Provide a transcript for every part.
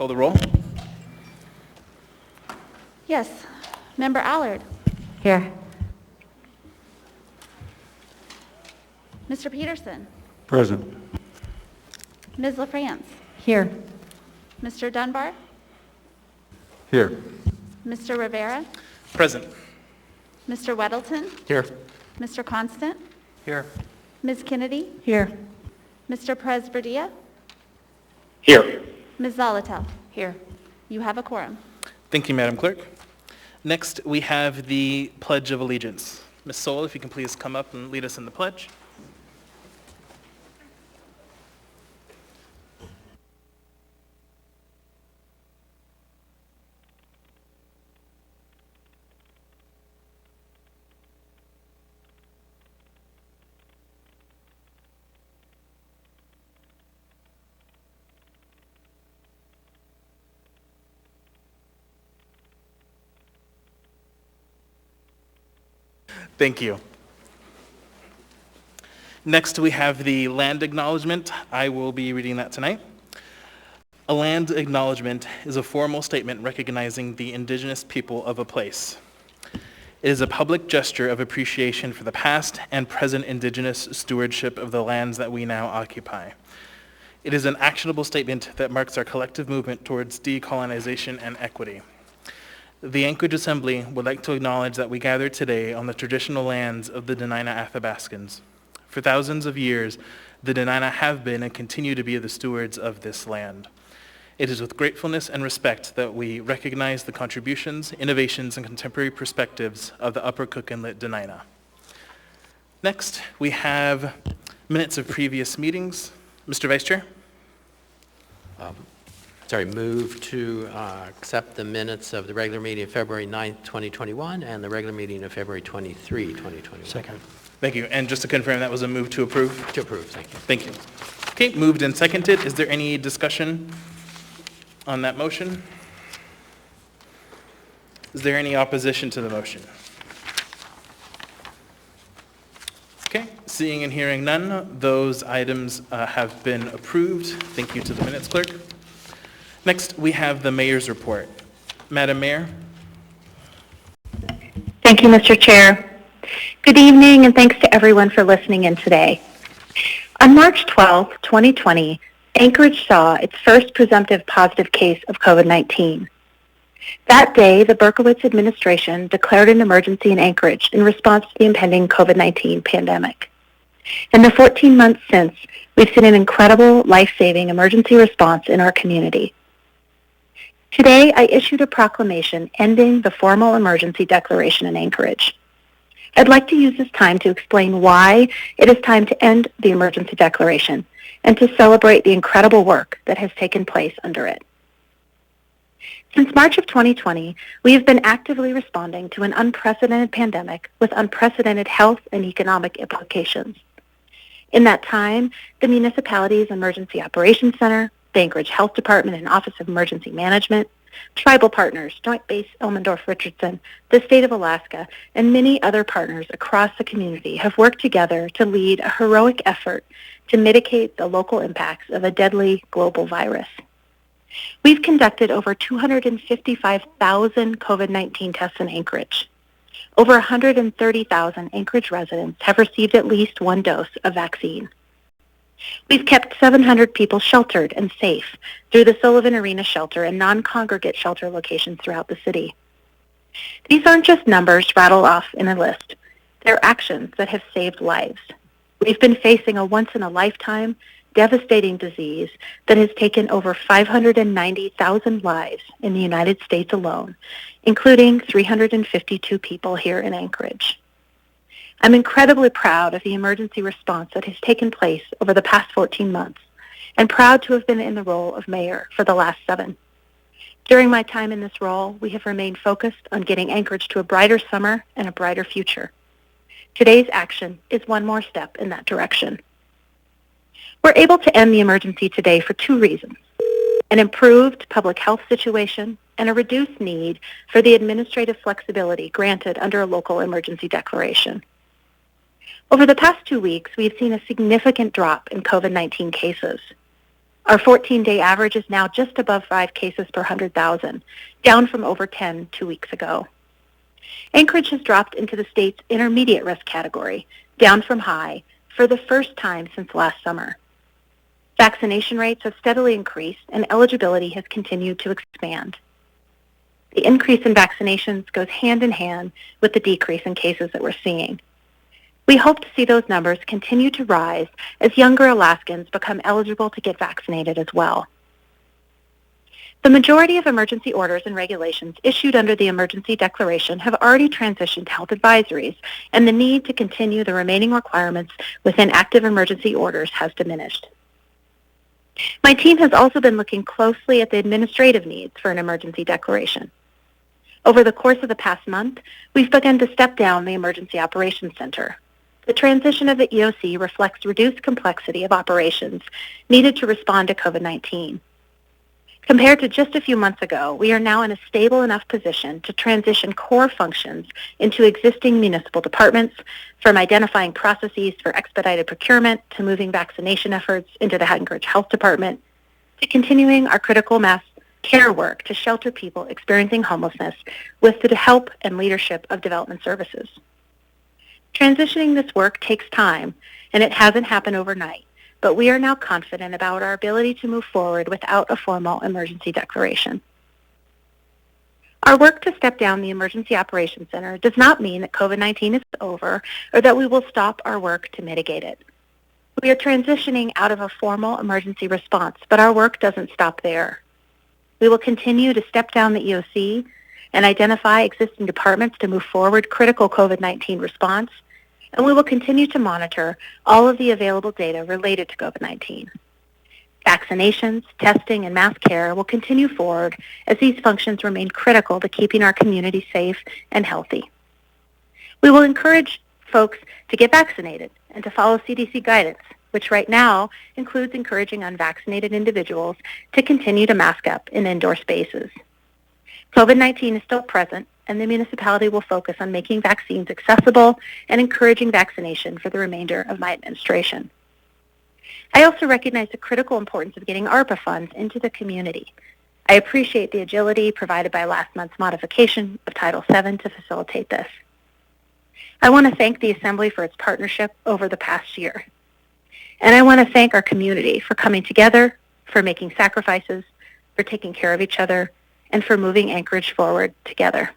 call the roll. Yes. Member Allard. Here. Mr. Peterson. Present. Ms. LaFrance. Here. Mr. Dunbar. Here. Mr. Rivera. Present. Mr. Weddleton. Here. Mr. Constant. Here. Ms. Kennedy. Here. Mr. Presberdia. Here. Ms. Zolotel. Here. You have a quorum. Thank you, Madam Clerk. Next, we have the Pledge of Allegiance. Ms. Soul, if you can please come up and lead us in the pledge. Thank you. Next, we have the land acknowledgement. I will be reading that tonight. A land acknowledgement is a formal statement recognizing the indigenous people of a place. It is a public gesture of appreciation for the past and present indigenous stewardship of the lands that we now occupy. It is an actionable statement that marks our collective movement towards decolonization and equity. The Anchorage Assembly would like to acknowledge that we gather today on the traditional lands of the Dena'ina Athabascans. For thousands of years, the Dena'ina have been and continue to be the stewards of this land. It is with gratefulness and respect that we recognize the contributions, innovations, and contemporary perspectives of the Upper Cook Inlet Dena'ina. Next, we have minutes of previous meetings. Mr. Vice Chair? Move to accept the minutes of the regular meeting of February 9th, 2021, and the regular meeting of February 23, 2021. Second. Thank you. And just to confirm, that was a move to approve? To approve, thank you. Thank you. Okay, moved and seconded. Is there any discussion on that motion? Is there any opposition to the motion? Okay, seeing and hearing none, those items have been approved. Thank you to the minutes clerk. Next, we have the mayor's report. Madam Mayor. Thank you, Mr. Chair. Good evening, and thanks to everyone for listening in today. On March 12, 2020, Anchorage saw its first presumptive positive case of COVID-19. That day, the Berkowitz administration declared an emergency in Anchorage in response to the impending COVID-19 pandemic. In the 14 months since, we've seen an incredible, life-saving emergency response in our community. Today, I issued a proclamation ending the formal emergency declaration in Anchorage. I'd like to use this time to explain why it is time to end the emergency declaration and to celebrate the incredible work that has taken place under it. Since March of 2020, we have been actively responding to an unprecedented pandemic with unprecedented health and economic implications. In that time, the municipality's Emergency Operations Center, the Anchorage Health Department and Office of Emergency Management, tribal partners, Joint Base Elmendorf-Richardson, the state of Alaska, and many other partners across the community have worked together to lead a heroic effort to mitigate the local impacts of a deadly global virus. We've conducted over 255,000 COVID-19 tests in Anchorage. Over 130,000 Anchorage residents have received at least one dose of vaccine. We've kept 700 people sheltered and safe through the Sullivan Arena shelter and non-congregate shelter locations throughout the city. These aren't just numbers rattled off in a list. They're actions that have saved lives. We've been facing a once-in-a-lifetime, devastating disease that has taken over 590,000 lives in the United States alone, including 352 people here in Anchorage. I'm incredibly proud of the emergency response that has taken place over the past 14 months and proud to have been in the role of mayor for the last 7. During my time in this role, we have remained focused on getting Anchorage to a brighter summer and a brighter future. Today's action is one more step in that direction. We're able to end the emergency today for 2 reasons: an improved public health situation and a reduced need for the administrative flexibility granted under a local emergency declaration. Over the past 2 weeks, we have seen a significant drop in COVID-19 cases. Our 14-day average is now just above 5 cases per 100,000, down from over 10 2 weeks ago. Anchorage has dropped into the state's intermediate risk category, down from high, for the first time since last summer. Vaccination rates have steadily increased and eligibility has continued to expand. The increase in vaccinations goes hand in hand with the decrease in cases that we're seeing. We hope to see those numbers continue to rise as younger Alaskans become eligible to get vaccinated as well. The majority of emergency orders and regulations issued under the emergency declaration have already transitioned to health advisories, and the need to continue the remaining requirements within active emergency orders has diminished. My team has also been looking closely at the administrative needs for an emergency declaration. Over the course of the past month, we've begun to step down the Emergency Operations Center. The transition of the EOC reflects reduced complexity of operations needed to respond to COVID-19. Compared to just a few months ago, we are now in a stable enough position to transition core functions into existing municipal departments, from identifying processes for expedited procurement to moving vaccination efforts into the Anchorage Health Department, to continuing our critical mass care work to shelter people experiencing homelessness with the help and leadership of development services. Transitioning this work takes time, and it hasn't happened overnight, but we are now confident about our ability to move forward without a formal emergency declaration. Our work to step down the Emergency Operations Center does not mean that COVID-19 is over or that we will stop our work to mitigate it. We are transitioning out of a formal emergency response, but our work doesn't stop there. We will continue to step down the EOC and identify existing departments to move forward critical COVID-19 response, and we will continue to monitor all of the available data related to COVID-19. Vaccinations, testing, and mass care will continue forward as these functions remain critical to keeping our community safe and healthy. We will encourage folks to get vaccinated and to follow CDC guidance, which right now includes encouraging unvaccinated individuals to continue to mask up in indoor spaces. COVID-19 is still present, and the municipality will focus on making vaccines accessible and encouraging vaccination for the remainder of my administration. I also recognize the critical importance of getting ARPA funds into the community. I appreciate the agility provided by last month's modification of Title VII to facilitate this. I want to thank the Assembly for its partnership over the past year. And I want to thank our community for coming together, for making sacrifices, for taking care of each other, and for moving Anchorage forward together.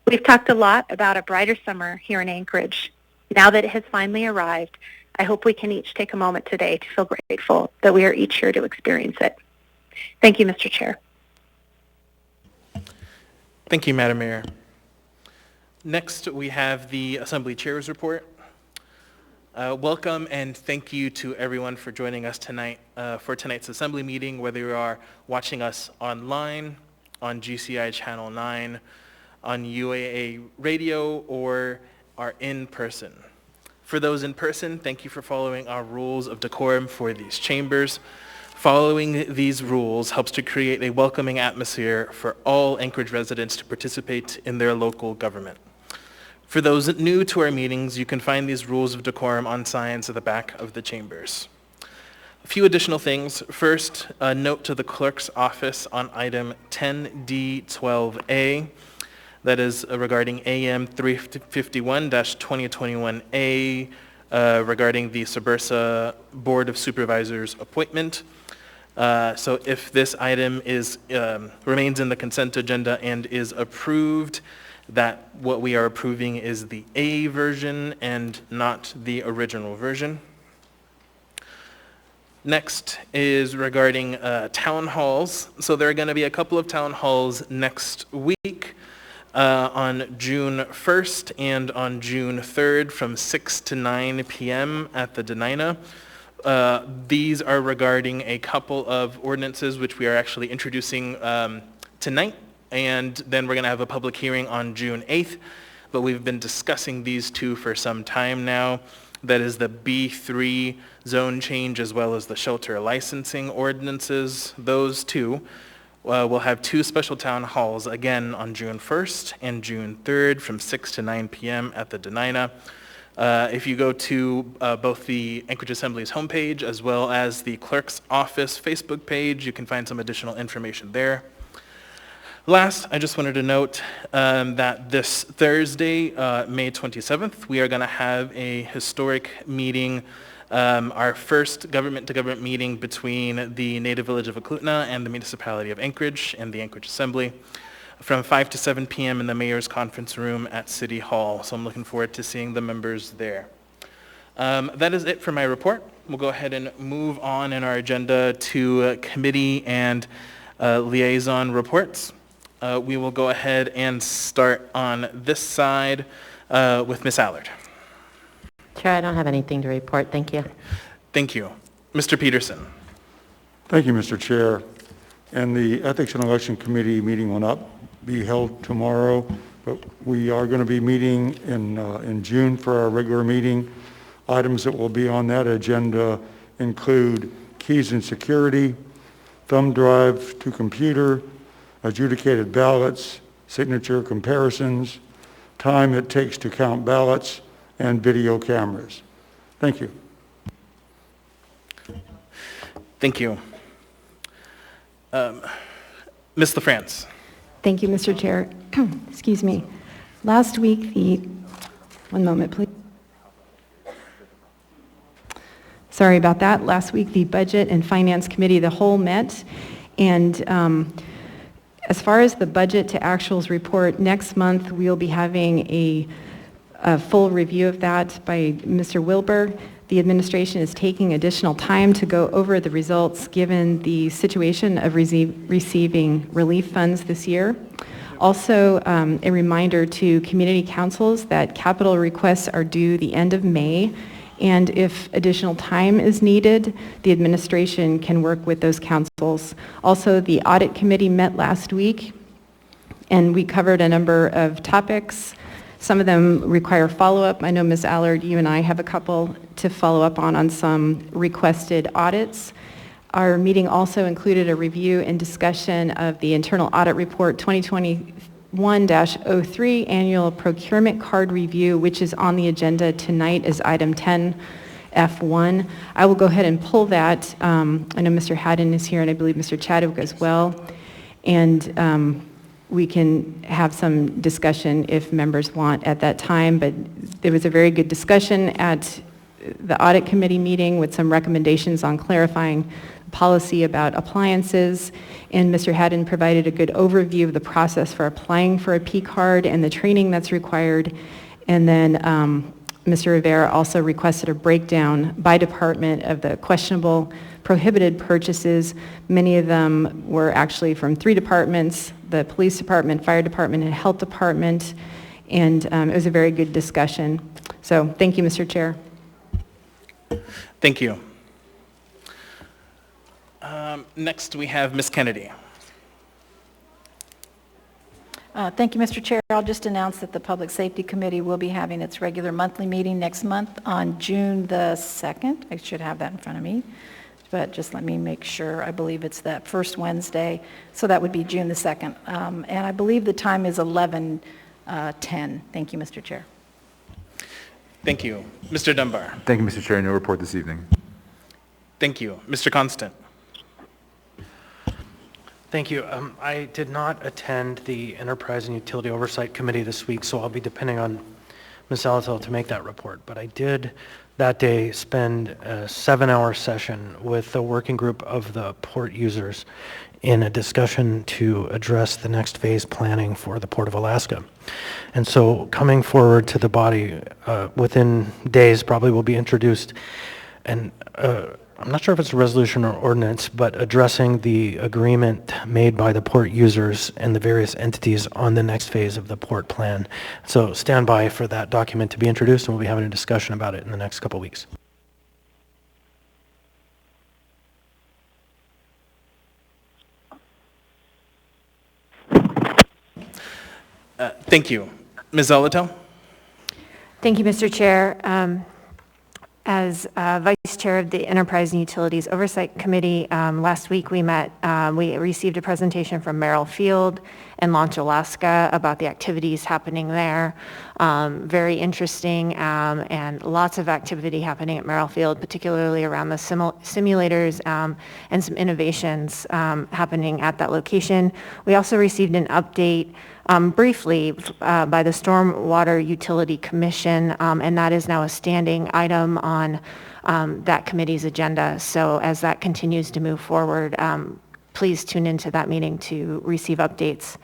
We've talked a lot about a brighter summer here in Anchorage. Now that it has finally arrived, I hope we can each take a moment today to feel grateful that we are each here to experience it. Thank you, Mr. Chair. Thank you, Madam Mayor. Next, we have the Assembly Chair's report. Welcome and thank you to everyone for joining us tonight for tonight's Assembly meeting, whether you are watching us online, on GCI Channel 9, on UAA Radio, or are in person. For those in person, thank you for following our rules of decorum for these chambers. Following these rules helps to create a welcoming atmosphere for all Anchorage residents to participate in their local government. For those new to our meetings, you can find these rules of decorum on signs at the back of the chambers. A few additional things. First, a note to the clerk's office on item 10D12A. That is regarding AM 351-2021A regarding the Subursa Board of Supervisors appointment. So if this item remains in the consent agenda and is approved, that what we are approving is the A version and not the original version. Next is regarding town halls. So there are going to be a couple of town halls next week. On June 1st and on June 3rd from 6 to 9 p.m. at the Denina. These are regarding a couple of ordinances which we are actually introducing tonight, and then we're going to have a public hearing on June 8th, but we've been discussing these two for some time now. That is the B3 zone change as well as the shelter licensing ordinances. Those two. We'll have two special town halls again on June 1st and June 3rd from 6 to 9 p.m. at the Denina. If you go to both the Anchorage Assembly's homepage as well as the Clerk's Office Facebook page, you can find some additional information there. Last, I just wanted to note that this Thursday, May 27th, we are going to have a historic meeting, our first government-to-government meeting between the Native Village of Eklutna and the Municipality of Anchorage and the Anchorage Assembly from 5 to 7 p.m. in the Mayor's Conference Room at City Hall. So I'm looking forward to seeing the members there. That is it for my report. We'll go ahead and move on in our agenda to committee and liaison reports. We will go ahead and start on this side with Ms. Allard. Chair, I don't have anything to report. Thank you. Thank you. Mr. Peterson. Thank you, Mr. Chair. And the Ethics and Election Committee meeting will not be held tomorrow, but we are going to be meeting in June for our regular meeting. Items that will be on that agenda include keys and security, thumb drive to computer, adjudicated ballots, signature comparisons, time it takes to count ballots, and video cameras. Thank you. Thank you. Ms. LaFrance. Thank you, Mr. Chair. Excuse me. Last week, one moment, please. Sorry about that. Last week, the Budget and Finance Committee, the whole met, and as far as the budget to actuals report, next month we'll be having a full review of that by Mr. Wilbur. The administration is taking additional time to go over the results given the situation of receiving relief funds this year. Also, a reminder to community councils that capital requests are due the end of May, and if additional time is needed, the administration can work with those councils. Also, the audit committee met last week, and we covered a number of topics. Some of them require follow-up. I know, Ms. Allard, you and I have a couple to follow up on some requested audits. Our meeting also included a review and discussion of the Internal Audit Report 2021-03 Annual Procurement Card Review, which is on the agenda tonight as item 10F1. I will go ahead and pull that. I know Mr. Haddon is here, and I believe Mr. Chadwick as well. And we can have some discussion if members want at that time, but there was a very good discussion at the audit committee meeting with some recommendations on clarifying policy about appliances, and Mr. Haddon provided a good overview of the process for applying for a P card and the training that's required. And then Mr. Rivera also requested a breakdown by department of the questionable prohibited purchases. Many of them were actually from 3 departments, the police department, fire department, and health department, and it was a very good discussion. So thank you, Mr. Chair. Thank you. Next, we have Ms. Kennedy. Thank you, Mr. Chair. I'll just announce that the Public Safety Committee will be having its regular monthly meeting next month on June the 2nd. I should have that in front of me, but just let me make sure. I believe it's that first Wednesday, so that would be June the 2nd. And I believe the time is 11:10. Thank you, Mr. Chair. Thank you. Mr. Dunbar. Thank you, Mr. Chair. No report this evening. Thank you. Mr. Constant. Thank you. I did not attend the Enterprise and Utility Oversight Committee this week, so I'll be depending on Ms. Alatel to make that report. But I did that day spend a 7-hour session with the working group of the port users in a discussion to address the next phase planning for the Port of Alaska. And so coming forward to the body within days probably will be introduced and I'm not sure if it's a resolution or ordinance, but addressing the agreement made by the port users and the various entities on the next phase of the port plan. So stand by for that document to be introduced, and we'll be having a discussion about it in the next couple of weeks. Thank you. Ms. Zolotel? Thank you, Mr. Chair. As Vice Chair of the Enterprise and Utilities Oversight Committee, last week we met, we received a presentation from Merrill Field in Launch, Alaska about the activities happening there. Very interesting and lots of activity happening at Merrill Field, particularly around the simulators and some innovations happening at that location. We also received an update briefly by the Stormwater Utility Commission, and that is now a standing item on that committee's agenda. So as that continues to move forward, please tune into that meeting to receive updates.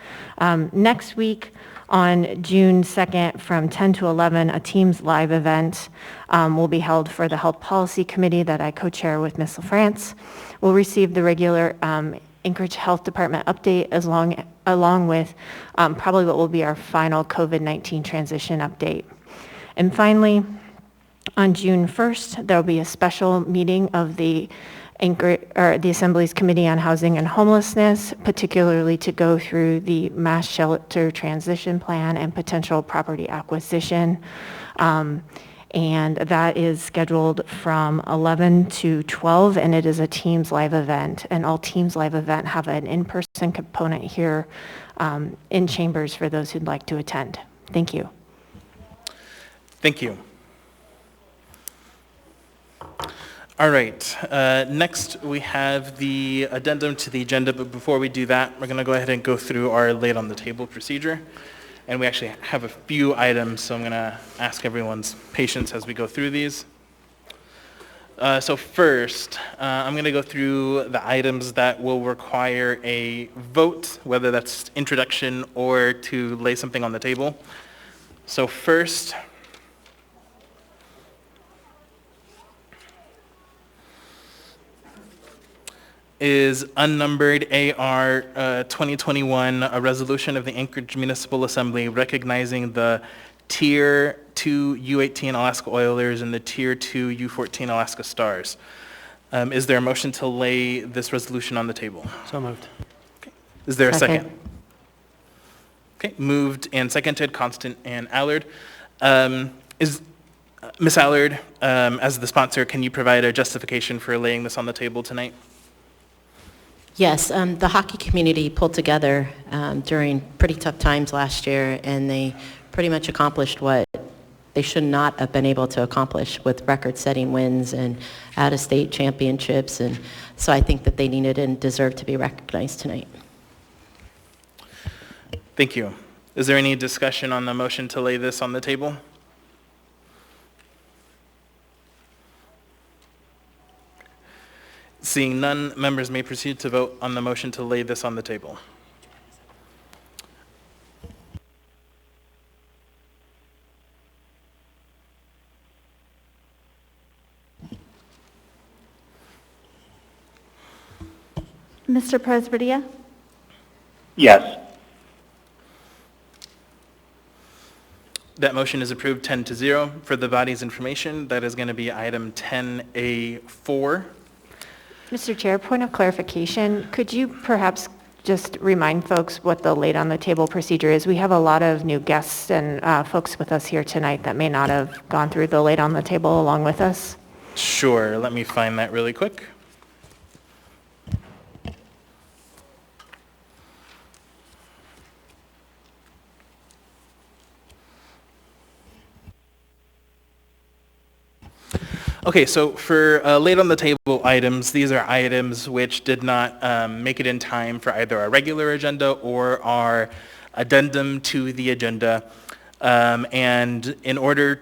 Next week, on June 2nd, from 10 to 11, a Teams live event will be held for the Health Policy Committee that I co-chair with Ms. LaFrance. We'll receive the regular Anchorage Health Department update along with probably what will be our final COVID-19 transition update. And finally, on June 1st, there will be a special meeting of the Assembly's Committee on Housing and Homelessness, particularly to go through the mass shelter transition plan and potential property acquisition. And that is scheduled from 11 to 12, and it is a Teams live event. And all Teams live event have an in-person component here in chambers for those who'd like to attend. Thank you. Thank you. All right, next we have the addendum to the agenda, but before we do that, we're going to go ahead and go through our laid on the table procedure. And we actually have a few items, so I'm going to ask everyone's patience as we go through these. So first, I'm going to go through the items that will require a vote, whether that's introduction or to lay something on the table. So first, is unnumbered AR 2021, a resolution of the Anchorage Municipal Assembly recognizing the Tier 2 U18 Alaska Oilers and the Tier 2 U14 Alaska Stars. Is there a motion to lay this resolution on the table? So moved. Okay. Is there a second? Okay, moved and seconded, Constant and Allard. Ms. Allard, as the sponsor, can you provide a justification for laying this on the table tonight? Yes, the hockey community pulled together during pretty tough times last year, and they pretty much accomplished what they should not have been able to accomplish with record-setting wins and out-of-state championships. And so I think that they needed and deserve to be recognized tonight. Thank you. Is there any discussion on the motion to lay this on the table? Seeing none, members may proceed to vote on the motion to lay this on the table. Mr. Presberdia? Yes. That motion is approved 10-0. For the body's information, that is going to be item 10A4. Mr. Chair, point of clarification, could you perhaps just remind folks what the laid on the table procedure is? We have a lot of new guests and folks with us here tonight that may not have gone through the laid on the table along with us. Sure, let me find that really quick. Okay, so for laid on the table items, these are items which did not make it in time for either our regular agenda or our addendum to the agenda. And in order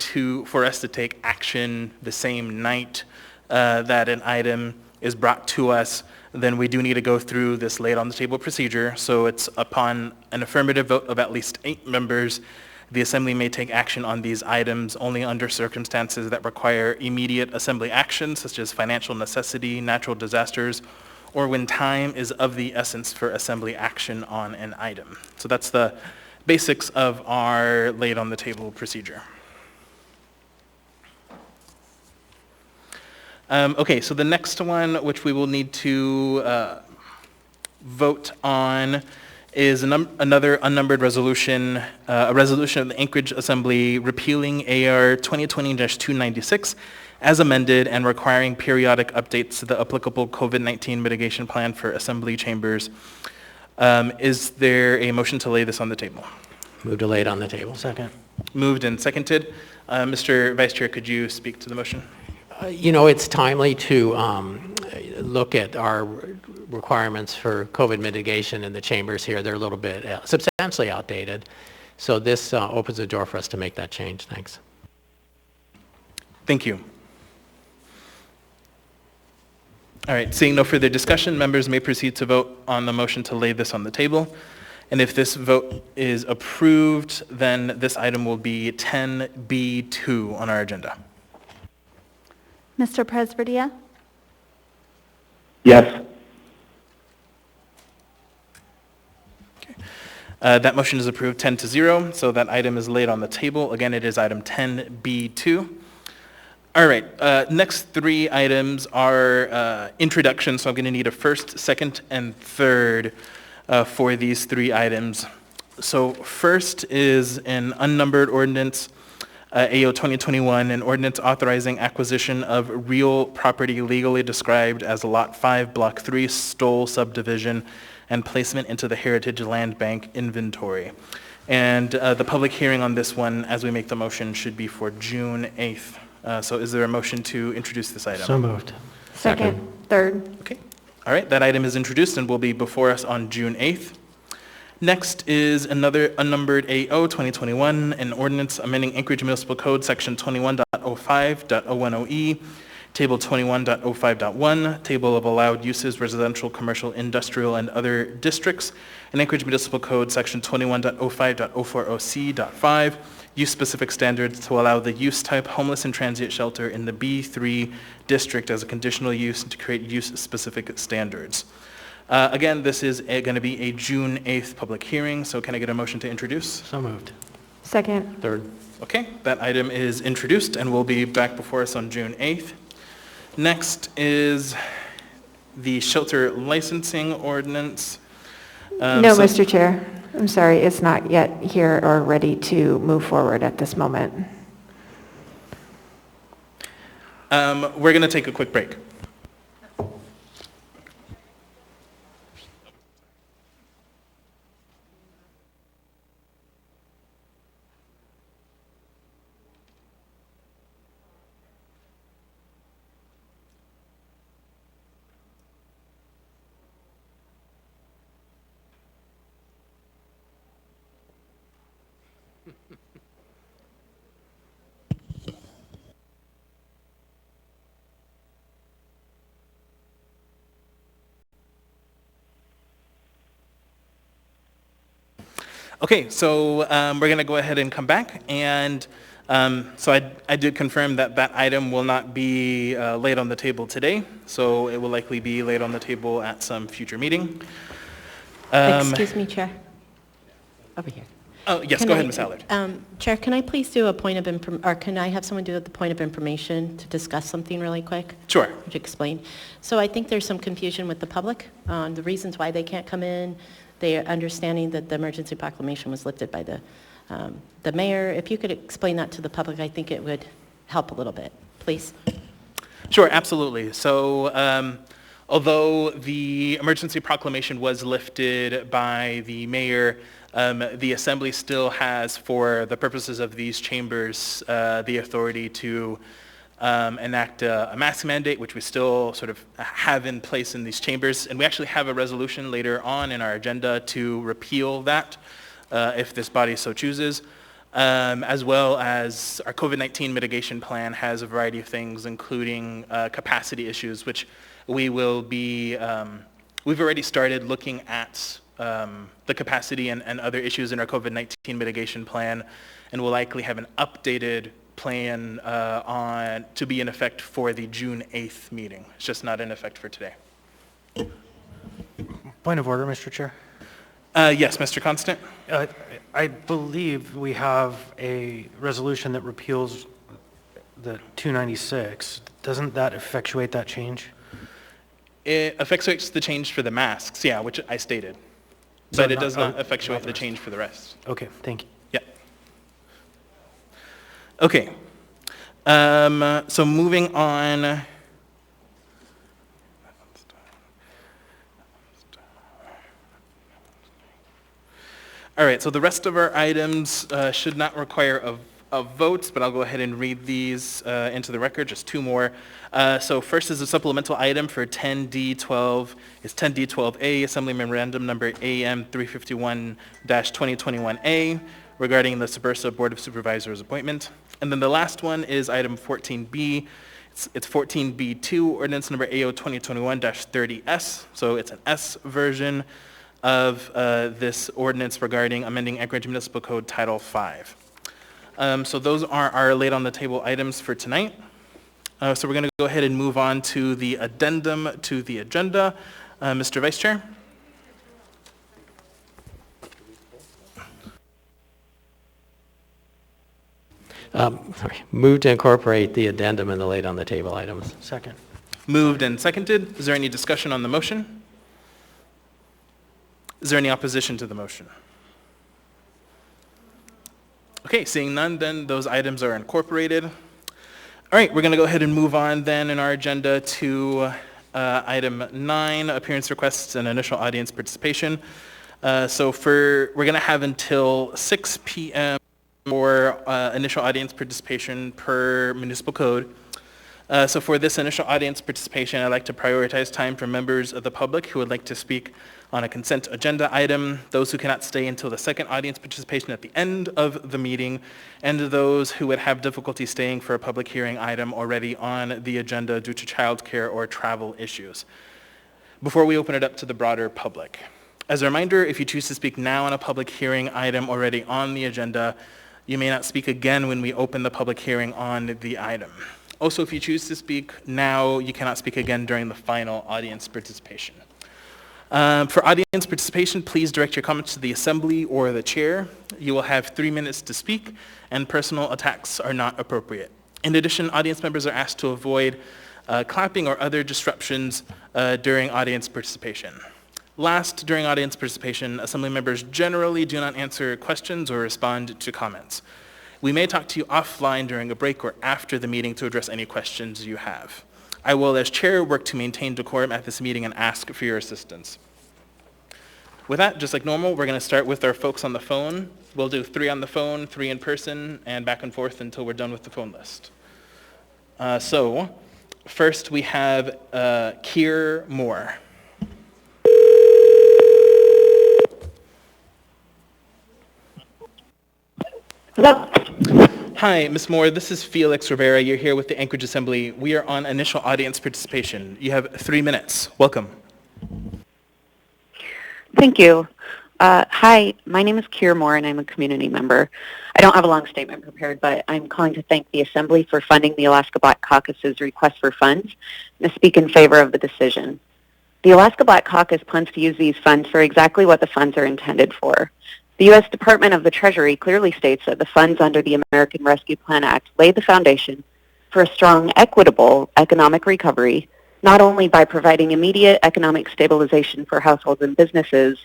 for us to take action the same night that an item is brought to us, then we do need to go through this laid on the table procedure. So it's upon an affirmative vote of at least 8 members, the Assembly may take action on these items only under circumstances that require immediate Assembly action, such as financial necessity, natural disasters, or when time is of the essence for Assembly action on an item. So that's the basics of our laid on the table procedure. Okay, so the next one, which we will need to vote on, is another unnumbered resolution, a resolution of the Anchorage Assembly repealing AR 2020-296 as amended and requiring periodic updates to the applicable COVID-19 mitigation plan for Assembly chambers. Is there a motion to lay this on the table? Move to lay it on the table. Second. Moved and seconded. Mr. Vice Chair, could you speak to the motion? It's timely to look at our requirements for COVID mitigation in the chambers here. They're a little bit substantially outdated. So this opens the door for us to make that change. Thanks. Thank you. All right, seeing no further discussion, members may proceed to vote on the motion to lay this on the table. And if this vote is approved, then this item will be 10B2 on our agenda. Mr. Presbytia? Yes. That motion is approved 10-0, so that item is laid on the table. Again, it is item 10B2. All right, next three items are introductions, so I'm going to need a first, second, and third for these three items. So first is an unnumbered ordinance, AO 2021, an ordinance authorizing acquisition of real property legally described as Lot 5, Block 3, Stoll subdivision, and placement into the Heritage Land Bank inventory. And the public hearing on this one, as we make the motion, should be for June 8th. So is there a motion to introduce this item? So moved. Second. Third. Okay. All right, that item is introduced and will be before us on June 8th. Next is another unnumbered AO 2021, an ordinance amending Anchorage Municipal Code, Section 21.05.010E, Table 21.05.1, Table of Allowed Uses, Residential, Commercial, Industrial, and Other Districts, and Anchorage Municipal Code, Section 21.05.040C.5, use-specific standards to allow the use type homeless and transient shelter in the B3 district as a conditional use and to create use-specific standards. Again, this is going to be a June 8th public hearing, so can I get a motion to introduce? So moved. Second. Third. Okay, that item is introduced and will be back before us on June 8th. Next is the shelter licensing ordinance. No, Mr. Chair. I'm sorry, it's not yet here or ready to move forward at this moment. We're going to take a quick break. Okay, so we're going to go ahead and come back, and so I did confirm that that item will not be laid on the table today, so it will likely be laid on the table at some future meeting. Excuse me, Chair. Over here. Oh, yes, go ahead, Ms. Allard. Chair, can I please do a point of or can I have someone do the point of information to discuss something really quick? Sure. To explain. So I think there's some confusion with the public on the reasons why they can't come in. They are understanding that the emergency proclamation was lifted by the mayor. If you could explain that to the public, I think it would help a little bit, please. Sure, absolutely. So although the emergency proclamation was lifted by the mayor, the Assembly still has, for the purposes of these chambers, the authority to enact a mask mandate, which we still sort of have in place in these chambers. And we actually have a resolution later on in our agenda to repeal that, if this body so chooses, as well as our COVID-19 mitigation plan has a variety of things, including capacity issues, which we will be, we've already started looking at the capacity and other issues in our COVID-19 mitigation plan, and we'll likely have an updated plan to be in effect for the June 8th meeting. It's just not in effect for today. Point of order, Mr. Chair. Yes, Mr. Constant? I believe we have a resolution that repeals the 296. Doesn't that effectuate that change? It effectuates the change for the masks, yeah, which I stated. but it does not effectuate the change for the rest. Okay, thank you. Yeah. Okay. So moving on. All right, so the rest of our items should not require of votes, but I'll go ahead and read these into the record, just two more. So first is a supplemental item for 10D12, it's 10D12A, Assembly Memorandum Number AM 351-2021A, regarding the Subursa Board of Supervisors appointment. And then the last one is item 14B. It's 14B2, ordinance number AO 2021-30S, so it's an S version of this ordinance regarding amending Anchorage Municipal Code Title V. So those are our laid on the table items for tonight. So we're going to go ahead and move on to the addendum to the agenda. Mr. Vice Chair? Move to incorporate the addendum in the laid on the table items. Second. Moved and seconded. Is there any discussion on the motion? Is there any opposition to the motion? Okay, seeing none, then those items are incorporated. All right, we're going to go ahead and move on then in our agenda to item 9, appearance requests and initial audience participation. We're going to have until 6 p.m. for initial audience participation per municipal code. So for this initial audience participation, I'd like to prioritize time for members of the public who would like to speak on a consent agenda item, those who cannot stay until the second audience participation at the end of the meeting, and those who would have difficulty staying for a public hearing item already on the agenda due to childcare or travel issues. Before we open it up to the broader public. As a reminder, if you choose to speak now on a public hearing item already on the agenda, you may not speak again when we open the public hearing on the item. Also, if you choose to speak now, you cannot speak again during the final audience participation. For audience participation, please direct your comments to the assembly or the chair. You will have 3 minutes to speak, and personal attacks are not appropriate. In addition, audience members are asked to avoid clapping or other disruptions during audience participation. Last, during audience participation, assembly members generally do not answer questions or respond to comments. We may talk to you offline during a break or after the meeting to address any questions you have. I will, as chair, work to maintain decorum at this meeting and ask for your assistance. With that, just like normal, we're going to start with our folks on the phone. We'll do 3 on the phone, 3 in person, and back and forth until we're done with the phone list. So first we have Keir Moore. Hello. Hi, Ms. Moore, this is Felix Rivera. You're here with the Anchorage Assembly. We are on initial audience participation. You have 3 minutes. Welcome. Thank you. Hi, my name is Keir Moore, and I'm a community member. I don't have a long statement prepared, but I'm calling to thank the Assembly for funding the Alaska Black Caucus's request for funds and to speak in favor of the decision. The Alaska Black Caucus plans to use these funds for exactly what the funds are intended for. The U.S. Department of the Treasury clearly states that the funds under the American Rescue Plan Act lay the foundation for a strong, equitable economic recovery, not only by providing immediate economic stabilization for households and businesses,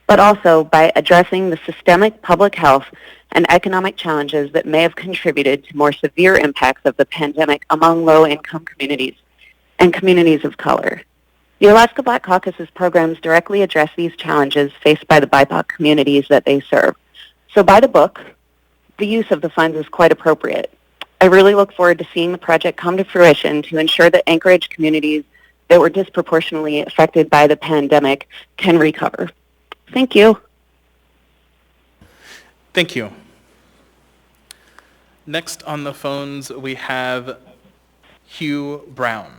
but also by addressing the systemic public health and economic challenges that may have contributed to more severe impacts of the pandemic among low-income communities and communities of color. The Alaska Black Caucus's programs directly address these challenges faced by the BIPOC communities that they serve. So by the book, the use of the funds is quite appropriate. I really look forward to seeing the project come to fruition to ensure that Anchorage communities that were disproportionately affected by the pandemic can recover. Thank you. Thank you. Next on the phones, we have Hugh Brown.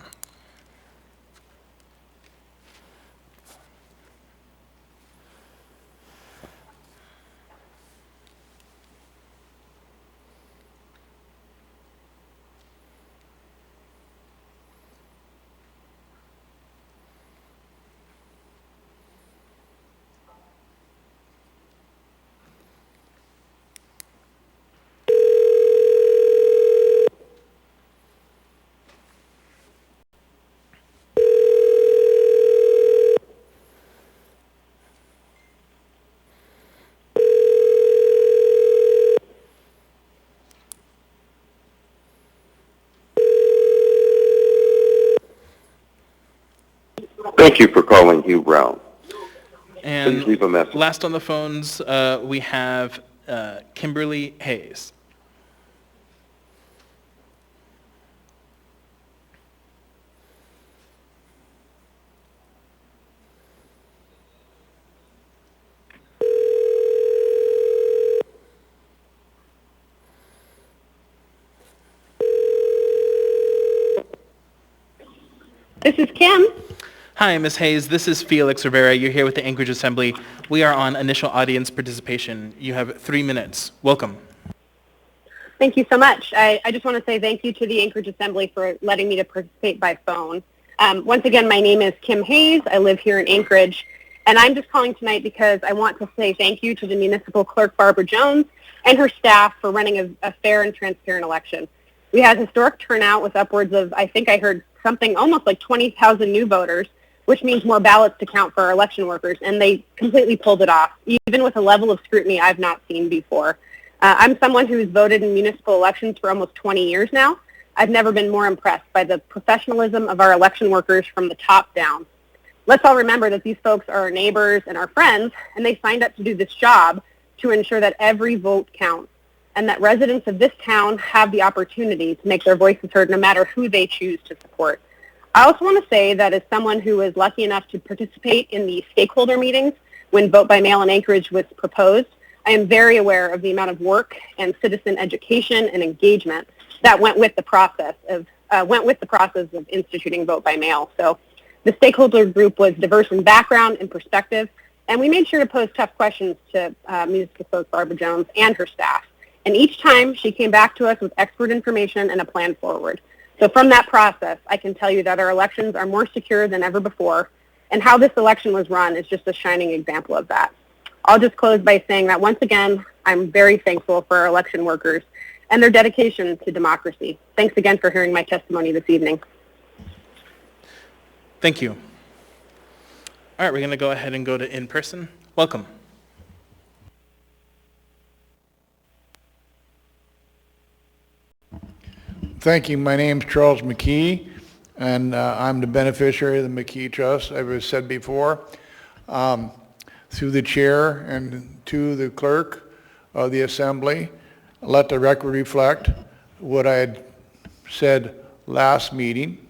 Thank you for calling Hugh Brown. And Please leave a message. last on the phones, we have Kimberly Hayes. This is Kim. Hi, Ms. Hayes. This is Felix Rivera. You're here with the Anchorage Assembly. We are on initial audience participation. You have 3 minutes. Welcome. Thank you so much. I just want to say thank you to the Anchorage Assembly for letting me to participate by phone. Once again, my name is Kim Hayes. I live here in Anchorage, and I'm just calling tonight because I want to say thank you to the municipal clerk, Barbara Jones, and her staff for running a fair and transparent election. We had historic turnout with upwards of, I think I heard something almost like 20,000 new voters, which means more ballots to count for our election workers, and they completely pulled it off, even with a level of scrutiny I've not seen before. I'm someone who's voted in municipal elections for almost 20 years now. I've never been more impressed by the professionalism of our election workers from the top down. Let's all remember that these folks are our neighbors and our friends, and they signed up to do this job to ensure that every vote counts, and that residents of this town have the opportunity to make their voices heard no matter who they choose to support. I also want to say that as someone who was lucky enough to participate in the stakeholder meetings when vote by mail in Anchorage was proposed, I am very aware of the amount of work and citizen education and engagement that went with the process of instituting vote by mail. So the stakeholder group was diverse in background and perspective, and we made sure to pose tough questions to Municipal Clerk Barbara Jones and her staff. And each time she came back to us with expert information and a plan forward. So from that process, I can tell you that our elections are more secure than ever before, and how this election was run is just a shining example of that. I'll just close by saying that once again, I'm very thankful for our election workers and their dedication to democracy. Thanks again for hearing my testimony this evening. Thank you. All right, we're going to go ahead and go to in-person. Welcome. Thank you. My name's Charles McKee, and I'm the beneficiary of the McKee Trust, as I said before. Through the chair and to the clerk of the assembly, let the record reflect what I had said last meeting,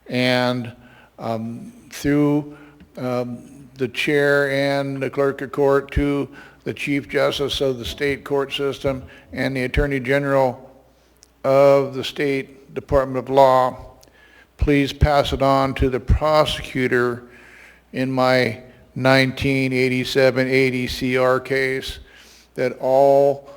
and through the chair and the clerk of court to the Chief Justice of the state court system and the Attorney General of the State Department of Law, please pass it on to the prosecutor in my 1987 ADCR case that all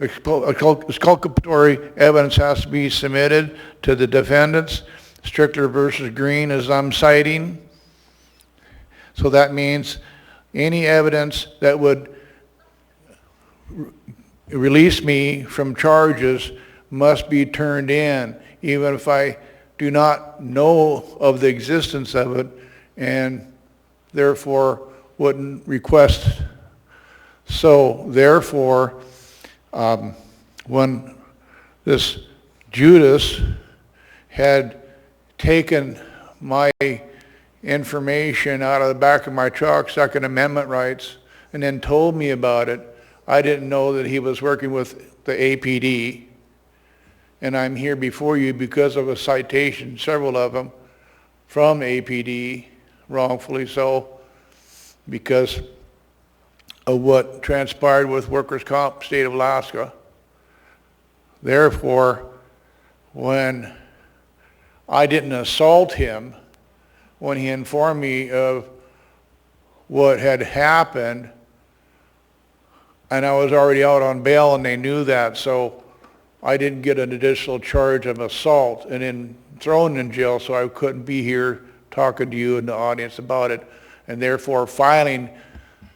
exculpatory evidence has to be submitted to the defendants, Strickler versus Green as I'm citing. So that means any evidence that would release me from charges must be turned in, even if I do not know of the existence of it and therefore wouldn't request. So therefore, when this Judas had taken my information out of the back of my truck, Second Amendment rights, and then told me about it, I didn't know that he was working with the APD, and I'm here before you because of a citation, several of them, from APD, wrongfully so, because of what transpired with Workers' Comp State of Alaska. Therefore, when I didn't assault him, when he informed me of what had happened, and I was already out on bail and they knew that, so I didn't get an additional charge of assault and then thrown in jail, so I couldn't be here talking to you and the audience about it, and therefore filing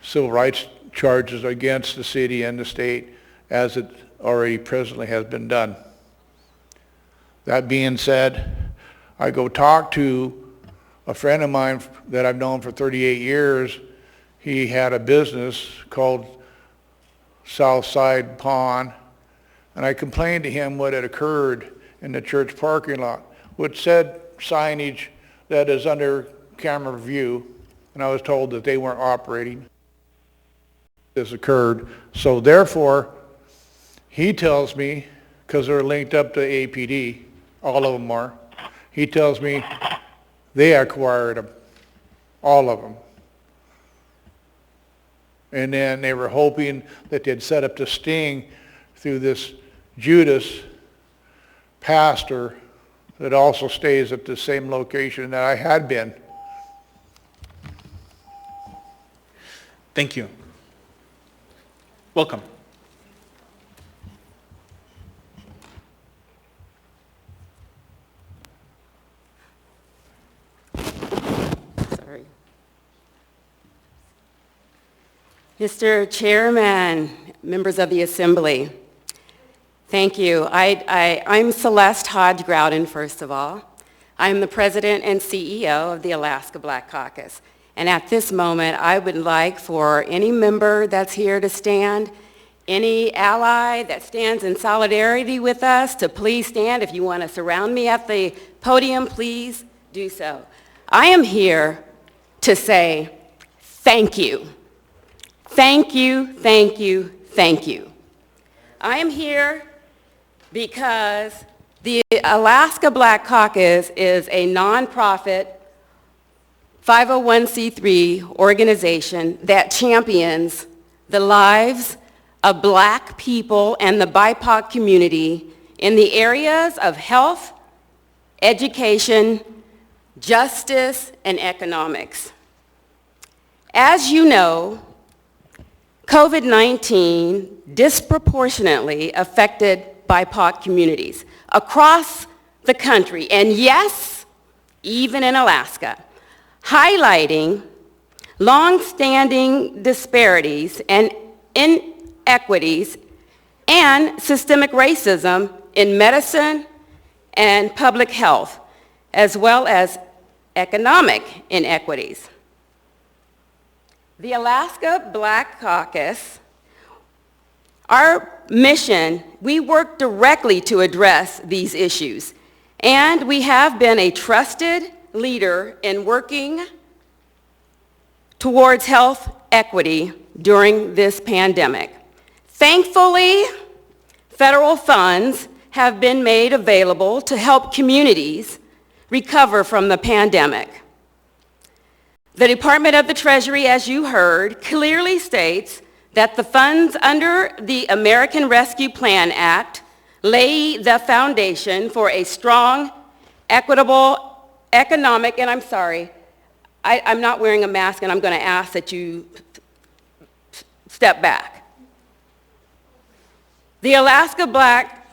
civil rights charges against the city and the state as it already presently has been done. That being said, I go talk to a friend of mine that I've known for 38 years. He had a business called Southside Pawn, and I complained to him what had occurred in the church parking lot, which said signage that is under camera view, and I was told that they weren't operating. This occurred. So therefore, he tells me, because they're linked up to APD, all of them are, he tells me they acquired them, all of them. And then they were hoping that they'd set up the sting through this Judas pastor that also stays at the same location that I had been. Thank you. Welcome. Sorry. Mr. Chairman, members of the Assembly, thank you. I'm Celeste Hodge Grouden, first of all. I'm the President and CEO of the Alaska Black Caucus. And at this moment, I would like for any member that's here to stand, any ally that stands in solidarity with us to please stand. If you want to surround me at the podium, please do so. I am here to say thank you. Thank you, thank you, thank you. I am here because the Alaska Black Caucus is a nonprofit 501c3 organization that champions the lives of Black people and the BIPOC community in the areas of health, education, justice, and economics. As you know, COVID-19 disproportionately affected BIPOC communities across the country, and yes, even in Alaska, highlighting long-standing disparities and inequities and systemic racism in medicine and public health, as well as economic inequities. The Alaska Black Caucus, our mission, we work directly to address these issues, and we have been a trusted leader in working towards health equity during this pandemic. Thankfully, federal funds have been made available to help communities recover from the pandemic. The Department of the Treasury, as you heard, clearly states that the funds under the American Rescue Plan Act lay the foundation for a strong, equitable, economic, and I'm sorry, I'm not wearing a mask, and I'm going to ask that you step back. The Alaska Black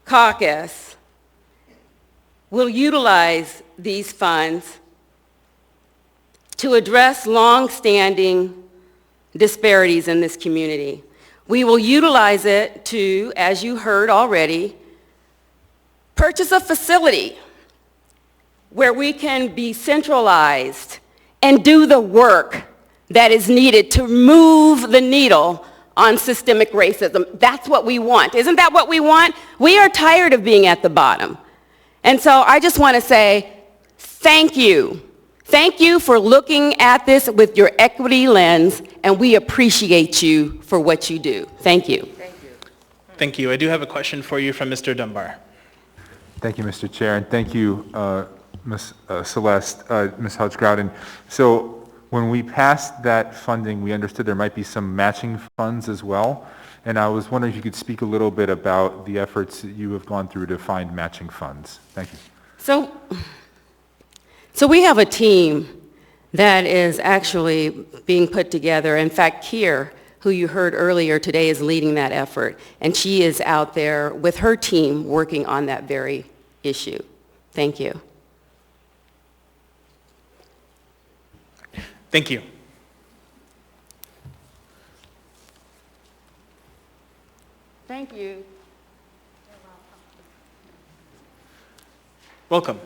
Caucus will utilize these funds to address long-standing disparities in this community. We will utilize it to, as you heard already, purchase a facility where we can be centralized and do the work that is needed to move the needle on systemic racism. That's what we want. Isn't that what we want? We are tired of being at the bottom. And so I just want to say thank you. Thank you for looking at this with your equity lens, and we appreciate you for what you do. Thank you. Thank you. I do have a question for you from Mr. Dunbar. Thank you, Mr. Chair, and thank you, Ms. Celeste, Ms. Hodge-Grouden. So when we passed that funding, we understood there might be some matching funds as well, and I was wondering if you could speak a little bit about the efforts that you have gone through to find matching funds. Thank you. So we have a team that is actually being put together. In fact, Kier, who you heard earlier today, is leading that effort, and she is out there with her team working on that very issue. Thank you. Thank you. Thank you. Welcome.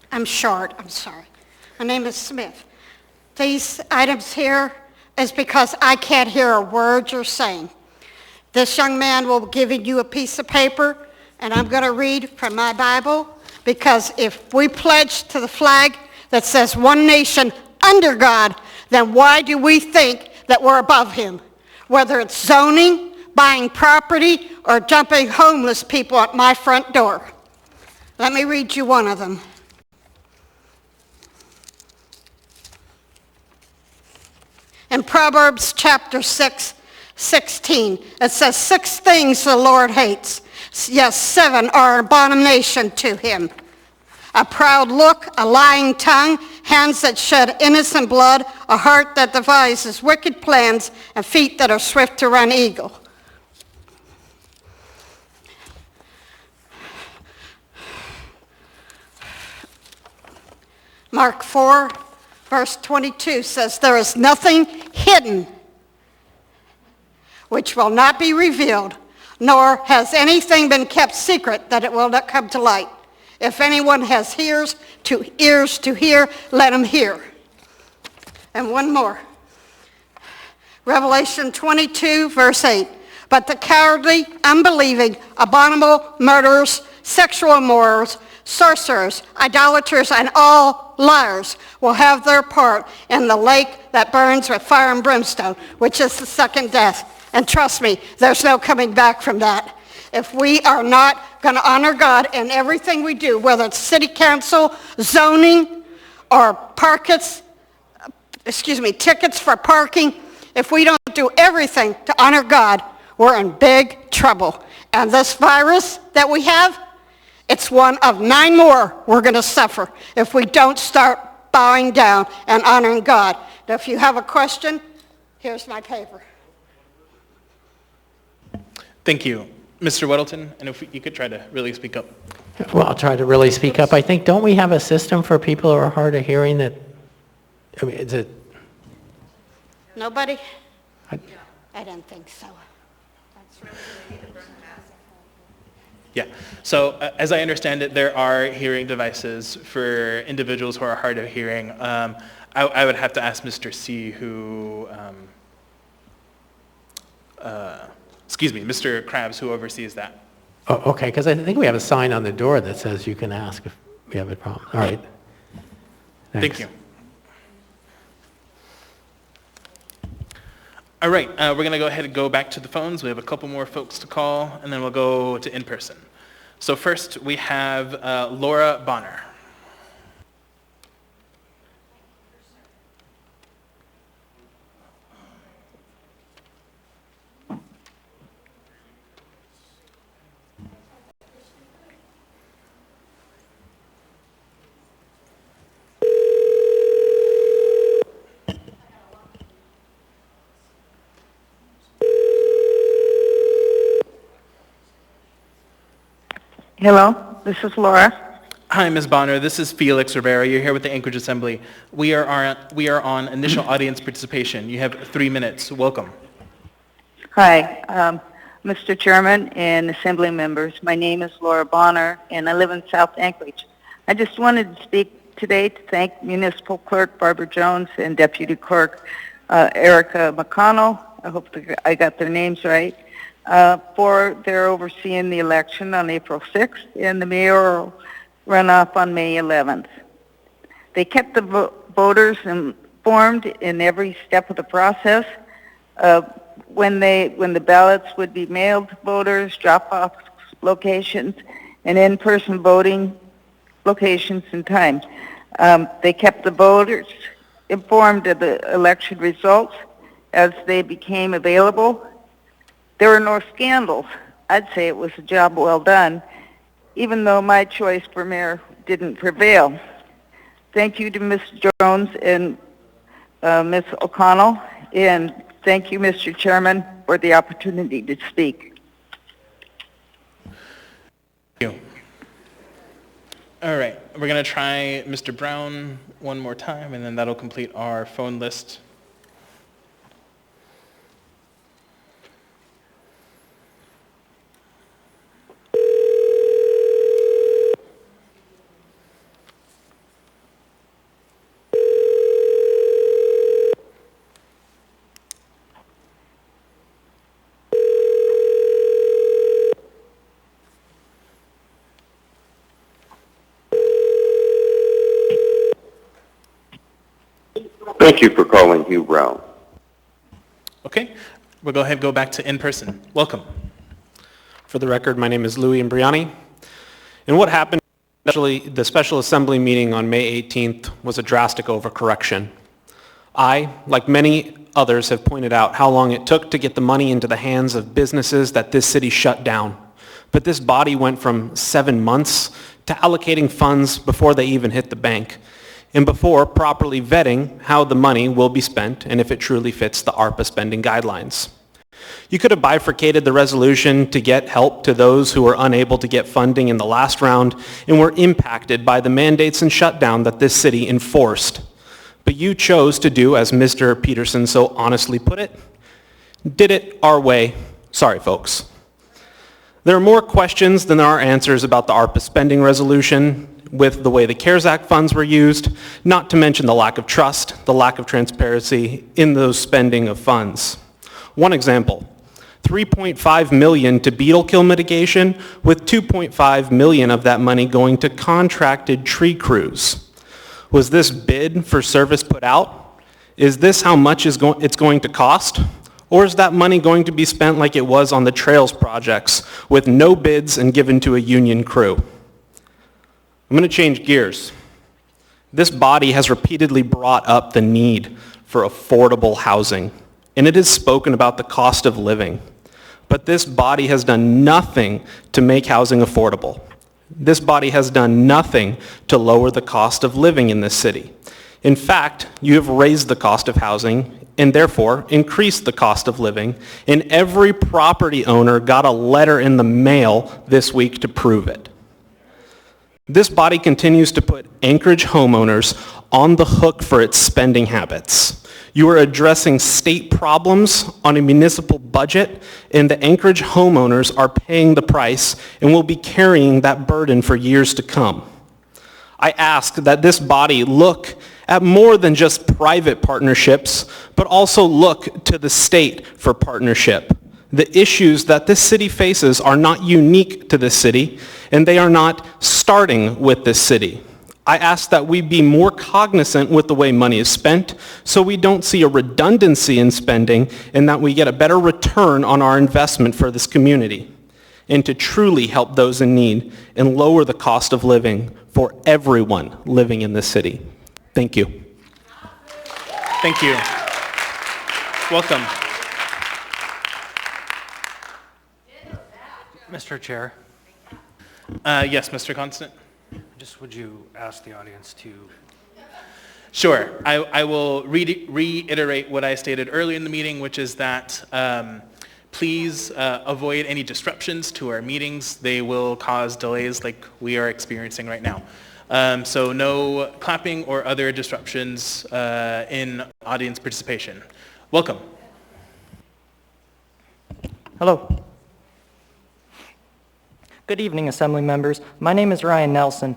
I'm short, I'm sorry. My name is Smith. These items here is because I can't hear a word you're saying. This young man will be giving you a piece of paper, and I'm going to read from my Bible, because if we pledge to the flag that says one nation under God, then why do we think that we're above him? Whether it's zoning, buying property, or dumping homeless people at my front door. Let me read you one of them. In Proverbs chapter 6:16, it says, 6 things the Lord hates. Yes, 7 are an abomination to him. A proud look, a lying tongue, hands that shed innocent blood, a heart that devises wicked plans, and feet that are swift to run evil. Mark 4, verse 22 says, there is nothing hidden which will not be revealed, nor has anything been kept secret that it will not come to light. If anyone has ears to hear, let him hear. And one more. Revelation 22, verse 8. But the cowardly, unbelieving, abominable, murderers, sexual immorals, sorcerers, idolaters, and all liars will have their part in the lake that burns with fire and brimstone, which is the second death. And trust me, there's no coming back from that. If we are not going to honor God in everything we do, whether it's city council, zoning, or tickets for parking, if we don't do everything to honor God, we're in big trouble. And this virus that we have, it's one of 9 more we're going to suffer if we don't start bowing down and honoring God. Now, if you have a question, here's my paper. Thank you. Mr. Weddleton, and if you could try to really speak up. Well, I'll try to really speak up. I think, don't we have a system for people who are hard of hearing that, I mean, is it? Nobody? I don't think so. Yeah, so as I understand it, there are hearing devices for individuals who are hard of hearing. I would have to ask Mr. C, who, Mr. Krabs, who oversees that. Oh, okay, because I think we have a sign on the door that says you can ask if we have a problem. All right. Thanks. Thank you. All right, we're going to go ahead and go back to the phones. We have a couple more folks to call, and then we'll go to in-person. So first, we have Laura Bonner. Hello, this is Laura. Hi, Ms. Bonner. This is Felix Rivera. You're here with the Anchorage Assembly. We are on initial audience participation. You have 3 minutes. Welcome. Hi, Mr. Chairman and Assembly members. My name is Laura Bonner, and I live in South Anchorage. I just wanted to speak today to thank Municipal Clerk Barbara Jones and Deputy Clerk Erica McConnell. I hope I got their names right. For their overseeing the election on April 6th and the mayoral runoff on May 11th. They kept the voters informed in every step of the process. When the ballots would be mailed to voters, drop-off locations, and in-person voting locations and time. They kept the voters informed of the election results as they became available. There were no scandals. I'd say it was a job well done, even though my choice for mayor didn't prevail. Thank you to Ms. Jones and Ms. O'Connell, and thank you, Mr. Chairman, for the opportunity to speak. Thank you. All right, we're going to try Mr. Brown one more time, and then that'll complete our phone list. Thank you for calling Hugh Brown. Okay, we'll go ahead and go back to in-person. Welcome. For the record, my name is Louis Imbriani. And what happened, especially the Special Assembly meeting on May 18th, was a drastic overcorrection. I, like many others, have pointed out how long it took to get the money into the hands of businesses that this city shut down. But this body went from 7 months to allocating funds before they even hit the bank, and before properly vetting how the money will be spent and if it truly fits the ARPA spending guidelines. You could have bifurcated the resolution to get help to those who were unable to get funding in the last round and were impacted by the mandates and shutdown that this city enforced. But you chose to do, as Mr. Peterson so honestly put it, did it our way. Sorry, folks. There are more questions than there are answers about the ARPA spending resolution, with the way the CARES Act funds were used, not to mention the lack of trust, the lack of transparency in those spending of funds. One example, $3.5 million to beetle kill mitigation, with $2.5 million of that money going to contracted tree crews. Was this bid for service put out? Is this how much it's going to cost? Or is that money going to be spent like it was on the trails projects, with no bids and given to a union crew? I'm going to change gears. This body has repeatedly brought up the need for affordable housing, and it has spoken about the cost of living. But this body has done nothing to make housing affordable. This body has done nothing to lower the cost of living in this city. In fact, you have raised the cost of housing and therefore increased the cost of living, and every property owner got a letter in the mail this week to prove it. This body continues to put Anchorage homeowners on the hook for its spending habits. You are addressing state problems on a municipal budget, and the Anchorage homeowners are paying the price and will be carrying that burden for years to come. I ask that this body look at more than just private partnerships, but also look to the state for partnership. The issues that this city faces are not unique to this city, and they are not starting with this city. I ask that we be more cognizant with the way money is spent, so we don't see a redundancy in spending, and that we get a better return on our investment for this community, and to truly help those in need and lower the cost of living for everyone living in this city. Thank you. Thank you. Welcome. Mr. Chair. Yes, Mr. Constant? Just would you ask the audience to... Sure. I will reiterate what I stated earlier in the meeting, which is that please avoid any disruptions to our meetings. They will cause delays like we are experiencing right now. So no clapping or other disruptions in audience participation. Welcome. Hello. Good evening, Assembly members. My name is Ryan Nelson.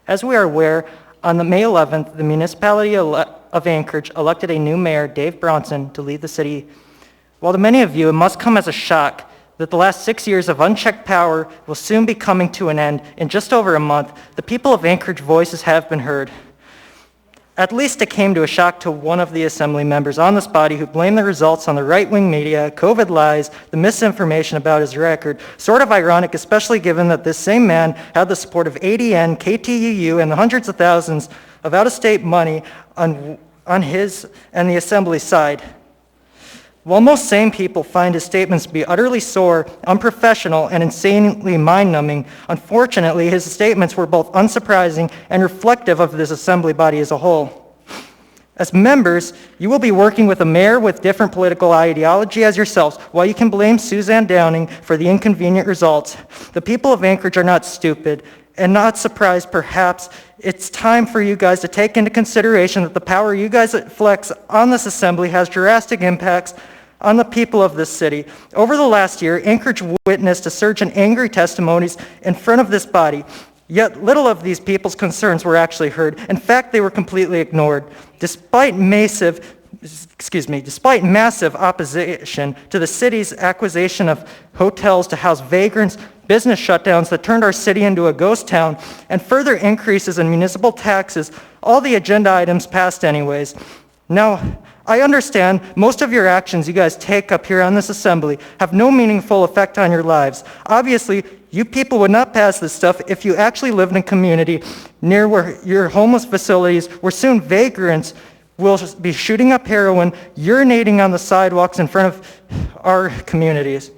As we are aware, on the May 11th, the municipality of Anchorage elected a new mayor, Dave Bronson, to lead the city. While to many of you, it must come as a shock that the last 6 years of unchecked power will soon be coming to an end in just over a month. The people of Anchorage voices have been heard. At least it came to a shock to one of the Assembly members on this body who blamed the results on the right-wing media, COVID lies, the misinformation about his record. Sort of ironic, especially given that this same man had the support of ADN, KTUU, and the hundreds of thousands of out-of-state money on his and the Assembly side. While most sane people find his statements to be utterly sore, unprofessional, and insanely mind-numbing, unfortunately, his statements were both unsurprising and reflective of this Assembly body as a whole. As members, you will be working with a mayor with different political ideology as yourselves. While you can blame Suzanne Downing for the inconvenient results, the people of Anchorage are not stupid, and not surprised, perhaps. It's time for you guys to take into consideration that the power you guys flex on this Assembly has drastic impacts on the people of this city. Over the last year, Anchorage witnessed a surge in angry testimonies in front of this body, yet little of these people's concerns were actually heard. In fact, they were completely ignored. Despite massive opposition to the city's acquisition of hotels to house vagrants, business shutdowns that turned our city into a ghost town, and further increases in municipal taxes, all the agenda items passed anyways. Now, I understand most of your actions you guys take up here on this assembly have no meaningful effect on your lives. Obviously, you people would not pass this stuff if you actually lived in a community near where your homeless facilities, where soon vagrants will be shooting up heroin, urinating on the sidewalks in front of our communities.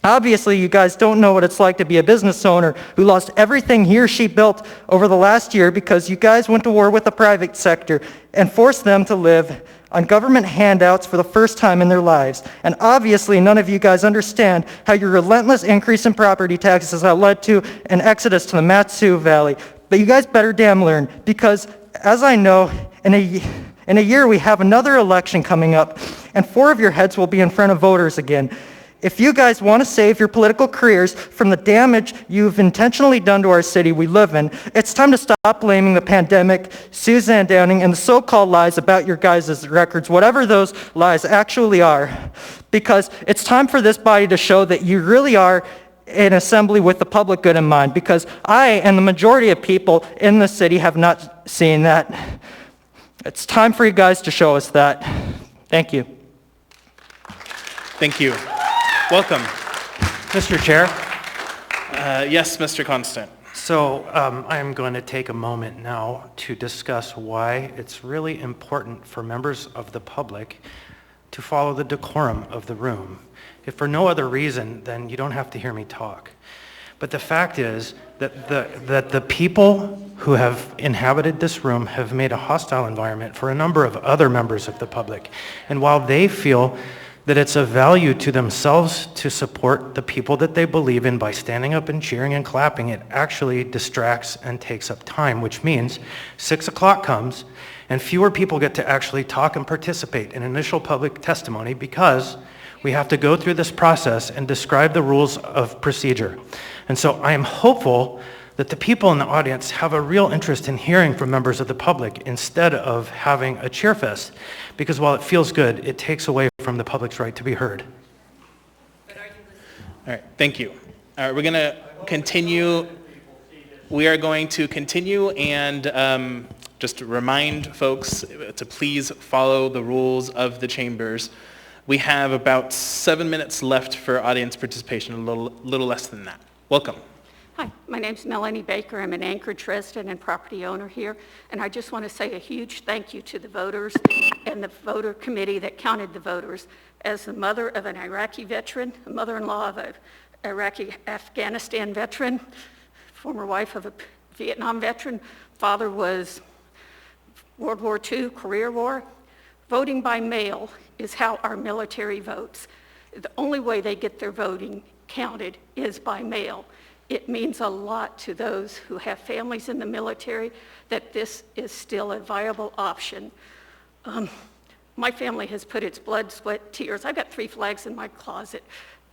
Obviously, you guys don't know what it's like to be a business owner who lost everything he or she built over the last year because you guys went to war with the private sector and forced them to live on government handouts for the first time in their lives. And obviously, none of you guys understand how your relentless increase in property taxes has led to an exodus to the Matsu Valley. But you guys better damn learn, because as I know, in a year we have another election coming up, and 4 of your heads will be in front of voters again. If you guys want to save your political careers from the damage you've intentionally done to our city we live in, it's time to stop blaming the pandemic, Suzanne Downing, and the so-called lies about your guys' records, whatever those lies actually are. Because it's time for this body to show that you really are an assembly with the public good in mind, because I and the majority of people in the city have not seen that. It's time for you guys to show us that. Thank you. Thank you. Welcome. Mr. Chair? Yes, Mr. Constant. So I'm going to take a moment now to discuss why it's really important for members of the public to follow the decorum of the room. If for no other reason, then you don't have to hear me talk. But the fact is that the people who have inhabited this room have made a hostile environment for a number of other members of the public. And while they feel that it's of value to themselves to support the people that they believe in by standing up and cheering and clapping, it actually distracts and takes up time, which means 6 o'clock comes and fewer people get to actually talk and participate in initial public testimony because we have to go through this process and describe the rules of procedure. And so I am hopeful that the people in the audience have a real interest in hearing from members of the public instead of having a cheer fest, because while it feels good, it takes away from the public's right to be heard. All right, thank you. All right, we're going to continue. We are going to continue and just remind folks to please follow the rules of the chambers. We have about 7 minutes left for audience participation, a little less than that. Welcome. Hi, my name's Melanie Baker. I'm an Anchorage resident and property owner here, and I just want to say a huge thank you to the voters and the voter committee that counted the voters. As the mother of an Iraqi veteran, a mother-in-law of an Iraqi Afghanistan veteran, former wife of a Vietnam veteran, father was World War II, Korea War. Voting by mail is how our military votes. The only way they get their voting counted is by mail. It means a lot to those who have families in the military that this is still a viable option. My family has put its blood, sweat, tears. I've got 3 flags in my closet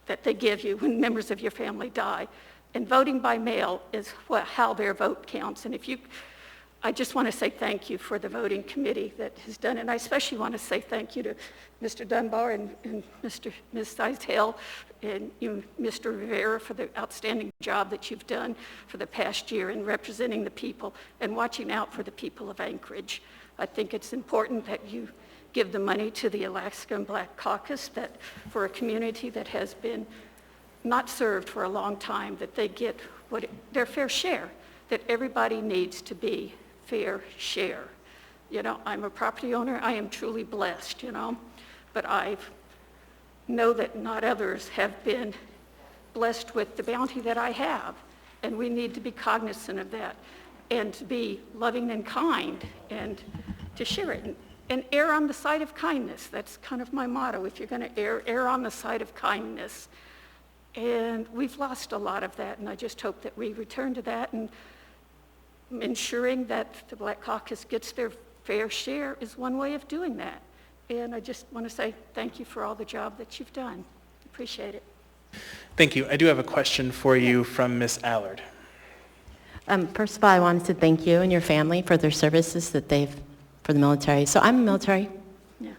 that they give you when members of your family die. And voting by mail is how their vote counts. And I just want to say thank you for the voting committee that has done it. And I especially want to say thank you to Mr. Dunbar and Ms. Seisel and you, Mr. Rivera, for the outstanding job that you've done for the past year in representing the people and watching out for the people of Anchorage. I think it's important that you give the money to the Alaska and Black Caucus for a community that has been not served for a long time, that they get their fair share, that everybody needs to be fair share. You know, I'm a property owner. I am truly blessed, but I know that not others have been blessed with the bounty that I have, and we need to be cognizant of that and to be loving and kind and to share it and err on the side of kindness. That's kind of my motto. If you're going to err on the side of kindness. And we've lost a lot of that, and I just hope that we return to that, and ensuring that the Black Caucus gets their fair share is one way of doing that. And I just want to say thank you for all the job that you've done. Appreciate it. Thank you. I do have a question for you from Ms. Allard. First of all, I wanted to thank you and your family for their services for the military. So I'm a military,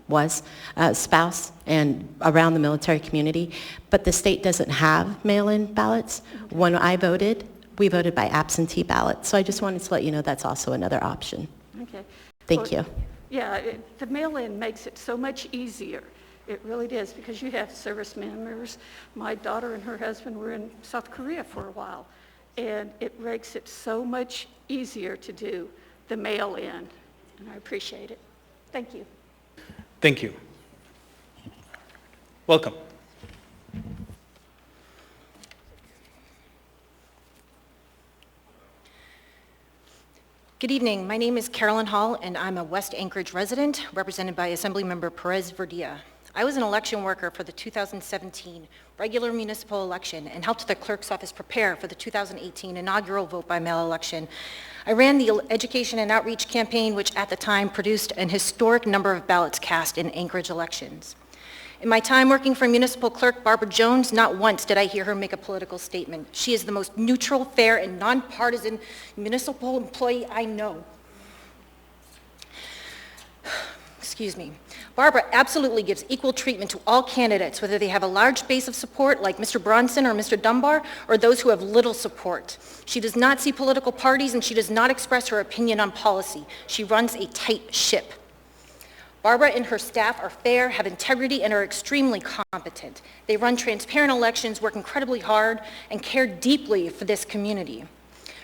was a spouse and around the military community, but the state doesn't have mail-in ballots. When I voted, we voted by absentee ballot. So I just wanted to let you know that's also another option. Okay. Thank you. Yeah, the mail-in makes it so much easier. It really does, because you have service members. My daughter and her husband were in South Korea for a while, and it makes it so much easier to do the mail-in, and I appreciate it. Thank you. Thank you. Welcome. Good evening. My name is Carolyn Hall, and I'm a West Anchorage resident, represented by Assemblymember Perez Verdilla. I was an election worker for the 2017 regular municipal election and helped the clerk's office prepare for the 2018 inaugural vote-by-mail election. I ran the education and outreach campaign, which at the time produced an historic number of ballots cast in Anchorage elections. In my time working for municipal clerk Barbara Jones, not once did I hear her make a political statement. She is the most neutral, fair, and nonpartisan municipal employee I know. Excuse me. Barbara absolutely gives equal treatment to all candidates, whether they have a large base of support like Mr. Bronson or Mr. Dunbar, or those who have little support. She does not see political parties, and she does not express her opinion on policy. She runs a tight ship. Barbara and her staff are fair, have integrity, and are extremely competent. They run transparent elections, work incredibly hard, and care deeply for this community.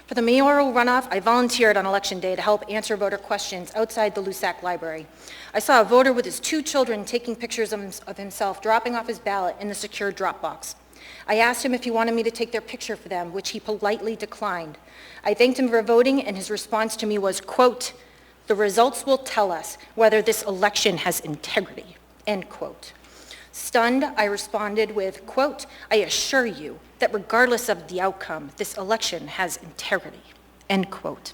For the mayoral runoff, I volunteered on election day to help answer voter questions outside the Lusac Library. I saw a voter with his 2 children taking pictures of himself dropping off his ballot in the secure drop box. I asked him if he wanted me to take their picture for them, which he politely declined. I thanked him for voting, and his response to me was, quote, "The results will tell us whether this election has integrity," end quote. Stunned, I responded with, quote, "I assure you that regardless of the outcome, this election has integrity," end quote.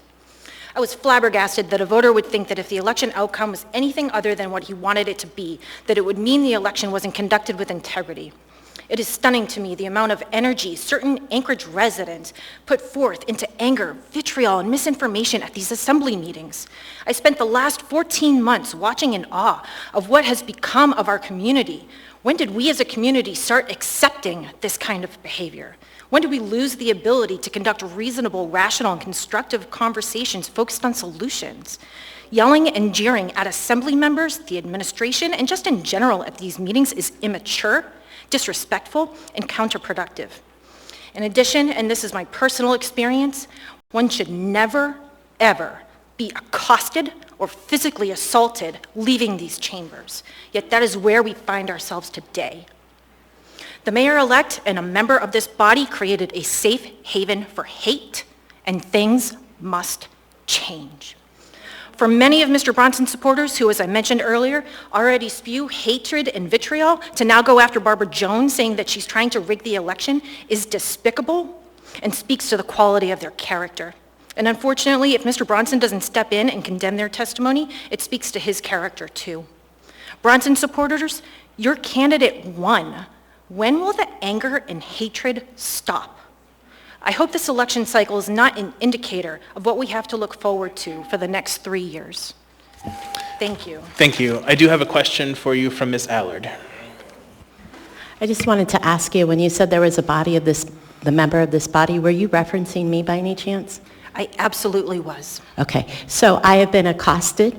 I was flabbergasted that a voter would think that if the election outcome was anything other than what he wanted it to be, that it would mean the election wasn't conducted with integrity. It is stunning to me the amount of energy certain Anchorage residents put forth into anger, vitriol, and misinformation at these assembly meetings. I spent the last 14 months watching in awe of what has become of our community. When did we as a community start accepting this kind of behavior? When did we lose the ability to conduct reasonable, rational, and constructive conversations focused on solutions? Yelling and jeering at assembly members, the administration, and just in general at these meetings is immature, disrespectful, and counterproductive. In addition, and this is my personal experience, one should never, ever be accosted or physically assaulted leaving these chambers. Yet that is where we find ourselves today. The mayor-elect and a member of this body created a safe haven for hate, and things must change. For many of Mr. Bronson's supporters, who, as I mentioned earlier, already spew hatred and vitriol, to now go after Barbara Jones, saying that she's trying to rig the election, is despicable and speaks to the quality of their character. And unfortunately, if Mr. Bronson doesn't step in and condemn their testimony, it speaks to his character too. Bronson supporters, your candidate won. When will the anger and hatred stop? I hope this election cycle is not an indicator of what we have to look forward to for the next 3 years. Thank you. Thank you. I do have a question for you from Ms. Allard. I just wanted to ask you, when you said there was a body of this, the member of this body, were you referencing me by any chance? I absolutely was. Okay, so I have been accosted,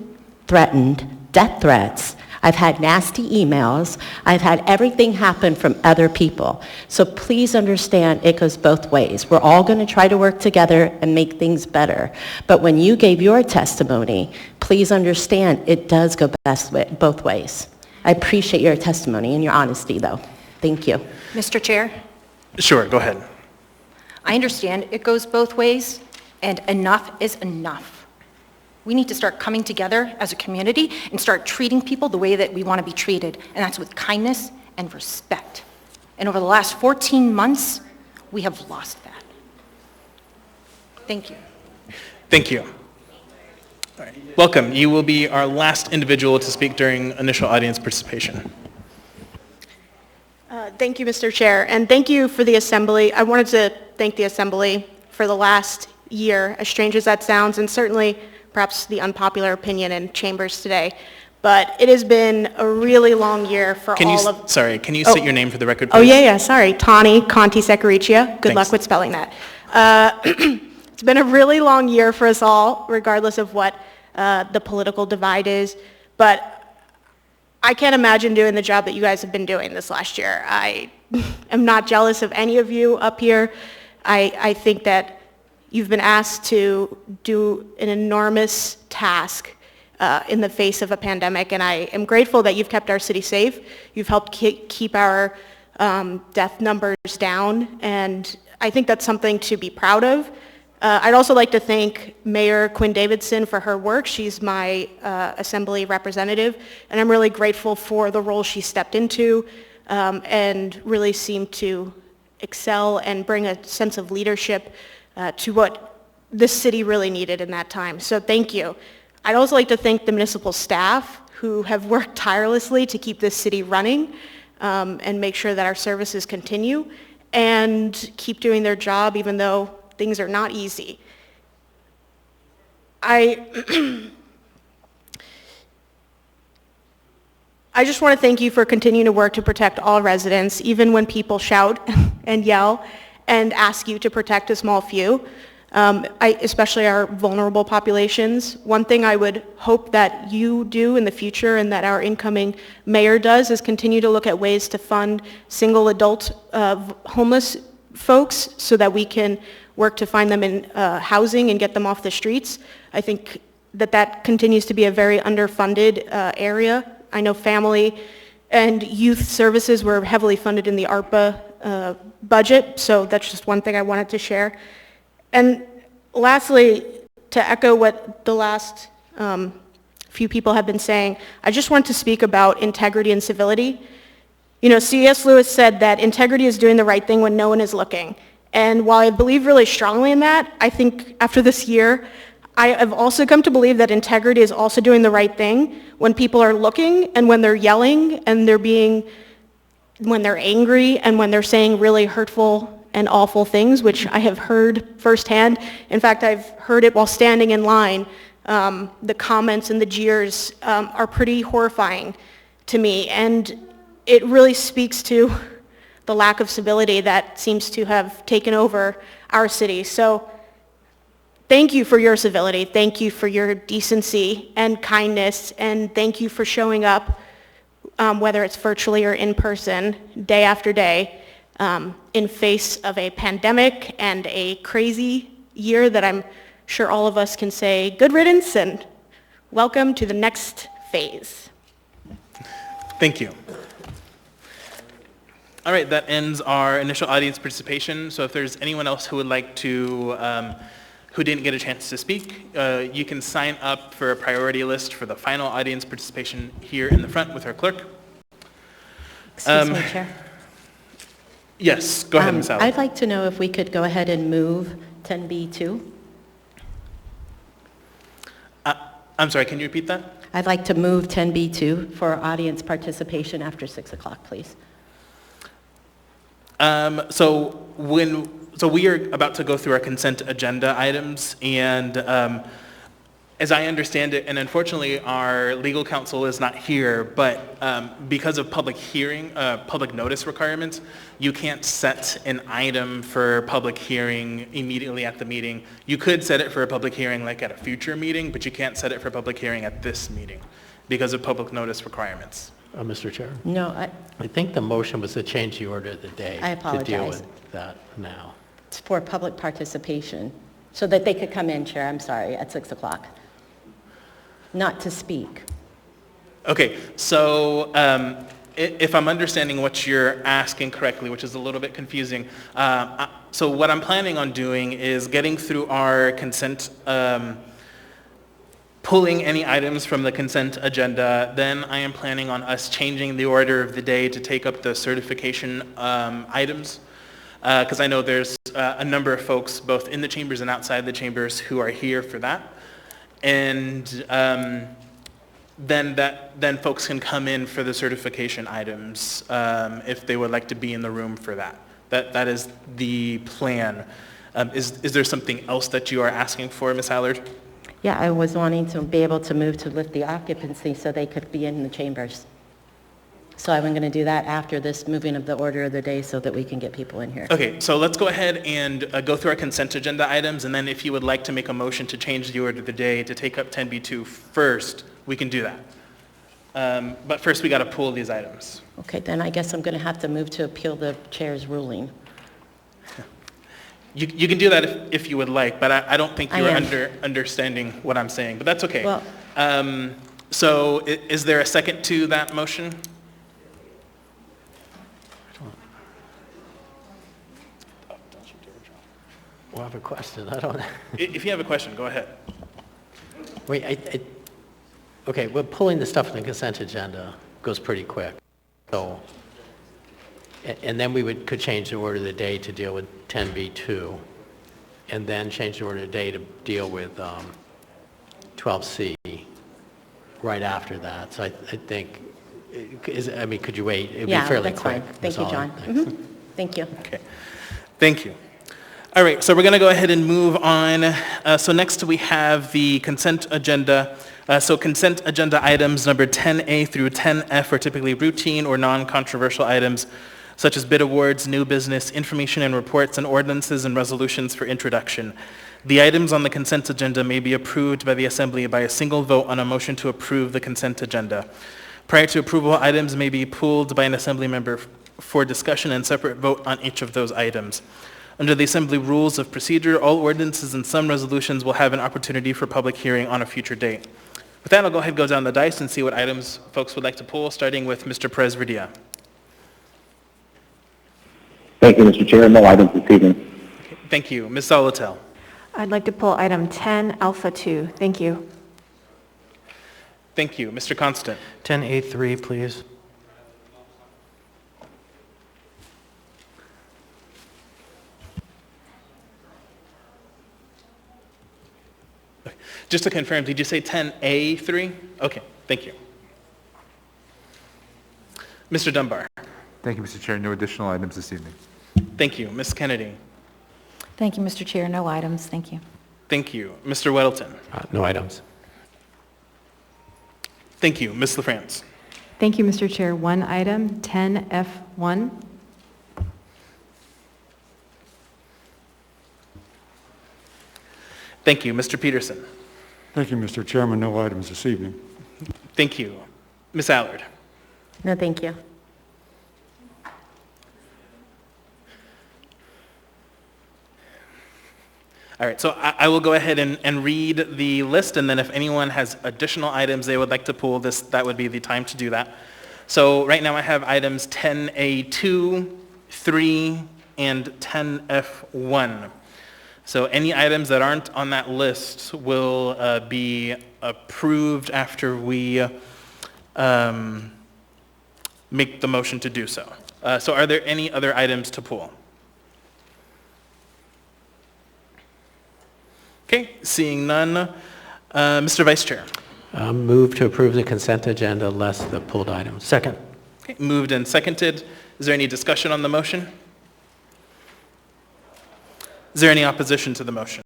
threatened, death threats. I've had nasty emails. I've had everything happen from other people. So please understand it goes both ways. We're all going to try to work together and make things better. But when you gave your testimony, please understand it does go both ways. I appreciate your testimony and your honesty, though. Thank you. Mr. Chair? Sure, go ahead. I understand it goes both ways, and enough is enough. We need to start coming together as a community and start treating people the way that we want to be treated, and that's with kindness and respect. And over the last 14 months, we have lost that. Thank you. Thank you. All right. Welcome. You will be our last individual to speak during initial audience participation. Thank you, Mr. Chair, and thank you for the Assembly. I wanted to thank the Assembly for the last year, as strange as that sounds, and certainly perhaps the unpopular opinion in chambers today. But it has been a really long year for all of... Sorry, can you state your name for the record, please? Oh, yeah, sorry. Tani Conti Secaricia. Good luck with spelling that. It's been a really long year for us all, regardless of what the political divide is, but I can't imagine doing the job that you guys have been doing this last year. I am not jealous of any of you up here. I think that you've been asked to do an enormous task in the face of a pandemic, and I am grateful that you've kept our city safe. You've helped keep our death numbers down, and I think that's something to be proud of. I'd also like to thank Mayor Quinn Davidson for her work. She's my assembly representative, and I'm really grateful for the role she stepped into and really seemed to excel and bring a sense of leadership to what this city really needed in that time. So thank you. I'd also like to thank the municipal staff who have worked tirelessly to keep this city running and make sure that our services continue and keep doing their job even though things are not easy. I just want to thank you for continuing to work to protect all residents, even when people shout and yell and ask you to protect a small few, especially our vulnerable populations. One thing I would hope that you do in the future and that our incoming mayor does is continue to look at ways to fund single adult homeless folks so that we can work to find them in housing and get them off the streets. I think that continues to be a very underfunded area. I know family and youth services were heavily funded in the ARPA budget, so that's just one thing I wanted to share. And lastly, to echo what the last few people have been saying, I just want to speak about integrity and civility. You know, C.S. Lewis said that integrity is doing the right thing when no one is looking. And while I believe really strongly in that, I think after this year, I have also come to believe that integrity is also doing the right thing when people are looking and when they're yelling and when they're angry and when they're saying really hurtful and awful things, which I have heard firsthand. In fact, I've heard it while standing in line. The comments and the jeers are pretty horrifying to me, and it really speaks to the lack of civility that seems to have taken over our city. So thank you for your civility, thank you for your decency and kindness, and thank you for showing up, whether it's virtually or in person, day after day, in face of a pandemic and a crazy year that I'm sure all of us can say good riddance and welcome to the next phase. Thank you. All right, that ends our initial audience participation. So if there's anyone else who would like to, who didn't get a chance to speak, you can sign up for a priority list for the final audience participation here in the front with our clerk. Excuse me, Chair. Yes, go ahead, Ms. Alley. I'd like to know if we could go ahead and move 10B2. I'm sorry, can you repeat that? I'd like to move 10B2 for audience participation after 6 o'clock, please. So we are about to go through our consent agenda items, and as I understand it, and unfortunately our legal counsel is not here, but because of public notice requirements, you can't set an item for public hearing immediately at the meeting. You could set it for a public hearing like at a future meeting, but you can't set it for public hearing at this meeting because of public notice requirements. Mr. Chair? No, I think the motion was to change the order of the day. I apologize. To deal with that now. It's for public participation, so that they could come in, Chair, I'm sorry, at 6 o'clock. Not to speak. Okay, so if I'm understanding what you're asking correctly, which is a little bit confusing, so what I'm planning on doing is getting through our consent, pulling any items from the consent agenda. Then I am planning on us changing the order of the day to take up the certification items, because I know there's a number of folks both in the chambers and outside the chambers who are here for that. And then folks can come in for the certification items if they would like to be in the room for that. That is the plan. Is there something else that you are asking for, Ms. Allard? Yeah, I was wanting to be able to move to lift the occupancy so they could be in the chambers. So I'm going to do that after this moving of the order of the day so that we can get people in here. Okay, so let's go ahead and go through our consent agenda items, and then if you would like to make a motion to change the order of the day to take up 10B2 first, we can do that. But first, we got to pull these items. Okay, then I guess I'm going to have to move to appeal the chair's ruling. You can do that if you would like, but I don't think you're am. understanding what I'm saying, but that's okay. Well- So is there a second to that motion? Well, I have a question. I don't. If you have a question, go ahead. Wait, okay, well, pulling the stuff in the consent agenda goes pretty quick. So, and then we could change the order of the day to deal with 10B2, and then change the order of the day to deal with 12C right after that. So I think, could you wait? It'd be fairly that's quick. fine. Thank you, all. John. Thanks. Thank you. Okay, thank you. All right, so we're going to go ahead and move on. So next we have the consent agenda. So consent agenda items number 10A through 10F are typically routine or non-controversial items, such as bid awards, new business, information and reports, and ordinances and resolutions for introduction. The items on the consent agenda may be approved by the Assembly by a single vote on a motion to approve the consent agenda. Prior to approval, items may be pulled by an Assembly member for discussion and separate vote on each of those items. Under the Assembly Rules of Procedure, all ordinances and some resolutions will have an opportunity for public hearing on a future date. With that, I'll go ahead and go down the dice and see what items folks would like to pull, starting with Mr. Perez-Verdia. Thank you, Mr. Chair. No items this evening. Thank you. Ms. Salatel. I'd like to pull item 10, Alpha 2. Thank you. Thank you. Mr. Constant. 10A3, please. Just to confirm, did you say 10A3? Okay, thank you. Mr. Dunbar. Thank you, Mr. Chair. No additional items this evening. Thank you. Ms. Kennedy. Thank you, Mr. Chair. No items. Thank you. Thank you. Mr. Weddleton. No items. Thank you. Ms. LaFrance. Thank you, Mr. Chair. One item, 10F1. Thank you. Mr. Peterson. Thank you, Mr. Chairman. No items this evening. Thank you. Ms. Allard. No, thank you. All right, so I will go ahead and read the list, and then if anyone has additional items they would like to pull, that would be the time to do that. So right now I have items 10A2, 3, and 10F1. So any items that aren't on that list will be approved after we make the motion to do so. So are there any other items to pull? Okay, seeing none. Mr. Vice Chair. Move to approve the consent agenda less the pulled items. Second. Okay, moved and seconded. Is there any discussion on the motion? Is there any opposition to the motion?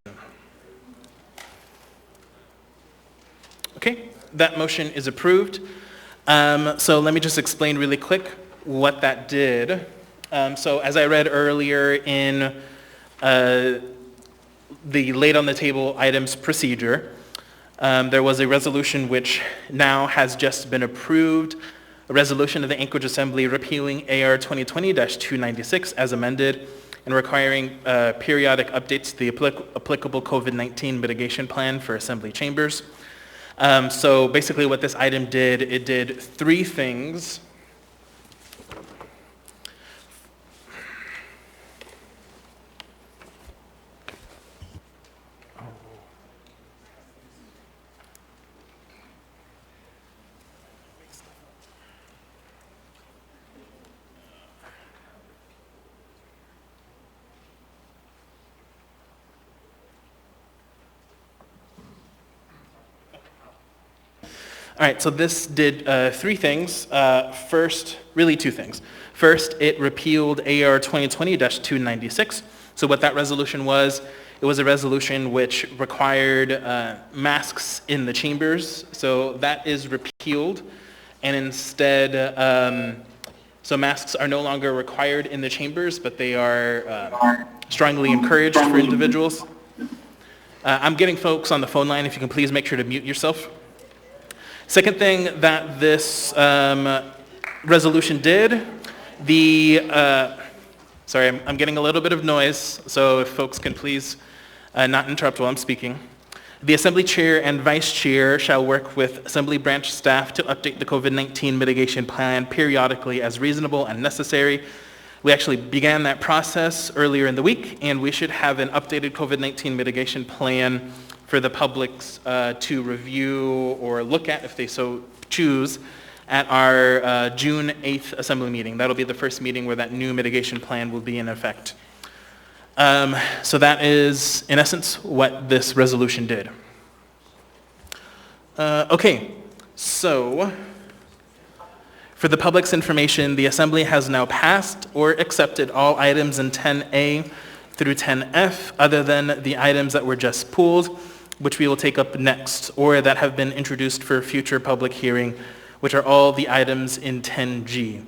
Okay, that motion is approved. So let me just explain really quick what that did. So as I read earlier in the laid on the table items procedure, there was a resolution which now has just been approved, a resolution of the Anchorage Assembly repealing AR 2020-296 as amended and requiring periodic updates to the applicable COVID-19 mitigation plan for Assembly chambers. So basically what this item did, it did three things. All right, so this did three things. First, really two things. First, it repealed AR 2020-296. So what that resolution was, it was a resolution which required masks in the chambers. So that is repealed. and instead, so masks are no longer required in the chambers, but they are strongly encouraged for individuals. I'm getting folks on the phone line. If you can please make sure to mute yourself. Second thing that this resolution did, sorry, I'm getting a little bit of noise, so if folks can please not interrupt while I'm speaking. The Assembly Chair and Vice Chair shall work with Assembly branch staff to update the COVID-19 mitigation plan periodically as reasonable and necessary. We actually began that process earlier in the week, and we should have an updated COVID-19 mitigation plan for the public to review or look at if they so choose at our June 8th Assembly meeting. That'll be the first meeting where that new mitigation plan will be in effect. So that is, in essence, what this resolution did. Okay, so for the public's information, the Assembly has now passed or accepted all items in 10A through 10F, other than the items that were just pulled, which we will take up next, or that have been introduced for future public hearing, which are all the items in 10G.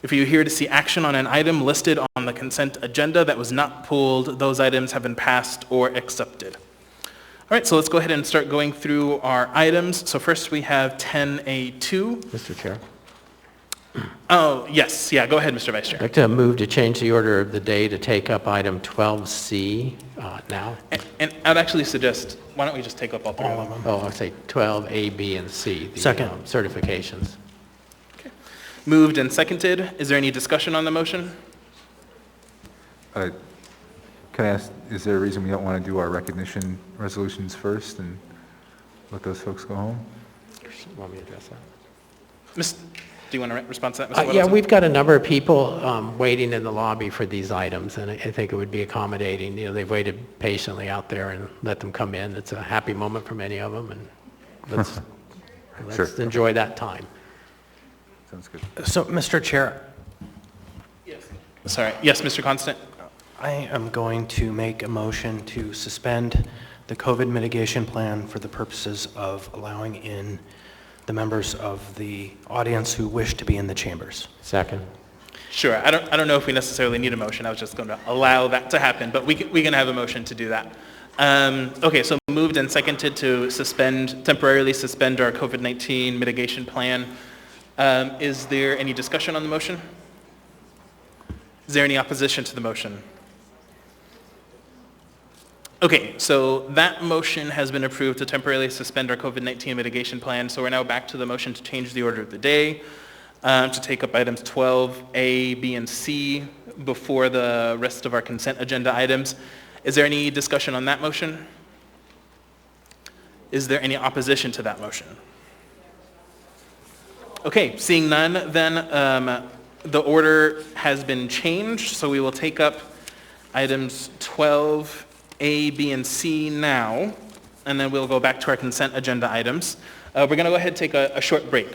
If you're here to see action on an item listed on the consent agenda that was not pulled, those items have been passed or accepted. All right, so let's go ahead and start going through our items. So first we have 10A2. Mr. Chair. Oh, yes, yeah, go ahead, Mr. Vice Chair. I'd like to move to change the order of the day to take up item 12C now. And I'd actually suggest, why don't we just take up all three of them? Oh, I'll say 12A, B, and C, the Second. Certifications. Moved and seconded. Is there any discussion on the motion? Can I ask, is there a reason we don't want to do our recognition resolutions first and let those folks go home? Want me to address that? Do you want to respond to that, Mr. Yeah, Weddleton? we've got a number of people waiting in the lobby for these items, and I think it would be accommodating. You know, they've waited patiently out there and let them come in. It's a happy moment for many of them, and let's enjoy that time. Sounds good. So, Mr. Chair. Yes. Sorry. Yes, Mr. Constant. I am going to make a motion to suspend the COVID mitigation plan for the purposes of allowing in the members of the audience who wish to be in the chambers. Second. Sure. I don't know if we necessarily need a motion. I was just going to allow that to happen, but we can have a motion to do that. Okay, so moved and seconded to temporarily suspend our COVID-19 mitigation plan. Is there any discussion on the motion? Is there any opposition to the motion? Okay, so that motion has been approved to temporarily suspend our COVID-19 mitigation plan. So we're now back to the motion to change the order of the day, to take up items 12A, B, and C before the rest of our consent agenda items. Is there any discussion on that motion? Is there any opposition to that motion? Okay, seeing none, then the order has been changed, so we will take up items 12A, B, and C now, and then we'll go back to our consent agenda items. We're going to go ahead and take a short break.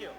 you.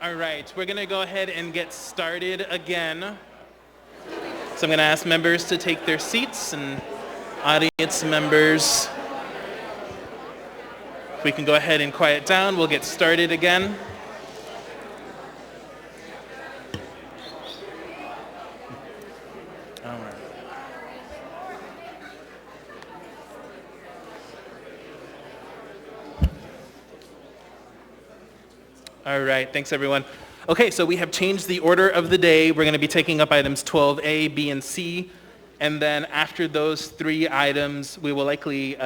All right, we're going to go ahead and get started again. So I'm going to ask members to take their seats, and audience members, if we can go ahead and quiet down, we'll get started again. All right. All right, thanks everyone. Okay, so we have changed the order of the day. We're going to be taking up items 12A, B, and C. And then after those three items, we will likely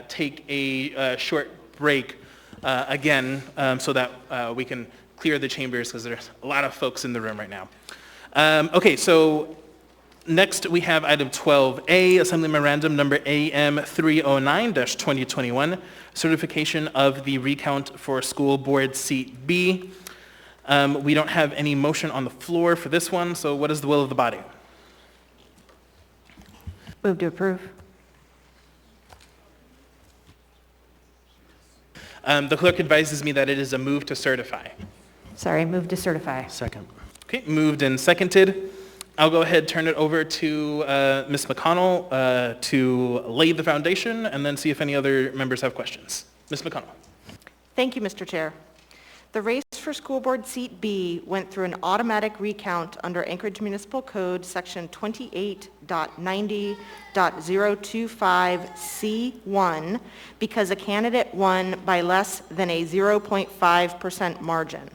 take a short break again so that we can clear the chambers because there's a lot of folks in the room right now. Okay, so Next, we have item 12A, Assembly Memorandum number AM 309-2021, certification of the recount for School Board Seat B. We don't have any motion on the floor for this one, so what is the will of the body? Move to approve. The clerk advises me that it is a move to certify. Sorry, move to certify. Second. Okay, moved and seconded. I'll go ahead, turn it over to Ms. McConnell to lay the foundation and then see if any other members have questions. Ms. McConnell. Thank you, Mr. Chair. The race for school board seat B went through an automatic recount under Anchorage Municipal Code section 28.90.025C1 because a candidate won by less than a 0.5% margin.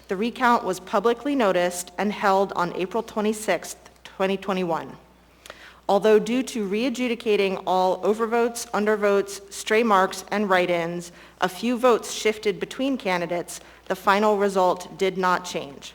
The recount was publicly noticed and held on April 26, 2021. Although due to re-adjudicating all overvotes, undervotes, stray marks, and write-ins, a few votes shifted between candidates, the final result did not change.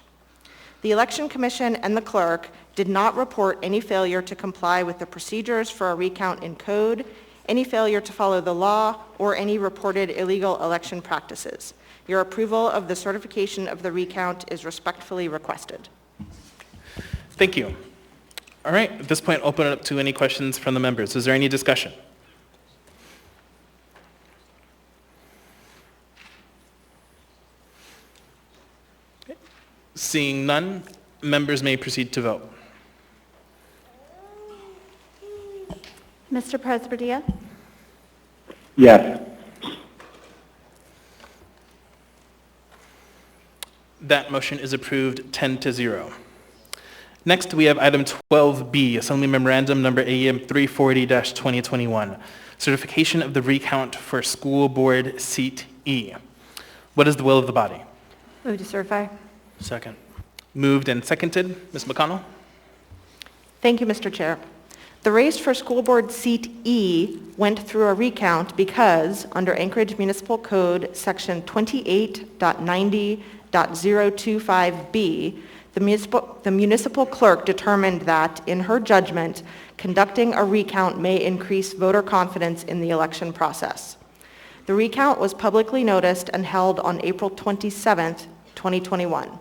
The Election Commission and the clerk did not report any failure to comply with the procedures for a recount in code, any failure to follow the law, or any reported illegal election practices. Your approval of the certification of the recount is respectfully requested. Thank you. All right, at this point, open it up to any questions from the members. Is there any discussion? Okay. Seeing none, members may proceed to vote. Mr. Presbytia? Yes. That motion is approved 10-0. Next, we have item 12B, Assembly Memorandum number AM 340-2021, certification of the recount for School Board Seat E. What is the will of the body? Move to certify. Second. Moved and seconded. Ms. McConnell? Thank you, Mr. Chair. The race for school board seat E went through a recount because, under Anchorage Municipal Code, section 28.90.025B, the municipal clerk determined that, in her judgment, conducting a recount may increase voter confidence in the election process. The recount was publicly noticed and held on April 27, 2021.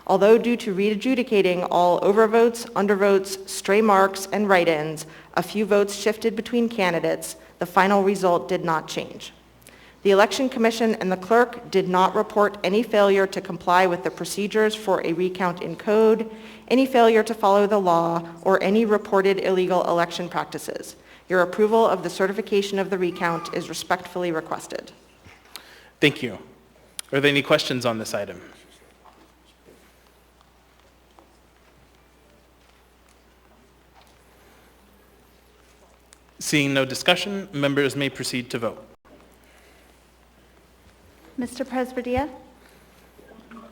Although due to re-adjudicating all overvotes, undervotes, stray marks, and write-ins, a few votes shifted between candidates, the final result did not change. The Election Commission and the clerk did not report any failure to comply with the procedures for a recount in code, any failure to follow the law, or any reported illegal election practices. Your approval of the certification of the recount is respectfully requested. Thank you. Are there any questions on this item? Seeing no discussion, members may proceed to vote. Mr. Presbytia?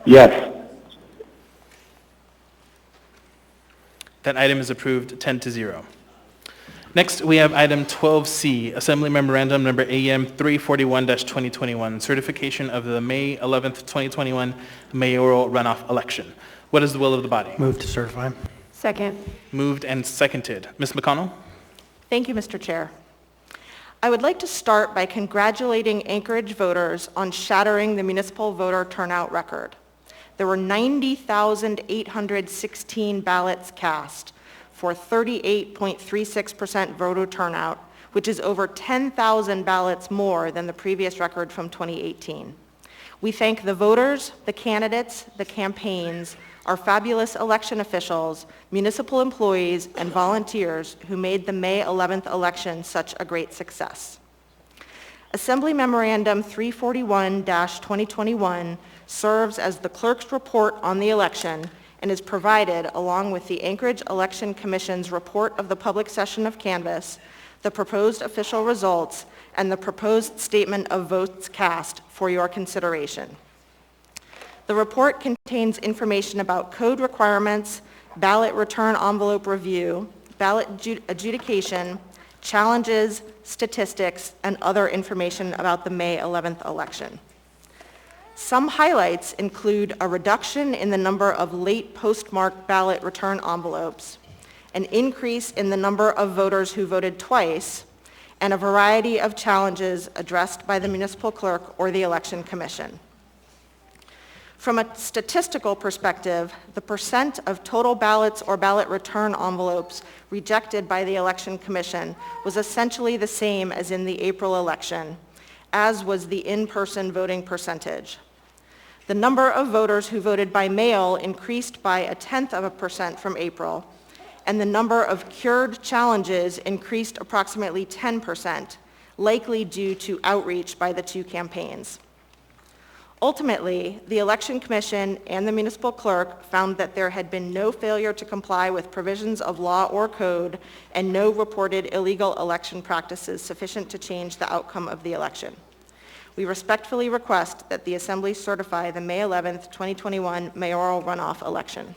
Yes. That item is approved 10-0. Next, we have item 12C, Assembly Memorandum number AM 341-2021, certification of the May 11th, 2021 mayoral runoff election. What is the will of the body? Move to certify. Second. Moved and seconded. Ms. McConnell? Thank you, Mr. Chair. I would like to start by congratulating Anchorage voters on shattering the municipal voter turnout record. There were 90,816 ballots cast for 38.36% voter turnout, which is over 10,000 ballots more than the previous record from 2018. We thank the voters, the candidates, the campaigns, our fabulous election officials, municipal employees, and volunteers who made the May 11th election such a great success. Assembly Memorandum 341-2021 serves as the clerk's report on the election and is provided along with the Anchorage Election Commission's report of the public session of canvass, the proposed official results, and the proposed statement of votes cast for your consideration. The report contains information about code requirements, ballot return envelope review, ballot adjudication, challenges, statistics, and other information about the May 11th election. Some highlights include a reduction in the number of late postmarked ballot return envelopes, an increase in the number of voters who voted twice, and a variety of challenges addressed by the municipal clerk or the election commission. From a statistical perspective, the percent of total ballots or ballot return envelopes rejected by the election commission was essentially the same as in the April election, as was the in-person voting percentage. The number of voters who voted by mail increased by 0.1% from April, and the number of cured challenges increased approximately 10%, likely due to outreach by the two campaigns. Ultimately, the Election Commission and the municipal clerk found that there had been no failure to comply with provisions of law or code and no reported illegal election practices sufficient to change the outcome of the election. We respectfully request that the Assembly certify the May 11th, 2021 mayoral runoff election.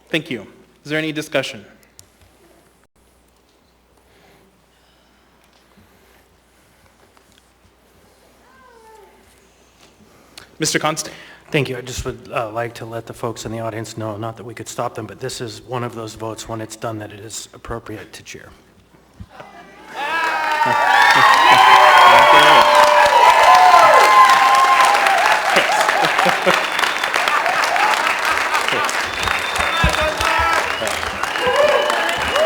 Thank you. Is there any discussion? Mr. Constant. Thank you. I just would like to let the folks in the audience know, not that we could stop them, but this is one of those votes when it's done that it is appropriate to cheer.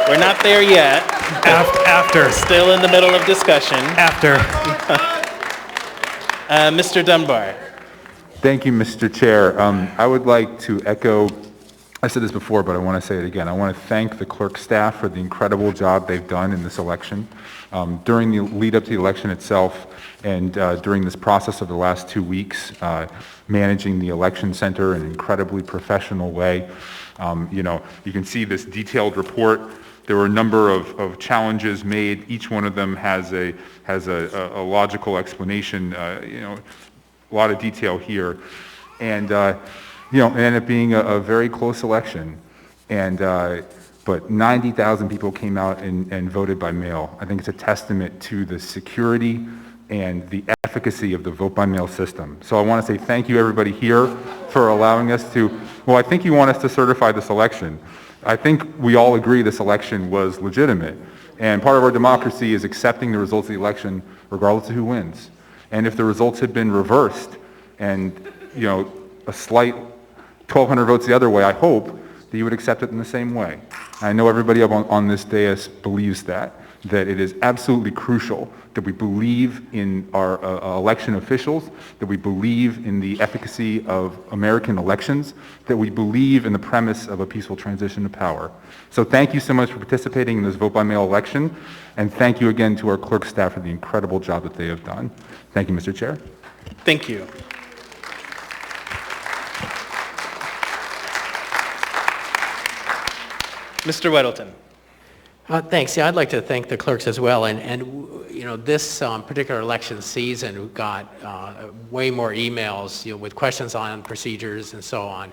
We're not there yet. After. Still in the middle of discussion. After. Mr. Dunbar. Thank you, Mr. Chair. I would like to echo, I said this before, but I want to say it again. I want to thank the clerk staff for the incredible job they've done in this election. During the lead up to the election itself and during this process of the last 2 weeks, managing the election center in an incredibly professional way. You can see this detailed report. There were a number of challenges made. Each one of them has a logical explanation, a lot of detail here. And, it ended up being a very close election. But 90,000 people came out and voted by mail. I think it's a testament to the security and the efficacy of the vote by mail system. So I want to say thank you everybody here for allowing us to, I think you want us to certify this election. I think we all agree this election was legitimate. And part of our democracy is accepting the results of the election regardless of who wins. And if the results had been reversed and, a slight 1,200 votes the other way, I hope that you would accept it in the same way. I know everybody up on this dais believes that it is absolutely crucial that we believe in our election officials, that we believe in the efficacy of American elections, that we believe in the premise of a peaceful transition to power. So thank you so much for participating in this vote by mail election, and thank you again to our clerk staff for the incredible job that they have done. Thank you, Mr. Chair. Thank you. Mr. Weddleton. Thanks. Yeah, I'd like to thank the clerks as well. This particular election season, we got way more emails, with questions on procedures and so on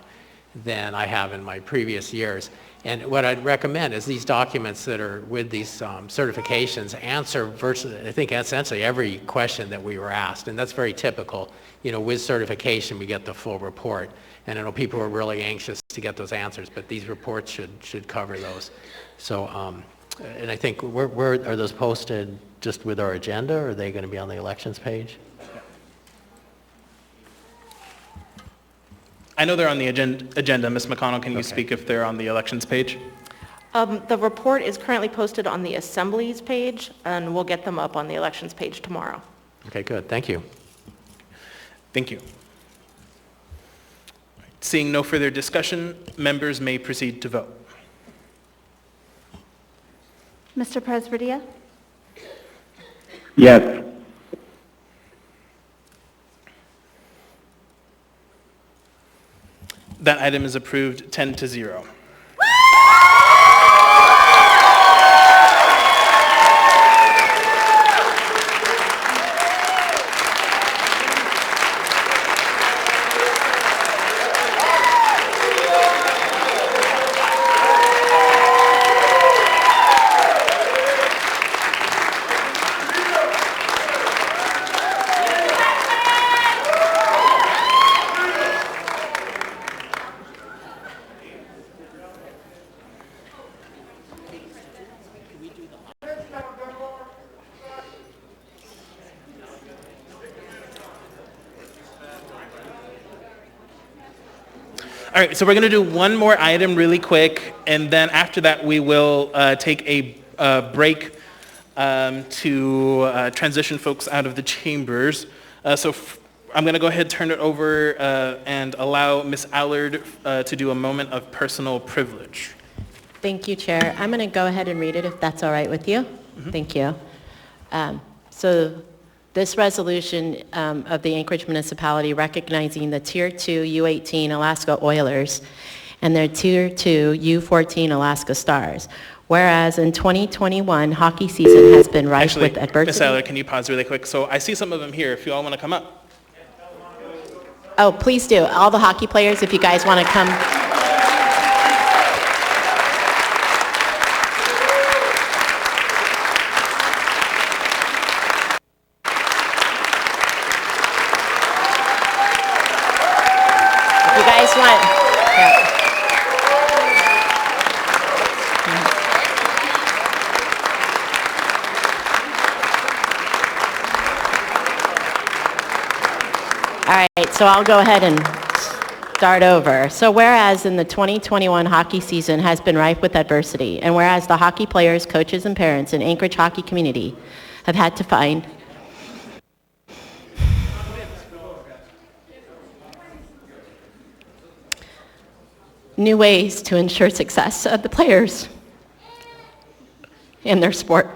than I have in my previous years. And what I'd recommend is these documents that are with these certifications answer virtually, I think, essentially every question that we were asked. And that's very typical. With certification, we get the full report. And I know people are really anxious to get those answers, but these reports should cover those. So, and I think, where are those posted? Just with our agenda, or are they going to be on the elections page? I know they're on the agenda. Ms. McConnell, can you speak if they're on the elections page? The report is currently posted on the Assembly's page, and we'll get them up on the elections page tomorrow. Okay, good. Thank you. Thank you. Seeing no further discussion, members may proceed to vote. Mr. Presbytia? Yes. That item is approved 10-0. All right, so we're going to do one more item really quick, and then after that we will take a break to transition folks out of the chambers. I'm going to go ahead and turn it over and allow Ms. Allard to do a moment of personal privilege. Thank you, Chair. I'm going to go ahead and read it if that's all right with you. Mm-hmm. Thank you. So this resolution of the Anchorage Municipality recognizing the Tier 2 U18 Alaska Oilers and their Tier 2 U14 Alaska Stars. Whereas in 2021, hockey season has been rife with adversity. Ms. Allard, can you pause really quick? So I see some of them here. If you all want to come up. Oh, please do. All the hockey players, if you guys want to come. If you guys want. Yeah. All right, so I'll go ahead and start over. So whereas in the 2021 hockey season has been rife with adversity, and whereas the hockey players, coaches, and parents in Anchorage hockey community have had to find new ways to ensure success of the players in their sport.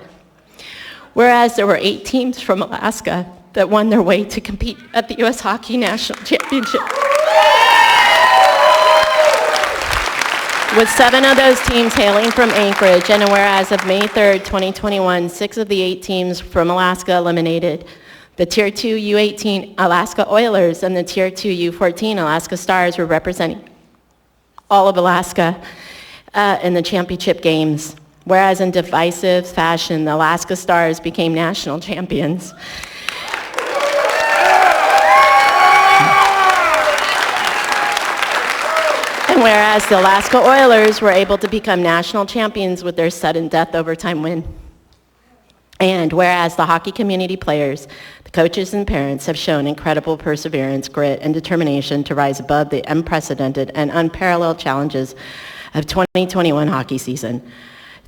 Whereas there were 8 teams from Alaska that won their way to compete at the U.S. Hockey National Championship. With 7 of those teams hailing from Anchorage, and whereas of May 3rd, 2021, 6 of the 8 teams from Alaska eliminated the Tier 2 U18 Alaska Oilers and the Tier 2 U14 Alaska Stars were representing all of Alaska in the championship games. Whereas in divisive fashion, the Alaska Stars became national champions. And whereas the Alaska Oilers were able to become national champions with their sudden death overtime win. And whereas the hockey community players, the coaches and parents have shown incredible perseverance, grit, and determination to rise above the unprecedented and unparalleled challenges of 2021 hockey season,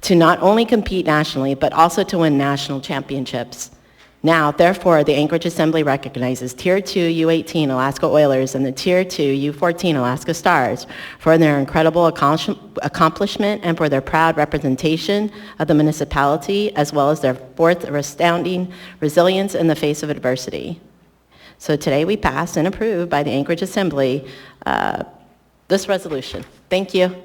to not only compete nationally, but also to win national championships. Now, therefore, the Anchorage Assembly recognizes Tier 2 U18 Alaska Oilers and the Tier 2 U14 Alaska Stars for their incredible accomplishment and for their proud representation of the municipality, as well as their astounding resilience in the face of adversity. So today we pass and approve by the Anchorage Assembly this resolution. Thank you.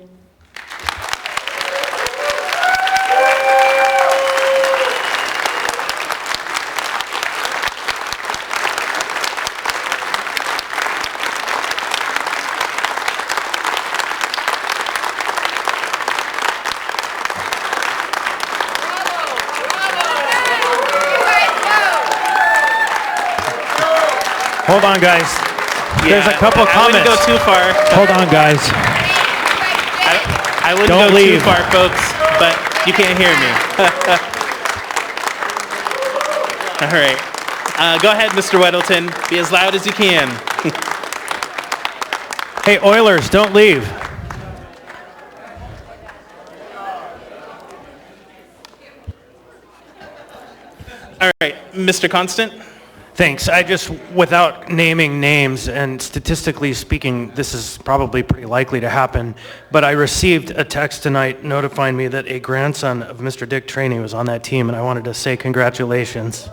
Hold on, guys. There's a couple comments. I wouldn't go too far. Hold on, guys. I wouldn't Don't go leave. too far, folks, but you can't hear me. All right. Go ahead, Mr. Weddleton. Be as loud as you can. Hey, Oilers, don't leave. All right, Mr. Constant. Thanks. I just, without naming names, and statistically speaking, this is probably pretty likely to happen, but I received a text tonight notifying me that a grandson of Mr. Dick Trainey was on that team, and I wanted to say congratulations.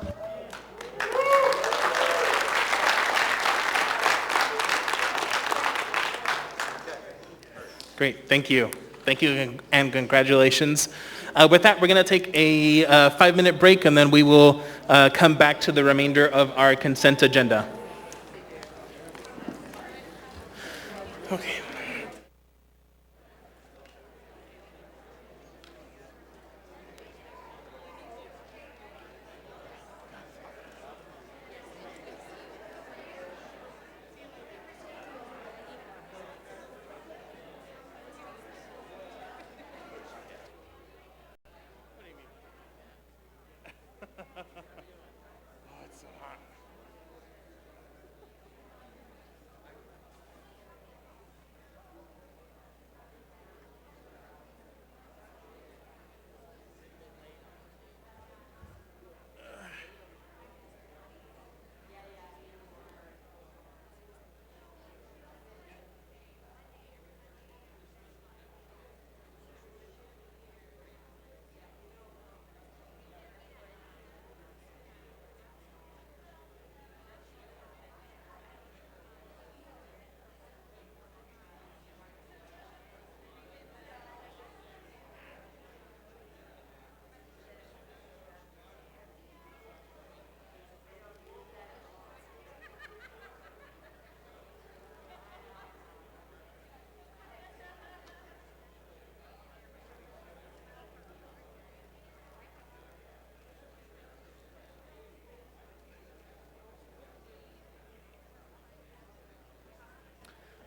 Great, thank you. Thank you and congratulations. With that, we're going to take a 5-minute break, and then we will come back to the remainder of our consent agenda. Okay.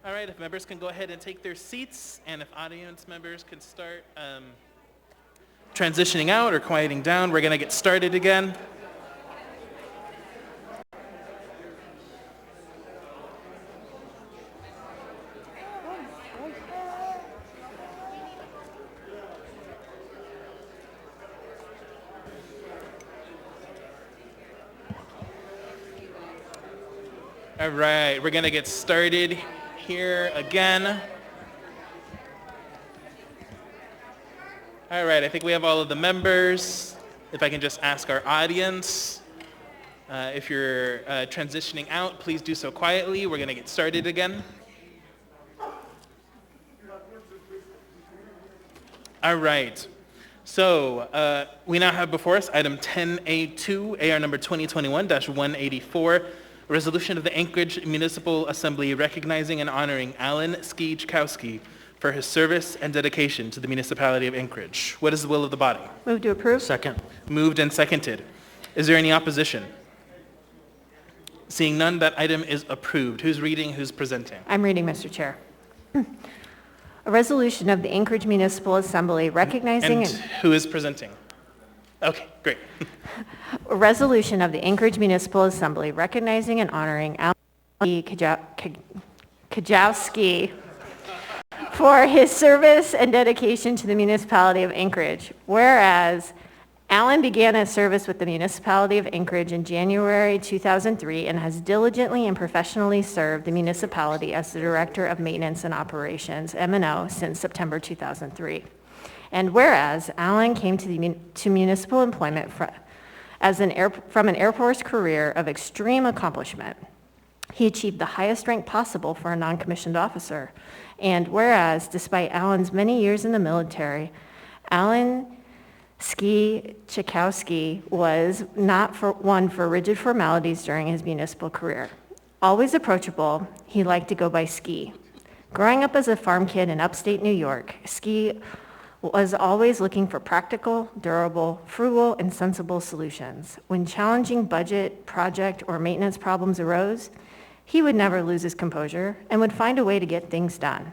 All right, if members can go ahead and take their seats, and if audience members can start transitioning out or quieting down, we're going to get started again. All right, we're going to get started here again. All right, I think we have all of the members. If I can just ask our audience, if you're transitioning out, please do so quietly. We're going to get started again. All right. So we now have before us item 10A2, AR number 2021-184, resolution of the Anchorage Municipal Assembly recognizing and honoring Alan Ski for his service and dedication to the municipality of Anchorage. What is the will of the body? Move to approve. Second. Moved and seconded. Is there any opposition? Seeing none, that item is approved. Who's reading? Who's presenting? I'm reading, Mr. Chair. A resolution of the Anchorage Municipal Assembly recognizing And who is presenting? Okay, great. a resolution of the Anchorage Municipal Assembly recognizing and honoring Alan Kajowski for his service and dedication to the municipality of Anchorage. Whereas Alan began his service with the municipality of Anchorage in January 2003 and has diligently and professionally served the municipality as the Director of Maintenance and Operations, M&O, since September 2003. And whereas Alan came to municipal employment from an Air Force career of extreme accomplishment, he achieved the highest rank possible for a non-commissioned officer. And whereas, despite Alan's many years in the military, Alan Chikowski was not one for rigid formalities during his municipal career. Always approachable, he liked to go by Ski. Growing up as a farm kid in upstate New York, Ski was always looking for practical, durable, frugal, and sensible solutions. When challenging budget, project, or maintenance problems arose, he would never lose his composure and would find a way to get things done.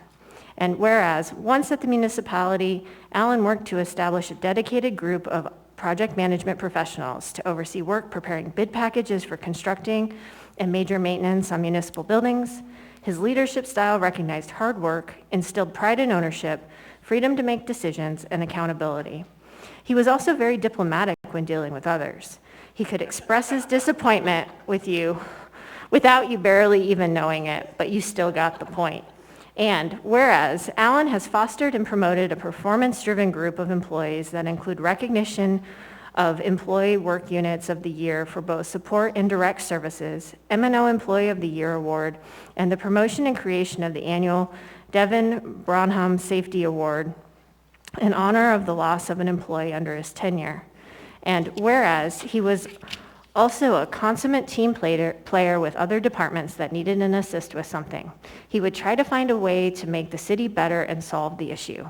And whereas, once at the municipality, Alan worked to establish a dedicated group of project management professionals to oversee work preparing bid packages for constructing and major maintenance on municipal buildings. His leadership style recognized hard work, instilled pride in ownership, freedom to make decisions, and accountability. He was also very diplomatic when dealing with others. He could express his disappointment with you without you barely even knowing it, but you still got the point. And whereas Alan has fostered and promoted a performance-driven group of employees that include recognition of Employee Work Units of the Year for both support and direct services, M&O Employee of the Year Award, and the promotion and creation of the annual Devin Bronham Safety Award in honor of the loss of an employee under his tenure. And whereas he was also a consummate team player with other departments that needed an assist with something, he would try to find a way to make the city better and solve the issue.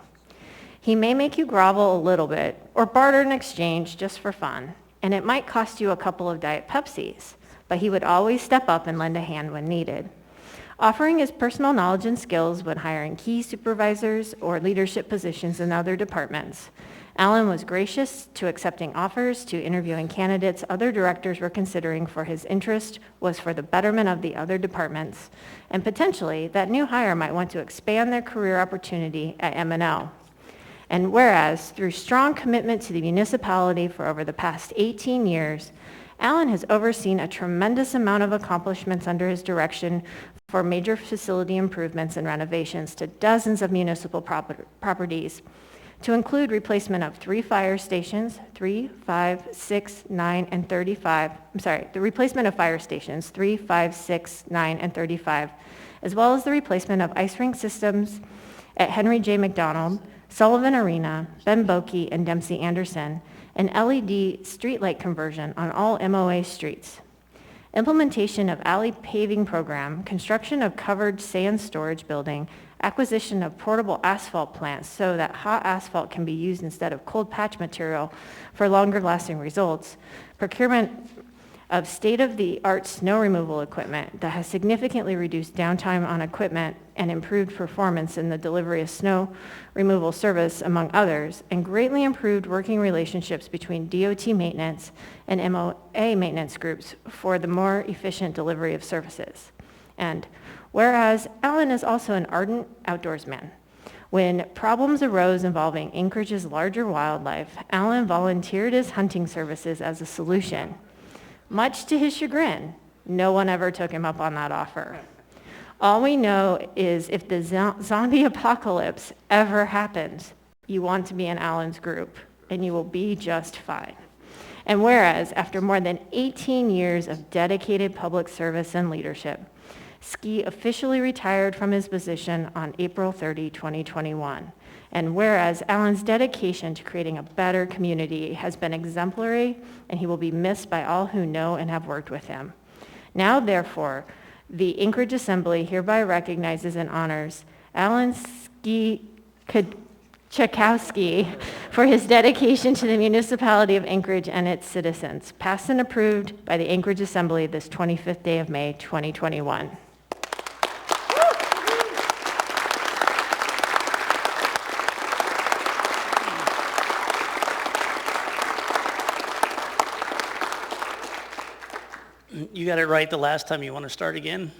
He may make you grovel a little bit or barter in exchange just for fun, and it might cost you a couple of Diet Pepsis, but he would always step up and lend a hand when needed. Offering his personal knowledge and skills when hiring key supervisors or leadership positions in other departments, Alan was gracious to accepting offers, to interviewing candidates other directors were considering for his interest was for the betterment of the other departments, and potentially that new hire might want to expand their career opportunity at M&O. And whereas, through strong commitment to the municipality for over the past 18 years, Alan has overseen a tremendous amount of accomplishments under his direction for major facility improvements and renovations to dozens of municipal properties, to include replacement of 3 fire stations, 3, 5, 6, 9, and 35, the replacement of fire stations, 3, 5, 6, 9, and 35, as well as the replacement of ice rink systems at Henry J. McDonald, Sullivan Arena, Ben Boeke, and Dempsey Anderson, an LED streetlight conversion on all MOA streets. Implementation of alley paving program, construction of covered sand storage building, acquisition of portable asphalt plants so that hot asphalt can be used instead of cold patch material for longer lasting results, procurement of state-of-the-art snow removal equipment that has significantly reduced downtime on equipment and improved performance in the delivery of snow removal service, among others, and greatly improved working relationships between DOT maintenance and MOA maintenance groups for the more efficient delivery of services. And whereas Alan is also an ardent outdoorsman, when problems arose involving Anchorage's larger wildlife, Alan volunteered his hunting services as a solution. Much to his chagrin, no one ever took him up on that offer. All we know is if the zombie apocalypse ever happens, you want to be in Alan's group, and you will be just fine. And whereas, after more than 18 years of dedicated public service and leadership, Ski officially retired from his position on April 30, 2021. And whereas Alan's dedication to creating a better community has been exemplary, and he will be missed by all who know and have worked with him. Now, therefore, the Anchorage Assembly hereby recognizes and honors Alan Chakowski for his dedication to the municipality of Anchorage and its citizens, passed and approved by the Anchorage Assembly this 25th day of May, 2021. You got it right the last time. You want to start again?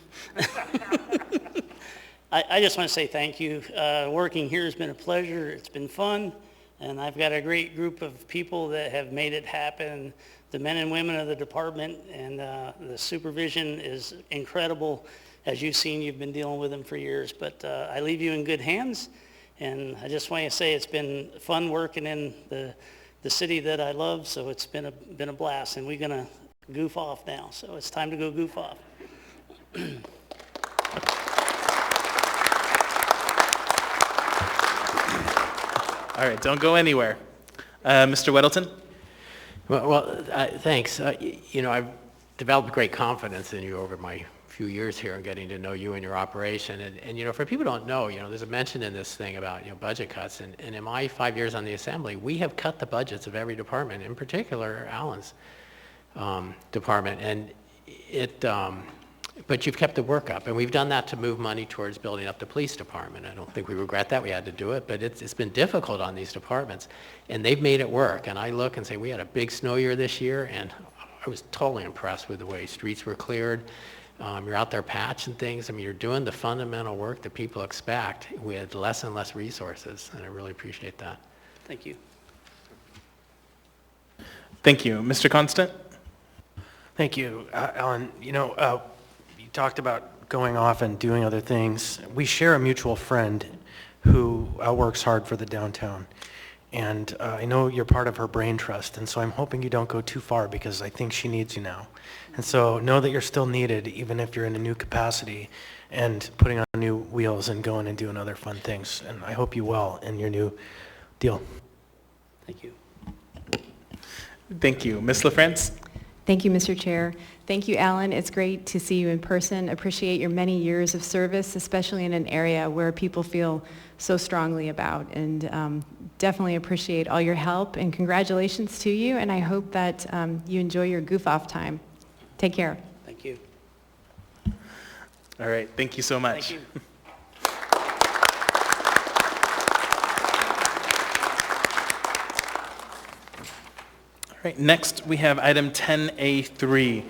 I just want to say thank you. Working here has been a pleasure. It's been fun. And I've got a great group of people that have made it happen. The men and women of the department and the supervision is incredible. As you've seen, you've been dealing with them for years. But I leave you in good hands. And I just want to say it's been fun working in the city that I love. So it's been a blast. And we're going to goof off now, so it's time to go goof off. All right, don't go anywhere. Mr. Weddleton? Well, thanks. You know, I've developed great confidence in you over my few years here and getting to know you and your operation. And you know, for people who don't know, you know, there's a mention in this thing about, you know, budget cuts. And in my 5 years on the Assembly, we have cut the budgets of every department, in particular Alan's department, and but you've kept the work up, and we've done that to move money towards building up the police department. I don't think we regret that we had to do it, but it's been difficult on these departments, and they've made it work. And I look and say, we had a big snow year this year, and I was totally impressed with the way streets were cleared. You're out there patching things. I mean, you're doing the fundamental work that people expect with less and less resources, and I really appreciate that. Thank you. Thank you. Mr. Constant? Thank you, Alan. You know, you talked about going off and doing other things. We share a mutual friend who works hard for the downtown. And I know you're part of her brain trust, and so I'm hoping you don't go too far because I think she needs you now. And so know that you're still needed, even if you're in a new capacity and putting on new wheels and going and doing other fun things. And I hope you well in your new deal. Thank you. Thank you. Ms. LaFrance? Thank you, Mr. Chair. Thank you, Alan. It's great to see you in person. Appreciate your many years of service, especially in an area where people feel so strongly about. And definitely appreciate all your help. And congratulations to you. And I hope that you enjoy your goof-off time. Take care. Thank you. All right. Thank you so much. Thank you. All right, next we have item 10A3,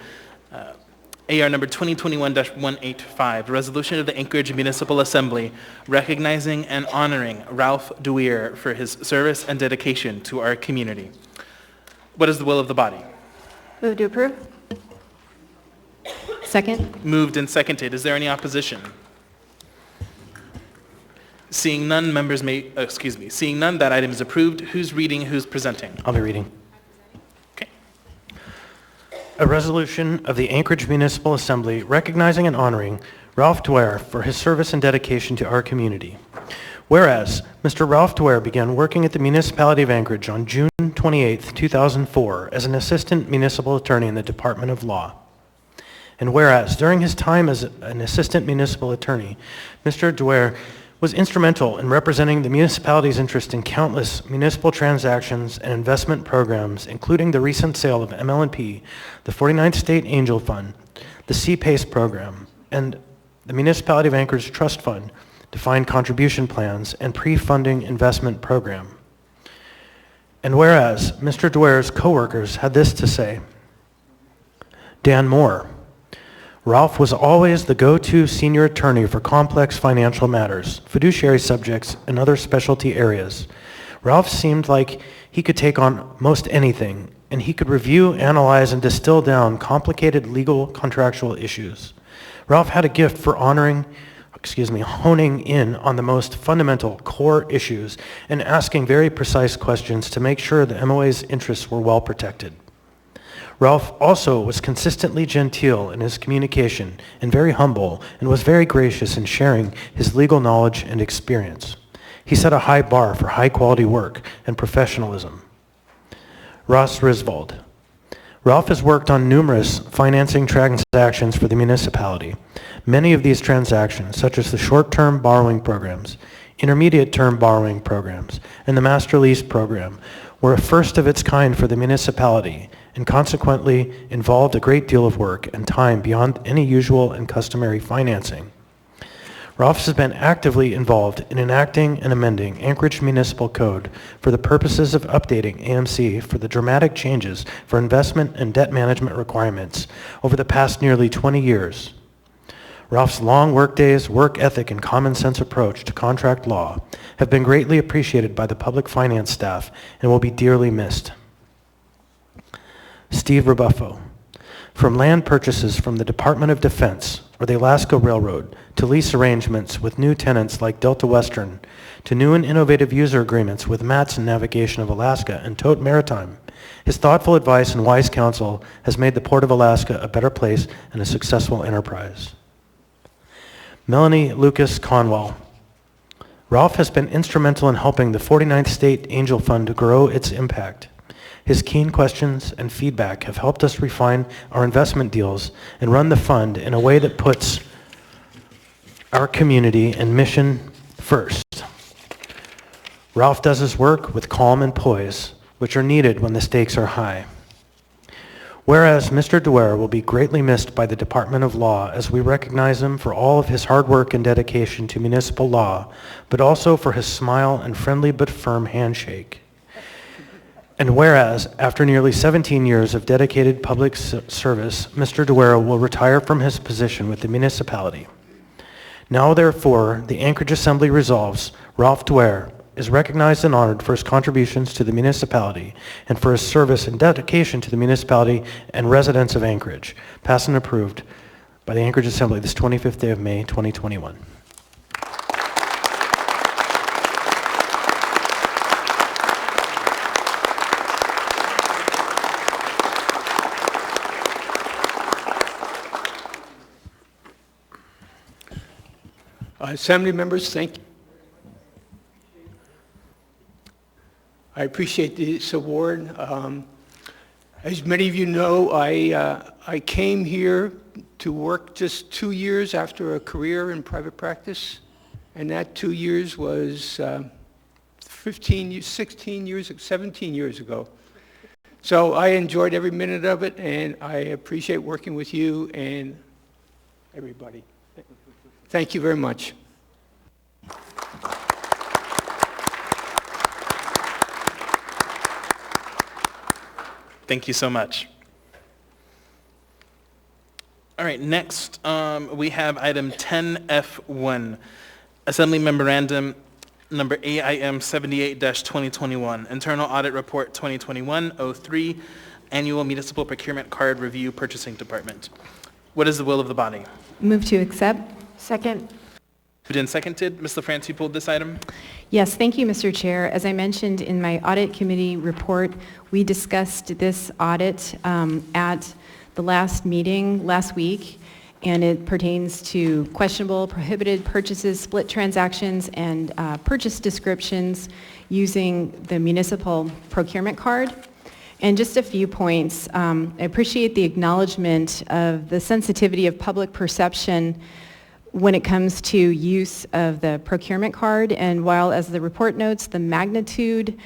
AR number 2021-185, resolution of the Anchorage Municipal Assembly recognizing and honoring Ralph Dwyer for his service and dedication to our community. What is the will of the body? Move to approve. Second. Moved and seconded. Is there any opposition? Seeing none, seeing none, that item is approved. Who's reading, who's presenting? I'll be reading. A resolution of the Anchorage Municipal Assembly recognizing and honoring Ralph Dwyer for his service and dedication to our community. Whereas Mr. Ralph Dwyer began working at the municipality of Anchorage on June 28, 2004 as an assistant municipal attorney in the Department of Law. And whereas during his time as an assistant municipal attorney, Mr. Dwyer was instrumental in representing the municipality's interest in countless municipal transactions and investment programs, including the recent sale of ML&P, the 49th State Angel Fund, the CPACE program, and the Municipality of Anchorage Trust Fund, defined contribution plans, and pre-funding investment program. And whereas Mr. Dware's coworkers had this to say, Dan Moore, Ralph was always the go-to senior attorney for complex financial matters, fiduciary subjects, and other specialty areas. Ralph seemed like he could take on most anything, and he could review, analyze, and distill down complicated legal contractual issues. Ralph had a gift for honing in on the most fundamental core issues and asking very precise questions to make sure the MOA's interests were well protected. Ralph also was consistently genteel in his communication and very humble, and was very gracious in sharing his legal knowledge and experience. He set a high bar for high-quality work and professionalism. Ross Risvold. Ralph has worked on numerous financing transactions for the municipality. Many of these transactions, such as the short-term borrowing programs, intermediate-term borrowing programs, and the master lease program, were a first of its kind for the municipality, and consequently involved a great deal of work and time beyond any usual and customary financing. Ralph has been actively involved in enacting and amending Anchorage Municipal Code for the purposes of updating AMC for the dramatic changes for investment and debt management requirements over the past nearly 20 years. Ralph's long work days, work ethic, and common sense approach to contract law have been greatly appreciated by the public finance staff and will be dearly missed. Steve Rebuffo. From land purchases from the Department of Defense or the Alaska Railroad to lease arrangements with new tenants like Delta Western to new and innovative user agreements with Matson Navigation of Alaska and Tote Maritime, his thoughtful advice and wise counsel has made the Port of Alaska a better place and a successful enterprise. Melanie Lucas Conwell. Ralph has been instrumental in helping the 49th State Angel Fund to grow its impact. His keen questions and feedback have helped us refine our investment deals and run the fund in a way that puts our community and mission first. Ralph does his work with calm and poise, which are needed when the stakes are high. Whereas Mr. Dwyer will be greatly missed by the Department of Law as we recognize him for all of his hard work and dedication to municipal law, but also for his smile and friendly but firm handshake. And whereas, after nearly 17 years of dedicated public service, Mr. Dwyer will retire from his position with the municipality. Now, therefore, the Anchorage Assembly resolves Ralph Dwyer is recognized and honored for his contributions to the municipality and for his service and dedication to the municipality and residents of Anchorage. Passed and approved by the Anchorage Assembly this 25th day of May, 2021. Assembly members, thank you. I appreciate this award. As many of you know, I came here to work just 2 years after a career in private practice, and that 2 years was 17 years ago. So I enjoyed every minute of it, and I appreciate working with you and everybody. Thank you very much. Thank you so much. All right, next we have item 10F1, Assembly Memorandum number AIM 78-2021, Internal Audit Report 2021-03, Annual Municipal Procurement Card Review Purchasing Department. What is the will of the body? Move to accept. Second. Moved and seconded. Ms. LaFrance, you pulled this item? Yes, thank you, Mr. Chair. As I mentioned in my audit committee report, we discussed this audit at the last meeting last week, and it pertains to questionable, prohibited purchases, split transactions, and purchase descriptions using the municipal procurement card. And just a few points. I appreciate the acknowledgement of the sensitivity of public perception when it comes to use of the procurement card. And while, as the report notes, the magnitude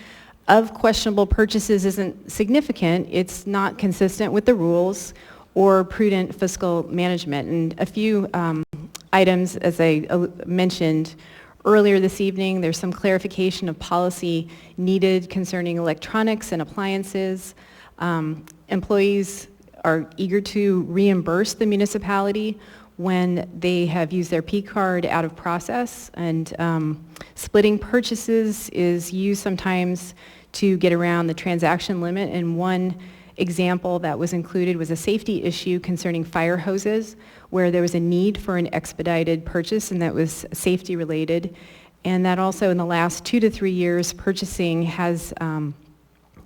of questionable purchases isn't significant, it's not consistent with the rules or prudent fiscal management. And a few items, as I mentioned earlier this evening, there's some clarification of policy needed concerning electronics and appliances. Employees are eager to reimburse the municipality when they have used their P card out of process, and splitting purchases is used sometimes to get around the transaction limit. And one example that was included was a safety issue concerning fire hoses, where there was a need for an expedited purchase, and that was safety related. And that also in the last 2 to 3 years, purchasing has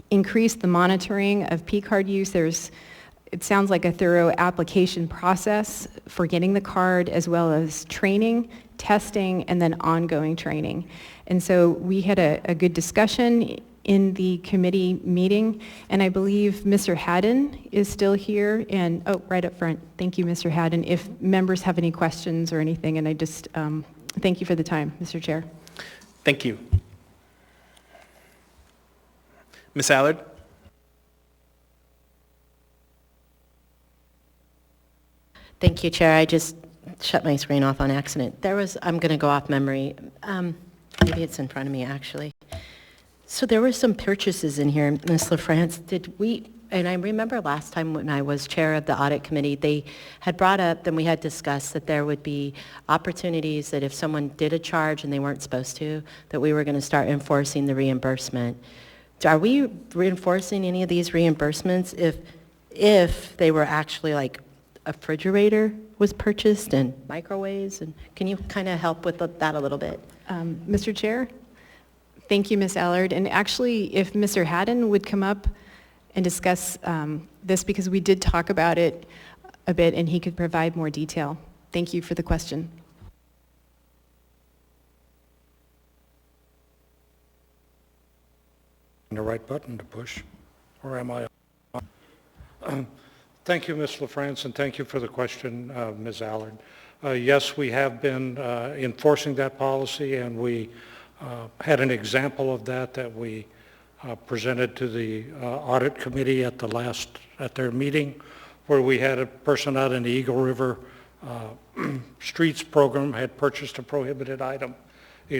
increased the monitoring of P card use. It sounds like a thorough application process for getting the card, as well as training, testing, and then ongoing training. And so we had a good discussion in the committee meeting, and I believe Mr. Haddon is still here, and, oh, right up front. Thank you, Mr. Haddon. If members have any questions or anything, and I just thank you for the time, Mr. Chair. Thank you. Ms. Allard? Thank you, Chair. I just shut my screen off on accident. I'm going to go off memory. Maybe it's in front of me, actually. So there were some purchases in here, Ms. LaFrance. And I remember last time when I was chair of the audit committee, they had brought up, and we had discussed that there would be opportunities that if someone did a charge and they weren't supposed to, that we were going to start enforcing the reimbursement. Are we reinforcing any of these reimbursements if they were actually like a refrigerator was purchased and microwaves? And can you kind of help with that a little bit? Mr. Chair? Thank you, Ms. Allard. And actually, if Mr. Haddon would come up and discuss this, because we did talk about it a bit, and he could provide more detail. Thank you for the question. The right button to push, or am I? Thank you, Ms. LaFrance, and thank you for the question, Ms. Allard. Yes, we have been enforcing that policy, and we had an example of that we presented to the audit committee at their meeting, where we had a person out in the Eagle River Streets program had purchased a prohibited item.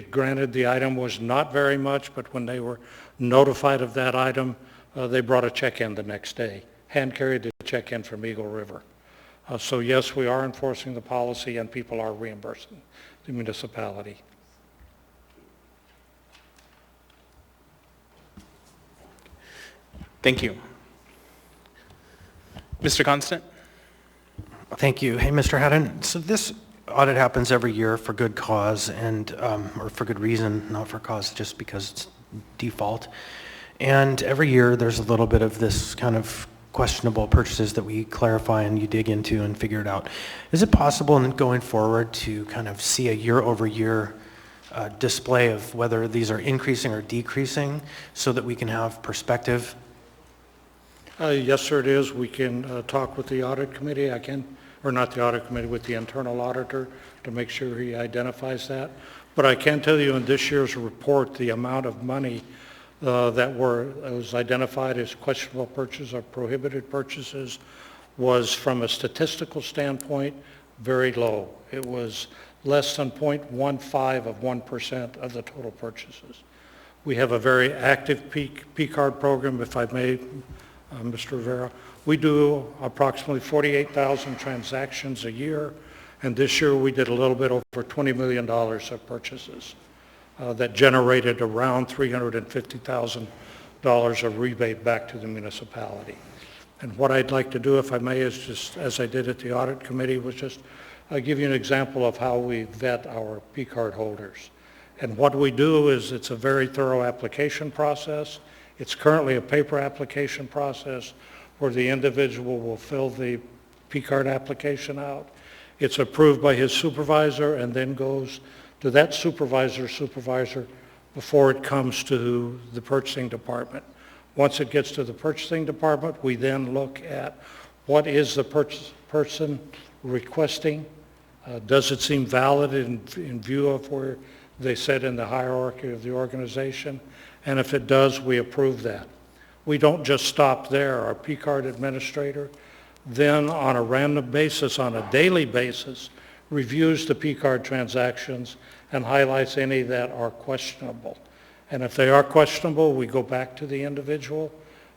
Granted, the item was not very much, but when they were notified of that item, they brought a check in the next day, hand-carried the check in from Eagle River. So yes, we are enforcing the policy, and people are reimbursing the municipality. Thank you. Mr. Constant? Thank you. Hey, Mr. Haddon. So this audit happens every year for good cause and or for good reason, not for cause just because it's default. And every year there's a little bit of this kind of questionable purchases that we clarify and you dig into and figure it out. Is it possible going forward to kind of see a year-over-year display of whether these are increasing or decreasing so that we can have perspective? Yes, sir, it is. We can talk with the audit committee. Or not the audit committee, with the internal auditor to make sure he identifies that. But I can tell you in this year's report, the amount of money that was identified as questionable purchases or prohibited purchases was, from a statistical standpoint, very low. It was less than 0.15 of 1% of the total purchases. We have a very active P card program, if I may, Mr. Rivera. We do approximately 48,000 transactions a year, and this year we did a little bit over $20 million of purchases that generated around $350,000 of rebate back to the municipality. And what I'd like to do, if I may, is just, as I did at the audit committee, was just give you an example of how we vet our P card holders. And what we do is it's a very thorough application process. It's currently a paper application process where the individual will fill the P card application out. It's approved by his supervisor and then goes to that supervisor before it comes to the purchasing department. Once it gets to the purchasing department, we then look at what is the person requesting Does it seem valid in view of where they sit in the hierarchy of the organization? And if it does, we approve that. We don't just stop there. Our P-card administrator then on a random basis, on a daily basis, reviews the P-card transactions and highlights any that are questionable. And if they are questionable, we go back to the individual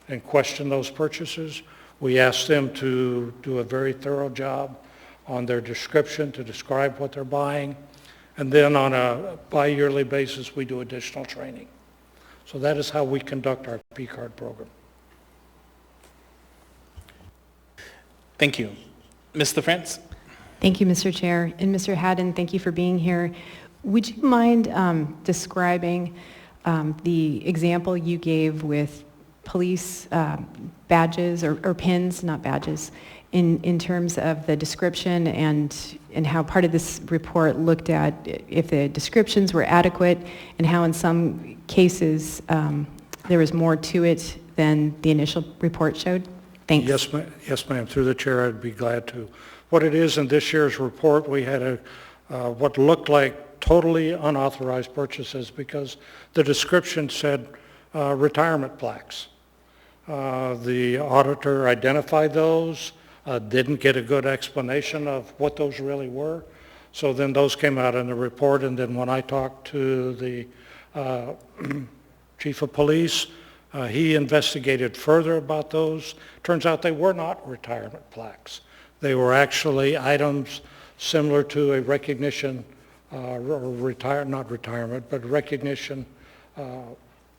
and question those purchases. We ask them to do a very thorough job on their description to describe what they're buying. And then on a bi-yearly basis, we do additional training. So that is how we conduct our P-card program. Thank you. Ms. LaFrance? Thank you, Mr. Chair. And Mr. Haddon, thank you for being here. Would you mind describing the example you gave with police badges or pins, not badges, in terms of the description and how part of this report looked at if the descriptions were adequate and how in some cases there was more to it than the initial report showed? Thanks. Yes, ma'am. Through the chair, I'd be glad to. What it is in this year's report, we had what looked like totally unauthorized purchases because the description said retirement plaques. The auditor identified those, didn't get a good explanation of what those really were. So then those came out in the report, and then when I talked to the chief of police, he investigated further about those. Turns out they were not retirement plaques. They were actually items similar to a recognition, not retirement, but recognition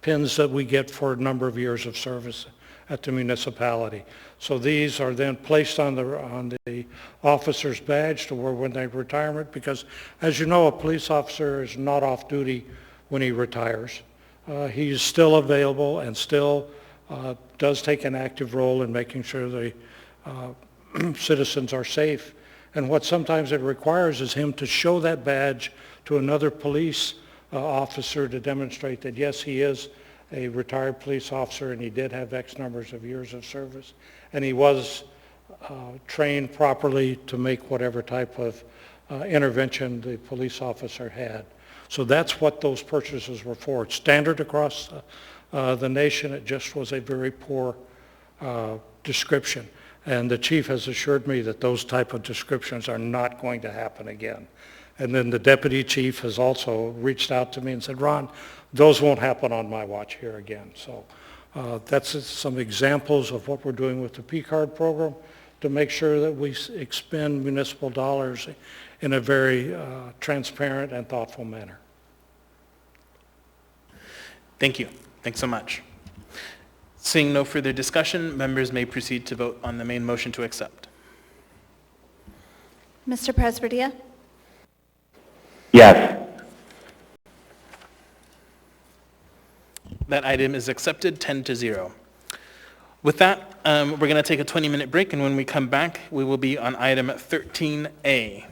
pins that we get for a number of years of service at the municipality. So these are then placed on the officer's badge to where when they retirement, because as you know, a police officer is not off duty when he retires. He's still available and still does take an active role in making sure the citizens are safe. And what sometimes it requires is him to show that badge to another police officer to demonstrate that yes, he is a retired police officer and he did have X numbers of years of service and he was trained properly to make whatever type of intervention the police officer had. So that's what those purchases were for. It's standard across the nation. It just was a very poor description. And the chief has assured me that those type of descriptions are not going to happen again. And then the deputy chief has also reached out to me and said, Ron, those won't happen on my watch here again. So that's some examples of what we're doing with the P-card program to make sure that we expend municipal dollars in a very transparent and thoughtful manner. Thank you. Thanks so much. Seeing no further discussion, members may proceed to vote on the main motion to accept. Mr. Presberdia? Yes. That item is accepted 10-0. With that, we're going to take a 20-minute break, and when we come back, we will be on item 13A.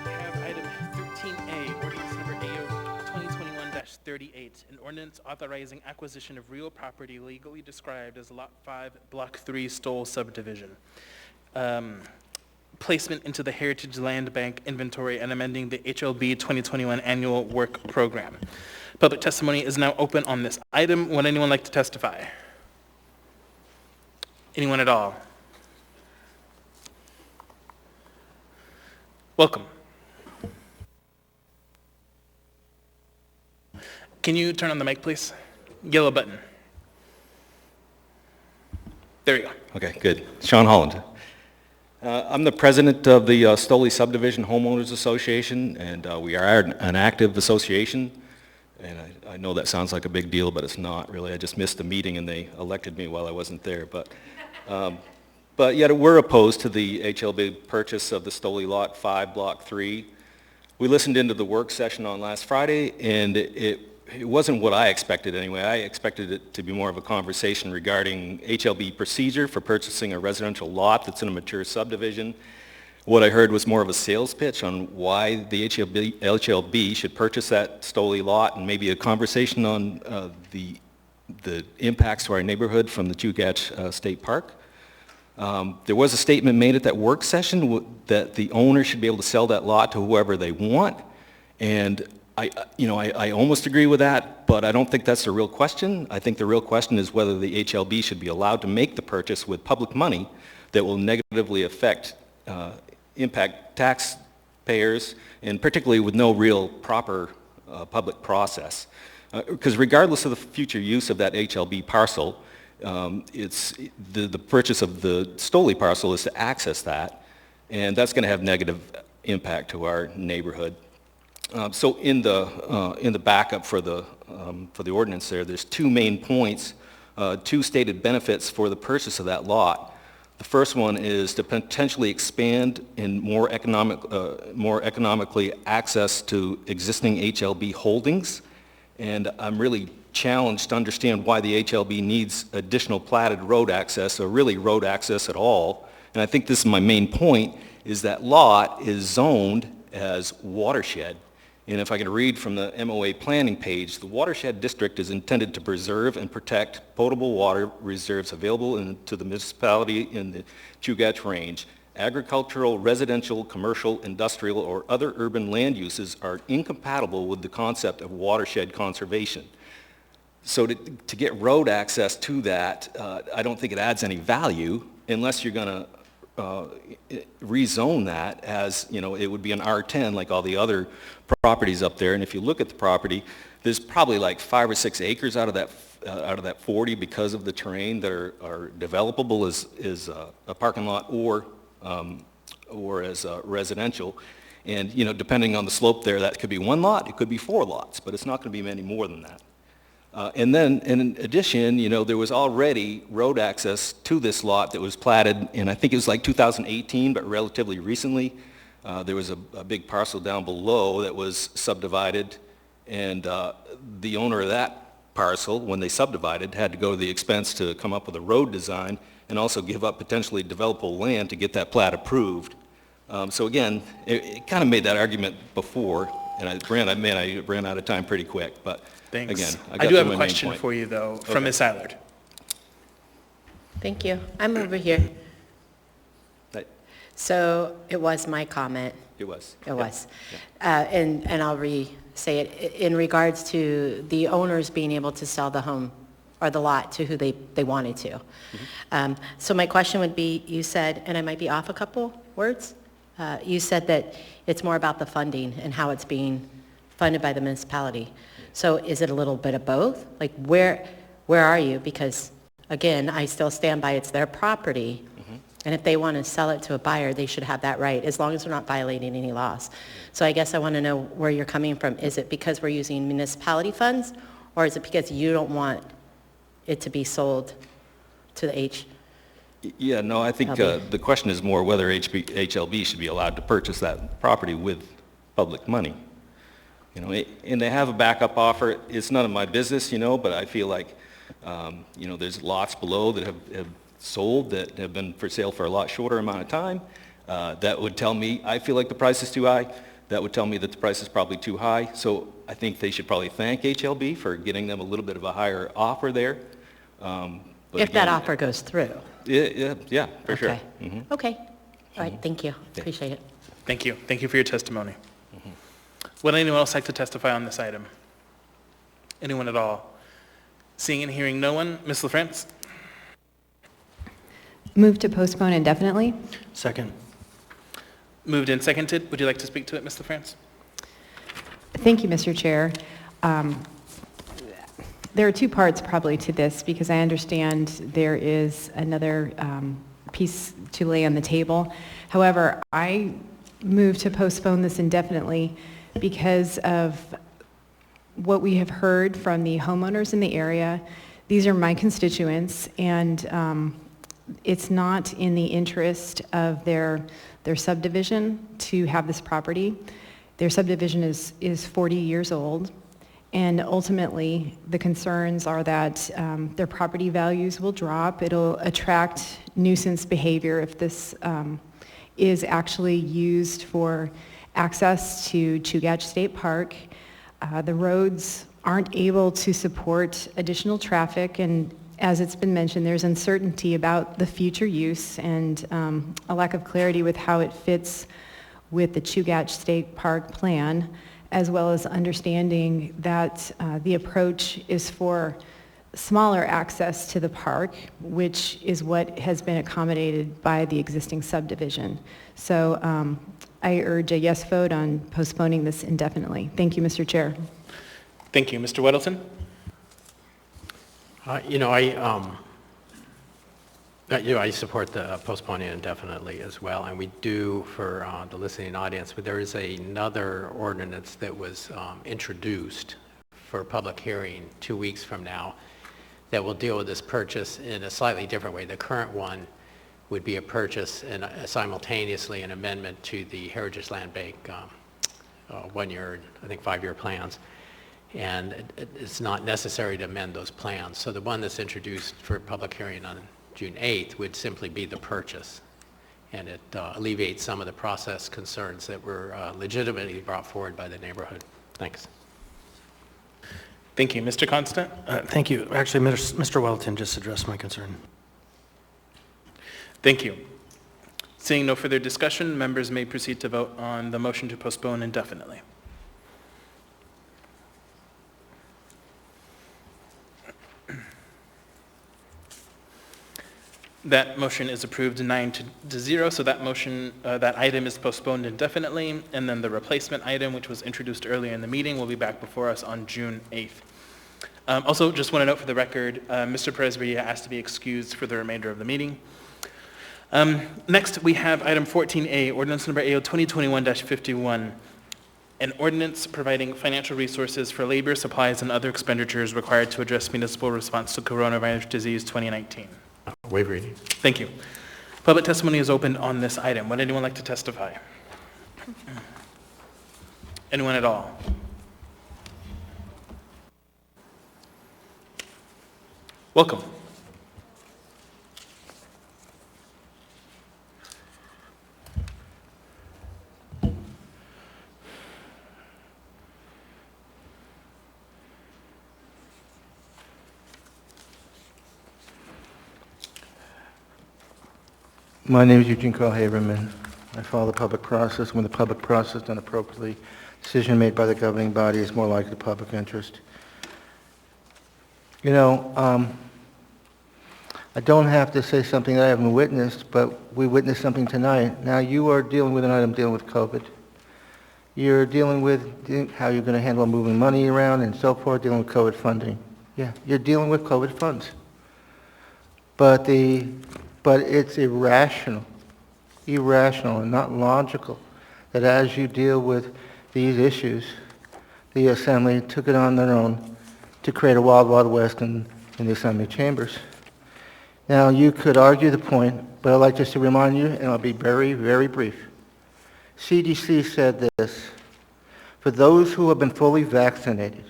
Have item 13A, ordinance number AO 2021-38, an ordinance authorizing acquisition of real property legally described as Lot 5, Block 3, Stoll subdivision. Placement into the Heritage Land Bank inventory and amending the HLB 2021 annual work program. Public testimony is now open on this item. Would anyone like to testify? Anyone at all? Welcome. Can you turn on the mic, please? Yellow button. There you go. Okay, good. Sean Holland. I'm the president of the Stoley Subdivision Homeowners Association, and we are an active association. And I know that sounds like a big deal, but it's not really. I just missed a meeting and they elected me while I wasn't there. But yet we're opposed to the HLB purchase of the Stoley Lot 5, Block 3. We listened into the work session on last Friday, and it wasn't what I expected anyway. I expected it to be more of a conversation regarding HLB procedure for purchasing a residential lot that's in a mature subdivision. What I heard was more of a sales pitch on why the HLB should purchase that Stoley lot, and maybe a conversation on the impacts to our neighborhood from the Chugach State Park. There was a statement made at that work session that the owner should be able to sell that lot to whoever they want, and I almost agree with that, but I don't think that's the real question. I think the real question is whether the HLB should be allowed to make the purchase with public money that will negatively impact taxpayers, and particularly with no real proper public process. Because regardless of the future use of that HLB parcel, it's the purchase of the Stoley parcel is to access that, and that's going to have negative impact to our neighborhood. So in the backup for the ordinance there's two main points, two stated benefits for the purchase of that lot. The first one is to potentially expand and more economically access to existing HLB holdings, and I'm really challenged to understand why the HLB needs additional platted road access, or really road access at all. And I think this is my main point, is that lot is zoned as watershed. And if I can read from the MOA planning page, the watershed district is intended to preserve and protect potable water reserves available to the municipality in the Chugach Range. Agricultural, residential, commercial, industrial, or other urban land uses are incompatible with the concept of watershed conservation. So to get road access to that, I don't think it adds any value unless you're going to rezone that as, it would be an R10 like all the other properties up there. And if you look at the property, there's probably like 5 or 6 acres out of that 40 because of the terrain that are developable as a parking lot or as residential. And, depending on the slope there, that could be 1 lot, it could be 4 lots, but it's not going to be many more than that. And then, in addition, there was already road access to this lot that was platted, and I think it was like 2018, but relatively recently. There was a big parcel down below that was subdivided, and the owner of that parcel, when they subdivided, had to go to the expense to come up with a road design and also give up potentially developable land to get that plat approved. So again, it kind of made that argument before, and I ran out of time pretty quick, but Thanks. again, I do have a question for you, though, from Ms. Eilert. Thank you. I'm over here. So it was my comment. It was. It was. And I'll re-say it. In regards to the owners being able to sell the home or the lot to who they wanted to. So my question would be, you said, and I might be off a couple words, You said that it's more about the funding and how it's being funded by the municipality. So is it a little bit of both? Like where are you? Because again, I still stand by it's their property. And if they want to sell it to a buyer, they should have that right, as long as they're not violating any laws. So I guess I want to know where you're coming from. Is it because we're using municipality funds, or is it because you don't want it to be sold to the Yeah, no, I think the question is more whether HLB should be allowed to purchase that property with public money. You know, and they have a backup offer. It's none of my business, you know, but I feel like, you know, there's lots below that have sold that have been for sale for a lot shorter amount of time. That would tell me, I feel like the price is too high. That would tell me that the price is probably too high. So I think they should probably thank HLB for getting them a little bit of a higher offer there. if that offer goes through? Yeah, for sure. Okay. Okay. All right, thank you. Appreciate it. Thank you. Thank you for your testimony. Would anyone else like to testify on this item? Anyone at all? Seeing and hearing no one, Ms. LaFrance? Move to postpone indefinitely. Second. Moved and seconded. Would you like to speak to it, Ms. LaFrance? Thank you, Mr. Chair. There are two parts probably to this, because I understand there is another piece to lay on the table. However, I move to postpone this indefinitely because of what we have heard from the homeowners in the area. These are my constituents, and it's not in the interest of their subdivision to have this property. Their subdivision is 40 years old, and ultimately the concerns are that their property values will drop. It'll attract nuisance behavior if this is actually used for access to Chugach State Park. The roads aren't able to support additional traffic, and as it's been mentioned, there's uncertainty about the future use and a lack of clarity with how it fits with the Chugach State Park plan, as well as understanding that the approach is for smaller access to the park, which is what has been accommodated by the existing subdivision. So I urge a yes vote on postponing this indefinitely. Thank you, Mr. Chair. Thank you. Mr. Weddleton? I support the postponing indefinitely as well, and we do for the listening audience, but there is another ordinance that was introduced for public hearing 2 weeks from now that will deal with this purchase in a slightly different way. The current one would be a purchase and simultaneously an amendment to the Heritage Land Bank 1 year, I think 5-year plans. And it's not necessary to amend those plans. So the one that's introduced for public hearing on June 8th would simply be the purchase. And it alleviates some of the process concerns that were legitimately brought forward by the neighborhood. Thanks. Thank you. Mr. Constant? Thank you. Actually, Mr. Weldon just addressed my concern. Thank you. Seeing no further discussion, members may proceed to vote on the motion to postpone indefinitely. That motion is approved 9-0, so that motion, that item is postponed indefinitely, and then the replacement item, which was introduced earlier in the meeting, will be back before us on June 8th. Also, just want to note for the record, Mr. Perez-Villa asked to be excused for the remainder of the meeting. Next, we have item 14A, ordinance number AO 2021-51, an ordinance providing financial resources for labor, supplies, and other expenditures required to address municipal response to coronavirus disease 2019. Waive reading. Thank you. Public testimony is opened on this item. Would anyone like to testify? Anyone at all? Welcome. My name is Eugene Carl Haberman. I follow the public process. When the public process done appropriately, decision made by the governing body is more likely the public interest. You know, I don't have to say something that I haven't witnessed, but we witnessed something tonight. Now, you are dealing with an item dealing with COVID. You're dealing with how you're going to handle moving money around and so forth, dealing with COVID funding. Yeah, you're dealing with COVID funds. But it's irrational and not logical that as you deal with these issues, the Assembly took it on their own to create a wild, wild west in the Assembly chambers. Now, you could argue the point, but I'd like just to remind you, and I'll be very, very brief. CDC said this: for those who have been fully vaccinated,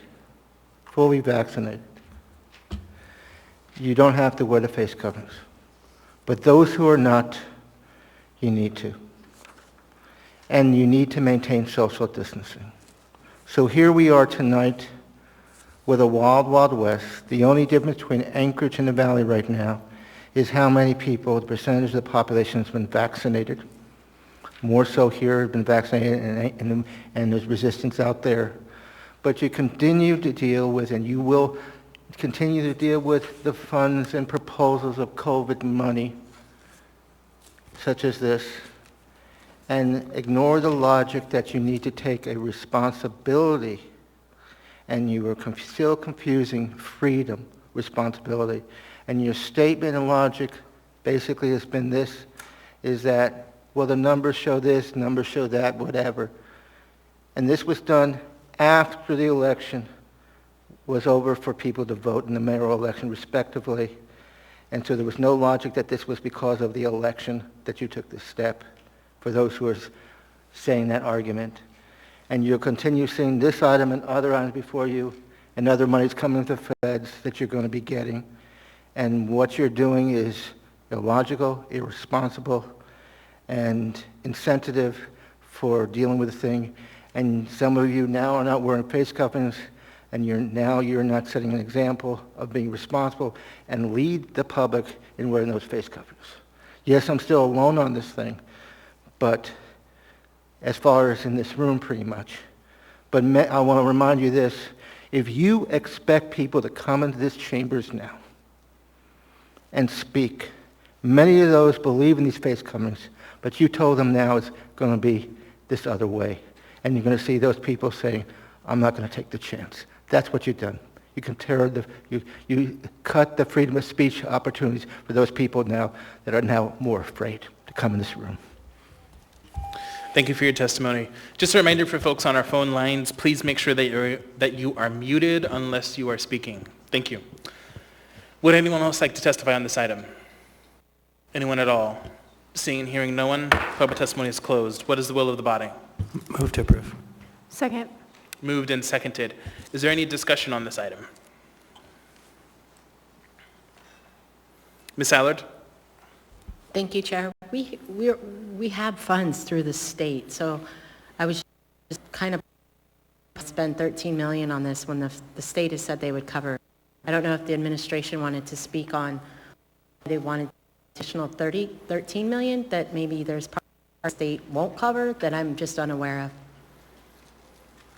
you don't have to wear the face coverings. But those who are not, you need to. And you need to maintain social distancing. So here we are tonight with a wild, wild west. The only difference between Anchorage and the Valley right now is how many people, the percentage of the population has been vaccinated. More so here have been vaccinated, and there's resistance out there. But you continue to deal with, and you will continue to deal with, the funds and proposals of COVID money, such as this, and ignore the logic that you need to take a responsibility, and you are still confusing freedom, responsibility. And your statement and logic basically has been this, is that, well, the numbers show this, numbers show that, whatever. And this was done after the election was over for people to vote in the mayoral election respectively. And so there was no logic that this was because of the election that you took this step, for those who are saying that argument. And you'll continue seeing this item and other items before you, and other monies coming to the feds that you're going to be getting. And what you're doing is illogical, irresponsible, and insensitive for dealing with the thing. And some of you now are not wearing face coverings, and you're not setting an example of being responsible and lead the public in wearing those face coverings. Yes, I'm still alone on this thing, but as far as in this room pretty much. But I want to remind you this: if you expect people to come into this chambers now and speak, many of those believe in these face coverings, but you told them now it's going to be this other way. And you're going to see those people saying, I'm not going to take the chance. That's what you've done. You can you cut the freedom of speech opportunities for those people now that are now more afraid to come in this room. Thank you for your testimony. Just a reminder for folks on our phone lines, please make sure that you are muted unless you are speaking. Thank you. Would anyone else like to testify on this item? Anyone at all? Seeing and hearing no one, public testimony is closed. What is the will of the body? Move to approve. Second. Moved and seconded. Is there any discussion on this item? Ms. Allard? Thank you, Chair. We have funds through the state, so I was just kind of spend $13 million on this when the state has said they would cover. I don't know if the administration wanted to speak on, they wanted additional $13 million that maybe there's part of the state won't cover that I'm just unaware of.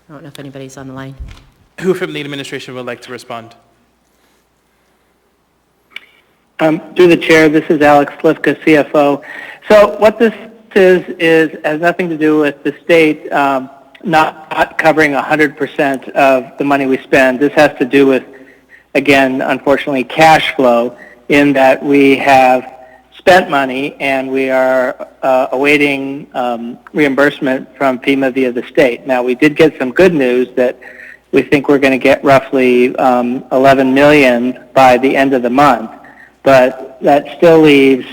I don't know if anybody's on the line. Who from the administration would like to respond? Through the chair, this is Alex Slifka, CFO. So what this has nothing to do with the state not covering 100% of the money we spend. This has to do with, again, unfortunately, cash flow, in that we have spent money and we are awaiting reimbursement from FEMA via the state. Now, we did get some good news that we think we're going to get roughly $11 million by the end of the month, but that still leaves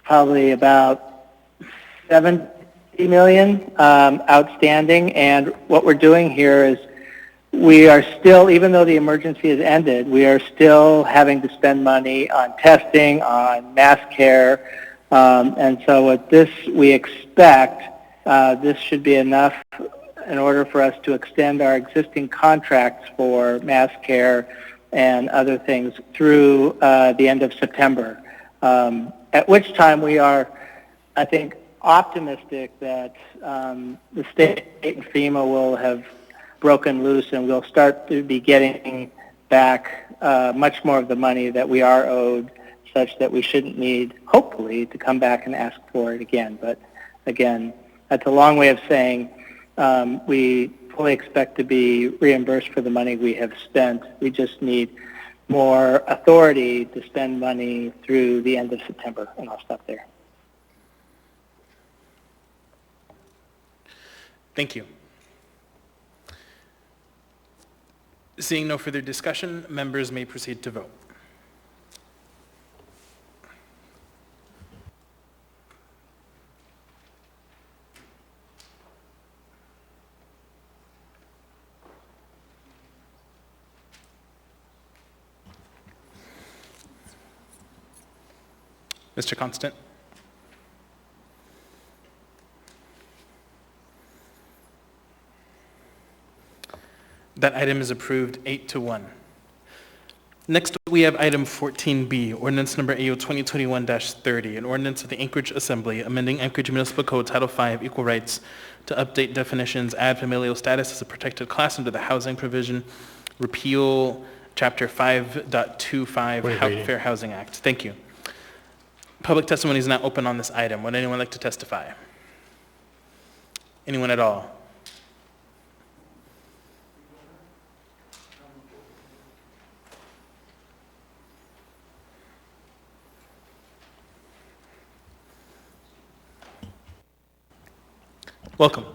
probably about $70 million outstanding. And what we're doing here is we are still, even though the emergency has ended, we are still having to spend money on testing, on mass care, and so with this, we expect this should be enough in order for us to extend our existing contracts for mass care and other things through the end of September, at which time we are, I think, optimistic that the state and FEMA will have broken loose and we'll start to be getting back much more of the money that we are owed, such that we shouldn't need, hopefully, to come back and ask for it again. But again, that's a long way of saying we fully expect to be reimbursed for the money we have spent. We just need more authority to spend money through the end of September, and I'll stop there. Thank you. Seeing no further discussion, members may proceed to vote. Mr. Constant? That item is approved 8-1. Next, we have item 14B, ordinance number AO 2021-30, an ordinance of the Anchorage Assembly amending Anchorage Municipal Code Title V Equal Rights to update definitions, add familial status as a protected class under the housing provision, repeal Chapter 5.25 Fair Housing Act. Thank you. Public testimony is now open on this item. Would anyone like to testify? Anyone at all? Welcome.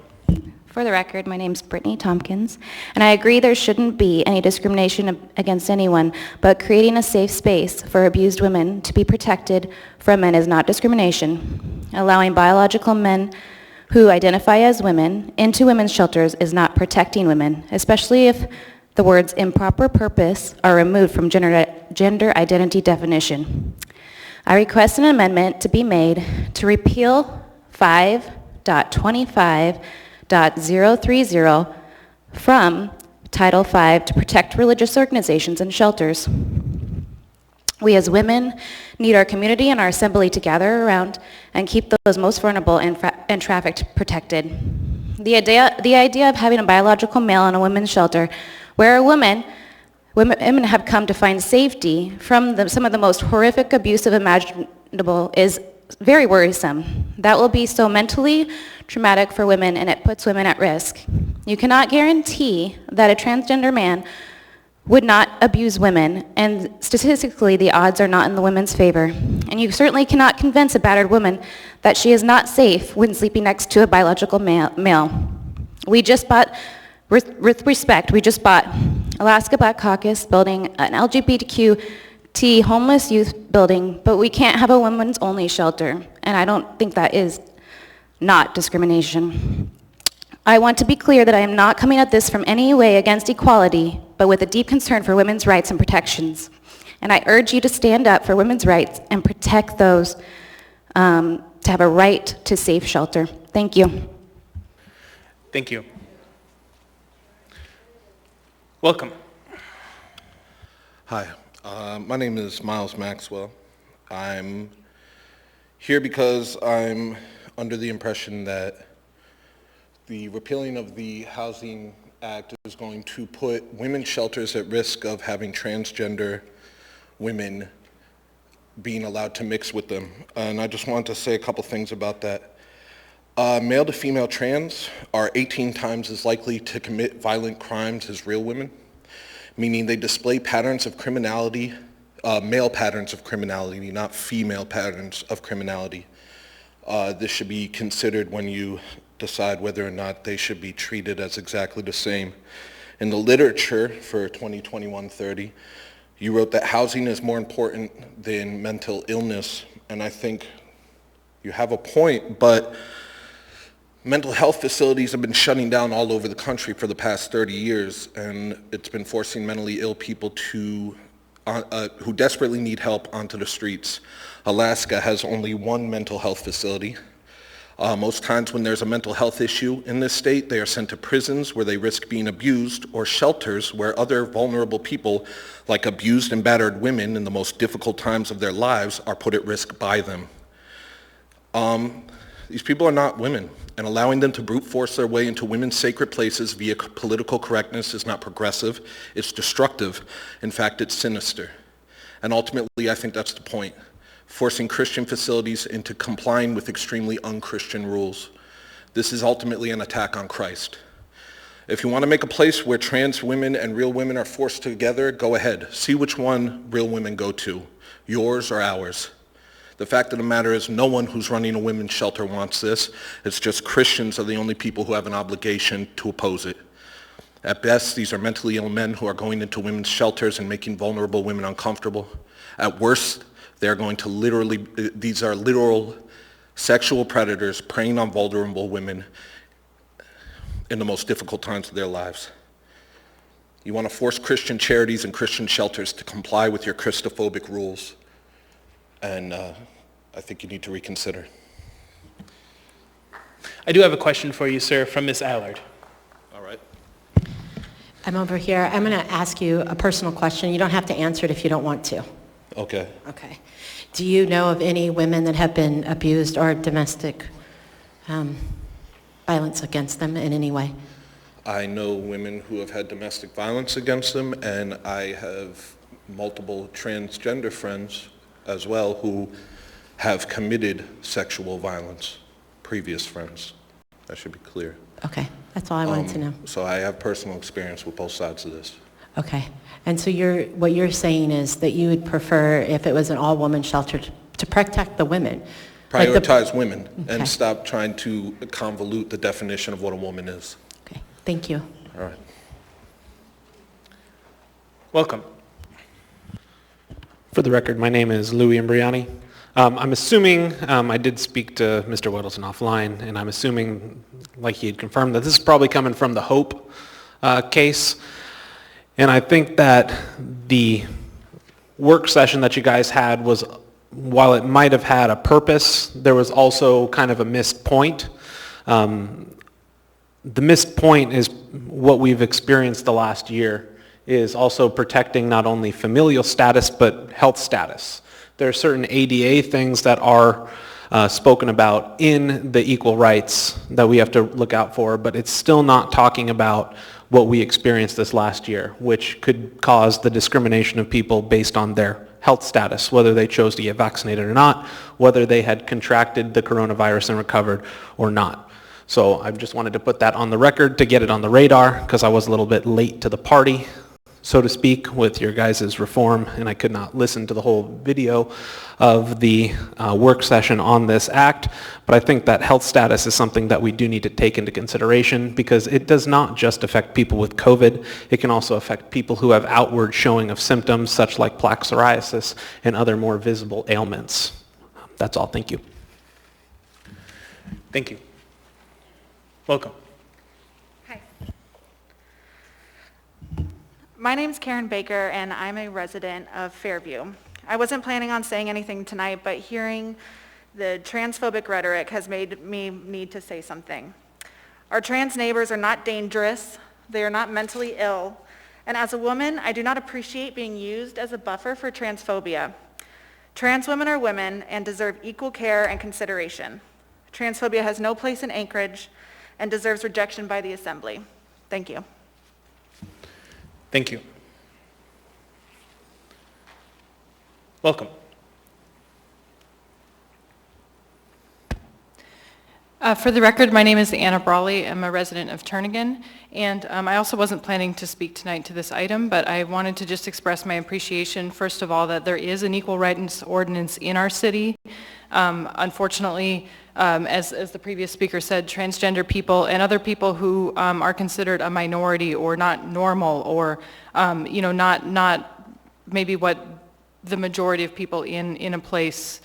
For the record, my name's Brittany Tompkins, and I agree there shouldn't be any discrimination against anyone, but creating a safe space for abused women to be protected from men is not discrimination. Allowing biological men who identify as women into women's shelters is not protecting women, especially if the words improper purpose are removed from gender identity definition. I request an amendment to be made to repeal 5.25.030 from Title V to protect religious organizations and shelters. We as women need our community and our assembly to gather around and keep those most vulnerable and trafficked protected. The idea of having a biological male in a women's shelter where women have come to find safety from some of the most horrific abuse imaginable is very worrisome. That will be so mentally traumatic for women, and it puts women at risk. You cannot guarantee that a transgender man would not abuse women, and statistically the odds are not in the women's favor. And you certainly cannot convince a battered woman that she is not safe when sleeping next to a biological male. We just bought, with respect, we just bought Alaska Black Caucus building an LGBTQ homeless youth building, but we can't have a women's only shelter, and I don't think that is not discrimination. I want to be clear that I am not coming at this from any way against equality, but with a deep concern for women's rights and protections. And I urge you to stand up for women's rights and protect those to have a right to safe shelter. Thank you. Thank you. Welcome. Hi, my name is Miles Maxwell. I'm here because I'm under the impression that the repealing of the Housing Act is going to put women's shelters at risk of having transgender women being allowed to mix with them. And I just wanted to say a couple things about that. Male to female trans are 18 times as likely to commit violent crimes as real women, meaning they display patterns of criminality, male patterns of criminality, not female patterns of criminality. This should be considered when you decide whether or not they should be treated as exactly the same. In the literature for 2021-30, you wrote that housing is more important than mental illness, and I think you have a point, but mental health facilities have been shutting down all over the country for the past 30 years, and it's been forcing mentally ill people to who desperately need help onto the streets. Alaska has only one mental health facility. Most times when there's a mental health issue in this state, they are sent to prisons where they risk being abused, or shelters where other vulnerable people, like abused and battered women in the most difficult times of their lives, are put at risk by them. These people are not women, and allowing them to brute force their way into women's sacred places via political correctness is not progressive, it's destructive. In fact, it's sinister. And ultimately, I think that's the point, forcing Christian facilities into complying with extremely un-Christian rules. This is ultimately an attack on Christ. If you want to make a place where trans women and real women are forced together, go ahead. See which one real women go to, yours or ours. The fact of the matter is no one who's running a women's shelter wants this. It's just Christians are the only people who have an obligation to oppose it. At best, these are mentally ill men who are going into women's shelters and making vulnerable women uncomfortable. At worst, they're going to these are literal sexual predators preying on vulnerable women in the most difficult times of their lives. You want to force Christian charities and Christian shelters to comply with your Christophobic rules, and I think you need to reconsider. I do have a question for you, sir, from Ms. Allard. All right. I'm over here. I'm going to ask you a personal question. You don't have to answer it if you don't want to. Okay. Okay. Do you know of any women that have been abused or domestic violence against them in any way? I know women who have had domestic violence against them, and I have multiple transgender friends as well who have committed sexual violence, previous friends. That should be clear. Okay, that's all I wanted to know. So I have personal experience with both sides of this. Okay, and so what you're saying is that you would prefer, if it was an all-woman shelter, to protect the women. Prioritize women and stop trying to convolute the definition of what a woman is. Okay, thank you. All right. Welcome. For the record, my name is Louis Imbriani. I'm assuming, I did speak to Mr. Weddleton offline, and I'm assuming, like he had confirmed, that this is probably coming from the Hope case. And I think that the work session that you guys had was, while it might have had a purpose, there was also kind of a missed point. The missed point is what we've experienced the last year, is also protecting not only familial status, but health status. There are certain ADA things that are spoken about in the equal rights that we have to look out for, but it's still not talking about what we experienced this last year, which could cause the discrimination of people based on their health status, whether they chose to get vaccinated or not, whether they had contracted the coronavirus and recovered or not. So I just wanted to put that on the record to get it on the radar, because I was a little bit late to the party, so to speak, with your guys' reform, and I could not listen to the whole video of the work session on this act. But I think that health status is something that we do need to take into consideration, because it does not just affect people with COVID. It can also affect people who have outward showing of symptoms, such like plaque psoriasis and other more visible ailments. That's all. Thank you. Thank you. Welcome. My name's Karen Baker, and I'm a resident of Fairview. I wasn't planning on saying anything tonight, but hearing the transphobic rhetoric has made me need to say something. Our trans neighbors are not dangerous, they are not mentally ill, and as a woman, I do not appreciate being used as a buffer for transphobia. Trans women are women and deserve equal care and consideration. Transphobia has no place in Anchorage and deserves rejection by the Assembly. Thank you. Thank you. Welcome. For the record, my name is Anna Brawley. I'm a resident of Turnagain, and I also wasn't planning to speak tonight to this item, but I wanted to just express my appreciation, first of all, that there is an equal rights ordinance in our city. Unfortunately, as the previous speaker said, transgender people and other people who are considered a minority or not normal or not maybe what the majority of people in a place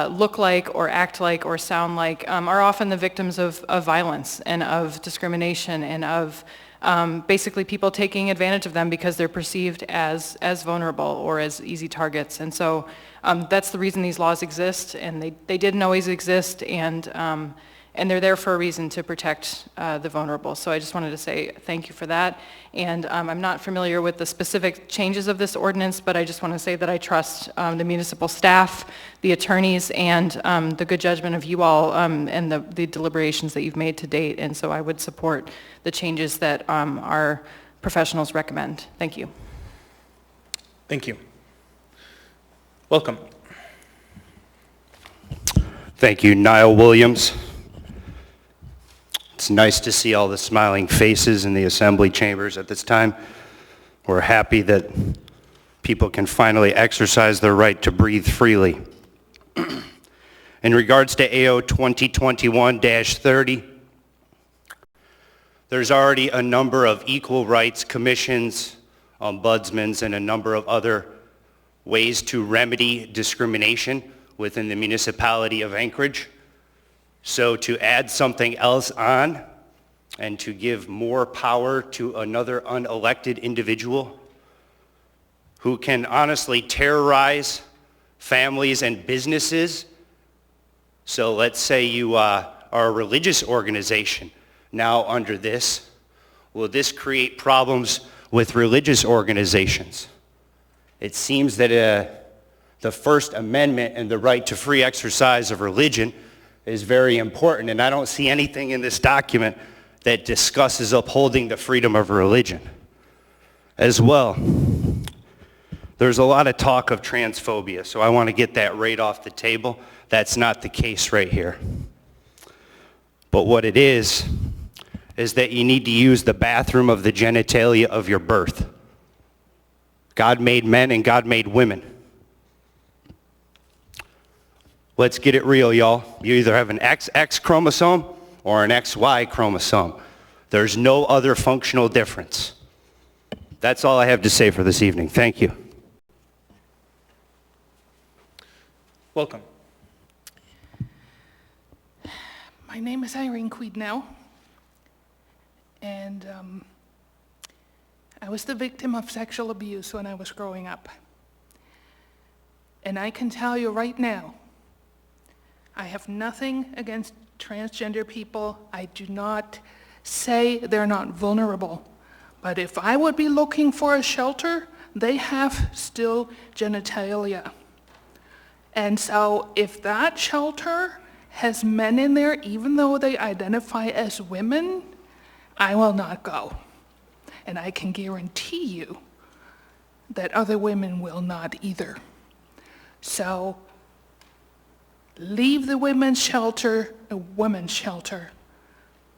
look like or act like or sound like are often the victims of violence and of discrimination and of basically people taking advantage of them because they're perceived as vulnerable or as easy targets. And so that's the reason these laws exist, and they didn't always exist, and and they're there for a reason, to protect the vulnerable. So I just wanted to say thank you for that. And I'm not familiar with the specific changes of this ordinance, but I just want to say that I trust the municipal staff, the attorneys, and the good judgment of you all and the deliberations that you've made to date. And so I would support the changes that our professionals recommend. Thank you. Thank you. Welcome. Thank you, Niall Williams. It's nice to see all the smiling faces in the assembly chambers at this time. We're happy that people can finally exercise their right to breathe freely. In regards to AO 2021-30, there's already a number of equal rights commissions, ombudsmans, and a number of other ways to remedy discrimination within the municipality of Anchorage. So to add something else on and to give more power to another unelected individual who can honestly terrorize families and businesses. So let's say you are a religious organization now under this. Will this create problems with religious organizations? It seems that the First Amendment and the right to free exercise of religion is very important, and I don't see anything in this document that discusses upholding the freedom of religion. As well, there's a lot of talk of transphobia, so I want to get that right off the table. That's not the case right here. But what it is that you need to use the bathroom of the genitalia of your birth. God made men and God made women. Let's get it real, y'all. You either have an XX chromosome or an XY chromosome. There's no other functional difference. That's all I have to say for this evening. Thank you. Welcome. My name is Irene Queednow, and I was the victim of sexual abuse when I was growing up. And I can tell you right now, I have nothing against transgender people. I do not say they're not vulnerable. But if I would be looking for a shelter, they have still genitalia. And so if that shelter has men in there, even though they identify as women, I will not go. And I can guarantee you that other women will not either. So leave the women's shelter a women's shelter.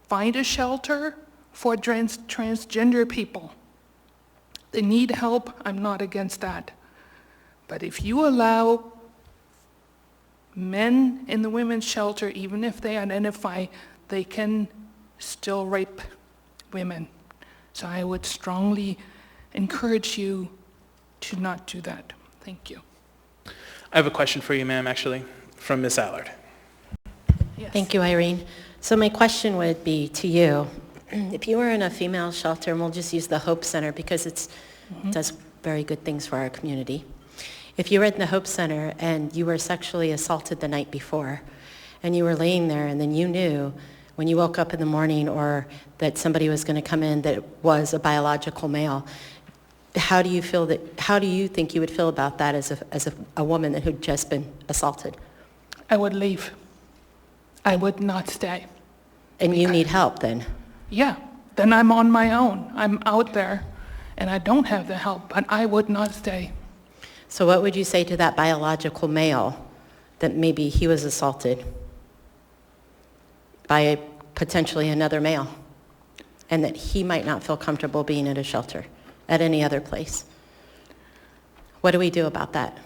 Find a shelter for transgender people. They need help. I'm not against that. But if you allow men in the women's shelter, even if they identify, they can still rape women. So I would strongly encourage you to not do that. Thank you. I have a question for you, ma'am, actually, from Ms. Allard. Yes. Thank you, Irene. So my question would be to you, if you were in a female shelter, and we'll just use the Hope Center because it does very good things for our community. If you were in the Hope Center and you were sexually assaulted the night before, and you were laying there and then you knew when you woke up in the morning or that somebody was going to come in that was a biological male, how do you think you would feel about that as a woman that had just been assaulted? I would leave. I would not stay. And you need help then? Yeah, then I'm on my own. I'm out there and I don't have the help, but I would not stay. So what would you say to that biological male that maybe he was assaulted by potentially another male and that he might not feel comfortable being at a shelter at any other place? What do we do about that?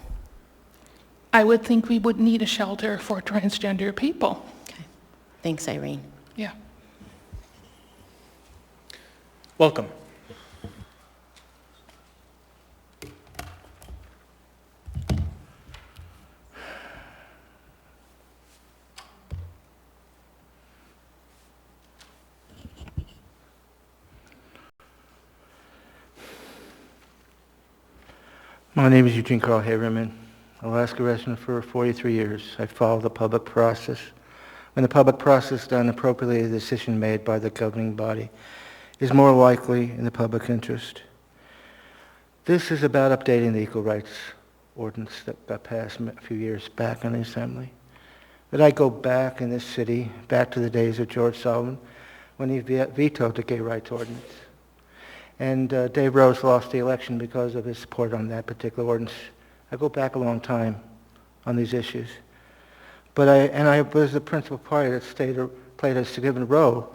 I would think we would need a shelter for transgender people. Okay. Thanks, Irene. Yeah. Welcome. My name is Eugene Carl Haberman, Alaska resident for 43 years. I followed the public process when the public process done appropriately, a decision made by the governing body is more likely in the public interest. This is about updating the equal rights ordinance that got passed a few years back in the Assembly. But I go back in this city, back to the days of George Sullivan, when he vetoed the gay rights ordinance. And Dave Rose lost the election because of his support on that particular ordinance. I go back a long time on these issues. But I was the principal party that played a significant role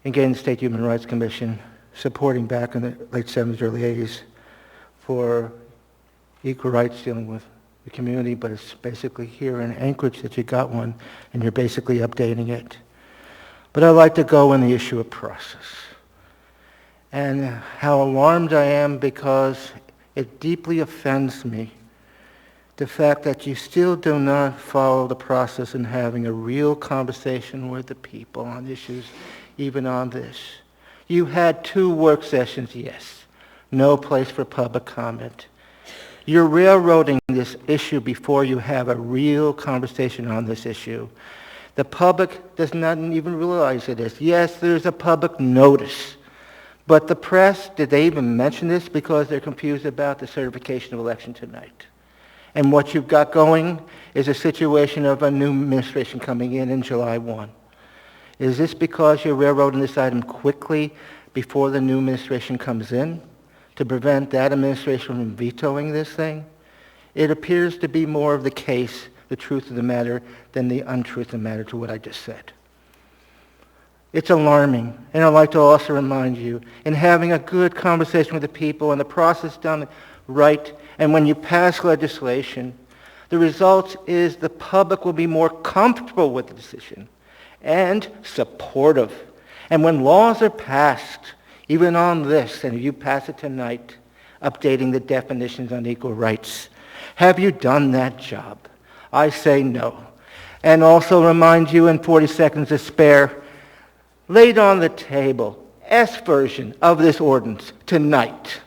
in getting the State Human Rights Commission supporting back in the late 70s, early 80s for equal rights dealing with the community, but it's basically here in Anchorage that you got one, and you're basically updating it. But I'd like to go in the issue of process and how alarmed I am because it deeply offends me the fact that you still do not follow the process in having a real conversation with the people on issues, even on this. You had 2 work sessions, yes. No place for public comment. You're railroading this issue before you have a real conversation on this issue. The public does not even realize it is. Yes, there's a public notice. But the press, did they even mention this? Because they're confused about the certification of election tonight. And what you've got going is a situation of a new administration coming in July 1. Is this because you're railroading this item quickly before the new administration comes in to prevent that administration from vetoing this thing? It appears to be more of the case, the truth of the matter, than the untruth of the matter to what I just said. It's alarming, and I'd like to also remind you, in having a good conversation with the people and the process done right, and when you pass legislation, the result is the public will be more comfortable with the decision and supportive. And when laws are passed, even on this, and you pass it tonight, updating the definitions on equal rights, have you done that job? I say no. And also remind you in 40 seconds to spare, laid on the table, S version of this ordinance tonight.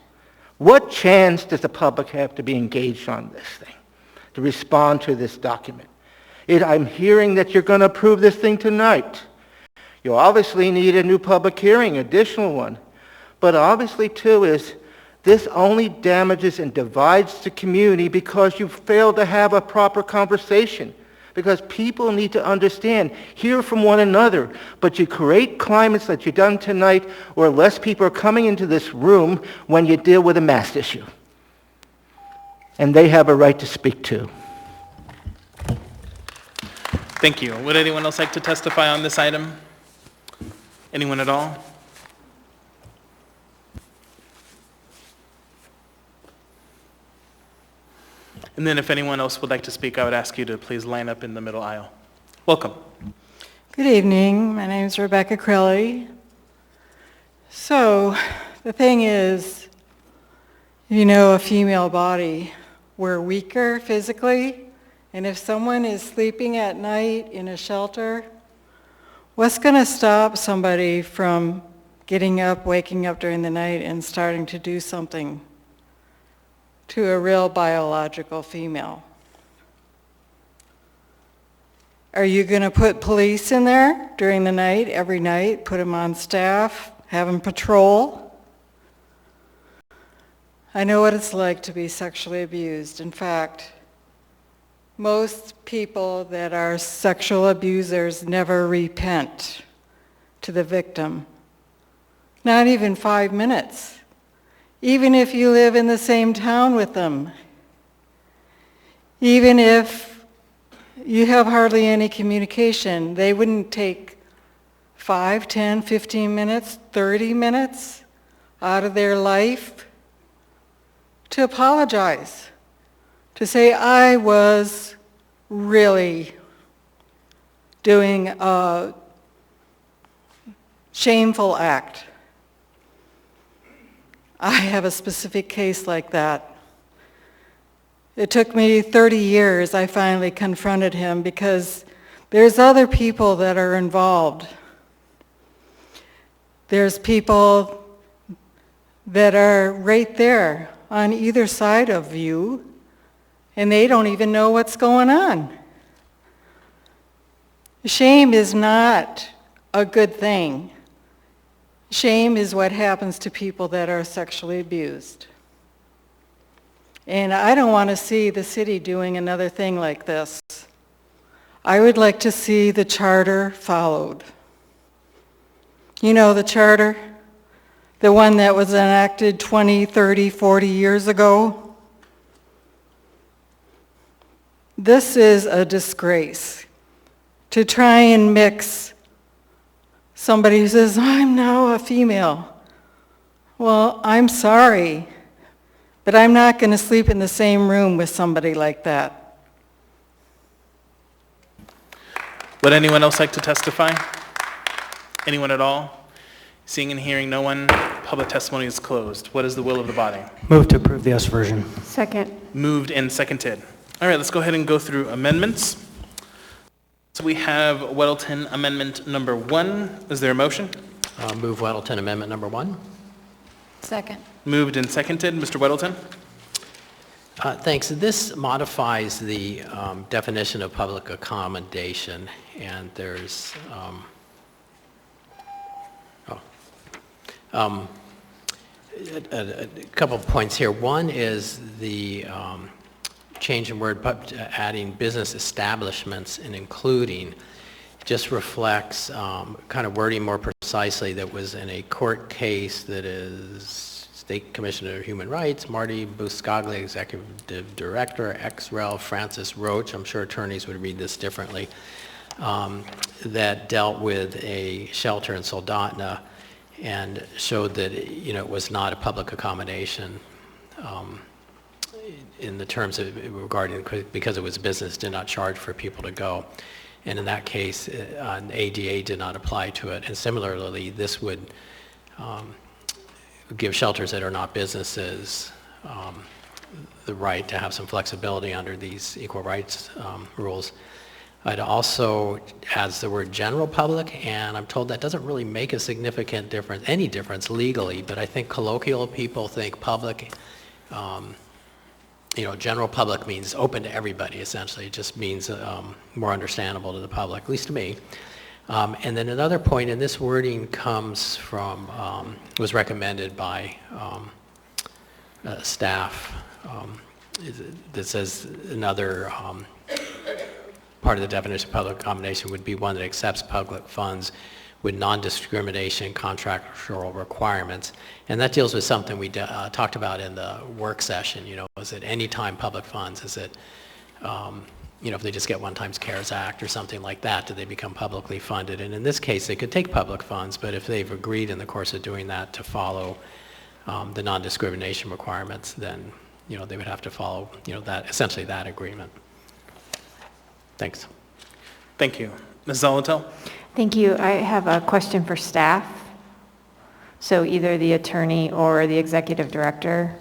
What chance does the public have to be engaged on this thing, to respond to this document? I'm hearing that you're going to approve this thing tonight. You obviously need a new public hearing, additional one. But obviously, too, is this only damages and divides the community because you failed to have a proper conversation. Because people need to understand, hear from one another. But you create climates that you've done tonight where less people are coming into this room when you deal with a mass issue. And they have a right to speak too. Thank you. Would anyone else like to testify on this item? Anyone at all? And then if anyone else would like to speak, I would ask you to please line up in the middle aisle. Welcome. Good evening. My name is Rebecca Crilly. So the thing is, a female body, we're weaker physically, and if someone is sleeping at night in a shelter, what's going to stop somebody from getting up, waking up during the night, and starting to do something to a real biological female? Are you going to put police in there during the night, every night, put them on staff, have them patrol? I know what it's like to be sexually abused. In fact, most people that are sexual abusers never repent to the victim. Not even 5 minutes. Even if you live in the same town with them. Even if you have hardly any communication, they wouldn't take 5, 10, 15 minutes, 30 minutes out of their life to apologize, to say, I was really doing a shameful act. I have a specific case like that. It took me 30 years. I finally confronted him because there's other people that are involved. There's people that are right there on either side of you, and they don't even know what's going on. Shame is not a good thing. Shame is what happens to people that are sexually abused. And I don't want to see the city doing another thing like this. I would like to see the charter followed. You know the charter? The one that was enacted 20, 30, 40 years ago? This is a disgrace. To try and mix somebody who says, I'm now a female. Well, I'm sorry, but I'm not going to sleep in the same room with somebody like that. Would anyone else like to testify? Anyone at all? Seeing and hearing no one, public testimony is closed. What is the will of the body? Move to approve the S version. Second. Moved and seconded. All right, let's go ahead and go through amendments. So we have Weddleton Amendment number 1. Is there a motion? Move Weddleton Amendment number 1. Second. Moved and seconded. Mr. Weddleton? Thanks. This modifies the definition of public accommodation, and there's a couple of points here. One is the change in word, adding business establishments and including, just reflects kind of wording more precisely that was in a court case that is State Commissioner of Human Rights, Marty Buscaglia, Executive Director, ex-rel Francis Roach, I'm sure attorneys would read this differently, that dealt with a shelter in Soldotna and showed that it was not a public accommodation in the terms of regarding, because it was a business, did not charge for people to go. And in that case, an ADA did not apply to it. And similarly, this would give shelters that are not businesses the right to have some flexibility under these equal rights rules. It also adds the word general public, and I'm told that doesn't really make a significant difference, any difference legally, but I think colloquial people think public, general public means open to everybody, essentially. It just means more understandable to the public, at least to me. And then another point, and this wording comes from, was recommended by staff, that says another part of the definition of public accommodation would be one that accepts public funds with non-discrimination contractual requirements. And that deals with something we talked about in the work session, is it anytime public funds? Is it, if they just get one times CARES Act or something like that, do they become publicly funded? And in this case, they could take public funds, but if they've agreed in the course of doing that to follow the non-discrimination requirements, then, they would have to follow, essentially that agreement. Thanks. Thank you. Ms. Zolotel? Thank you. I have a question for staff. So either the attorney or the executive director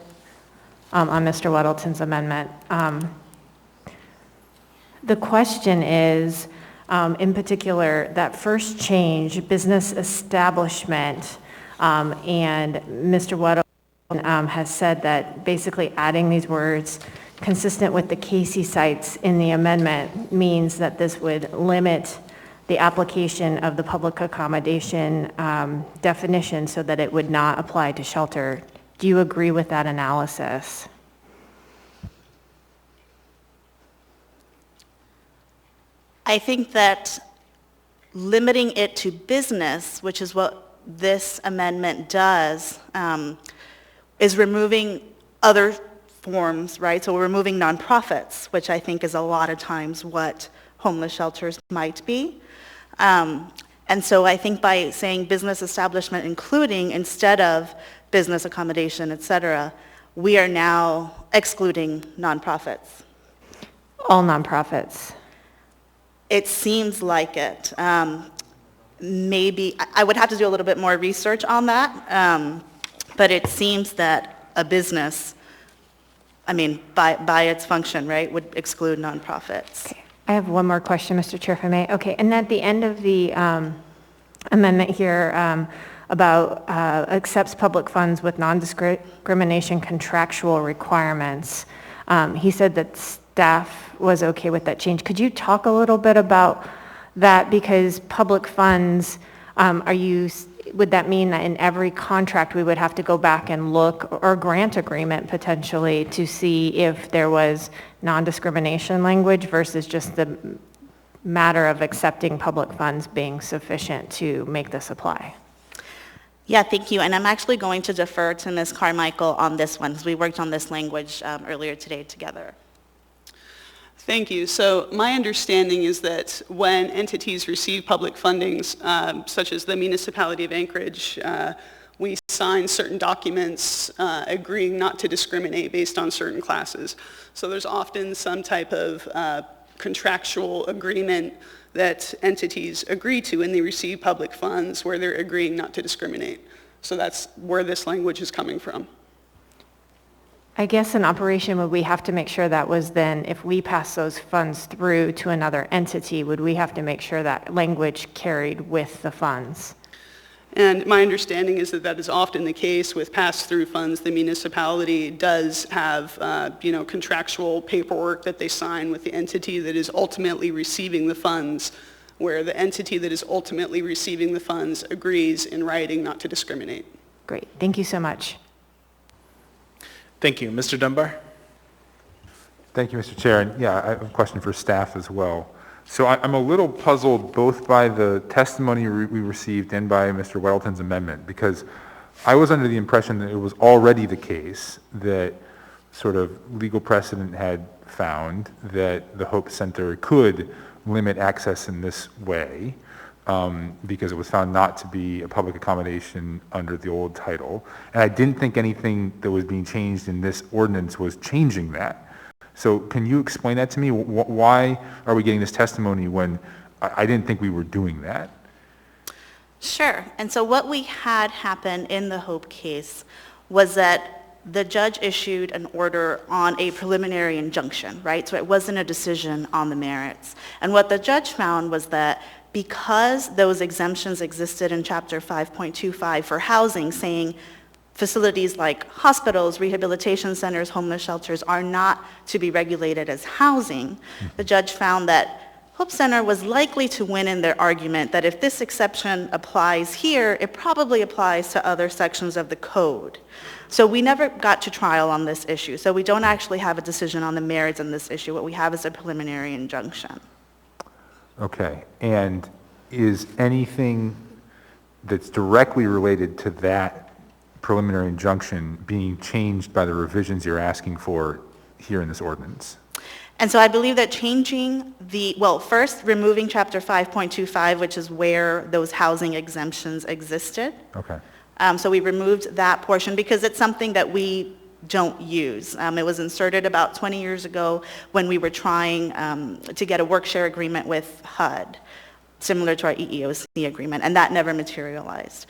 on Mr. Weddleton's amendment. The question is, in particular, that first change, business establishment, and Mr. Weddleton has said that basically adding these words consistent with the Casey cites in the amendment means that this would limit the application of the public accommodation definition so that it would not apply to shelter. Do you agree with that analysis? I think that limiting it to business, which is what this amendment does, is removing other forms, right? So we're removing nonprofits, which I think is a lot of times what homeless shelters might be. And so I think by saying business establishment including instead of business accommodation, et cetera, we are now excluding nonprofits. All nonprofits. It seems like it. Maybe, I would have to do a little bit more research on that, but it seems that a business, by its function, right, would exclude nonprofits. Okay. I have one more question, Mr. Chair, if I may. Okay, and at the end of the amendment here about accepts public funds with non-discrimination contractual requirements, he said that staff was okay with that change. Could you talk a little bit about that because public funds, would that mean that in every contract we would have to go back and look, or grant agreement potentially, to see if there was non-discrimination language versus just the matter of accepting public funds being sufficient to make this apply? Yeah, thank you. And I'm actually going to defer to Ms. Carmichael on this one because we worked on this language earlier today together. Thank you. So my understanding is that when entities receive public fundings, such as the Municipality of Anchorage, we sign certain documents agreeing not to discriminate based on certain classes. So there's often some type of contractual agreement that entities agree to when they receive public funds where they're agreeing not to discriminate. So that's where this language is coming from. I guess in operation, would we have to make sure that was then, if we pass those funds through to another entity, would we have to make sure that language carried with the funds? And my understanding is that that is often the case with pass-through funds. The municipality does have, contractual paperwork that they sign with the entity that is ultimately receiving the funds, where the entity that is ultimately receiving the funds agrees in writing not to discriminate. Great. Thank you so much. Thank you. Mr. Dunbar? Thank you, Mr. Chair. And yeah, I have a question for staff as well. So I'm a little puzzled both by the testimony we received and by Mr. Weddleton's amendment, because I was under the impression that it was already the case that sort of legal precedent had found that the Hope Center could limit access in this way because it was found not to be a public accommodation under the old title. And I didn't think anything that was being changed in this ordinance was changing that. So can you explain that to me? Why are we getting this testimony when I didn't think we were doing that? Sure. And so what we had happen in the Hope case was that the judge issued an order on a preliminary injunction, right? So it wasn't a decision on the merits. And what the judge found was that because those exemptions existed in Chapter 5.25 for housing, saying facilities like hospitals, rehabilitation centers, homeless shelters are not to be regulated as housing, the judge found that Hope Center was likely to win in their argument that if this exception applies here, it probably applies to other sections of the code. So we never got to trial on this issue. So we don't actually have a decision on the merits on this issue. What we have is a preliminary injunction. Okay. And is anything that's directly related to that preliminary injunction being changed by the revisions you're asking for here in this ordinance? And so I believe that changing first removing Chapter 5.25, which is where those housing exemptions existed. Okay. So we removed that portion because it's something that we don't use. It was inserted about 20 years ago when we were trying to get a work-share agreement with HUD, similar to our EEOC agreement, and that never materialized.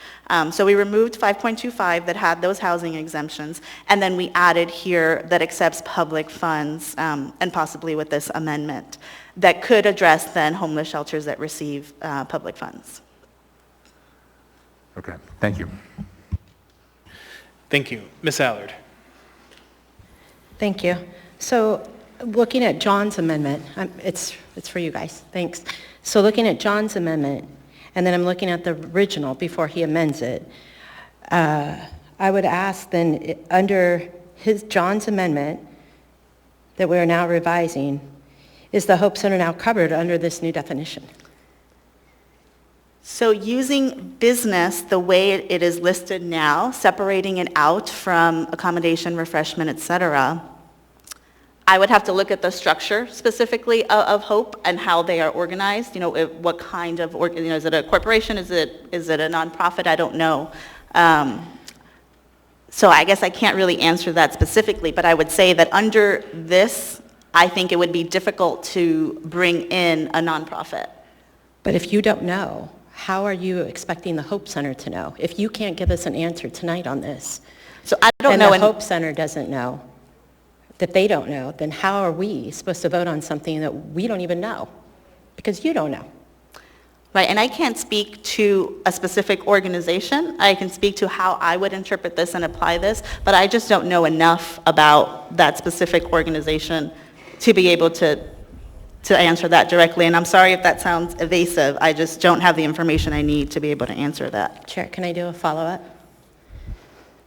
So we removed 5.25 that had those housing exemptions, and then we added here that accepts public funds, and possibly with this amendment, that could address then homeless shelters that receive public funds. Okay, thank you. Thank you. Ms. Allard? Thank you. So looking at John's amendment, it's for you guys, thanks. So looking at John's amendment, and then I'm looking at the original before he amends it, I would ask then, under John's amendment that we're now revising, is the Hope Center now covered under this new definition? So using business the way it is listed now, separating it out from accommodation, refreshment, et cetera, I would have to look at the structure specifically of Hope and how they are organized. What kind of, is it a corporation? Is it a nonprofit? I don't know. So I guess I can't really answer that specifically, but I would say that under this, I think it would be difficult to bring in a nonprofit. But if you don't know, how are you expecting the Hope Center to know? If you can't give us an answer tonight on this, so I don't know, and the Hope Center doesn't know, that they don't know, then how are we supposed to vote on something that we don't even know? Because you don't know. Right, and I can't speak to a specific organization. I can speak to how I would interpret this and apply this, but I just don't know enough about that specific organization to be able to to answer that directly. And I'm sorry if that sounds evasive. I just don't have the information I need to be able to answer that. Chair, can I do a follow-up?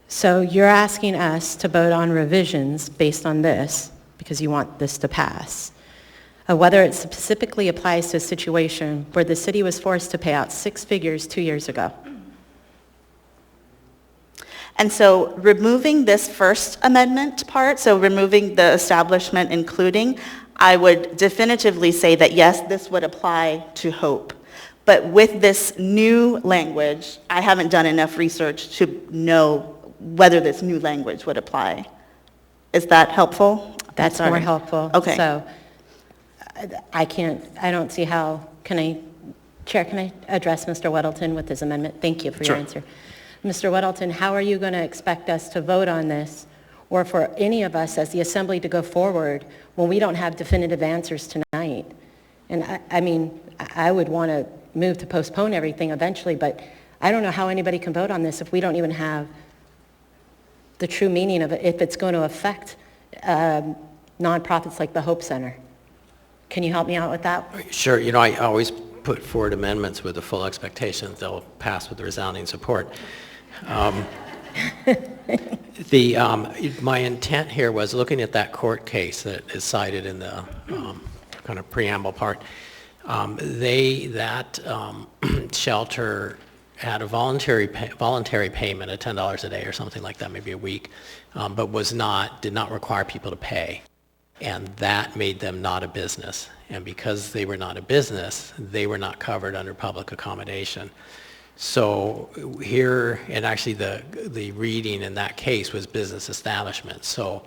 So you're asking us to vote on revisions based on this because you want this to pass. Whether it specifically applies to a situation where the city was forced to pay out 6 figures 2 years ago. And so removing this first amendment part, so removing the establishment including, I would definitively say that yes, this would apply to Hope. But with this new language, I haven't done enough research to know whether this new language would apply. Is that helpful? That's more helpful. Okay. So I don't see how, Chair, can I address Mr. Weddleton with his amendment? Thank you for your answer. Mr. Weddleton, how are you going to expect us to vote on this, or for any of us as the Assembly to go forward when we don't have definitive answers tonight? And I would want to move to postpone everything eventually, but I don't know how anybody can vote on this if we don't even have the true meaning of it, if it's going to affect nonprofits like the Hope Center. Can you help me out with that? Sure. You know, I always put forward amendments with the full expectation that they'll pass with resounding support. My intent here was looking at that court case that is cited in the kind of preamble part. That shelter had a voluntary payment of $10 a day or something like that, maybe a week, but did not require people to pay. And that made them not a business. And because they were not a business, they were not covered under public accommodation. So here, and actually the reading in that case was business establishment. So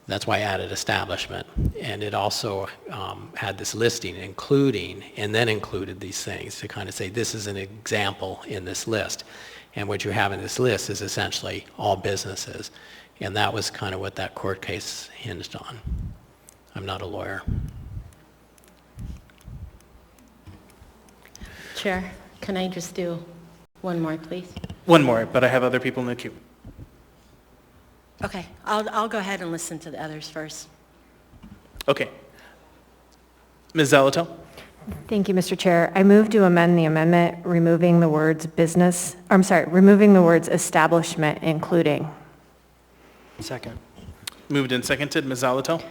that's why I added establishment. And it also had this listing, including, and then included these things to kind of say this is an example in this list. And what you have in this list is essentially all businesses. And that was kind of what that court case hinged on. I'm not a lawyer. Chair, can I just do one more, please? One more, but I have other people in the queue. Okay, I'll go ahead and listen to the others first. Okay. Ms. Zalato? Thank you, Mr. Chair. I move to amend the amendment removing the words establishment including. Second. Moved and seconded. Ms. Zalato?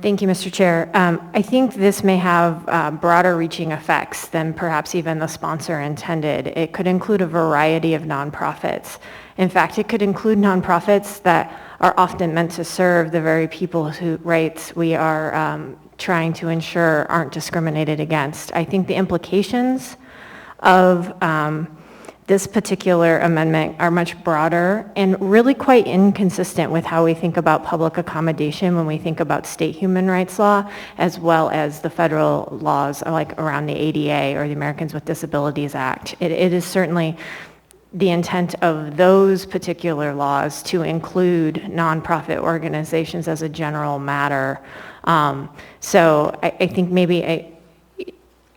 Thank you, Mr. Chair. I think this may have broader reaching effects than perhaps even the sponsor intended. It could include a variety of nonprofits. In fact, it could include nonprofits that are often meant to serve the very people whose rights we are trying to ensure aren't discriminated against. I think the implications of this particular amendment are much broader and really quite inconsistent with how we think about public accommodation when we think about state human rights law, as well as the federal laws like around the ADA or the Americans with Disabilities Act. It is certainly the intent of those particular laws to include nonprofit organizations as a general matter. So I think maybe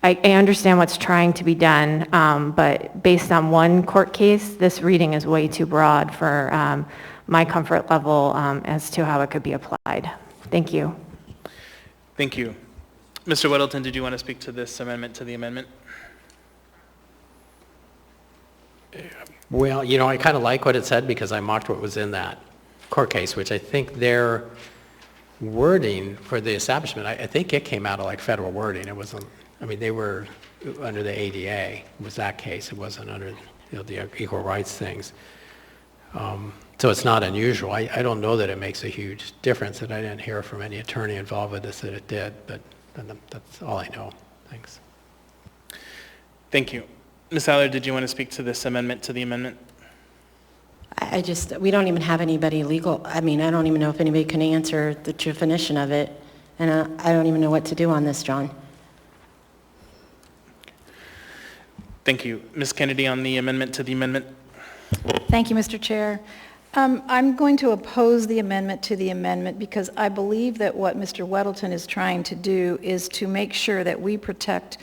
I understand what's trying to be done, but based on one court case, this reading is way too broad for my comfort level as to how it could be applied. Thank you. Thank you. Mr. Weddleton, did you want to speak to this amendment to the amendment? Well, you know, I kind of like what it said because I mocked what was in that court case, which I think their wording for the establishment, I think it came out of like federal wording. It wasn't, I mean, they were under the ADA, was that case. It wasn't under the equal rights things. So it's not unusual. I don't know that it makes a huge difference, and I didn't hear from any attorney involved with this that it did, but that's all I know. Thanks. Thank you. Ms. Aller, did you want to speak to this amendment to the amendment? We don't even have anybody legal. I mean, I don't even know if anybody can answer the definition of it, and I don't even know what to do on this, John. Thank you. Ms. Kennedy on the amendment to the amendment. Thank you, Mr. Chair. I'm going to oppose the amendment to the amendment because I believe that what Mr. Weddleton is trying to do is to make sure that we protect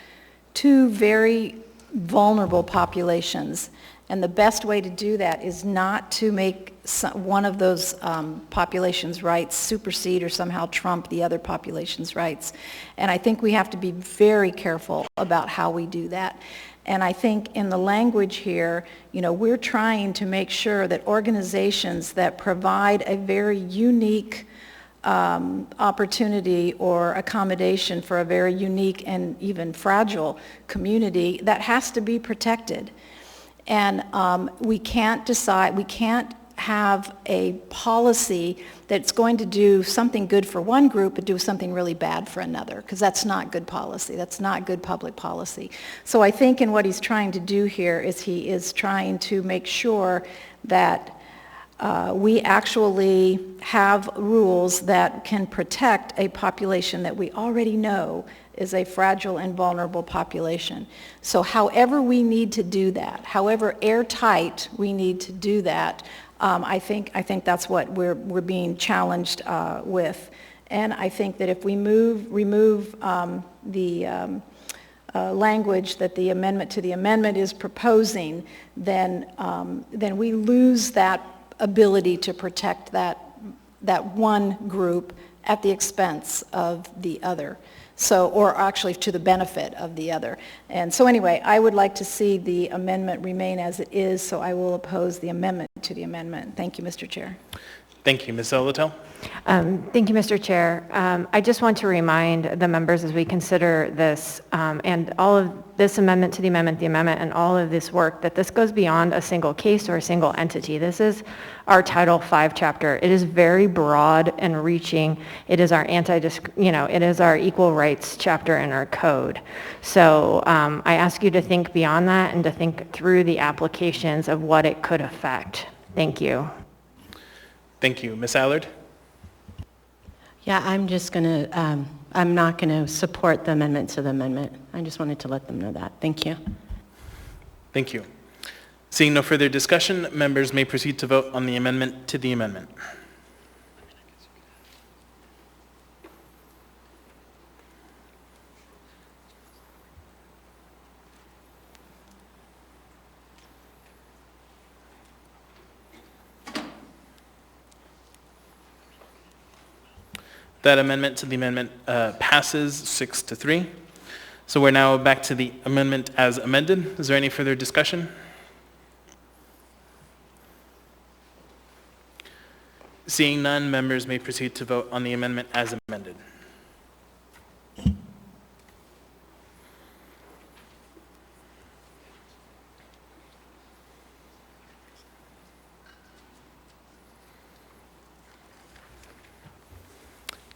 two very vulnerable populations. And the best way to do that is not to make one of those populations' rights supersede or somehow trump the other population's rights. And I think we have to be very careful about how we do that. And I think in the language here, you know, we're trying to make sure that organizations that provide a very unique opportunity or accommodation for a very unique and even fragile community, that has to be protected. And we can't have a policy that's going to do something good for one group but do something really bad for another, because that's not good policy. That's not good public policy. So I think in what he's trying to do here is he is trying to make sure that we actually have rules that can protect a population that we already know is a fragile and vulnerable population. So however we need to do that, however airtight we need to do that, I think that's what we're being challenged with. And I think that if we remove the language that the amendment to the amendment is proposing, then we lose that ability to protect that one group at the expense of the other. So, or actually to the benefit of the other. And so anyway, I would like to see the amendment remain as it is, so I will oppose the amendment to the amendment. Thank you, Mr. Chair. Thank you. Ms. Solotel? Thank you, Mr. Chair. I just want to remind the members as we consider this and all of this amendment to the amendment, and all of this work, that this goes beyond a single case or a single entity. This is our Title V chapter. It is very broad and reaching. It is our it is our equal rights chapter in our code. So I ask you to think beyond that and to think through the applications of what it could affect. Thank you. Thank you. Ms. Allard? Yeah, I'm not going to support the amendment to the amendment. I just wanted to let them know that. Thank you. Thank you. Seeing no further discussion, members may proceed to vote on the amendment to the amendment. That amendment to the amendment passes 6-3. So we're now back to the amendment as amended. Is there any further discussion? Seeing none, members may proceed to vote on the amendment as amended.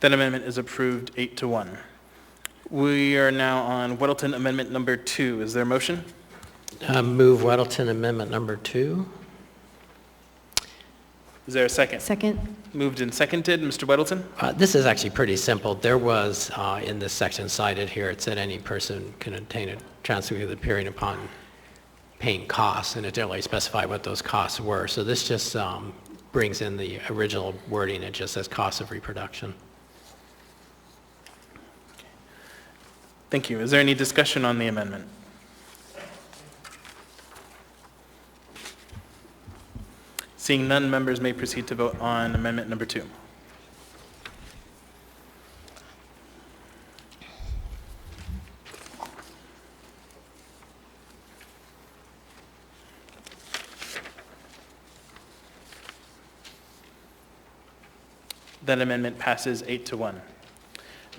That amendment is approved 8-1. We are now on Weddleton Amendment Number 2. Is there a motion? Move Weddleton Amendment Number 2. Is there a second? Second. Moved and seconded. Mr. Weddleton? This is actually pretty simple. There was, in this section cited here, it said any person can obtain a transfer of the period upon paying costs, and it didn't really specify what those costs were. So this just brings in the original wording. It just says cost of reproduction. Thank you. Is there any discussion on the amendment? Seeing none, members may proceed to vote on Amendment Number 2. That amendment passes 8-1.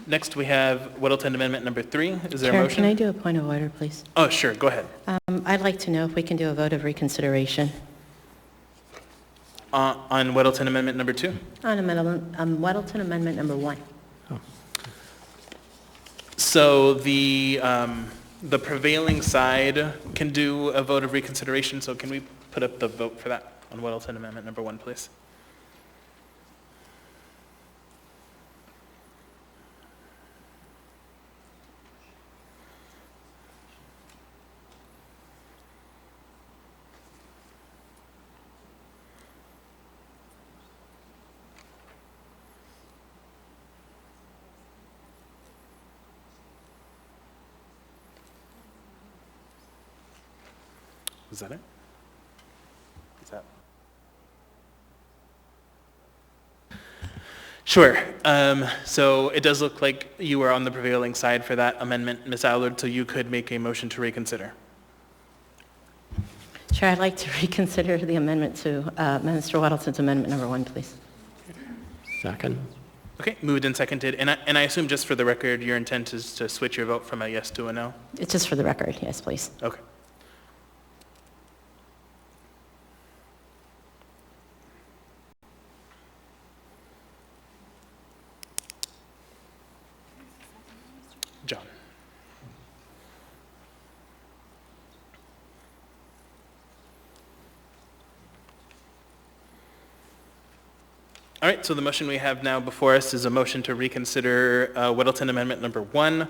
Next, we have Weddleton Amendment Number 3. Is there a motion? Can I do a point of order, please? Oh, sure. Go ahead. I'd like to know if we can do a vote of reconsideration. On Weddleton Amendment Number 2? On Weddleton Amendment Number 1. So the prevailing side can do a vote of reconsideration. So can we put up the vote for that on Weddleton Amendment Number 1, please? Is that it? that? Sure. So it does look like you are on the prevailing side for that amendment, Ms. Allard, so you could make a motion to reconsider. Chair, I'd like to reconsider the amendment to Minister Weddleton's amendment number 1, please. Second. Okay, moved and seconded. And I assume just for the record, your intent is to switch your vote from a yes to a no? It's just for the record, yes, please. Okay. John. All right, so the motion we have now before us is a motion to reconsider Weddleton Amendment number 1.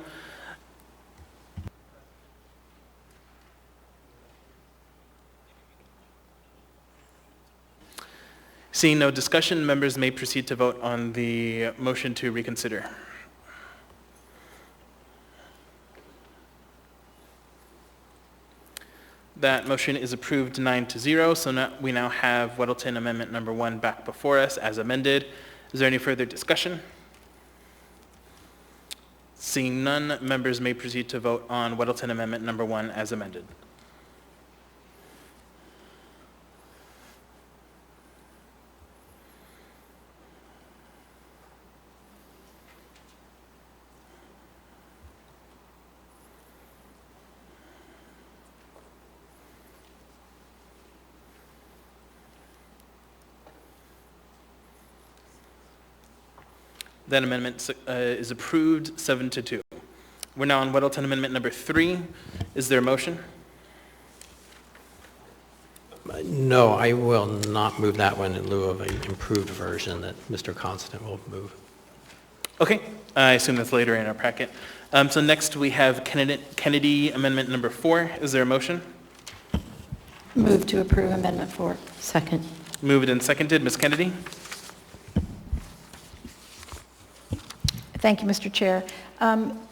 Seeing no discussion, members may proceed to vote on the motion to reconsider. That motion is approved 9-0, so we now have Weddleton Amendment number 1 back before us as amended. Is there any further discussion? Seeing none, members may proceed to vote on Weddleton Amendment number 1 as amended. That amendment is approved 7-2. We're now on Weddleton Amendment number 3. Is there a motion? No, I will not move that one in lieu of an improved version that Mr. Constant will move. Okay, I assume that's later in our packet. So next we have Kennedy Amendment number 4. Is there a motion? Move to approve Amendment 4. Second. Moved and seconded. Ms. Kennedy? Thank you, Mr. Chair.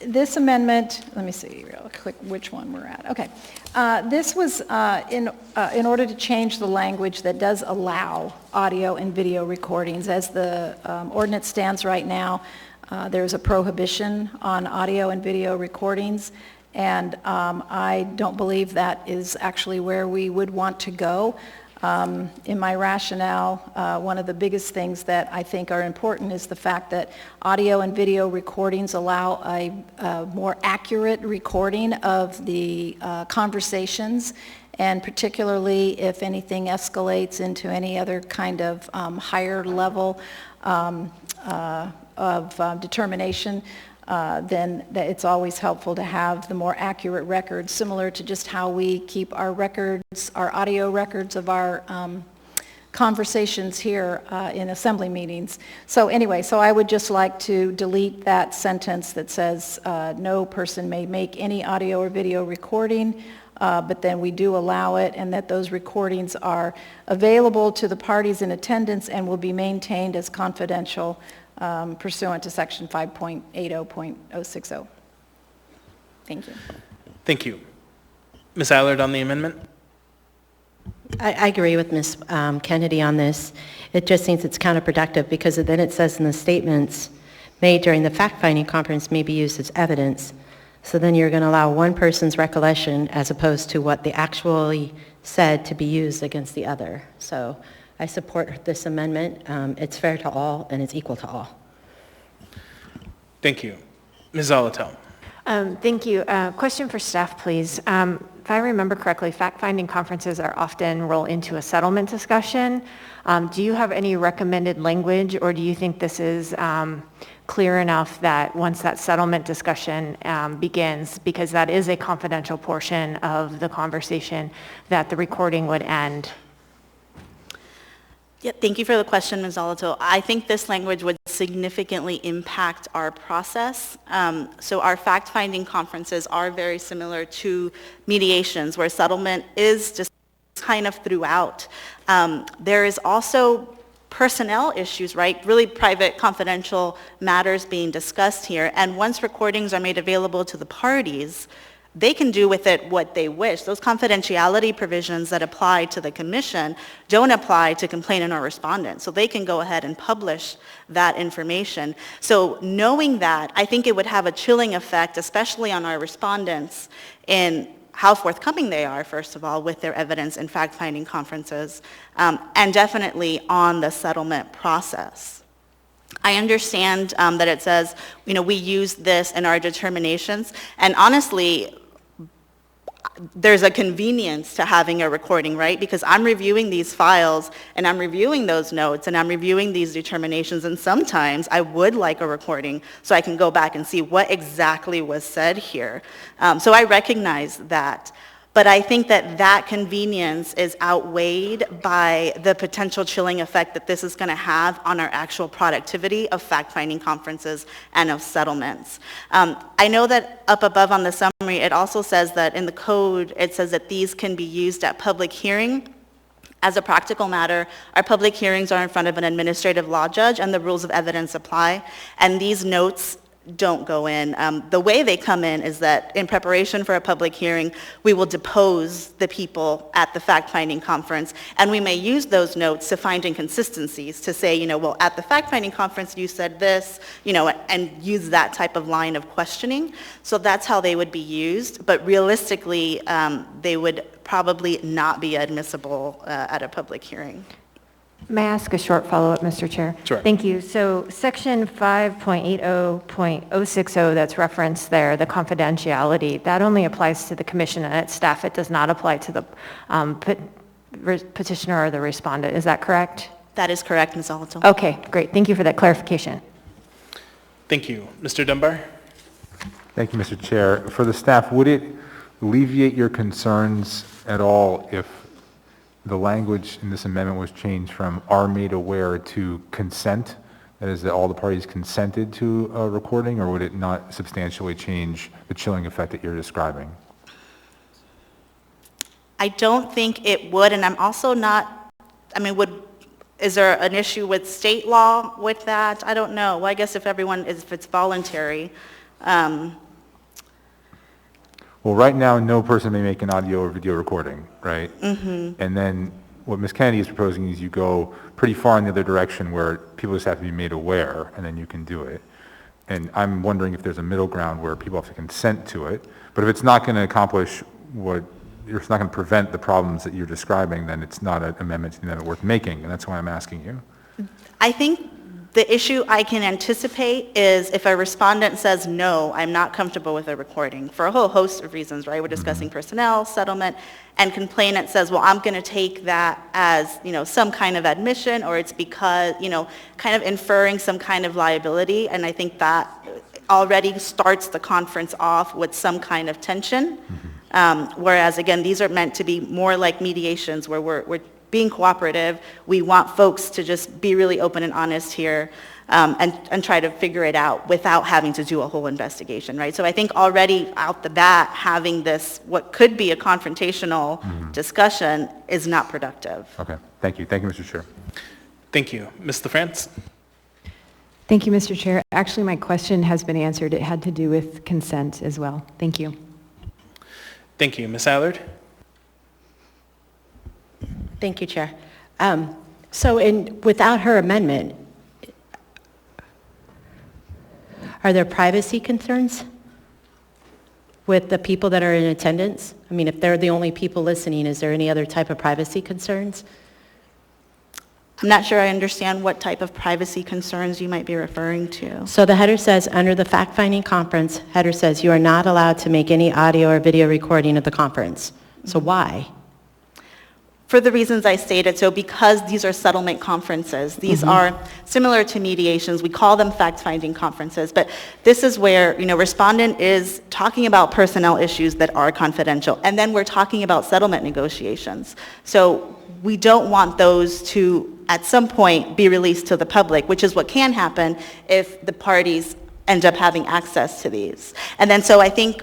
This amendment, let me see real quick which one we're at. Okay. This was in order to change the language that does allow audio and video recordings. As the ordinance stands right now, there's a prohibition on audio and video recordings, and I don't believe that is actually where we would want to go. In my rationale, one of the biggest things that I think are important is the fact that audio and video recordings allow a more accurate recording of the conversations, and particularly if anything escalates into any other kind of higher level of determination, then it's always helpful to have the more accurate records, similar to just how we keep our records, our audio records of our conversations here in assembly meetings. So anyway, so I would just like to delete that sentence that says no person may make any audio or video recording, but then we do allow it, and that those recordings are available to the parties in attendance and will be maintained as confidential pursuant to section 5.80.060. Thank you. Thank you. Ms. Allard on the amendment? I agree with Ms. Kennedy on this. It just seems it's counterproductive because then it says in the statements made during the fact-finding conference may be used as evidence. So then you're going to allow one person's recollection as opposed to what they actually said to be used against the other. So I support this amendment. It's fair to all and it's equal to all. Thank you. Ms. Zolotel. Thank you. Question for staff, please. If I remember correctly, fact-finding conferences are often roll into a settlement discussion. Do you have any recommended language, or do you think this is clear enough that once that settlement discussion begins, because that is a confidential portion of the conversation, that the recording would end? Yeah, thank you for the question, Ms. Zolotel. I think this language would significantly impact our process. So our fact-finding conferences are very similar to mediations, where settlement is just kind of throughout. There is also personnel issues, right? Really private, confidential matters being discussed here. And once recordings are made available to the parties, they can do with it what they wish. Those confidentiality provisions that apply to the commission don't apply to complainant or respondent. So they can go ahead and publish that information. So knowing that, I think it would have a chilling effect, especially on our respondents, in how forthcoming they are, first of all, with their evidence and fact-finding conferences, and definitely on the settlement process. I understand that it says, we use this in our determinations, and honestly, there's a convenience to having a recording, right? Because I'm reviewing these files, and I'm reviewing those notes, and I'm reviewing these determinations, and sometimes I would like a recording so I can go back and see what exactly was said here. So I recognize that. But I think that that convenience is outweighed by the potential chilling effect that this is going to have on our actual productivity of fact-finding conferences and of settlements. I know that up above on the summary, it also says that in the code, it says that these can be used at public hearing. As a practical matter, our public hearings are in front of an administrative law judge, and the rules of evidence apply, and these notes don't go in. The way they come in is that in preparation for a public hearing, we will depose the people at the fact-finding conference, and we may use those notes to find inconsistencies, to say, well, at the fact-finding conference you said this, and use that type of line of questioning. So that's how they would be used, but realistically, they would probably not be admissible at a public hearing. May I ask a short follow-up, Mr. Chair? Sure. Thank you. So section 5.80.060 that's referenced there, the confidentiality, that only applies to the commission and its staff. It does not apply to the petitioner or the respondent. Is that correct? That is correct, Ms. Alato. Okay, great. Thank you for that clarification. Thank you. Mr. Dunbar? Thank you, Mr. Chair. For the staff, would it alleviate your concerns at all if the language in this amendment was changed from "are made aware" to "consent"? That is, that all the parties consented to a recording, or would it not substantially change the chilling effect that you're describing? I don't think it would, and I'm also not, is there an issue with state law with that? I don't know. Well, I guess if it's voluntary. Well, right now, no person may make an audio or video recording, right? Mm-hmm. And then what Ms. Kennedy is proposing is you go pretty far in the other direction where people just have to be made aware, and then you can do it. And I'm wondering if there's a middle ground where people have to consent to it. But if it's not going to accomplish it's not going to prevent the problems that you're describing, then it's not an amendment to the amendment worth making, and that's why I'm asking you. I think the issue I can anticipate is if a respondent says, no, I'm not comfortable with a recording, for a whole host of reasons, right? We're discussing personnel, settlement, and complainant says, well, I'm going to take that as, some kind of admission, or it's because, kind of inferring some kind of liability, and I think that already starts the conference off with some kind of tension. Whereas, again, these are meant to be more like mediations where we're being cooperative. We want folks to just be really open and honest here and try to figure it out without having to do a whole investigation, right? So I think already out the bat, having this, what could be a confrontational discussion is not productive. Okay, thank you. Thank you, Mr. Chair. Thank you. Ms. LaFrance? Thank you, Mr. Chair. Actually, my question has been answered. It had to do with consent as well. Thank you. Thank you. Ms. Allard? Thank you, Chair. Without her amendment, are there privacy concerns with the people that are in attendance? If they're the only people listening, is there any other type of privacy concerns? I'm not sure I understand what type of privacy concerns you might be referring to. So the header says, under the fact-finding conference, header says you are not allowed to make any audio or video recording of the conference. So why? For the reasons I stated, so because these are settlement conferences, these are similar to mediations. We call them fact-finding conferences, but this is where, respondent is talking about personnel issues that are confidential, and then we're talking about settlement negotiations. So we don't want those to, at some point, be released to the public, which is what can happen if the parties end up having access to these. And then so I think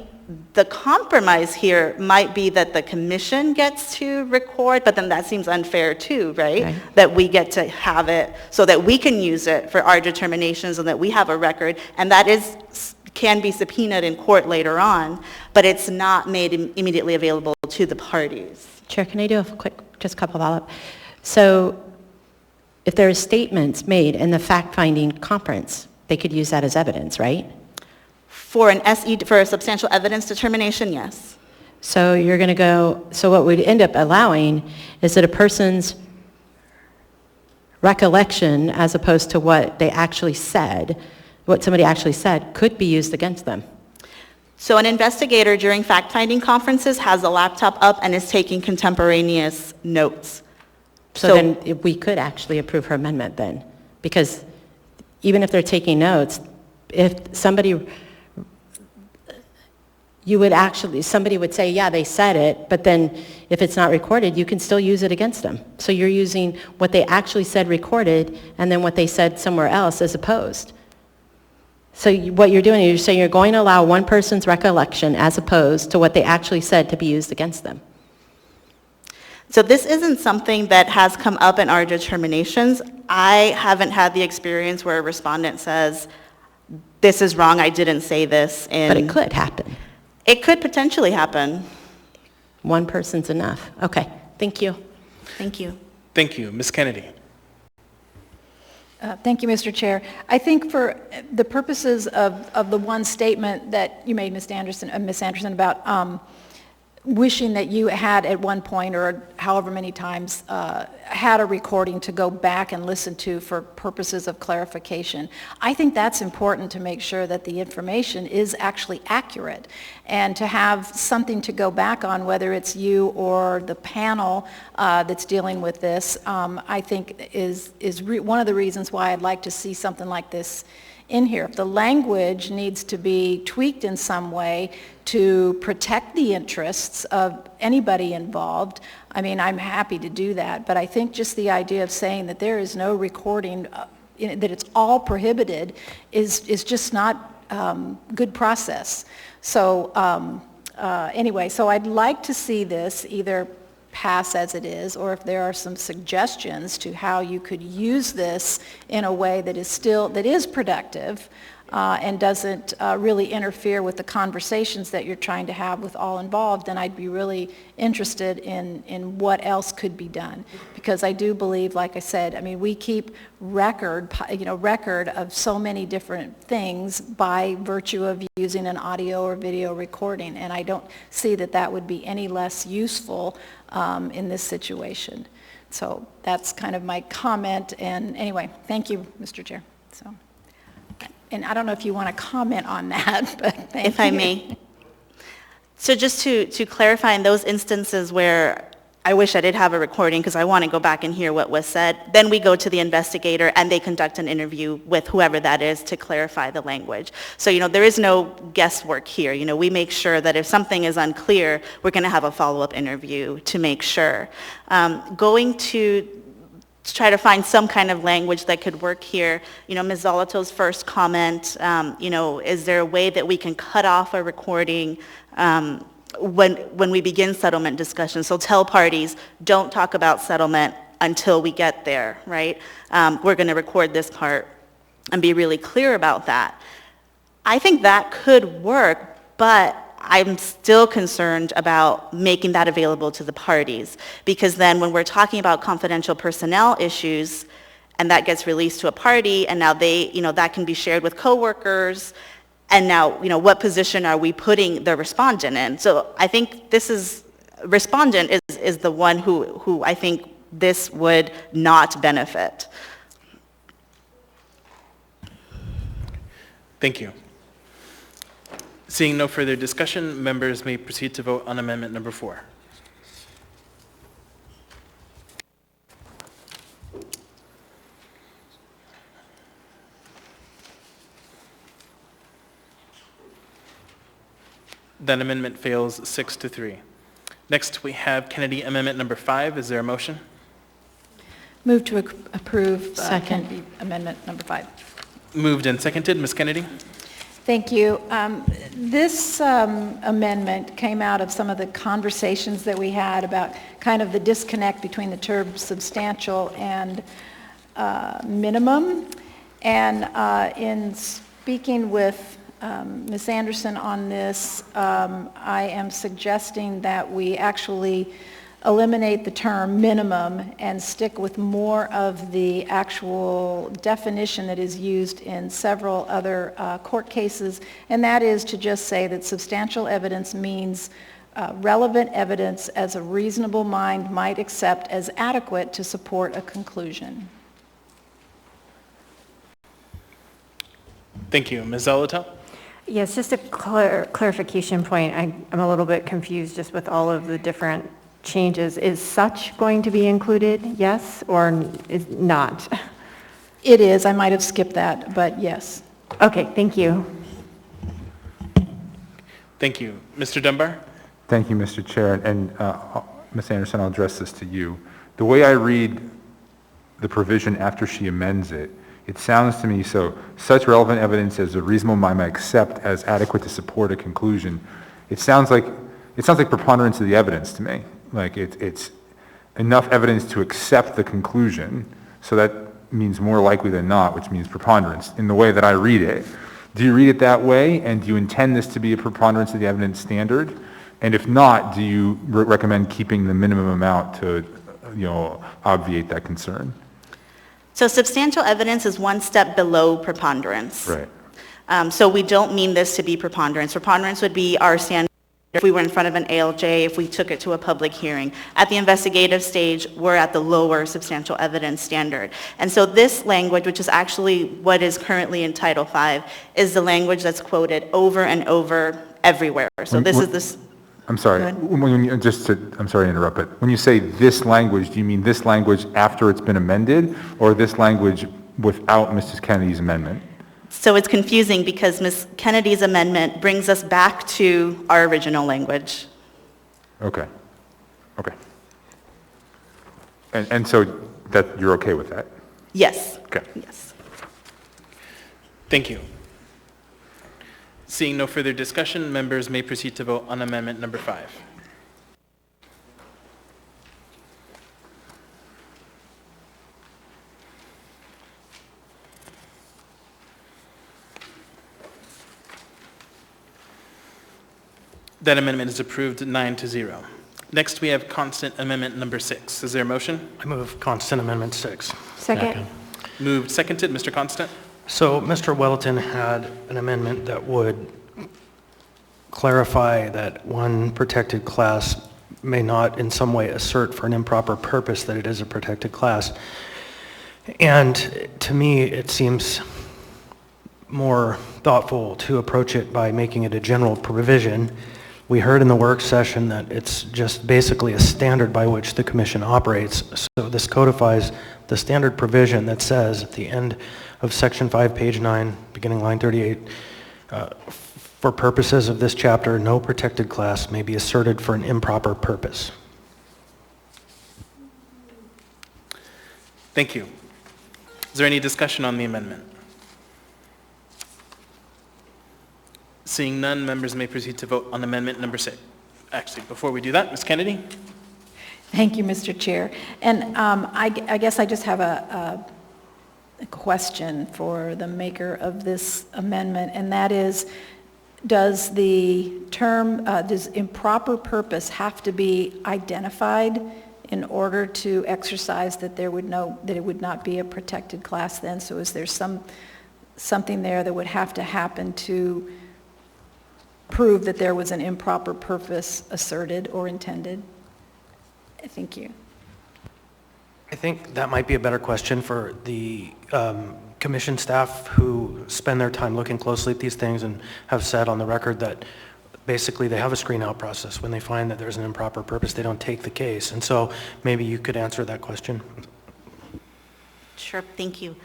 the compromise here might be that the commission gets to record, but then that seems unfair too, right? That we get to have it so that we can use it for our determinations and that we have a record, and that is can be subpoenaed in court later on, but it's not made immediately available to the parties. Chair, can I do a quick, just a couple follow-up? So if there are statements made in the fact-finding conference, they could use that as evidence, right? For a substantial evidence determination, yes. So you're going to go, so what we'd end up allowing is that a person's recollection, as opposed to what they actually said, what somebody actually said, could be used against them. So an investigator during fact-finding conferences has a laptop up and is taking contemporaneous notes. So then we could actually approve her amendment then, because even if they're taking notes, if somebody, somebody would say, yeah, they said it, but then if it's not recorded, you can still use it against them. So you're using what they actually said recorded and then what they said somewhere else as opposed. So what you're doing is you're saying you're going to allow one person's recollection as opposed to what they actually said to be used against them. So this isn't something that has come up in our determinations. I haven't had the experience where a respondent says, this is wrong, I didn't say this. But it could happen. It could potentially happen. One person's enough. Okay, thank you. Thank you. Thank you. Ms. Kennedy. Thank you, Mr. Chair. I think for the purposes of the one statement that you made, Ms. Anderson, about wishing that you had at one point or however many times had a recording to go back and listen to for purposes of clarification. I think that's important to make sure that the information is actually accurate and to have something to go back on, whether it's you or the panel that's dealing with this, I think is one of the reasons why I'd like to see something like this in here. If the language needs to be tweaked in some way to protect the interests of anybody involved, I mean, I'm happy to do that, but I think just the idea of saying that there is no recording, that it's all prohibited, is just not good process. So anyway, so I'd like to see this either pass as it is, or if there are some suggestions to how you could use this in a way that is productive and doesn't really interfere with the conversations that you're trying to have with all involved, then I'd be really interested in what else could be done. Because I do believe, like I said, I mean, we keep record of so many different things by virtue of using an audio or video recording, and I don't see that that would be any less useful in this situation. So that's kind of my comment, and anyway, thank you, Mr. Chair. So. And I don't know if you want to comment on that, but thank you. If I may. So just to clarify, in those instances where I wish I did have a recording because I want to go back and hear what was said, then we go to the investigator and they conduct an interview with whoever that is to clarify the language. So, there is no guesswork here. We make sure that if something is unclear, we're going to have a follow-up interview to make sure. Going to try to find some kind of language that could work here. Ms. Zolato's first comment, is there a way that we can cut off a recording when we begin settlement discussions? So tell parties, don't talk about settlement until we get there, right? We're going to record this part and be really clear about that. I think that could work, but I'm still concerned about making that available to the parties, because then when we're talking about confidential personnel issues and that gets released to a party and now they, that can be shared with coworkers, and now, what position are we putting the respondent in? So I think respondent is the one who I think this would not benefit. Thank you. Seeing no further discussion, members may proceed to vote on amendment number 4. That amendment fails 6-3. Next, we have Kennedy amendment number 5. Is there a motion? Move to approve Kennedy amendment number 5. Moved and seconded. Ms. Kennedy? Thank you. This amendment came out of some of the conversations that we had about kind of the disconnect between the term substantial and minimum. And in speaking with Ms. Anderson on this. I am suggesting that we actually eliminate the term minimum and stick with more of the actual definition that is used in several other court cases, and that is to just say that substantial evidence means relevant evidence as a reasonable mind might accept as adequate to support a conclusion. Thank you. Ms. Zoloto? Yes, just a clarification point. I'm a little bit confused just with all of the different changes. Is such going to be included, yes, or is not? It is. I might have skipped that, but yes. Okay, thank you. Thank you. Mr. Dunbar? Thank you, Mr. Chair. And Ms. Anderson, I'll address this to you. The way I read the provision after she amends it, it sounds to me, so such relevant evidence as a reasonable mind might accept as adequate to support a conclusion. It sounds like preponderance of the evidence to me. Like it's enough evidence to accept the conclusion, so that means more likely than not, which means preponderance in the way that I read it. Do you read it that way, and do you intend this to be a preponderance of the evidence standard? And if not, do you recommend keeping the minimum amount to, obviate that concern? So substantial evidence is one step below preponderance. Right. So we don't mean this to be preponderance. Preponderance would be our standard if we were in front of an ALJ, if we took it to a public hearing. At the investigative stage, we're at the lower substantial evidence standard. And so this language, which is actually what is currently in Title V, is the language that's quoted over and over everywhere. So I'm sorry. I'm sorry to interrupt, but when you say this language, do you mean this language after it's been amended, or this language without Mrs. Kennedy's amendment? So it's confusing because Ms. Kennedy's amendment brings us back to our original language. Okay. And so that you're okay with that? Yes. Okay. Yes. Thank you. Seeing no further discussion, members may proceed to vote on amendment number 5. That amendment is approved 9-0. Next, we have constant amendment number 6. Is there a motion? I move constant amendment 6. Second. Moved, seconded. Mr. Constant? So Mr. Weddleton had an amendment that would clarify that one protected class may not in some way assert for an improper purpose that it is a protected class. And to me, it seems more thoughtful to approach it by making it a general provision. We heard in the work session that it's just basically a standard by which the commission operates. So this codifies the standard provision that says at the end of section 5, page 9, beginning line 38, for purposes of this chapter, no protected class may be asserted for an improper purpose. Thank you. Is there any discussion on the amendment? Seeing none, members may proceed to vote on amendment number 6. Actually, before we do that, Ms. Kennedy? Thank you, Mr. Chair. And I guess I just have a question for the maker of this amendment, and that is, does the term, does improper purpose have to be identified in order to exercise that it would not be a protected class then? So is there something there that would have to happen to prove that there was an improper purpose asserted or intended? Thank you. I think that might be a better question for the commission staff who spend their time looking closely at these things and have said on the record that basically they have a screen out process. When they find that there's an improper purpose, they don't take the case. And so maybe you could answer that question. Sure, thank you.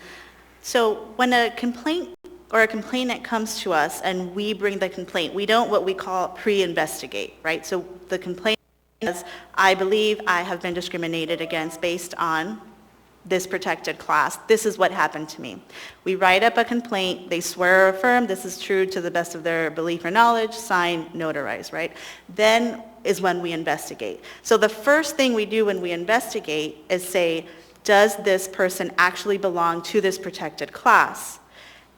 So when a complaint or a complainant comes to us and we bring the complaint, we don't what we call pre-investigate, right? So the complaint is, I believe I have been discriminated against based on this protected class. This is what happened to me. We write up a complaint, they swear or affirm this is true to the best of their belief or knowledge, sign, notarize, right? Then is when we investigate. So the first thing we do when we investigate is say, does this person actually belong to this protected class?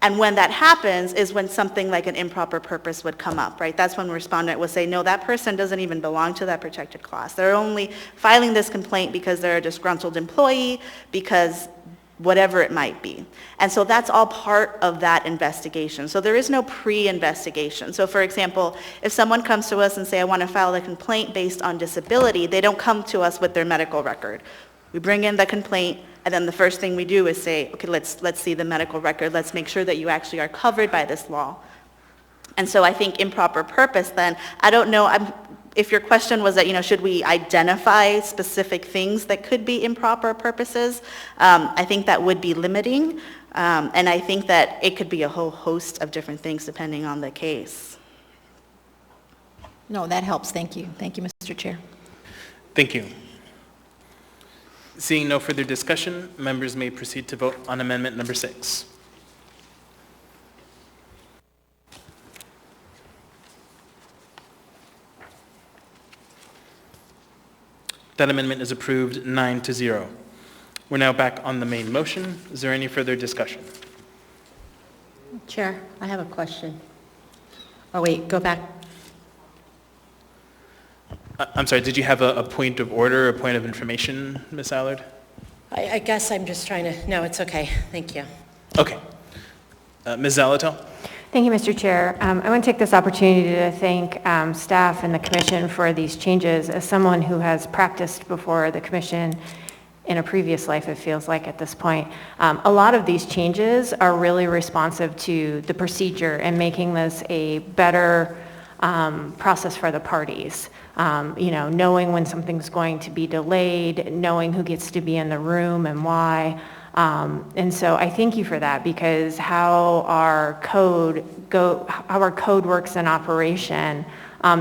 And when that happens is when something like an improper purpose would come up, right? That's when the respondent would say, no, that person doesn't even belong to that protected class. They're only filing this complaint because they're a disgruntled employee, because whatever it might be. And so that's all part of that investigation. So there is no pre-investigation. So for example, if someone comes to us and say, I want to file a complaint based on disability, they don't come to us with their medical record. We bring in the complaint, and then the first thing we do is say, okay, let's see the medical record. Let's make sure that you actually are covered by this law. And so I think improper purpose then, I don't know, if your question was that, should we identify specific things that could be improper purposes, I think that would be limiting. And I think that it could be a whole host of different things depending on the case. No, that helps. Thank you. Thank you, Mr. Chair. Thank you. Seeing no further discussion, members may proceed to vote on amendment number 6. That amendment is approved 9-0. We're now back on the main motion. Is there any further discussion? Chair, I have a question. Oh, wait, go back. I'm sorry, did you have a point of order, a point of information, Ms. Allard? I guess I'm just trying to, no, it's okay. Thank you. Okay. Ms. Zalatel? Thank you, Mr. Chair. I want to take this opportunity to thank staff and the commission for these changes. As someone who has practiced before the commission in a previous life, it feels like at this point, a lot of these changes are really responsive to the procedure and making this a better process for the parties. Knowing when something's going to be delayed, knowing who gets to be in the room and why. And so I thank you for that, because how our code works in operation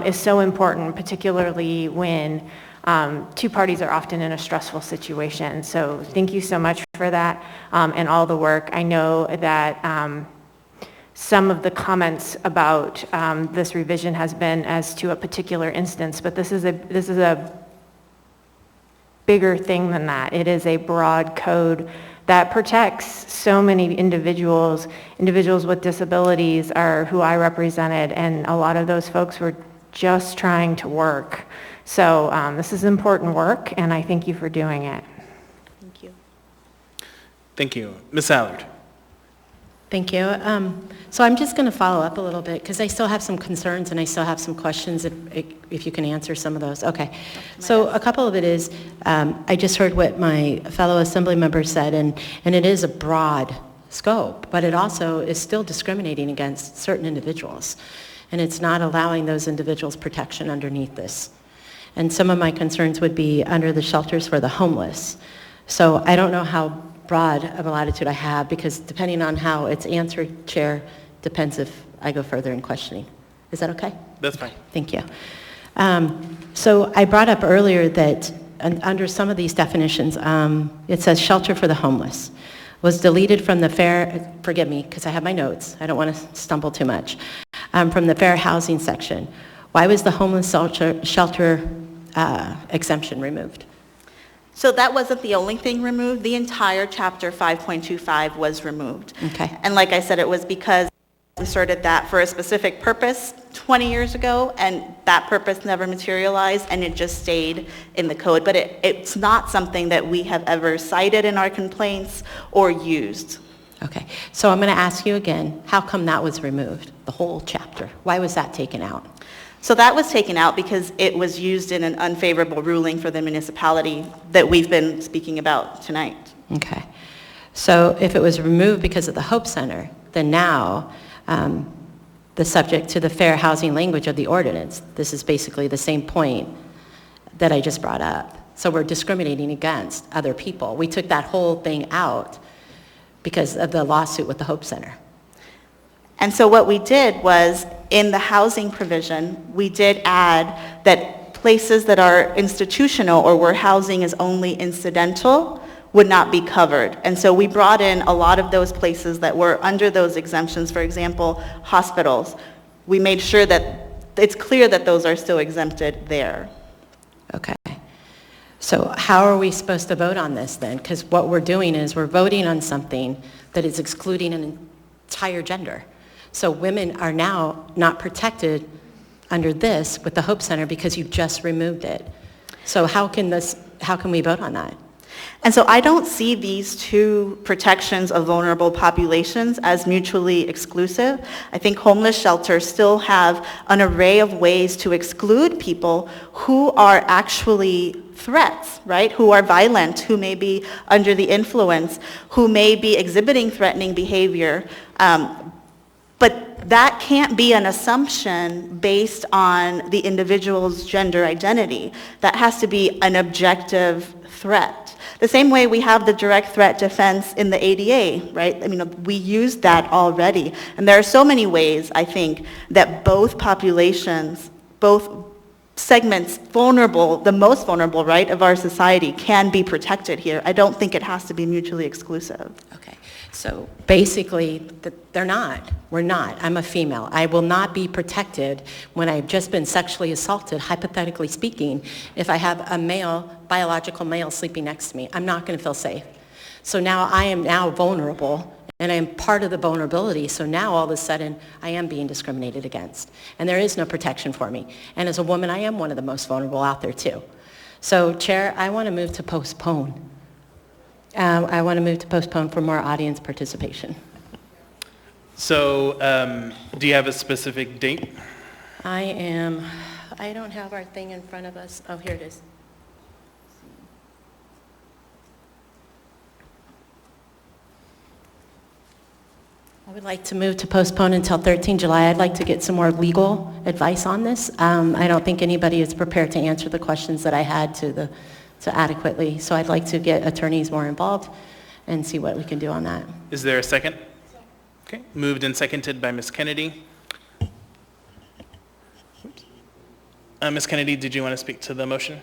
is so important, particularly when two parties are often in a stressful situation. So thank you so much for that and all the work. I know that some of the comments about this revision has been as to a particular instance, but this is a bigger thing than that. It is a broad code that protects so many individuals. Individuals with disabilities are who I represented, and a lot of those folks were just trying to work. So this is important work, and I thank you for doing it. Thank you. Thank you. Ms. Allard? Thank you. So I'm just going to follow up a little bit because I still have some concerns and I still have some questions if you can answer some of those. Okay. So a couple of it is, I just heard what my fellow assembly member said, and it is a broad scope, but it also is still discriminating against certain individuals. And it's not allowing those individuals protection underneath this. And some of my concerns would be under the shelters for the homeless. So I don't know how broad of a latitude I have, because depending on how it's answered, Chair, depends if I go further in questioning. Is that okay? That's fine. Thank you. So I brought up earlier that under some of these definitions, it says shelter for the homeless was deleted from the fair, forgive me, because I have my notes, I don't want to stumble too much, from the fair housing section. Why was the homeless shelter exemption removed? So that wasn't the only thing removed. The entire chapter 5.25 was removed. Okay. And like I said, it was because we inserted that for a specific purpose 20 years ago, and that purpose never materialized, and it just stayed in the code. But it's not something that we have ever cited in our complaints or used. Okay. So I'm going to ask you again, how come that was removed, the whole chapter? Why was that taken out? So that was taken out because it was used in an unfavorable ruling for the municipality that we've been speaking about tonight. Okay. So if it was removed because of the Hope Center, then now the subject to the fair housing language of the ordinance, this is basically the same point that I just brought up. So we're discriminating against other people. We took that whole thing out because of the lawsuit with the Hope Center. And so what we did was, in the housing provision, we did add that places that are institutional or where housing is only incidental would not be covered. And so we brought in a lot of those places that were under those exemptions. For example, hospitals. We made sure that it's clear that those are still exempted there. Okay. So how are we supposed to vote on this then? Because what we're doing is we're voting on something that is excluding higher gender. So women are now not protected under this with the Hope Center because you just removed it. So how can we vote on that? And so I don't see these two protections of vulnerable populations as mutually exclusive. I think homeless shelters still have an array of ways to exclude people who are actually threats, right? Who are violent, who may be under the influence, who may be exhibiting threatening behavior. But that can't be an assumption based on the individual's gender identity. That has to be an objective threat. The same way we have the direct threat defense in the ADA, right? I mean, we use that already. And there are so many ways, I think, that both populations, both segments vulnerable, the most vulnerable, right, of our society can be protected here. I don't think it has to be mutually exclusive. Okay. So basically, they're not. We're not. I'm a female. I will not be protected when I've just been sexually assaulted, hypothetically speaking, if I have a male, biological male sleeping next to me. I'm not going to feel safe. So now I am now vulnerable, and I am part of the vulnerability. So now all of a sudden, I am being discriminated against. And there is no protection for me. And as a woman, I am one of the most vulnerable out there, too. So, Chair, I want to move to postpone. I want to move to postpone for more audience participation. So, do you have a specific date? I don't have our thing in front of us. Oh, here it is. I would like to move to postpone until 13 July. I'd like to get some more legal advice on this. I don't think anybody is prepared to answer the questions that I had to adequately. So I'd like to get attorneys more involved and see what we can do on that. Is there a second? Okay, moved and seconded by Ms. Kennedy. Ms. Kennedy, did you want to speak to the motion?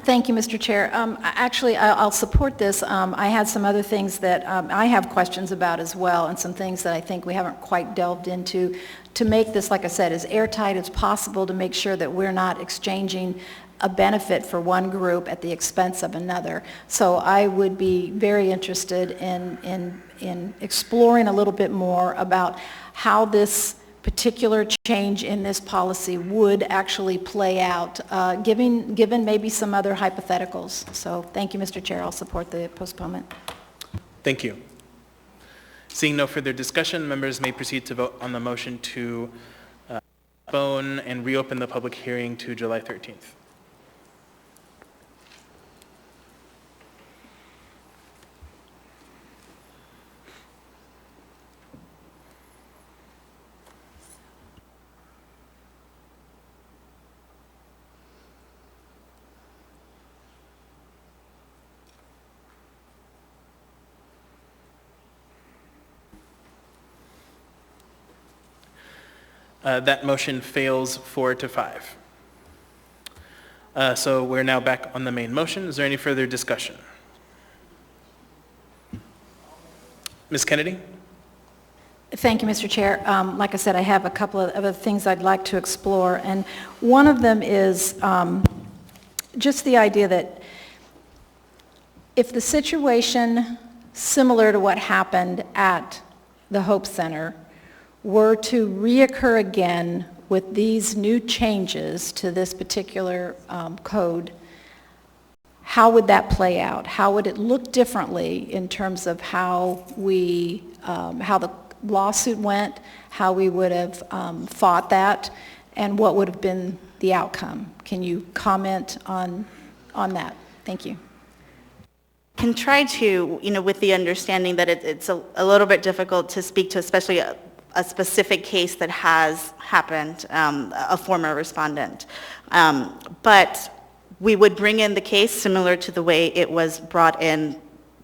Thank you, Mr. Chair. Actually, I'll support this. I had some other things that I have questions about as well, and some things that I think we haven't quite delved into to make this, like I said, as airtight as possible, to make sure that we're not exchanging a benefit for one group at the expense of another. So I would be very interested in exploring a little bit more about how this particular change in this policy would actually play out, given maybe some other hypotheticals. So thank you, Mr. Chair. I'll support the postponement. Thank you. Seeing no further discussion, members may proceed to vote on the motion to postpone and reopen the public hearing to July 13th. That motion fails 4-5. So we're now back on the main motion. Is there any further discussion? Ms. Kennedy? Thank you, Mr. Chair. Like I said, I have a couple of other things I'd like to explore, and one of them is just the idea that if the situation similar to what happened at the Hope Center were to reoccur again with these new changes to this particular code, how would that play out? How would it look differently in terms of how how the lawsuit went, how we would have fought that, and what would have been the outcome? Can you comment on that? Thank you. Can try to, with the understanding that it's a little bit difficult to speak to, especially a specific case that has happened, a former respondent. But we would bring in the case similar to the way it was brought in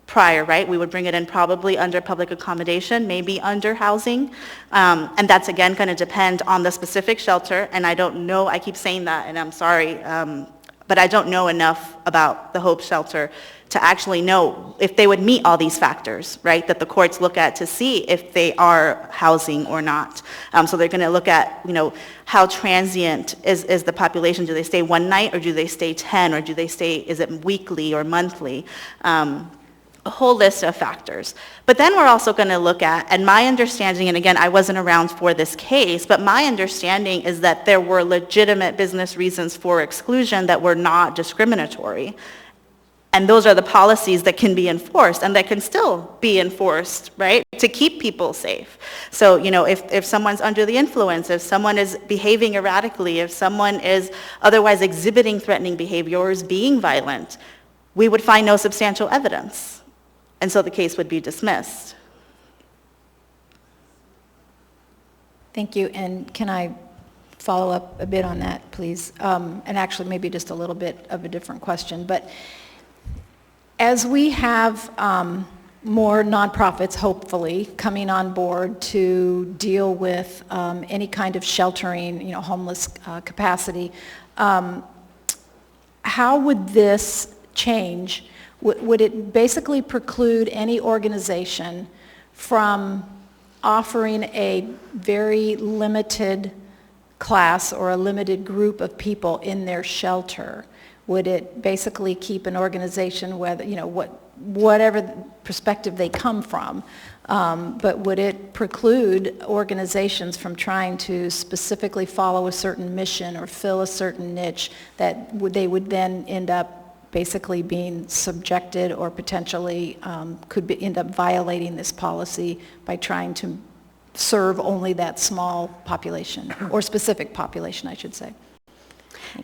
prior, right? We would bring it in probably under public accommodation, maybe under housing. And that's, again, going to depend on the specific shelter. And I don't know, I keep saying that, and I'm sorry, but I don't know enough about the Hope Shelter to actually know if they would meet all these factors, right, that the courts look at to see if they are housing or not. So they're going to look at, how transient is the population. Do they stay one night, or do they stay 10, or do they stay, is it weekly or monthly? whole list of factors. But then we're also going to look at, and my understanding, and again, I wasn't around for this case, but my understanding is that there were legitimate business reasons for exclusion that were not discriminatory. And those are the policies that can be enforced and that can still be enforced, right, to keep people safe. So, you know, if someone's under the influence, if someone is behaving erratically, if someone is otherwise exhibiting threatening behavior or is being violent, we would find no substantial evidence. And so the case would be dismissed. Thank you. And can I follow up a bit on that, please? And actually maybe just a little bit of a different question. But as we have more nonprofits, hopefully, coming on board to deal with any kind of sheltering, you know, homeless capacity, how would this change? Would it basically preclude any organization from offering a very limited class or a limited group of people in their shelter? Would it basically keep an organization, whether, you know, whatever perspective they come from, but would it preclude organizations from trying to specifically follow a certain mission or fill a certain niche that they would then end up basically being subjected or potentially end up violating this policy by trying to serve only that small population, or specific population, I should say?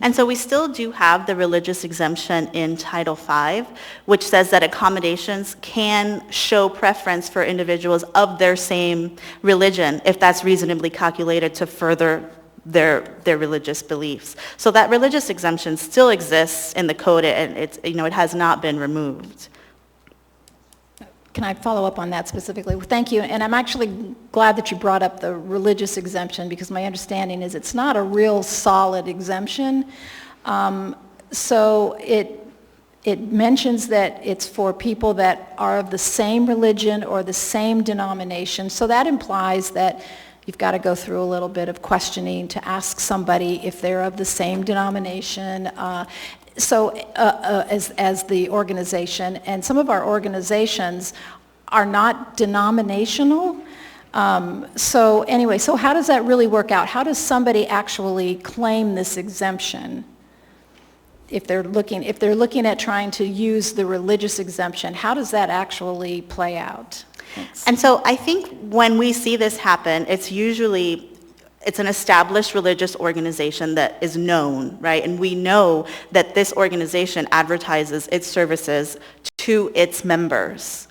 And so we still do have the religious exemption in Title V, which says that accommodations can show preference for individuals of their same religion if that's reasonably calculated to further their religious beliefs. So that religious exemption still exists in the code, and it's, you know, it has not been removed. Can I follow up on that specifically? Well, thank you. And I'm actually glad that you brought up the religious exemption, because my understanding is it's not a real solid exemption. So it mentions that it's for people that are of the same religion or the same denomination. So that implies that you've got to go through a little bit of questioning to ask somebody if they're of the same denomination. As the organization, and some of our organizations are not denominational. So anyway, so how does that really work out? How does somebody actually claim this exemption? If they're looking at trying to use the religious exemption, how does that actually play out? Thanks. And so I think when we see this happen, it's an established religious organization that is known, right? And we know that this organization advertises its services to its members.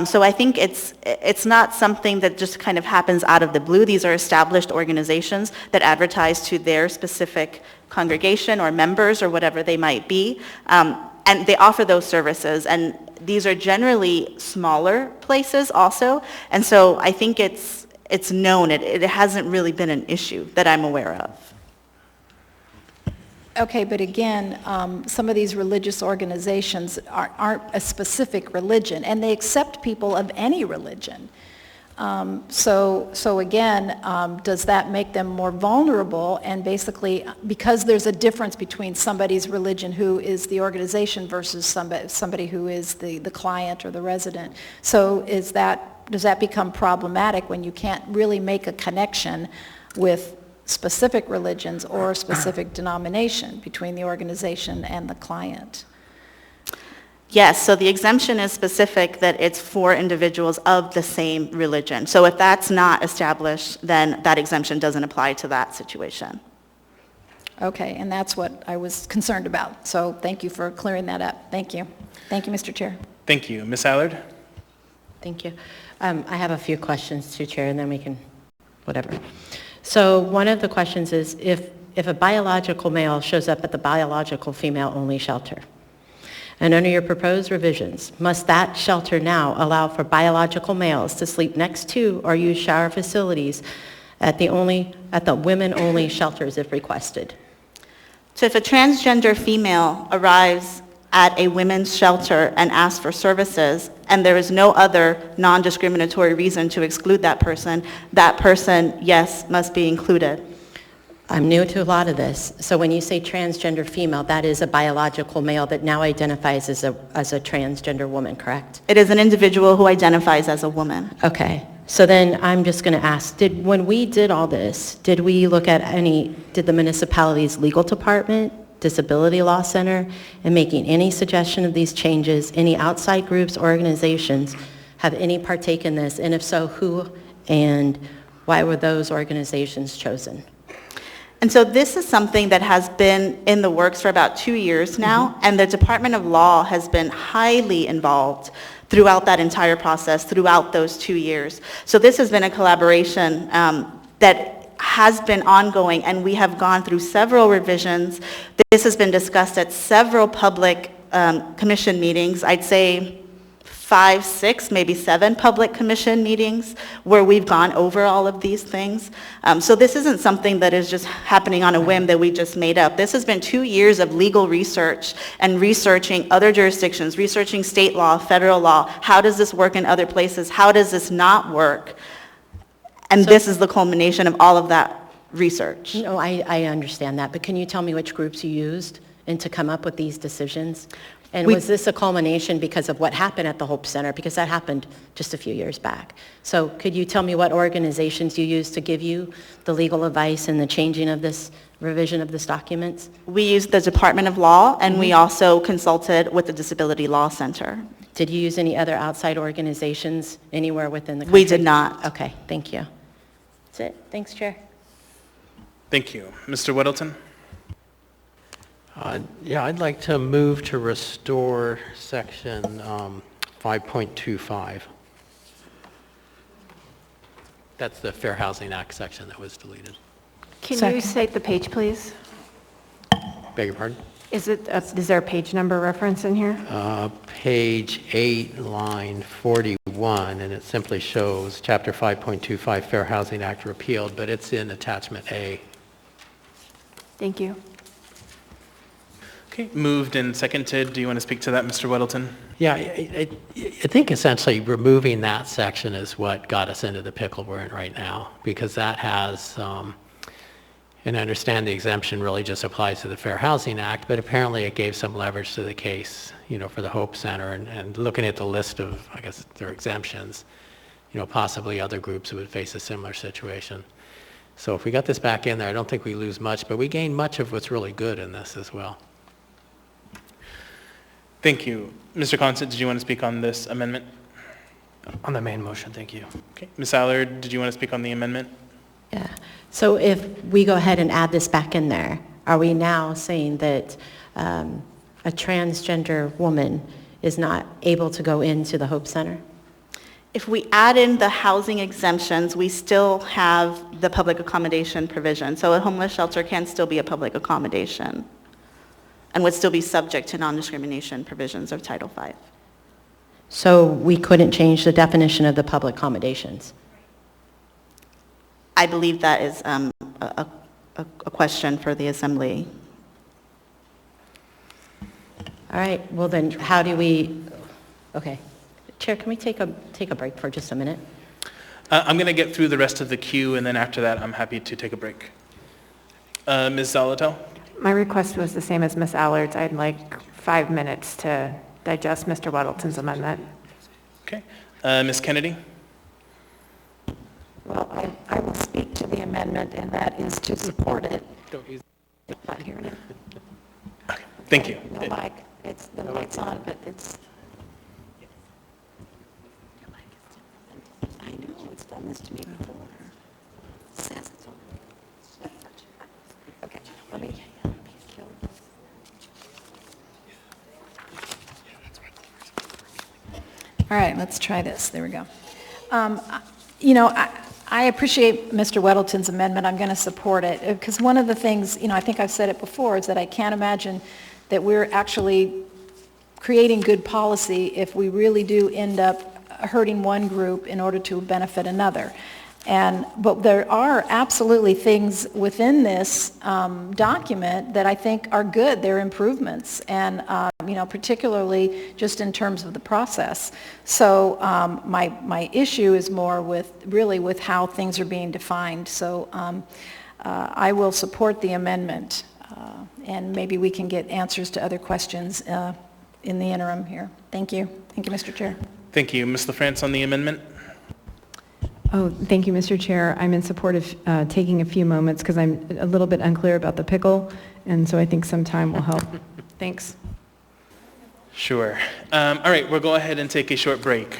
So I think it's not something that just kind of happens out of the blue. These are established organizations that advertise to their specific congregation or members or whatever they might be. And they offer those services. And these are generally smaller places also. And so I think it's known. It hasn't really been an issue that I'm aware of. Okay, but again, some of these religious organizations aren't a specific religion, and they accept people of any religion. So again, does that make them more vulnerable? And basically, because there's a difference between somebody's religion who is the organization versus somebody who is the client or the resident. So does that become problematic when you can't really make a connection with specific religions or specific denomination between the organization and the client? Yes, so the exemption is specific that it's for individuals of the same religion. So if that's not established, then that exemption doesn't apply to that situation. Okay, and that's what I was concerned about. So thank you for clearing that up. Thank you. Thank you, Mr. Chair. Thank you. Ms. Allard? Thank you. I have a few questions to Chair, and then we can, whatever. So one of the questions is, if a biological male shows up at the biological female-only shelter, and under your proposed revisions, must that shelter now allow for biological males to sleep next to or use shower facilities at the women-only shelters if requested? So if a transgender female arrives at a women's shelter and asks for services, and there is no other non-discriminatory reason to exclude that person, yes, must be included. I'm new to a lot of this. So when you say transgender female, that is a biological male that now identifies as a transgender woman, correct? It is an individual who identifies as a woman. Okay. So then I'm just going to ask, when we did all this, did we look at did the municipality's legal department, disability law center, in making any suggestion of these changes, any outside groups, organizations, have any partake in this? And if so, who and why were those organizations chosen? And so this is something that has been in the works for about 2 years now, and the Department of Law has been highly involved throughout that entire process, throughout those 2 years. So this has been a collaboration that has been ongoing, and we have gone through several revisions. This has been discussed at several public commission meetings. I'd say 5, 6, maybe 7 public commission meetings where we've gone over all of these things. So this isn't something that is just happening on a whim that we just made up. This has been 2 years of legal research and researching other jurisdictions, researching state law, federal law. How does this work in other places? How does this not work? And this is the culmination of all of that research. No, I understand that, but can you tell me which groups you used to come up with these decisions? And was this a culmination because of what happened at the Hope Center? Because that happened just a few years back. So could you tell me what organizations you used to give you the legal advice and the changing of this revision of this documents? We used the Department of Law, and we also consulted with the Disability Law Center. Did you use any other outside organizations anywhere within the country? We did not. Okay, thank you. That's it. Thanks, Chair. Thank you. Mr. Weddleton? Yeah, I'd like to move to restore section 5.25. That's the Fair Housing Act section that was deleted. Can you cite the page, please? Beg your pardon? Is there a page number reference in here? Page 8, line 41, and it simply shows Chapter 5.25 Fair Housing Act repealed, but it's in Attachment A. Thank you. Okay, moved and seconded. Do you want to speak to that, Mr. Weddleton? Yeah, I think essentially removing that section is what got us into the pickle we're in right now, because that has, and I understand the exemption really just applies to the Fair Housing Act, but apparently it gave some leverage to the case, for the Hope Center, and looking at the list of, I guess, their exemptions, possibly other groups would face a similar situation. So if we got this back in there, I don't think we lose much, but we gain much of what's really good in this as well. Thank you. Mr. Constant, did you want to speak on this amendment? On the main motion, thank you. Okay. Ms. Allard, did you want to speak on the amendment? Yeah. So if we go ahead and add this back in there, are we now saying that a transgender woman is not able to go into the Hope Center? If we add in the housing exemptions, we still have the public accommodation provision. So a homeless shelter can still be a public accommodation and would still be subject to non-discrimination provisions of Title V. So we couldn't change the definition of the public accommodations? I believe that is a question for the Assembly. All right, well then how do we, okay. Chair, can we take a break for just a minute? I'm going to get through the rest of the queue, and then after that, I'm happy to take a break. Ms. Zalatel? My request was the same as Ms. Allard's. I'd like 5 minutes to digest Mr. Weddleton's amendment. Okay. Ms. Kennedy? Well, I will speak to the amendment, and that is to support it. Don't use Not hearing it. Okay. Thank you. The mic, the mic's on, but it's... I know, it's done this to me before. It says it's on. Okay, let me... All right, let's try this. There we go. I appreciate Mr. Weddleton's amendment. I'm going to support it because one of the things, I think I've said it before, is that I can't imagine that we're actually creating good policy if we really do end up hurting one group in order to benefit another. But there are absolutely things within this document that I think are good. They're improvements, and particularly just in terms of the process. So my issue is more with how things are being defined. So I will support the amendment, and maybe we can get answers to other questions in the interim here. Thank you. Thank you, Mr. Chair. Thank you. Ms. LaFrance on the amendment. Oh, thank you, Mr. Chair. I'm in support of taking a few moments because I'm a little bit unclear about the pickle, and so I think some time will help. Thanks. Sure. All right, we'll go ahead and take a short break.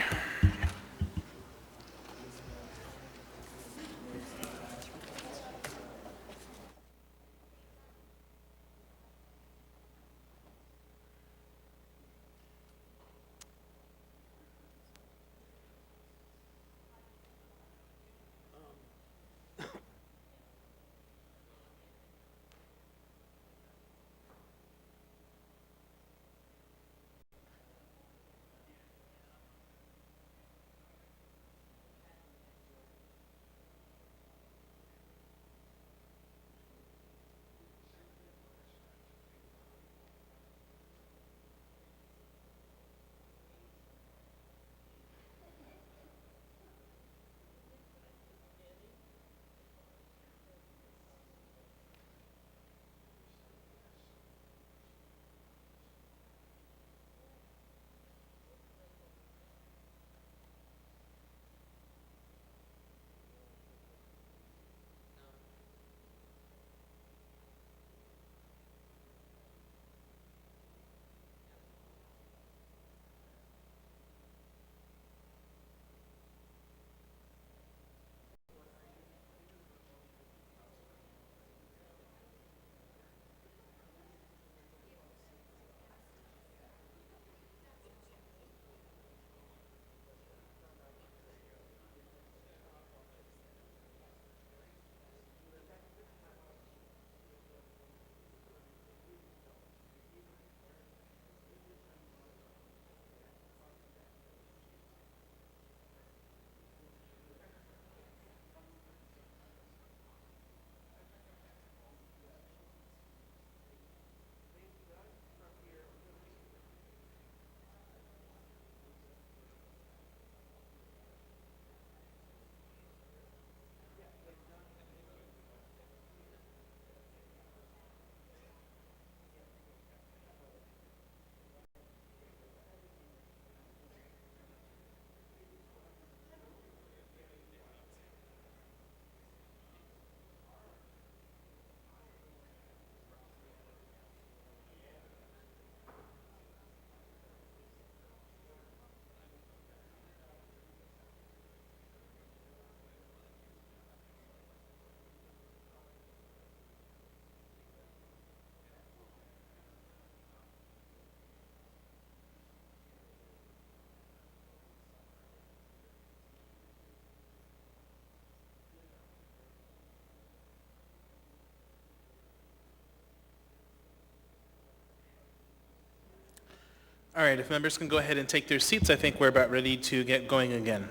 All right, if members can go ahead and take their seats, I think we're about ready to get going again.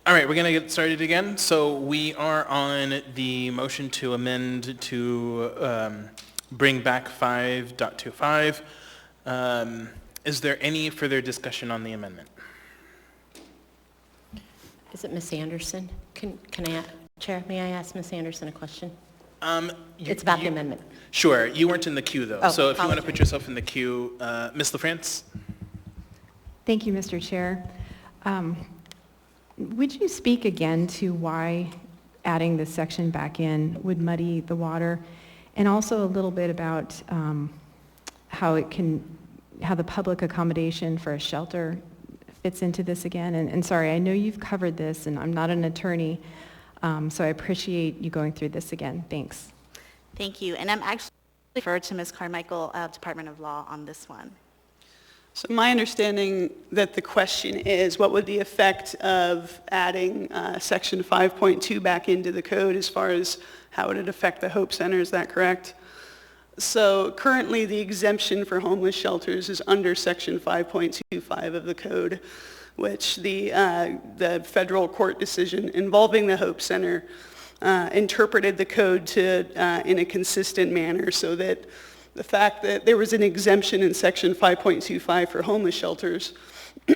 All right, we're going to get started again. So we are on the motion to amend to bring back 5.25. Is there any further discussion on the amendment? Is it Ms. Anderson? Chair, may I ask Ms. Anderson a question? It's about the amendment. Sure. You weren't in the queue, though. Oh, so if you want to apologize. put yourself in the queue, Ms. LaFrance? Thank you, Mr. Chair. Would you speak again to why adding this section back in would muddy the water? and also a little bit about how the public accommodation for a shelter fits into this again. And sorry, I know you've covered this, and I'm not an attorney, so I appreciate you going through this again. Thanks. Thank you. And I'm actually referred to Ms. Carmichael, Department of Law, on this one. So my understanding that the question is, what would the effect of adding Section 5.2 back into the code as far as how would it affect the Hope Center? Is that correct? So currently the exemption for homeless shelters is under Section 5.25 of the code, which the federal court decision involving the Hope Center interpreted the code to in a consistent manner, so that the fact that there was an exemption in Section 5.25 for homeless shelters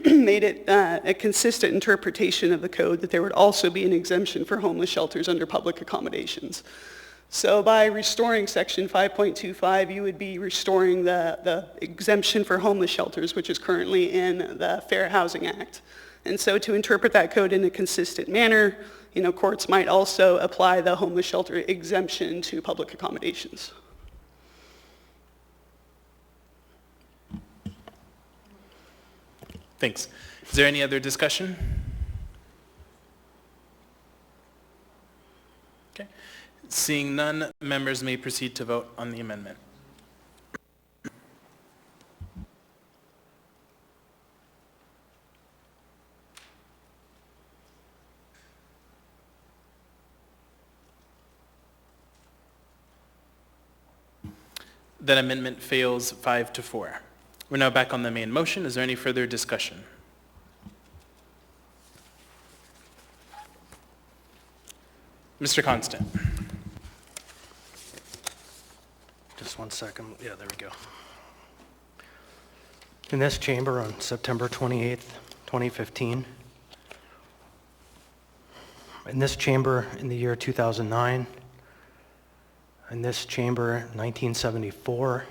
made it a consistent interpretation of the code that there would also be an exemption for homeless shelters under public accommodations. So by restoring Section 5.25, you would be restoring the exemption for homeless shelters, which is currently in the Fair Housing Act. And so to interpret that code in a consistent manner, courts might also apply the homeless shelter exemption to public accommodations. Thanks. Is there any other discussion? Okay. Seeing none, members may proceed to vote on the amendment. That amendment fails 5-4. We're now back on the main motion. Is there any further discussion? Mr. Constant. Just 1 second. Yeah, there we go. In this chamber on September 28th, 2015, in this chamber in the year 2009, in this chamber 1974,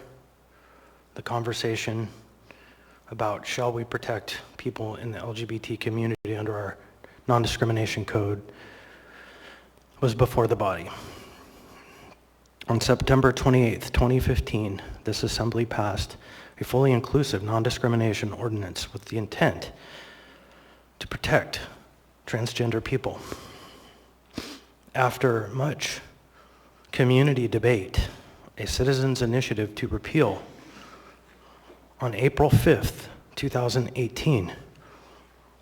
the conversation about shall we protect people in the LGBT community under our non-discrimination code was before the body. On September 28th, 2015, this assembly passed a fully inclusive non-discrimination ordinance with the intent to protect transgender people. After much community debate, a citizens' initiative to repeal, on April 5th, 2018,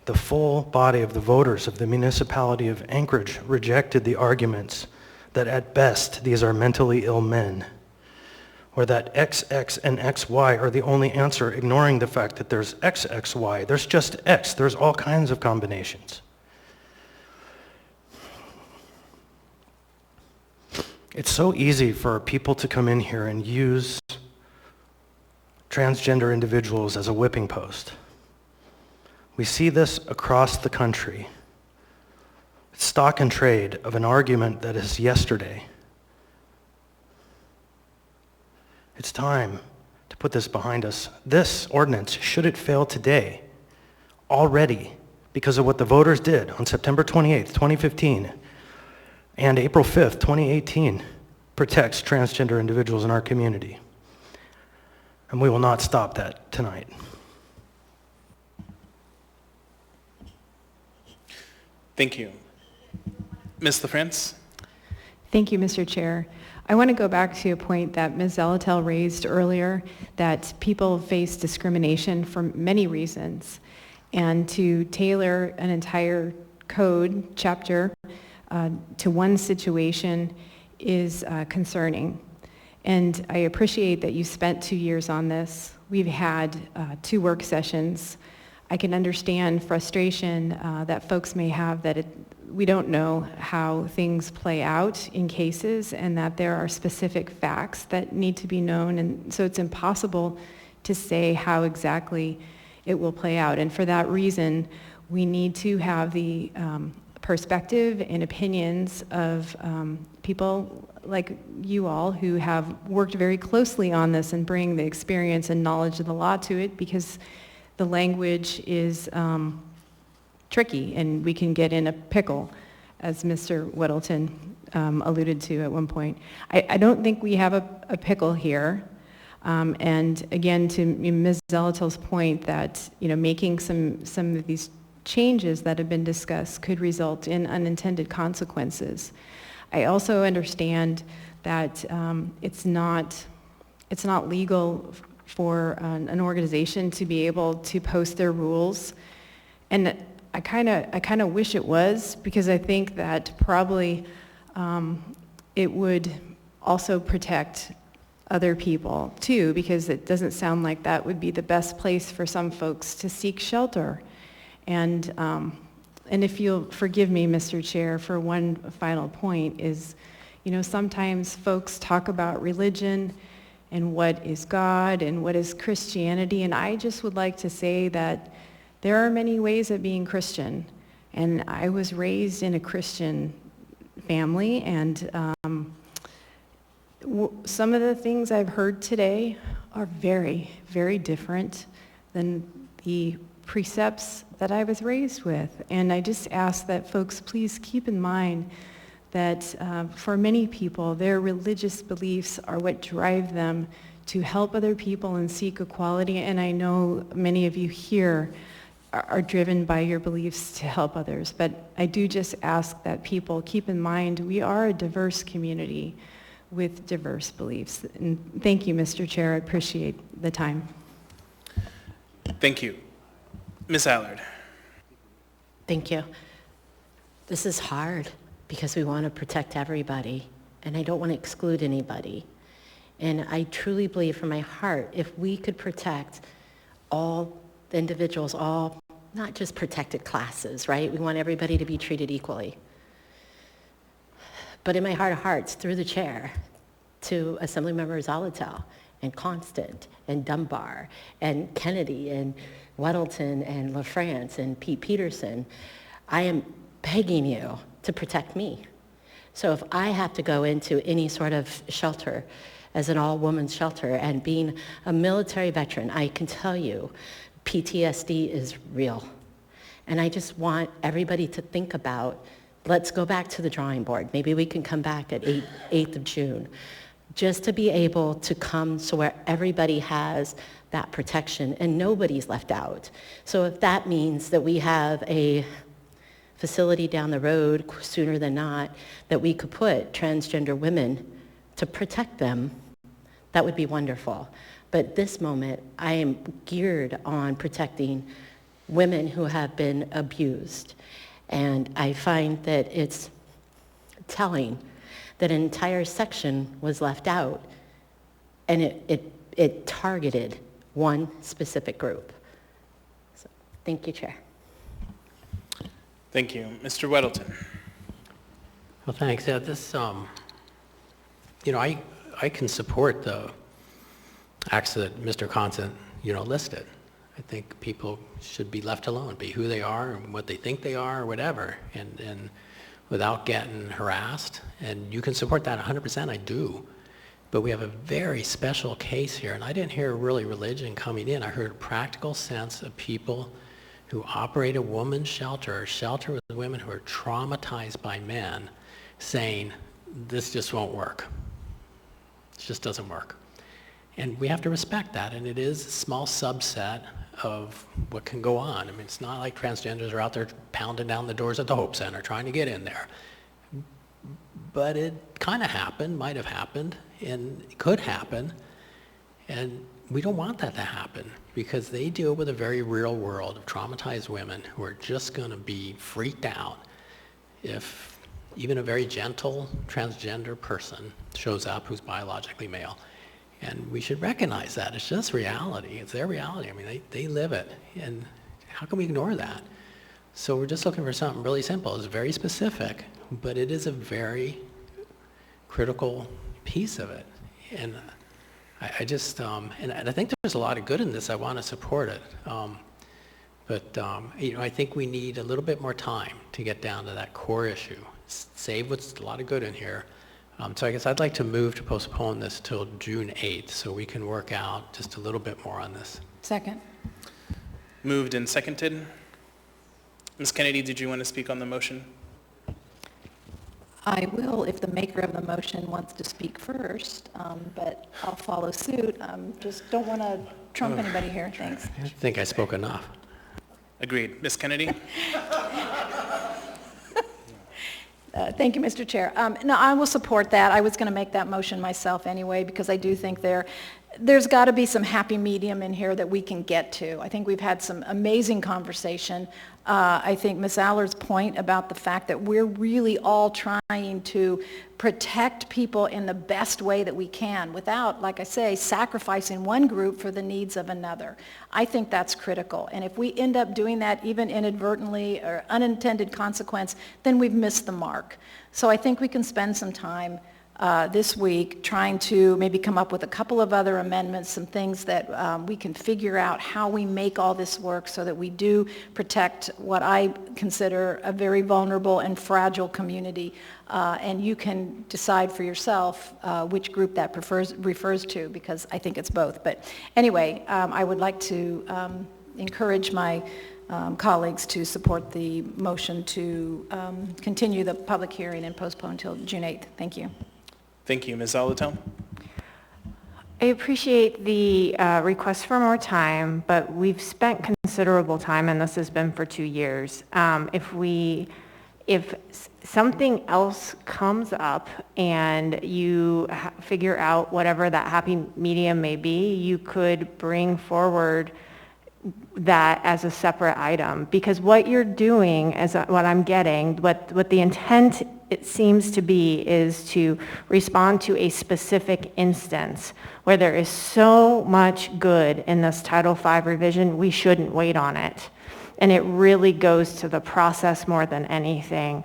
the full body of the voters of the municipality of Anchorage rejected the arguments that at best these are mentally ill men, or that XX and XY are the only answer, ignoring the fact that there's XXY. There's just X. There's all kinds of combinations. It's so easy for people to come in here and use transgender individuals as a whipping post. We see this across the country. It's stock and trade of an argument that is yesterday. It's time to put this behind us. This ordinance, should it fail today, already, because of what the voters did on September 28th, 2015, and April 5th, 2018, protects transgender individuals in our community. And we will not stop that tonight. Thank you. Ms. LaFrance? Thank you, Mr. Chair. I want to go back to a point that Ms. Zalatel raised earlier, that people face discrimination for many reasons, and to tailor an entire code chapter to one situation is concerning. And I appreciate that you spent 2 years on this. We've had 2 work sessions. I can understand frustration that folks may have that we don't know how things play out in cases, and that there are specific facts that need to be known, and so it's impossible to say how exactly it will play out. And for that reason, we need to have the perspective and opinions of people like you all who have worked very closely on this and bring the experience and knowledge of the law to it, because the language is tricky and we can get in a pickle, as Mr. Weddleton alluded to at one point. I don't think we have a pickle here. And again, to Ms. Zelatel's point that, making some of these changes that have been discussed could result in unintended consequences. I also understand that it's not legal for an organization to be able to post their rules, and I kind of wish it was, because I think that probably it would also protect other people too, because it doesn't sound like that would be the best place for some folks to seek shelter. And if you'll forgive me, Mr. Chair, for one final point is, sometimes folks talk about religion and what is God and what is Christianity, and I just would like to say that there are many ways of being Christian, and I was raised in a Christian family, and some of the things I've heard today are very, very different than the precepts that I was raised with. And I just ask that folks please keep in mind that for many people, their religious beliefs are what drive them to help other people and seek equality. And I know many of you here are driven by your beliefs to help others. But I do just ask that people keep in mind we are a diverse community with diverse beliefs. And thank you, Mr. Chair. I appreciate the time. Thank you. Ms. Allard. Thank you. This is hard because we want to protect everybody, and I don't want to exclude anybody. And I truly believe from my heart, if we could protect all the individuals, all not just protected classes, right? We want everybody to be treated equally. But in my heart of hearts, through the chair, to Assemblymember Zalatel and Constant and Dunbar and Kennedy and Weddleton and LaFrance and Pete Peterson, I am begging you to protect me. So if I have to go into any sort of shelter as an all-women's shelter, and being a military veteran, I can tell you PTSD is real. And I just want everybody to think about, let's go back to the drawing board. Maybe we can come back at 8th of June, just to be able to come so where everybody has that protection and nobody's left out. So if that means that we have a facility down the road sooner than not that we could put transgender women to protect them, that would be wonderful. But this moment, I am geared on protecting women who have been abused. And I find that it's telling that an entire section was left out, and it targeted one specific group. So, thank you, Chair. Thank you. Mr. Weddleton. Well, thanks. Yeah, this, I can support the acts that Mr. Constant, listed. I think people should be left alone, be who they are and what they think they are or whatever, and without getting harassed. And you can support that 100%, I do. But we have a very special case here, and I didn't hear really religion coming in. I heard a practical sense of people who operate a woman's shelter, or shelter with women who are traumatized by men, saying, this just won't work. It just doesn't work. And we have to respect that, and it is a small subset of what can go on. I mean, it's not like transgenders are out there pounding down the doors at the Hope Center trying to get in there. But it kind of happened, might have happened, and it could happen. And we don't want that to happen, because they deal with a very real world of traumatized women who are just going to be freaked out if even a very gentle transgender person shows up who's biologically male. And we should recognize that. It's just reality. It's their reality. I mean, they live it. And how can we ignore that? So we're just looking for something really simple. It's very specific, but it is a very critical piece of it. And I just, and I think there's a lot of good in this. I want to support it. I think we need a little bit more time to get down to that core issue. Save what's a lot of good in here. So I guess I'd like to move to postpone this till June 8th so we can work out just a little bit more on this. Second. Moved and seconded. Ms. Kennedy, did you want to speak on the motion? I will if the maker of the motion wants to speak first, but I'll follow suit. Just don't want to trump anybody here. Thanks. I think I spoke enough. Agreed. Ms. Kennedy? Thank you, Mr. Chair. No, I will support that. I was going to make that motion myself anyway, because I do think there's got to be some happy medium in here that we can get to. I think we've had some amazing conversation. I think Ms. Aller's point about the fact that we're really all trying to protect people in the best way that we can without, like I say, sacrificing one group for the needs of another. I think that's critical. And if we end up doing that even inadvertently or unintended consequence, then we've missed the mark. So I think we can spend some time this week trying to maybe come up with a couple of other amendments, some things that we can figure out how we make all this work so that we do protect what I consider a very vulnerable and fragile community. And you can decide for yourself which group that refers to, because I think it's both. But anyway, I would like to encourage my colleagues to support the motion to continue the public hearing and postpone until June 8th. Thank you. Thank you. Ms. Zolotel? I appreciate the request for more time, but we've spent considerable time, and this has been for 2 years. If something else comes up and you figure out whatever that happy medium may be, you could bring forward that as a separate item, because what you're doing, as what I'm getting, what the intent it seems to be, is to respond to a specific instance where there is so much good in this Title V revision, we shouldn't wait on it. And it really goes to the process more than anything.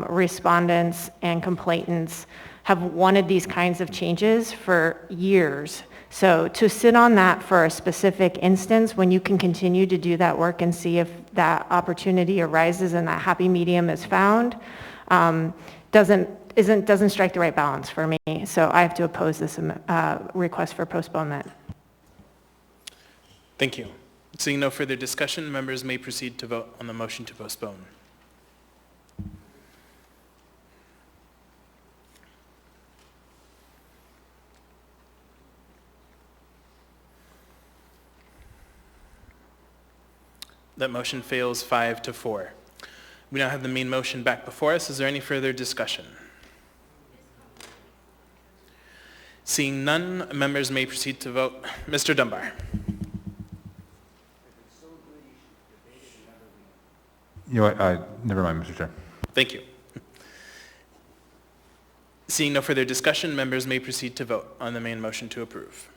Respondents and complainants have wanted these kinds of changes for years. So to sit on that for a specific instance when you can continue to do that work and see if that opportunity arises and that happy medium is found, doesn't strike the right balance for me. So I have to oppose this request for postponement. Thank you. Seeing no further discussion, members may proceed to vote on the motion to postpone. That motion fails 5-4. We now have the main motion back before us. Is there any further discussion? Seeing none, members may proceed to vote. Mr. Dunbar. You know what, never mind, Mr. Chair. Thank you. Seeing no further discussion, members may proceed to vote on the main motion to approve.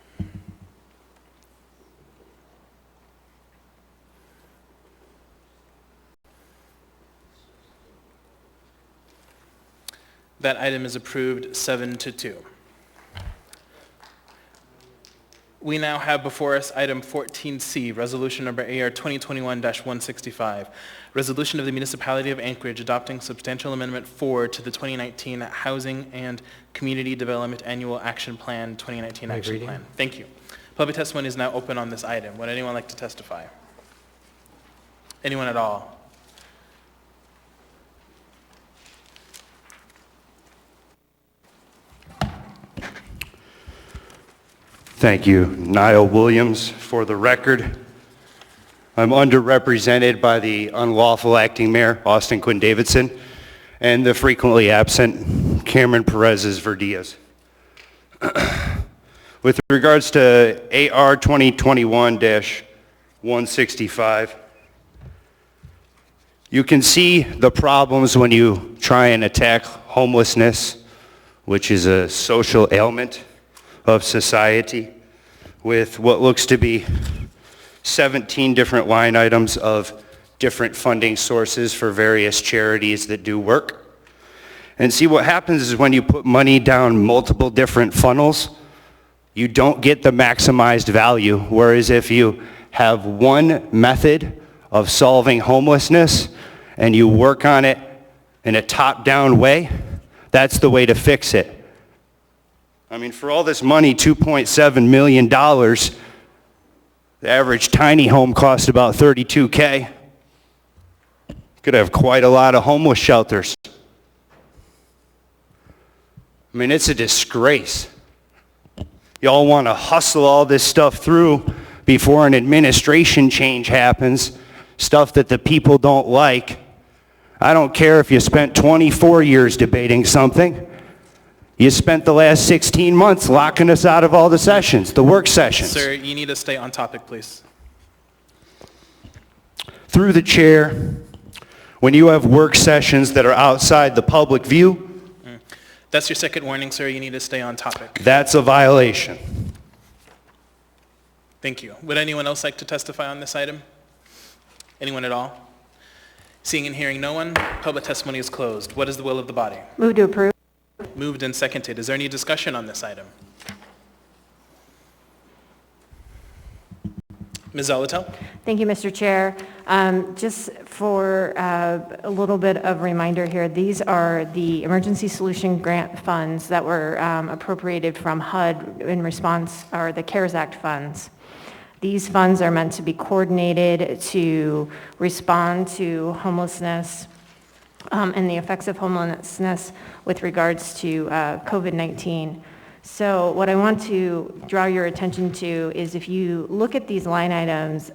That item is approved 7-2. We now have before us item 14C, resolution number AR 2021-165, resolution of the Municipality of Anchorage adopting substantial amendment 4 to the 2019 Housing and Community Development Annual Action Plan 2019 Action Plan. Thank you. Public testimony is now open on this item. Would anyone like to testify? Anyone at all? Thank you. Niall Williams, for the record. I'm underrepresented by the unlawful acting mayor, Austin Quinn Davidson, and the frequently absent Cameron Perez Verdiaz. With regards to AR 2021-165, you can see the problems when you try and attack homelessness, which is a social ailment of society, with what looks to be 17 different line items of different funding sources for various charities that do work. And see, what happens is when you put money down multiple different funnels, you don't get the maximized value, whereas if you have one method of solving homelessness and you work on it in a top-down way, that's the way to fix it. I mean, for all this money, $2.7 million, the average tiny home costs about $32K. Could have quite a lot of homeless shelters. I mean, it's a disgrace. Y'all want to hustle all this stuff through before an administration change happens, stuff that the people don't like. I don't care if you spent 24 years debating something. You spent the last 16 months locking us out of all the sessions, the work sessions. Sir, you need to stay on topic, please. Through the chair, when you have work sessions that are outside the public view, That's your second warning, sir. You need to stay on topic. that's a violation. Thank you. Would anyone else like to testify on this item? Anyone at all? Seeing and hearing no one, public testimony is closed. What is the will of the body? Move to approve. Moved and seconded. Is there any discussion on this item? Ms. Zolotel? Thank you, Mr. Chair. Just for a little bit of reminder here, these are the Emergency Solution Grant funds that were appropriated from HUD in response, or the CARES Act funds. These funds are meant to be coordinated to respond to homelessness and the effects of homelessness with regards to COVID-19. So what I want to draw your attention to is if you look at these line items,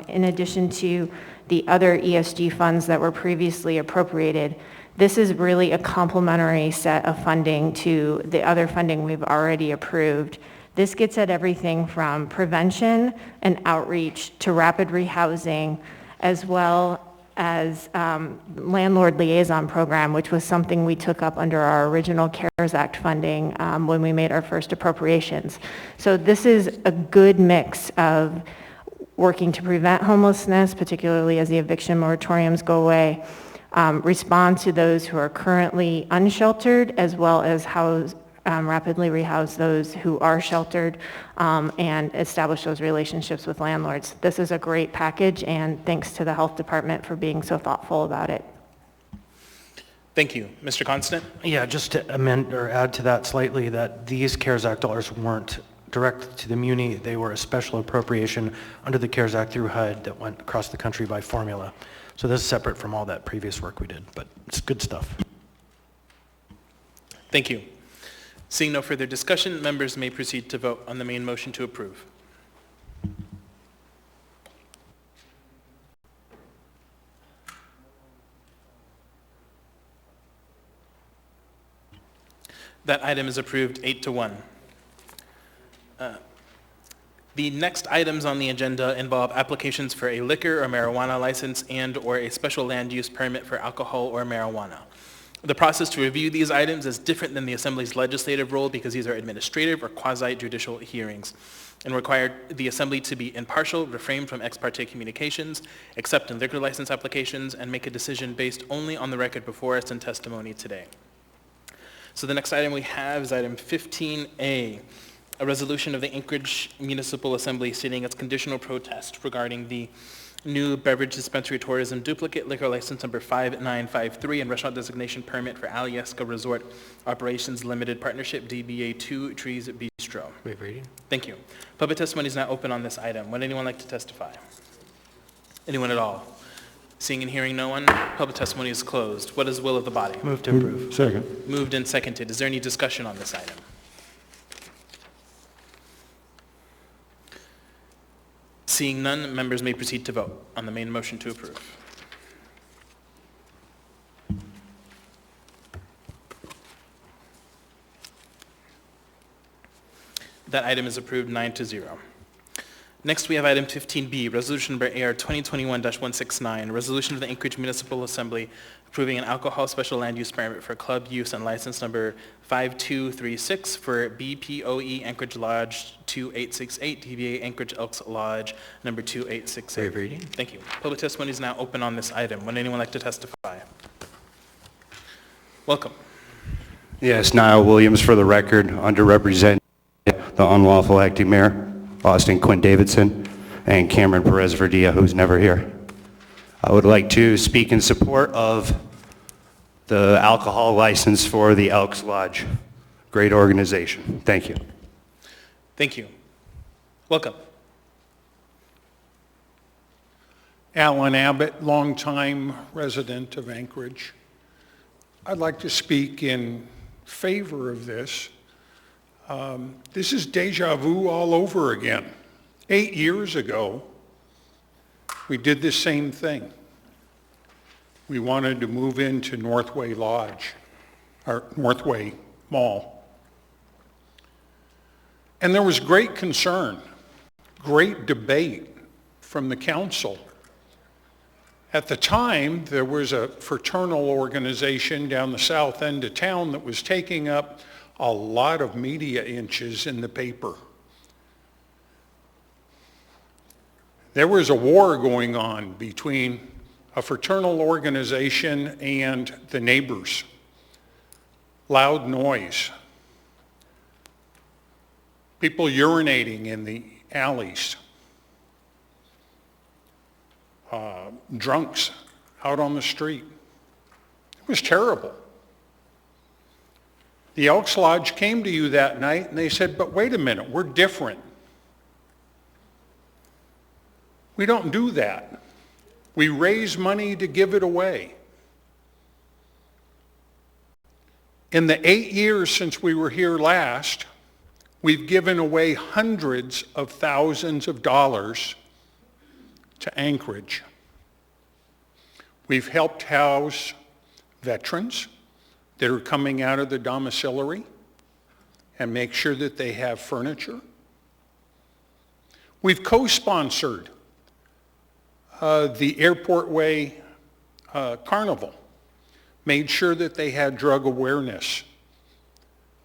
in addition to the other ESG funds that were previously appropriated, this is really a complementary set of funding to the other funding we've already approved. This gets at everything from prevention and outreach to rapid rehousing, as well as landlord liaison program, which was something we took up under our original CARES Act funding when we made our first appropriations. So this is a good mix of working to prevent homelessness, particularly as the eviction moratoriums go away, respond to those who are currently unsheltered, as well as rapidly rehouse those who are sheltered, and establish those relationships with landlords. This is a great package, and thanks to the health department for being so thoughtful about it. Thank you. Mr. Constant? Yeah, just to amend or add to that slightly, that these CARES Act dollars weren't direct to the Muni. They were a special appropriation under the CARES Act through HUD that went across the country by formula. So this is separate from all that previous work we did, but it's good stuff. Thank you. Seeing no further discussion, members may proceed to vote on the main motion to approve. That item is approved 8-1. The next items on the agenda involve applications for a liquor or marijuana license and/or a special land use permit for alcohol or marijuana. The process to review these items is different than the Assembly's legislative role because these are administrative or quasi-judicial hearings and require the Assembly to be impartial, refrain from ex parte communications, accept in liquor license applications, and make a decision based only on the record before us in testimony today. So the next item we have is item 15A, a resolution of the Anchorage Municipal Assembly stating its conditional protest regarding the new beverage dispensary tourism duplicate liquor license number 5953 and restaurant designation permit for Alyeska Resort Operations Limited Partnership, DBA 2 Trees Bistro. Waive reading. Thank you. Public testimony is now open on this item. Would anyone like to testify? Anyone at all? Seeing and hearing no one, public testimony is closed. What is the will of the body? Move to approve. Second. Moved and seconded. Is there any discussion on this item? Seeing none, members may proceed to vote on the main motion to approve. That item is approved 9-0. Next, we have item 15B, resolution number AR 2021-169, resolution of the Anchorage Municipal Assembly approving an alcohol special land use permit for club use and license number 5236 for BPOE Anchorage Lodge 2868, DBA Anchorage Elks Lodge number 2868. Waive reading. Thank you. Public testimony is now open on this item. Would anyone like to testify? Welcome. Yes, Niall Williams for the record, underrepresented the unlawful acting mayor, Austin Quinn Davidson, and Cameron Perez Verdilla, who's never here. I would like to speak in support of the alcohol license for the Elks Lodge. Great organization. Thank you. Thank you. Welcome. Alan Abbott, longtime resident of Anchorage. I'd like to speak in favor of this. This is deja vu all over again. 8 years ago, we did the same thing. We wanted to move into Northway Lodge, or Northway Mall. And there was great concern, great debate from the council. At the time, there was a fraternal organization down the south end of town that was taking up a lot of media inches in the paper. There was a war going on between a fraternal organization and the neighbors. Loud noise. People urinating in the alleys. Drunks out on the street. It was terrible. The Elks Lodge came to you that night and they said, but wait a minute, we're different. We don't do that. We raise money to give it away. In the 8 years since we were here last, we've given away hundreds of thousands of dollars to Anchorage. We've helped house veterans that are coming out of the domiciliary and make sure that they have furniture. We've co-sponsored the Airport Way Carnival, made sure that they had drug awareness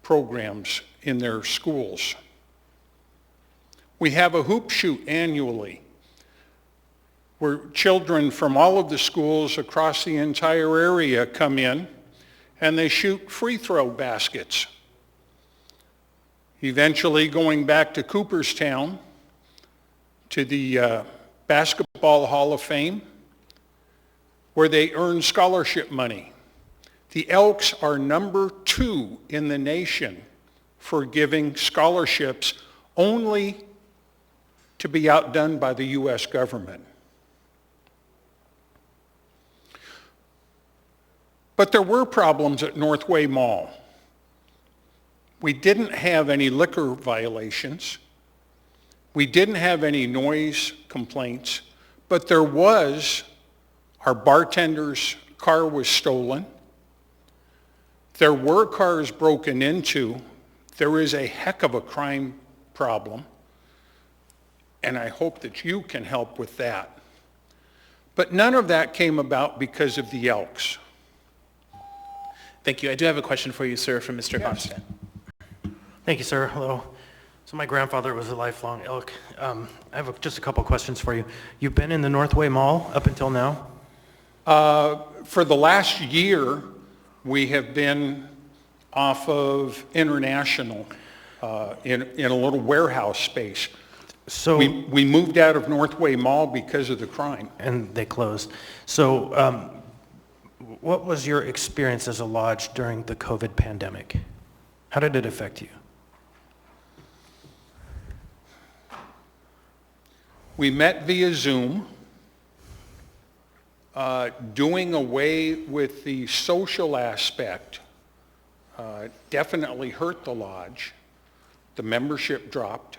programs in their schools. We have a hoop shoot annually where children from all of the schools across the entire area come in and they shoot free throw baskets. Eventually going back to Cooperstown, to the Basketball Hall of Fame, where they earn scholarship money. The Elks are number 2 in the nation for giving scholarships, only to be outdone by the U.S. government. But there were problems at Northway Mall. We didn't have any liquor violations. We didn't have any noise complaints, but there was, our bartender's car was stolen. There were cars broken into. There is a heck of a crime problem, and I hope that you can help with that. But none of that came about because of the Elks. Thank you. I do have a question for you, sir, from Mr. Constant. Thank you, sir. Hello. So my grandfather was a lifelong elk. I have just a couple questions for you. You've been in the Northway Mall up until now? For the last year, we have been off of International in a little warehouse space. So we moved out of Northway Mall because of the crime. And they closed. So what was your experience as a lodge during the COVID pandemic? How did it affect you? We met via Zoom. Doing away with the social aspect definitely hurt the lodge. The membership dropped.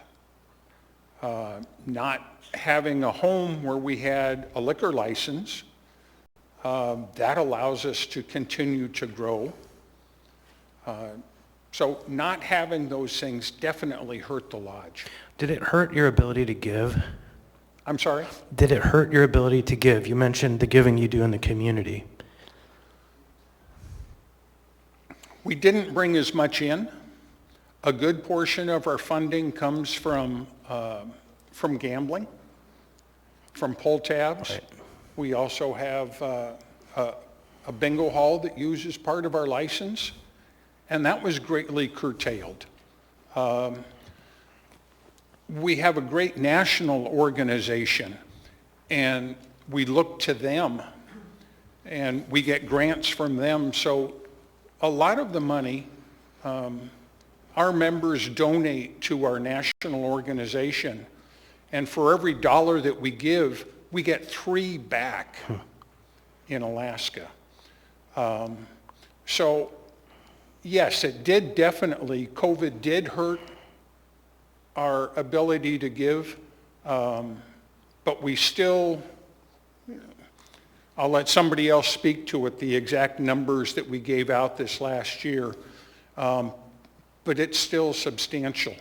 Not having a home where we had a liquor license, that allows us to continue to grow. So not having those things definitely hurt the lodge. Did it hurt your ability to give? I'm sorry? Did it hurt your ability to give? You mentioned the giving you do in the community. We didn't bring as much in. A good portion of our funding comes from gambling, from pull tabs. Right. We also have a bingo hall that uses part of our license, and that was greatly curtailed. We have a great national organization, and we look to them, and we get grants from them. So a lot of the money, our members donate to our national organization, and for every dollar that we give, we get 3 back in Alaska. So yes, it did definitely, COVID did hurt our ability to give, but we still, I'll let somebody else speak to it, the exact numbers that we gave out this last year, but it's still substantial.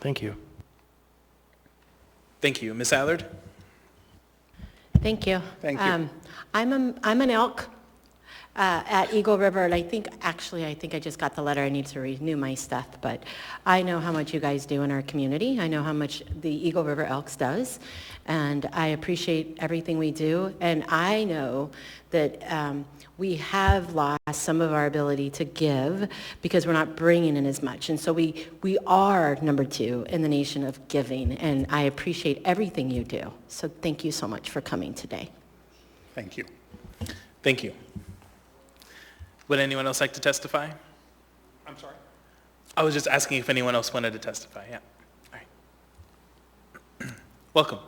Thank you. Thank you. Ms. Allard? Thank you. Thank you. I'm an elk at Eagle River, and I think I just got the letter. I need to renew my stuff, but I know how much you guys do in our community. I know how much the Eagle River Elks does, and I appreciate everything we do. And I know that we have lost some of our ability to give because we're not bringing in as much. And so we are number 2 in the nation of giving, and I appreciate everything you do. So thank you so much for coming today. Thank you. Thank you. Would anyone else like to testify? I'm sorry? I was just asking if anyone else wanted to testify. Yeah. All right. Welcome.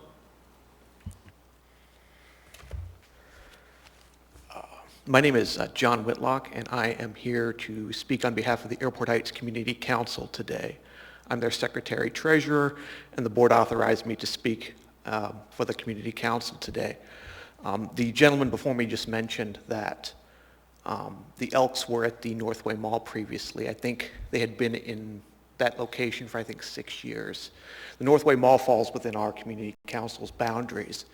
My name is John Whitlock, and I am here to speak on behalf of the Airport Heights Community Council today. I'm their Secretary Treasurer, and the board authorized me to speak for the Community Council today. The gentleman before me just mentioned that the Elks were at the Northway Mall previously. I think they had been in that location for, 6 years. The Northway Mall falls within our Community Council's boundaries.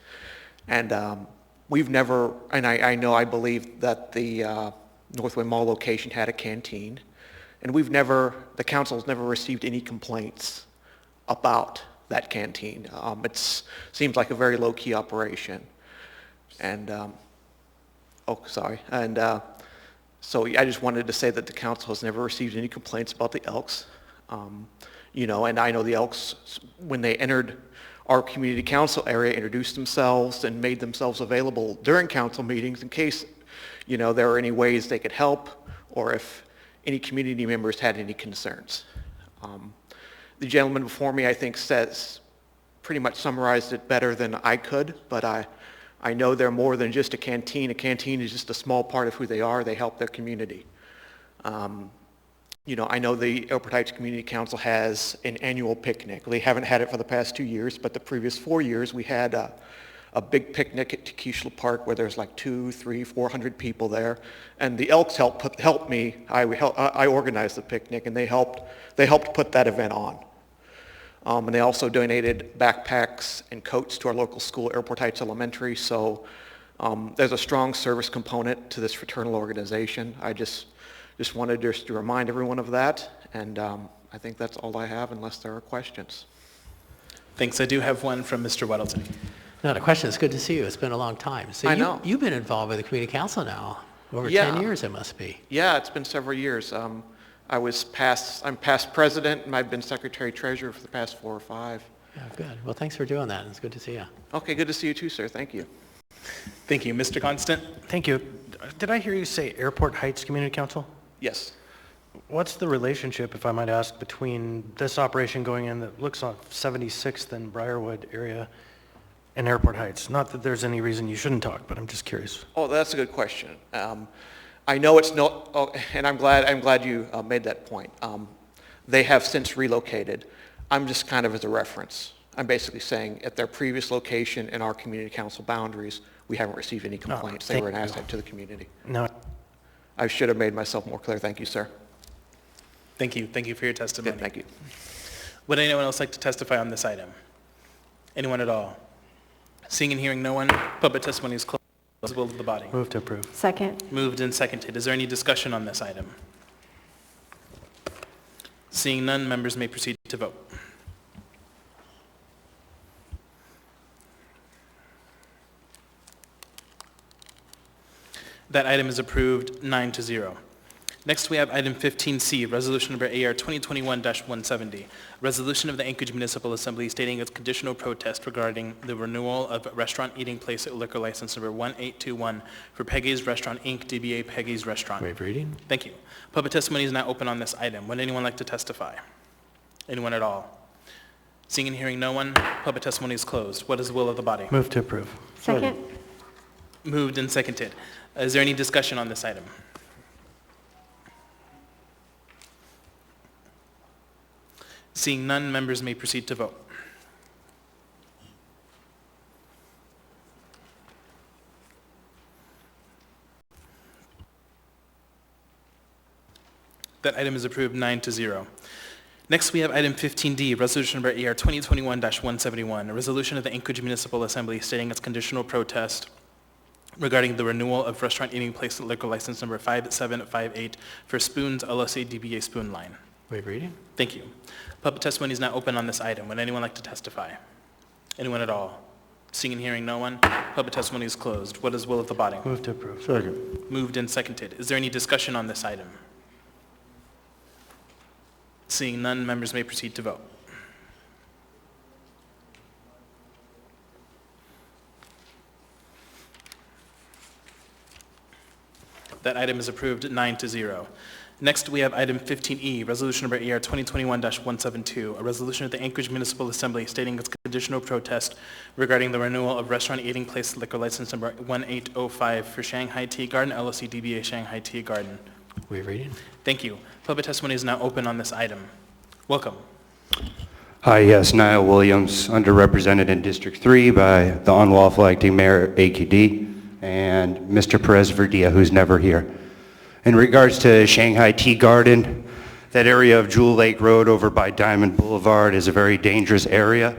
And we've never, and I believe that the Northway Mall location had a canteen. And the council's never received any complaints about that canteen. It seems like a very low-key operation. And, so I just wanted to say that the council has never received any complaints about the Elks. And I know the Elks, when they entered our community council area, introduced themselves and made themselves available during council meetings in case, there were any ways they could help or if any community members had any concerns. The gentleman before me, I think, pretty much summarized it better than I could, but I know they're more than just a canteen. A canteen is just a small part of who they are. They help their community. I know the Airport Heights Community Council has an annual picnic. They haven't had it for the past 2 years, but the previous 4 years we had a big picnic at Tequila Park where there's like 200, 300, 400 people there. And the Elks helped me. I organized the picnic, and they helped put that event on. And they also donated backpacks and coats to our local school, Airport Heights Elementary. So there's a strong service component to this fraternal organization. I just wanted to remind everyone of that. And I think that's all I have unless there are questions. Thanks. I do have one from Mr. Weddleton. Not a question. It's good to see you. It's been a long time. So I know. You've been involved with the community council now. Over 10 years it must be. Yeah, it's been several years. I'm past president, and I've been secretary treasurer for the past 4 or 5. Yeah, good. Well, thanks for doing that. It's good to see you. Okay, good to see you too, sir. Thank you. Thank you. Mr. Constant? Thank you. Did I hear you say Airport Heights Community Council? Yes. What's the relationship, if I might ask, between this operation going in that looks like 76th and Briarwood area and Airport Heights? Not that there's any reason you shouldn't talk, but I'm just curious. Oh, that's a good question. I know it's not, and I'm glad you made that point. They have since relocated. I'm just kind of as a reference. I'm basically saying at their previous location in our community council boundaries, we haven't received any complaints. They were an asset to the community. No. I should have made myself more clear. Thank you, sir. Thank you. Thank you for your testimony. Good, thank you. Would anyone else like to testify on this item? Anyone at all? Seeing and hearing no one, public testimony is closed. As will of the body. Move to approve. Second. Moved and seconded. Is there any discussion on this item? Seeing none, members may proceed to vote. That item is approved 9-0. Next, we have item 15C, resolution number AR 2021-170, resolution of the Anchorage Municipal Assembly stating its conditional protest regarding the renewal of restaurant eating place at liquor license number 1821 for Peggy's Restaurant Inc., DBA Peggy's Restaurant. Waive reading. Thank you. Public testimony is now open on this item. Would anyone like to testify? Anyone at all? Seeing and hearing no one, public testimony is closed. What is the will of the body? Move to approve. Second. Moved and seconded. Is there any discussion on this item? Seeing none, members may proceed to vote. That item is approved 9-0. Next, we have item 15D, resolution number AR 2021-171, a resolution of the Anchorage Municipal Assembly stating its conditional protest regarding the renewal of restaurant eating place liquor license number 5758 for Spoons LLC DBA Spoon Line. Waive reading. Thank you. Public testimony is now open on this item. Would anyone like to testify? Anyone at all? Seeing and hearing no one, public testimony is closed. What is the will of the body? Move to approve. Second. Moved and seconded. Is there any discussion on this item? Seeing none, members may proceed to vote. That item is approved 9-0. Next, we have item 15E, resolution number AR 2021-172, a resolution of the Anchorage Municipal Assembly stating its conditional protest regarding the renewal of restaurant eating place liquor license number 1805 for Shanghai Tea Garden LLC DBA Shanghai Tea Garden. Waive reading. Thank you. Public testimony is now open on this item. Welcome. Hi, yes, Niall Williams, underrepresented in District 3 by the unlawful acting mayor, AQD, and Mr. Perez Verdia, who's never here. In regards to Shanghai Tea Garden, that area of Jewel Lake Road over by Diamond Boulevard is a very dangerous area.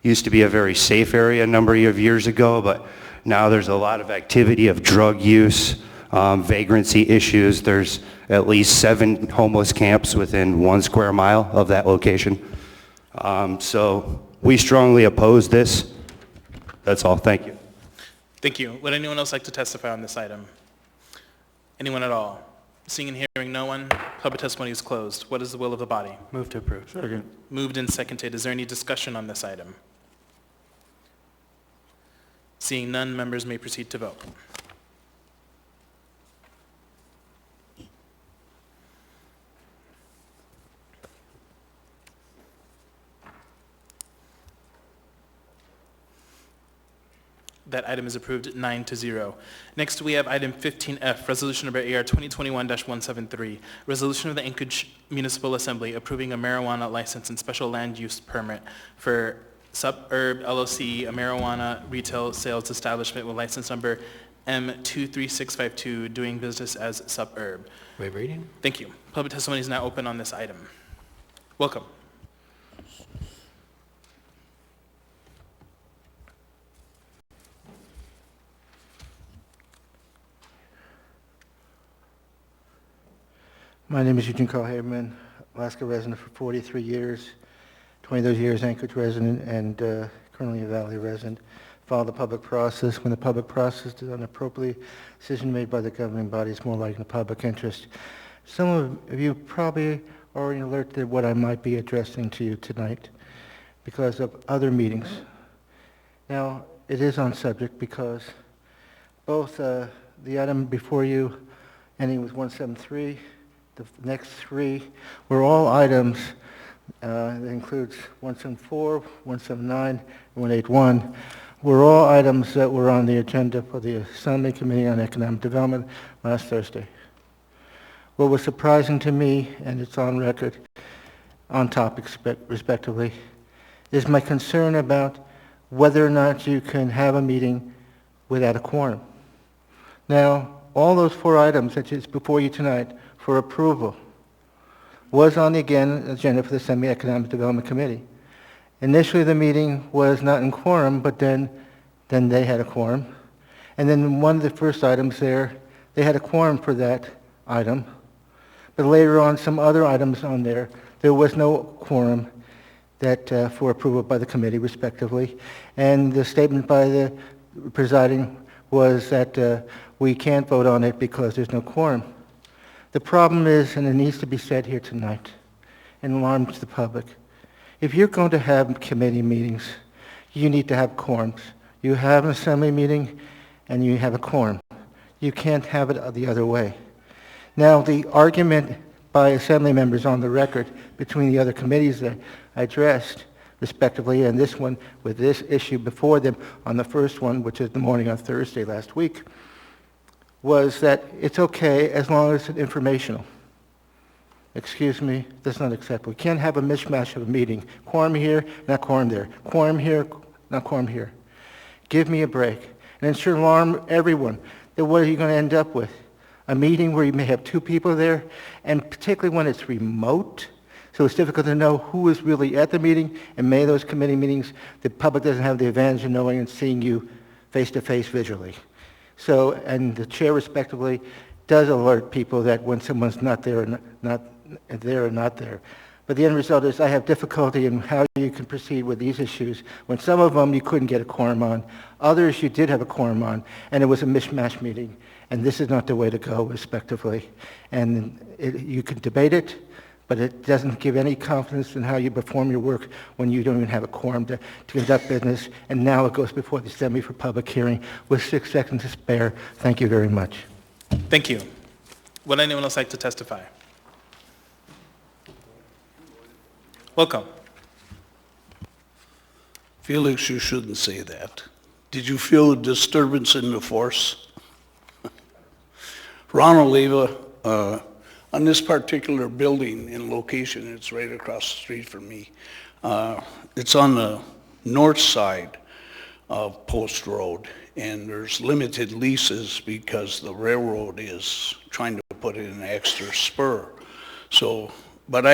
Used to be a very safe area a number of years ago, but now there's a lot of activity of drug use, vagrancy issues. There's at least 7 homeless camps within 1 square mile of that location. So we strongly oppose this. That's all. Thank you. Thank you. Would anyone else like to testify on this item? Anyone at all? Seeing and hearing no one, public testimony is closed. What is the will of the body? Move to approve. Second. Moved and seconded. Is there any discussion on this item? Seeing none, members may proceed to vote. That item is approved 9-0. Next, we have item 15F, resolution number AR 2021-173, resolution of the Anchorage Municipal Assembly approving a marijuana license and special land use permit for Suburb LLC, a marijuana retail sales establishment with license number M23652, doing business as Suburb. Waive reading. Thank you. Public testimony is now open on this item. Welcome. My name is Eugene Carl Haberman, Alaska resident for 43 years, 20 of those years Anchorage resident and currently a Valley resident. Followed the public process. When the public process is inappropriately, decision made by the governing body is more like in the public interest. Some of you probably already alerted to what I might be addressing to you tonight because of other meetings. Now, it is on subject because both the item before you ending with 173, the next 3 were all items that includes 174, 179, and 181, were all items that were on the agenda for the Assembly Committee on Economic Development last Thursday. What was surprising to me, and it's on record, on topic respectively, is my concern about whether or not you can have a meeting without a quorum. Now, all those 4 items that is before you tonight for approval was on the agenda for the Assembly Economic Development Committee. Initially, the meeting was not in quorum, but then they had a quorum. And then one of the first items there, they had a quorum for that item. But later on, some other items on there was no quorum that for approval by the committee, respectively. And the statement by the presiding was that we can't vote on it because there's no quorum. The problem is, and it needs to be said here tonight, and alarms the public, if you're going to have committee meetings, you need to have quorums. You have an assembly meeting, and you have a quorum. You can't have it the other way. Now, the argument by assembly members on the record between the other committees that I addressed, respectively, and this one with this issue before them on the first one, which is the morning on Thursday last week, was that it's okay as long as it's informational. Excuse me, that's not acceptable. We can't have a mishmash of a meeting. Quorum here, not quorum there. Quorum here, not quorum here. Give me a break. And it should alarm everyone that what are you going to end up with? A meeting where you may have 2 people there, and particularly when it's remote, so it's difficult to know who is really at the meeting, and many of those committee meetings, the public doesn't have the advantage of knowing and seeing you face-to-face visually. So, and the chair respectively does alert people that when someone's not there or not there. But the end result is I have difficulty in how you can proceed with these issues when some of them you couldn't get a quorum on, others you did have a quorum on, and it was a mishmash meeting. And this is not the way to go, respectively. And you can debate it, but it doesn't give any confidence in how you perform your work when you don't even have a quorum to conduct business. And now it goes before the Assembly for public hearing with 6 seconds to spare. Thank you very much. Thank you. Would anyone else like to testify? Welcome. Felix, you shouldn't say that. Did you feel a disturbance in the force? Ronald Leva, on this particular building in location, it's right across the street from me. It's on the north side of Post Road, and there's limited leases because the railroad is trying to put in an extra spur. So, but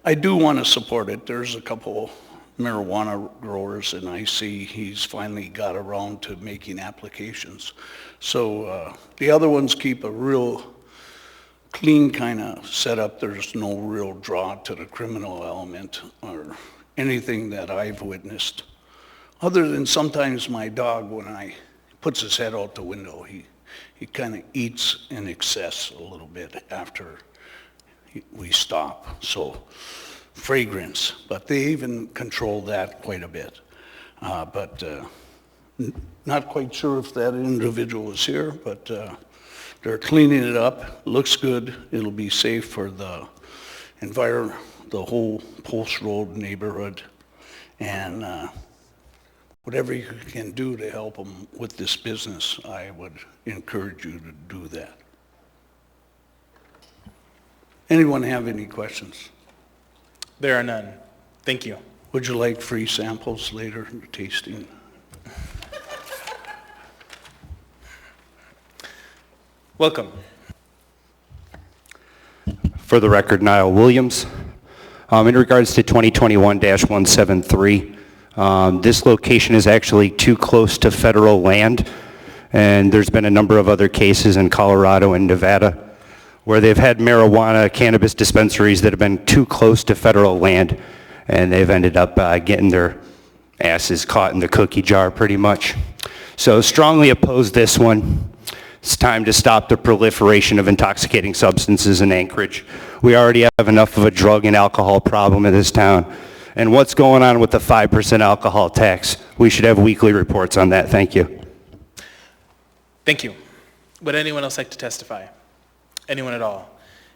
I do want to support it. There's a couple marijuana growers, and I see he's finally got around to making applications. So the other ones keep a real clean kind of setup. There's no real draw to the criminal element or anything that I've witnessed. Other than sometimes my dog, when I puts his head out the window, he kind of eats in excess a little bit after we stop. So fragrance, but they even control that quite a bit. But not quite sure if that individual is here, but they're cleaning it up. Looks good. It'll be safe for the the whole Post Road neighborhood, and whatever you can do to help them with this business, I would encourage you to do that. Anyone have any questions? There are none. Thank you. Would you like free samples later, tasting? Welcome. For the record, Niall Williams. In regards to 2021-173, this location is actually too close to federal land, and there's been a number of other cases in Colorado and Nevada where they've had marijuana cannabis dispensaries that have been too close to federal land, and they've ended up getting their asses caught in the cookie jar pretty much. So strongly oppose this one. It's time to stop the proliferation of intoxicating substances in Anchorage. We already have enough of a drug and alcohol problem in this town. And what's going on with the 5% alcohol tax? We should have weekly reports on that. Thank you. Thank you. Would anyone else like to testify? Anyone at all?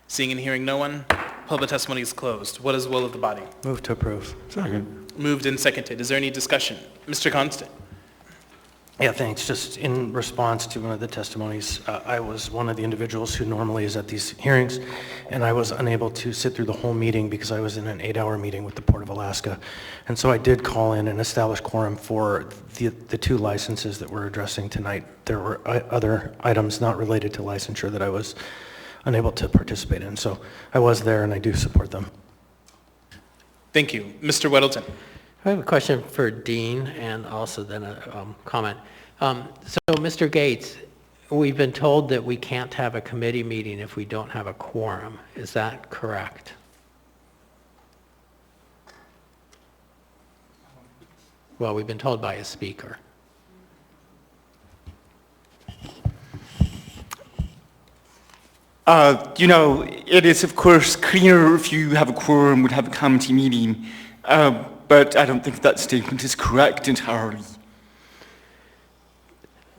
Seeing and hearing no one, public testimony is closed. What is the will of the body? Move to approve. Second. Moved and seconded. Is there any discussion? Mr. Constant. Yeah, thanks. Just in response to one of the testimonies, I was one of the individuals who normally is at these hearings, and I was unable to sit through the whole meeting because I was in an 8-hour meeting with the Port of Alaska. And so I did call in and establish quorum for the 2 licenses that we're addressing tonight. There were other items not related to licensure that I was unable to participate in. So I was there, and I do support them. Thank you. Mr. Weddleton. I have a question for Dean and also then a comment. So Mr. Gates, we've been told that we can't have a committee meeting if we don't have a quorum. Is that correct? Well, we've been told by a speaker. You know, it is of course cleaner if you have a quorum, would have a committee meeting. But I don't think that statement is correct entirely.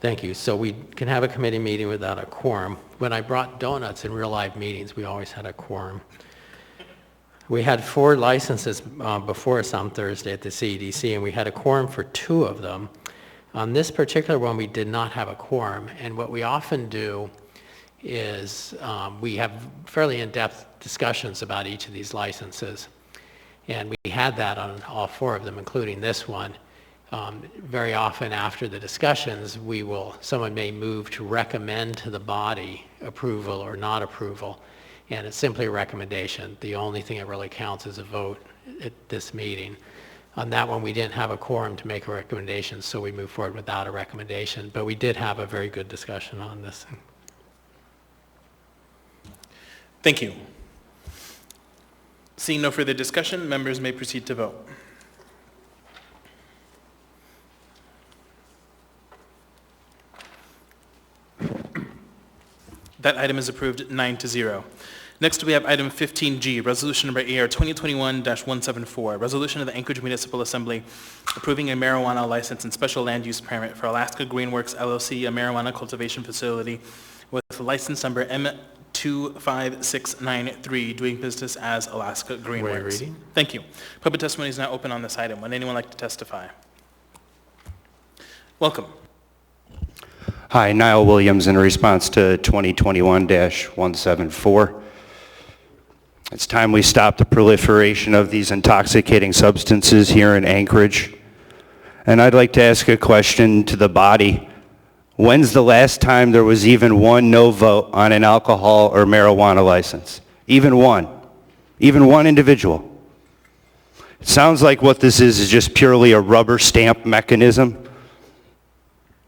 Thank you. So we can have a committee meeting without a quorum. When I brought donuts in real live meetings, we always had a quorum. We had 4 licenses before us on Thursday at the CEDC, and we had a quorum for 2 of them. On this particular one, we did not have a quorum, and what we often do is we have fairly in-depth discussions about each of these licenses. And we had that on all 4 of them, including this one. Very often after the discussions, someone may move to recommend to the body approval or not approval, and it's simply a recommendation. The only thing that really counts is a vote at this meeting. On that one, we didn't have a quorum to make a recommendation, so we moved forward without a recommendation, but we did have a very good discussion on this. Thank you. Seeing no further discussion, members may proceed to vote. That item is approved 9-0. Next, we have item 15G, resolution number AR 2021-174, resolution of the Anchorage Municipal Assembly approving a marijuana license and special land use permit for Alaska Greenworks LLC, a marijuana cultivation facility with license number M25693, doing business as Alaska Greenworks. Reading. Thank you. Public testimony is now open on this item. Would anyone like to testify? Welcome. Hi, Niall Williams in response to 2021-174. It's time we stop the proliferation of these intoxicating substances here in Anchorage. And I'd like to ask a question to the body. When's the last time there was even one no vote on an alcohol or marijuana license? Even one. Even one individual. It sounds like what this is just purely a rubber stamp mechanism.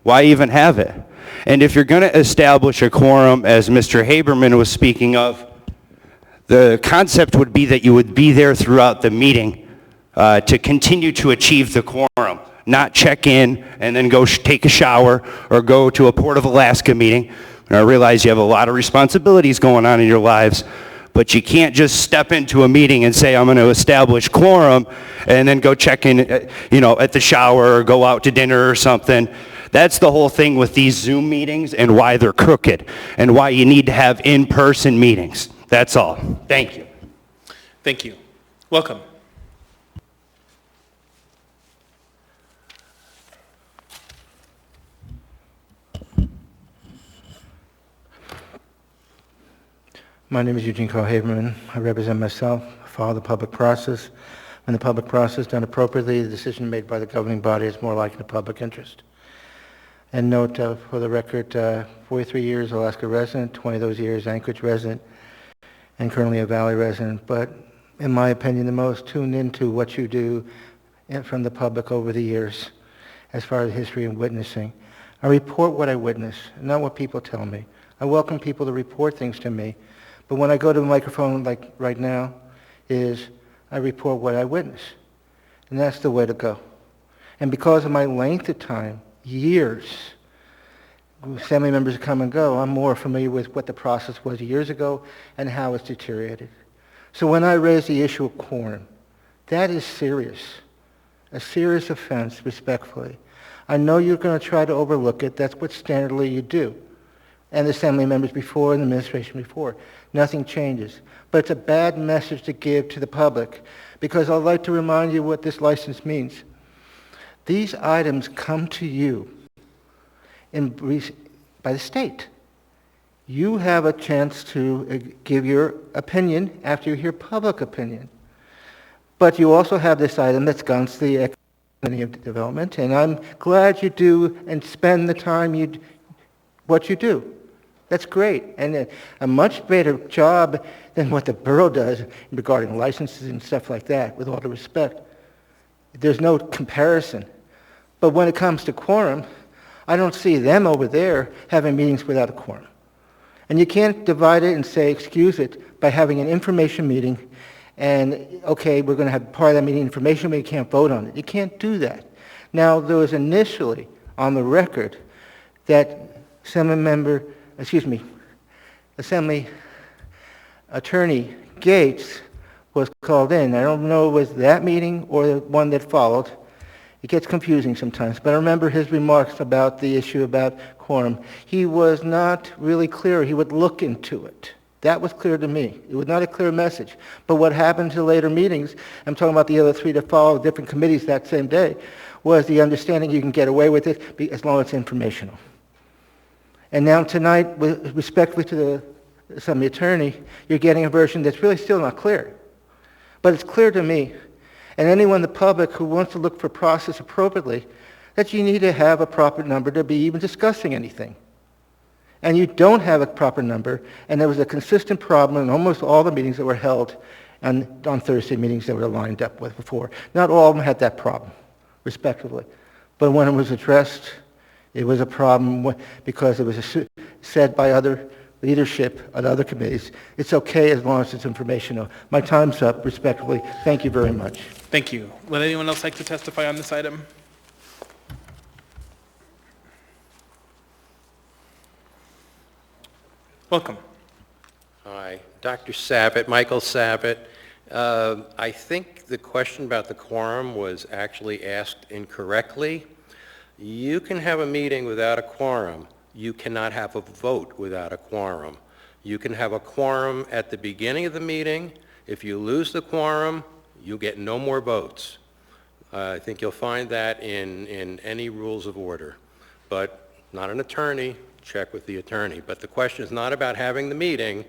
Why even have it? And if you're going to establish a quorum, as Mr. Haberman was speaking of, the concept would be that you would be there throughout the meeting to continue to achieve the quorum, not check in and then go take a shower or go to a Port of Alaska meeting. And I realize you have a lot of responsibilities going on in your lives, but you can't just step into a meeting and say, I'm going to establish quorum, and then go check in, at the shower or go out to dinner or something. That's the whole thing with these Zoom meetings and why they're crooked and why you need to have in-person meetings. That's all. Thank you. Thank you. Welcome. My name is Eugene Carl Haberman. I represent myself, follow the public process. When the public process done appropriately, the decision made by the governing body is more like in the public interest. And note, for the record, 43 years Alaska resident, 20 of those years Anchorage resident, and currently a Valley resident. But in my opinion, the most tuned into what you do from the public over the years as far as history and witnessing. I report what I witness, not what people tell me. I welcome people to report things to me. But when I go to the microphone like right now, I report what I witness. And that's the way to go. And because of my length of time, years, assembly members come and go, I'm more familiar with what the process was years ago and how it's deteriorated. So when I raise the issue of quorum, that is serious, a serious offense, respectfully. I know you're going to try to overlook it. That's what standardly you do. And the assembly members before and the administration before. Nothing changes. But it's a bad message to give to the public because I'd like to remind you what this license means. These items come to you by the state. You have a chance to give your opinion after you hear public opinion. But you also have this item that's gone to the Committee of Development, and I'm glad you do and spend the time what you do. That's great, and a much better job than what the borough does regarding licenses and stuff like that, with all due respect. There's no comparison. But when it comes to quorum, I don't see them over there having meetings without a quorum. And you can't divide it and say, excuse it, by having an information meeting and, okay, we're going to have part of that meeting information, but you can't vote on it. You can't do that. Now, there was initially on the record that Assembly Attorney Gates was called in. I don't know if it was that meeting or the one that followed. It gets confusing sometimes, but I remember his remarks about the issue about quorum. He was not really clear. He would look into it. That was clear to me. It was not a clear message. But what happened to later meetings, I'm talking about the other three that followed different committees that same day, was the understanding you can get away with it as long as it's informational. And now tonight, with respectfully to the attorney, you're getting a version that's really still not clear. But it's clear to me, and anyone in the public who wants to look for process appropriately, that you need to have a proper number to be even discussing anything. And you don't have a proper number, and there was a consistent problem in almost all the meetings that were held and on Thursday meetings that were lined up with before. Not all of them had that problem, respectively. But when it was addressed, it was a problem because it was said by other leadership at other committees. It's okay as long as it's informational. My time's up, respectfully. Thank you very much. Thank you. Would anyone else like to testify on this item? Welcome. Hi, Dr. Sabat, Michael Sabat. I think the question about the quorum was actually asked incorrectly. You can have a meeting without a quorum. You cannot have a vote without a quorum. You can have a quorum at the beginning of the meeting. If you lose the quorum, you get no more votes. I think you'll find that in any rules of order. But not an attorney, check with the attorney. But the question is not about having the meeting,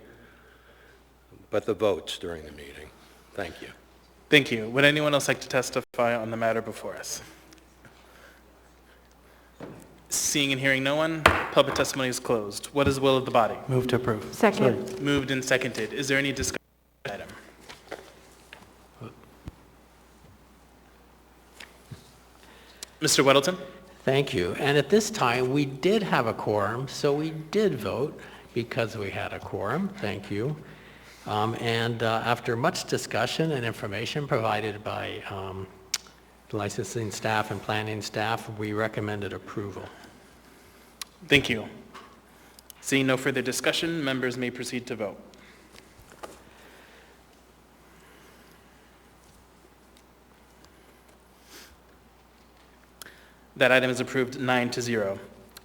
but the votes during the meeting. Thank you. Thank you. Would anyone else like to testify on the matter before us? Seeing and hearing no one, public testimony is closed. What is the will of the body? Move to approve. Second. Moved and seconded. Is there any discussion on the item? Mr. Weddleton? Thank you. And at this time, we did have a quorum, so we did vote because we had a quorum. Thank you. After much discussion and information provided by licensing staff and planning staff, we recommended approval. Thank you. Seeing no further discussion, members may proceed to vote. That item is approved 9-0.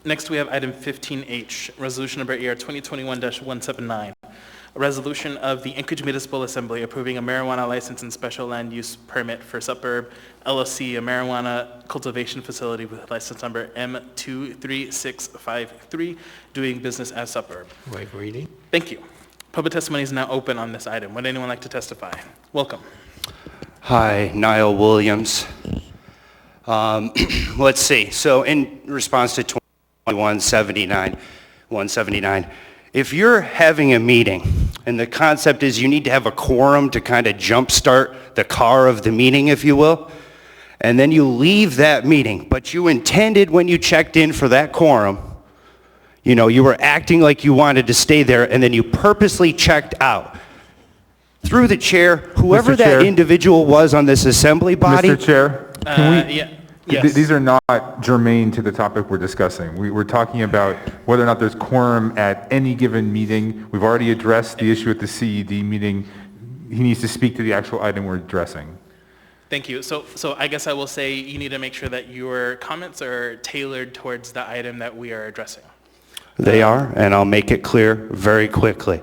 Next, we have item 15H, resolution number AR 2021-179. A resolution of the Anchorage Municipal Assembly approving a marijuana license and special land use permit for Suburb LLC, a marijuana cultivation facility with license number M23653, doing business as Suburb. Waive reading. Thank you. Public testimony is now open on this item. Would anyone like to testify? Welcome. Hi, Niall Williams. Let's see. So in response to 179, if you're having a meeting and the concept is you need to have a quorum to kind of jumpstart the car of the meeting, if you will, and then you leave that meeting, but you intended when you checked in for that quorum, you know, you were acting like you wanted to stay there, and then you purposely checked out. Through the chair, whoever Mr. Chair. that individual was on this assembly body. Mr. Chair, can we, Yes. these are not germane to the topic we're discussing. We're talking about whether or not there's quorum at any given meeting. We've already addressed the issue at the CED meeting. He needs to speak to the actual item we're addressing. Thank you. So I guess I will say you need to make sure that your comments are tailored towards the item that we are addressing. They are, and I'll make it clear very quickly.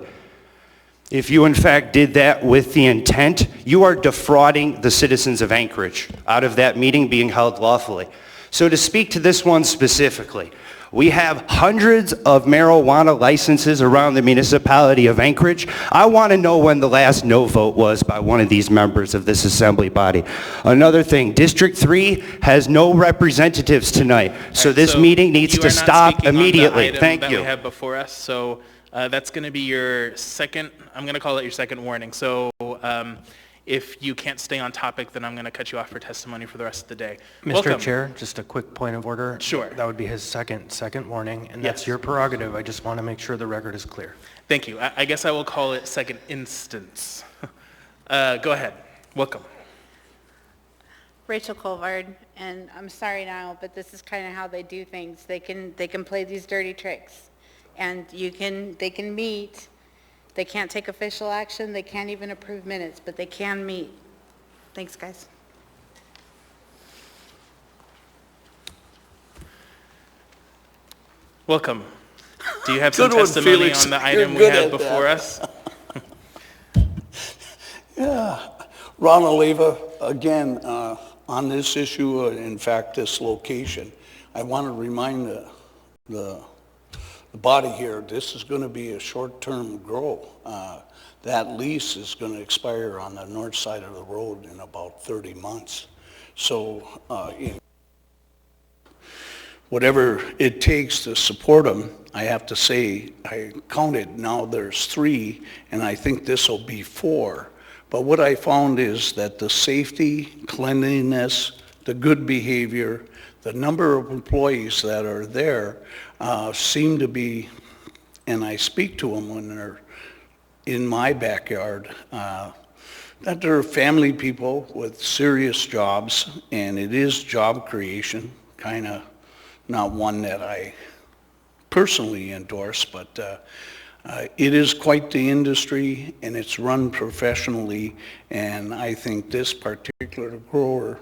If you in fact did that with the intent, you are defrauding the citizens of Anchorage out of that meeting being held lawfully. So to speak to this one specifically, we have hundreds of marijuana licenses around the municipality of Anchorage. I want to know when the last no vote was by one of these members of this assembly body. Another thing, District 3 has no representatives tonight, so this meeting needs to stop immediately. Thank you. That we have before us, so that's going to be your second, I'm going to call it your second warning. So if you can't stay on topic, then I'm going to cut you off for testimony for the rest of the day. Mr. Welcome. Chair, just a quick point of order. Sure. That would be his second warning, and Yes. that's your prerogative. I just want to make sure the record is clear. Thank you. I guess I will call it second instance. Go ahead. Welcome. Rachel Colvard, and I'm sorry now, but this is kind of how they do things. They can play these dirty tricks, and they can meet. They can't take official action. They can't even approve minutes, but they can meet. Thanks, guys. Welcome. Do you have some testimony on the item we have before us? Yeah, Ron Oliva, again, on this issue, in fact, this location, I want to remind the the body here, this is going to be a short-term grow. That lease is going to expire on the north side of the road in about 30 months. So whatever it takes to support them, I have to say, I counted, now there's 3, and I think this will be 4. But what I found is that the safety, cleanliness, the good behavior, the number of employees that are there seem to be, and I speak to them when they're in my backyard, that they're family people with serious jobs, and it is job creation, kind of not one that I personally endorse, but it is quite the industry, and it's run professionally, and I think this particular grower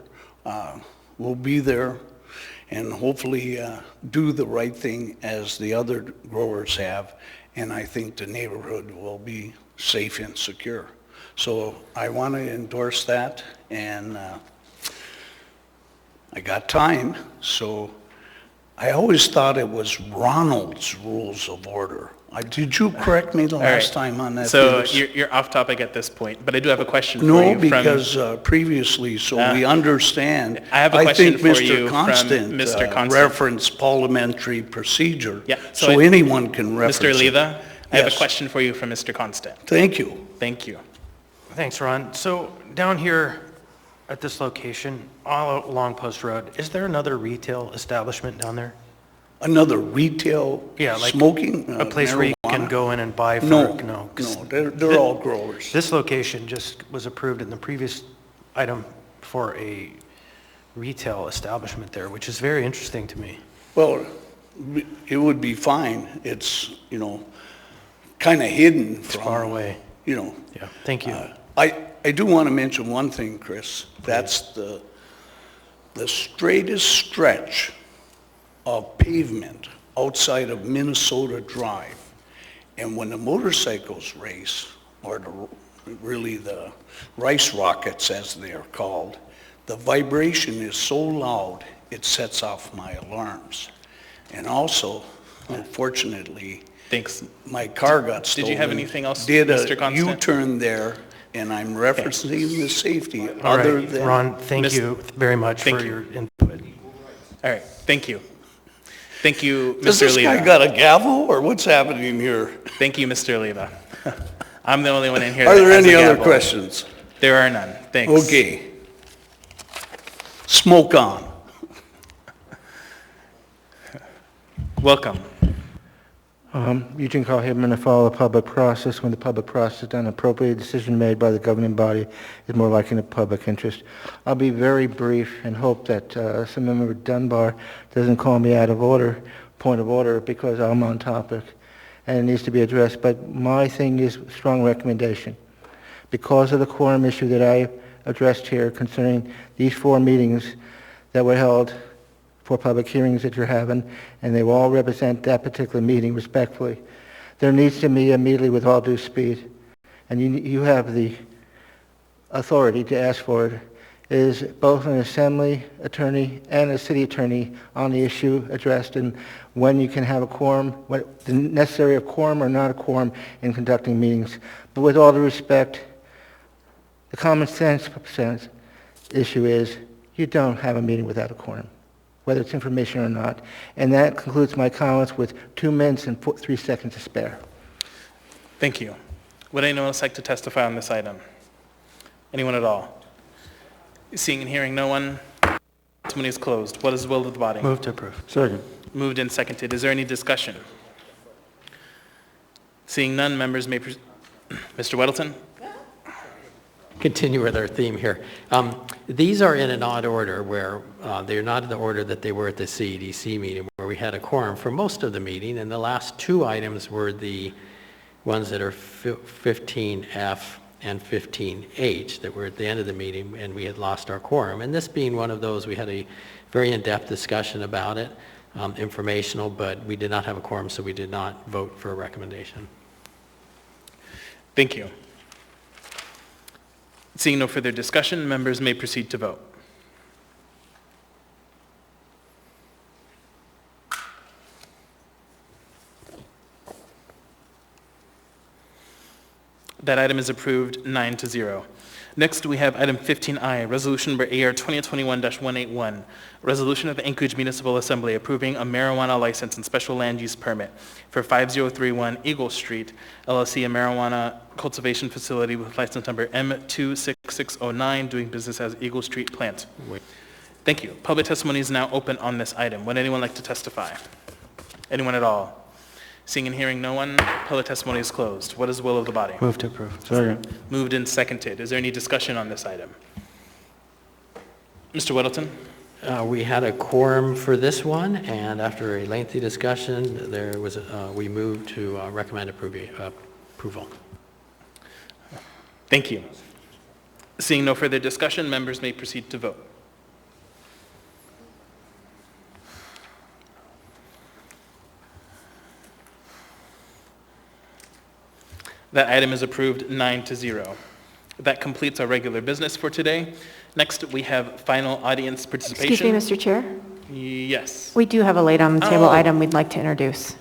will be there and hopefully do the right thing as the other growers have, and I think the neighborhood will be safe and secure. So I want to endorse that, and I got time, so I always thought it was Ronald's Rules of Order. Did you correct me the last time on that? So you're off topic at this point, but I do have a question for you. No, because previously, so we understand. I have a question think for you from Constant, Mr. Constant. referenced parliamentary procedure. Yeah, So anyone can reference Mr. it. Leva, I have a Yes. question for you from Mr. Constant. Thank you. Thank you. Thanks, Ron. So down here at this location, all along Post Road, is there another retail establishment down there? Another retail smoking, a place where you can marijuana? go in and buy for, No, they're all growers. This location just was approved in the previous item for a retail establishment there, which is very interesting to me. Well, it would be fine. It's, kind of hidden It's from, far away. Yeah, thank you. I do want to mention one thing, Chris. That's the straightest stretch of pavement outside of Minnesota Drive. And when the motorcycles race, or really the rice rockets as they are called, the vibration is so loud it sets off my alarms. And also, unfortunately, Thanks. My car got stolen. Did you have anything else, Did Mr. a Constant? U-turn there, and I'm referencing the safety All other right, than... Ron, thank you very much for your input. All right, thank you. Thank you, Mr. Does this Leva. guy got a gavel, or what's happening here? Thank you, Mr. Leva. I'm the only one in here Are that there has any a other gavel. questions? There are none. Thanks. Okay. Smoke on. Welcome. Eugene Hibman, to follow the public process. When the public process is done, appropriate decision made by the governing body is more likely in the public interest. I'll be very brief and hope that some member Dunbar doesn't call me out of order, point of order, because I'm on topic and it needs to be addressed. But my thing is strong recommendation. Because of the quorum issue that I addressed here concerning these 4 meetings that were held, 4 public hearings that you're having, and they will all represent that particular meeting respectfully. There needs to be immediately, with all due speed, and you have the authority to ask for it, is both an assembly attorney and a city attorney on the issue addressed, and when you can have a quorum, what the necessary of quorum or not a quorum in conducting meetings. But with all due respect, the common sense issue is you don't have a meeting without a quorum, whether it's information or not. And that concludes my comments with 2 minutes and 3 seconds to spare. Thank you. Would anyone else like to testify on this item? Anyone at all? Seeing and hearing no one, testimony is closed. What is the will of the body? Move to approve. Second. Moved and seconded. Is there any discussion? Seeing none, members may Mr. Weddleton? Continue with our theme here. These are in an odd order where they're not in the order that they were at the CEDC meeting where we had a quorum for most of the meeting, and the last 2 items were the ones that are 15F and 15H that were at the end of the meeting, and we had lost our quorum. And this being one of those, we had a very in-depth discussion about it, informational, but we did not have a quorum, so we did not vote for a recommendation. Thank you. Seeing no further discussion, members may proceed to vote. That item is approved 9-0. Next, we have item 15I, resolution number AR 2021-181, resolution of the Anchorage Municipal Assembly approving a marijuana license and special land use permit for 5031 Eagle Street, LLC, a marijuana cultivation facility with license number M26609, doing business as Eagle Street Plant. Thank you. Public testimony is now open on this item. Would anyone like to testify? Anyone at all? Seeing and hearing no one, public testimony is closed. What is the will of the body? Move to approve. Second. Moved and seconded. Is there any discussion on this item? Mr. Weddleton? We had a quorum for this one, and after a lengthy discussion, we moved to recommend approval. Thank you. Seeing no further discussion, members may proceed to vote. That item is approved 9-0. That completes our regular business for today. Next, we have final audience participation. Excuse me, Mr. Chair? Yes. We do have a late on the table item we'd like to introduce.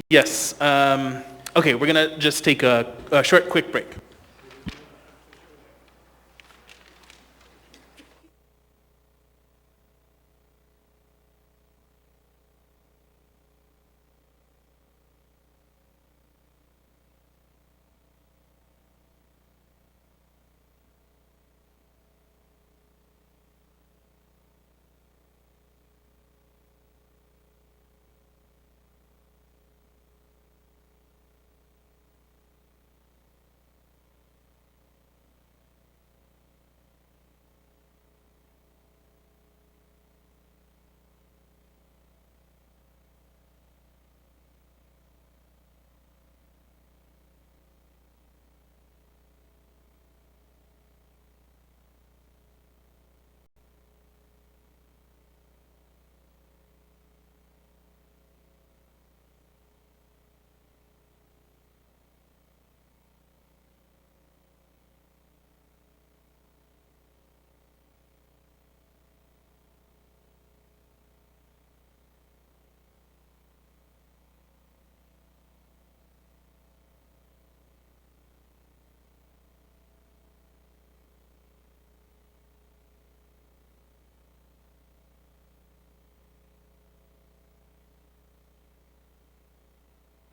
Yes. Okay, we're going to just take a short, quick break.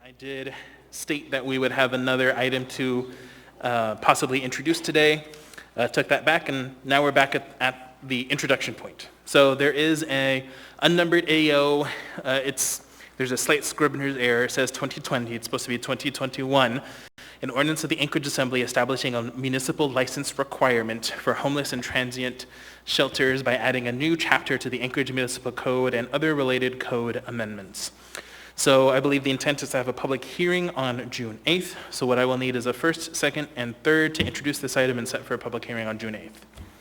I did state that we would have another item to possibly introduce today. Took that back, and now we're back at the introduction point. So there is a unnumbered AO. There's a slight scrivener's error. It says 2020. It's supposed to be 2021. An ordinance of the Anchorage Assembly establishing a municipal license requirement for homeless and transient shelters by adding a new chapter to the Anchorage Municipal Code and other related code amendments. So I believe the intent is to have a public hearing on June 8th. So what I will need is a first, second, and third to introduce this item and set for a public hearing on June 8th.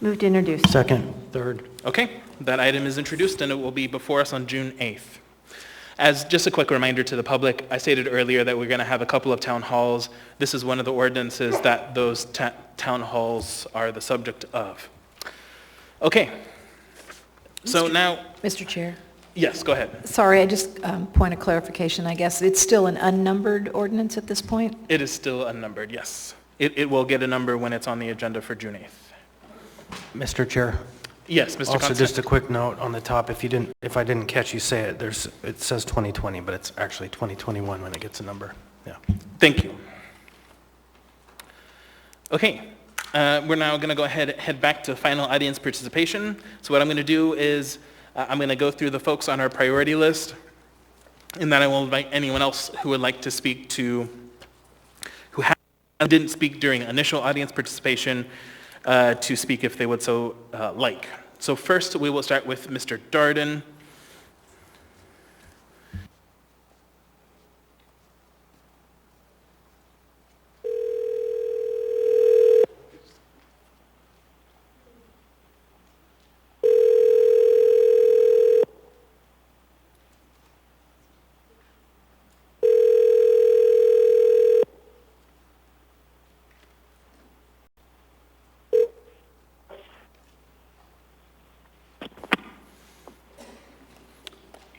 Move to introduce. Second. Third. Okay, that item is introduced and it will be before us on June 8th. As just a quick reminder to the public, I stated earlier that we're going to have a couple of town halls. This is one of the ordinances that those town halls are the subject of. Okay, so now... Mr. Chair. Yes, go ahead. Sorry, I just, point of clarification, I guess. It's still an unnumbered ordinance at this point? It is still unnumbered, yes. It will get a number when it's on the agenda for June 8th. Mr. Chair? Yes, Mr. Also, Constantine. just a quick note on the top, if I didn't catch you say it, it says 2020, but it's actually 2021 when it gets a number. Yeah. Thank you. Okay, we're now going to go ahead and head back to final audience participation. So what I'm going to do is I'm going to go through the folks on our priority list, and then I will invite anyone else who would like to speak who didn't speak during initial audience participation to speak if they would so like. So first, we will start with Mr. Darden.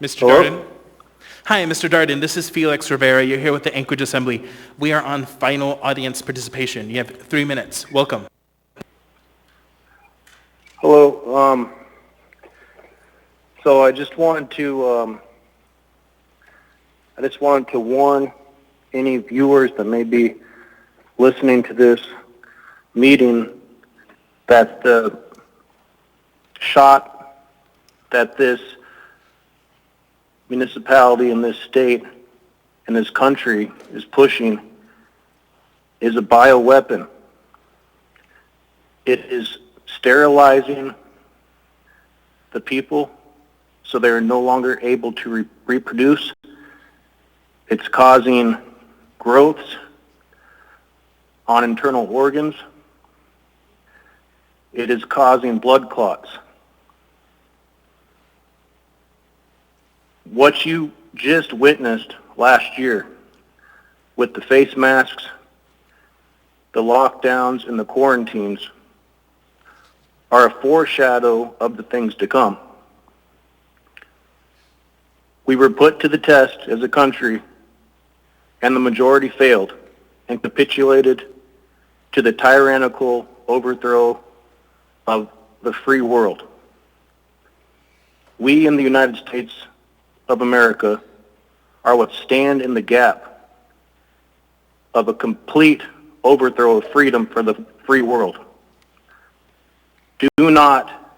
Mr. Hello? Darden? Hi, Mr. Darden. This is Felix Rivera. You're here with the Anchorage Assembly. We are on final audience participation. You have 3 minutes. Welcome. Hello. So I just wanted to warn any viewers that may be listening to this meeting that the shot that this municipality in this state and this country is pushing is a bioweapon. It is sterilizing the people so they are no longer able to reproduce. It's causing growths on internal organs. It is causing blood clots. What you just witnessed last year with the face masks, the lockdowns, and the quarantines are a foreshadow of the things to come. We were put to the test as a country, and the majority failed and capitulated to the tyrannical overthrow of the free world. We in the United States of America are what stand in the gap of a complete overthrow of freedom for the free world. Do not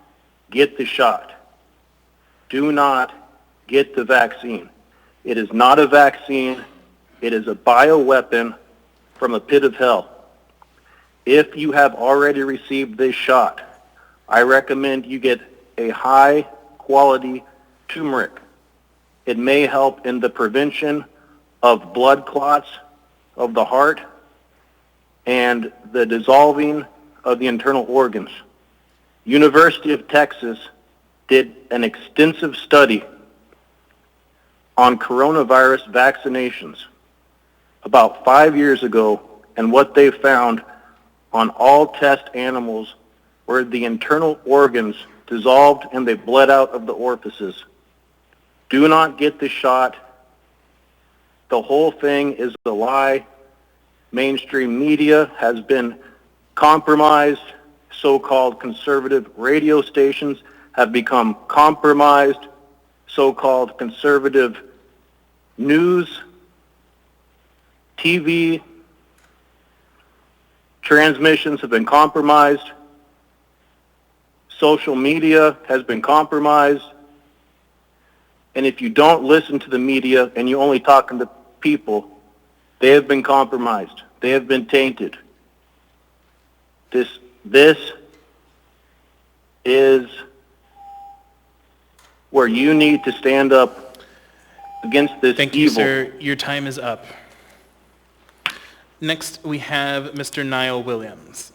get the shot. Do not get the vaccine. It is not a vaccine. It is a bioweapon from a pit of hell. If you have already received this shot, I recommend you get a high-quality turmeric. It may help in the prevention of blood clots of the heart and the dissolving of the internal organs. University of Texas did an extensive study on coronavirus vaccinations about 5 years ago, and what they found on all test animals were the internal organs dissolved and they bled out of the orifices. Do not get the shot. The whole thing is a lie. Mainstream media has been compromised. So-called conservative radio stations have become compromised. So-called conservative news, TV transmissions have been compromised. Social media has been compromised. And if you don't listen to the media and you only talk to people, they have been compromised. They have been tainted. This is where you need to stand up against this Thank you, sir. Your time is up. Next, we have Mr. Niall Williams.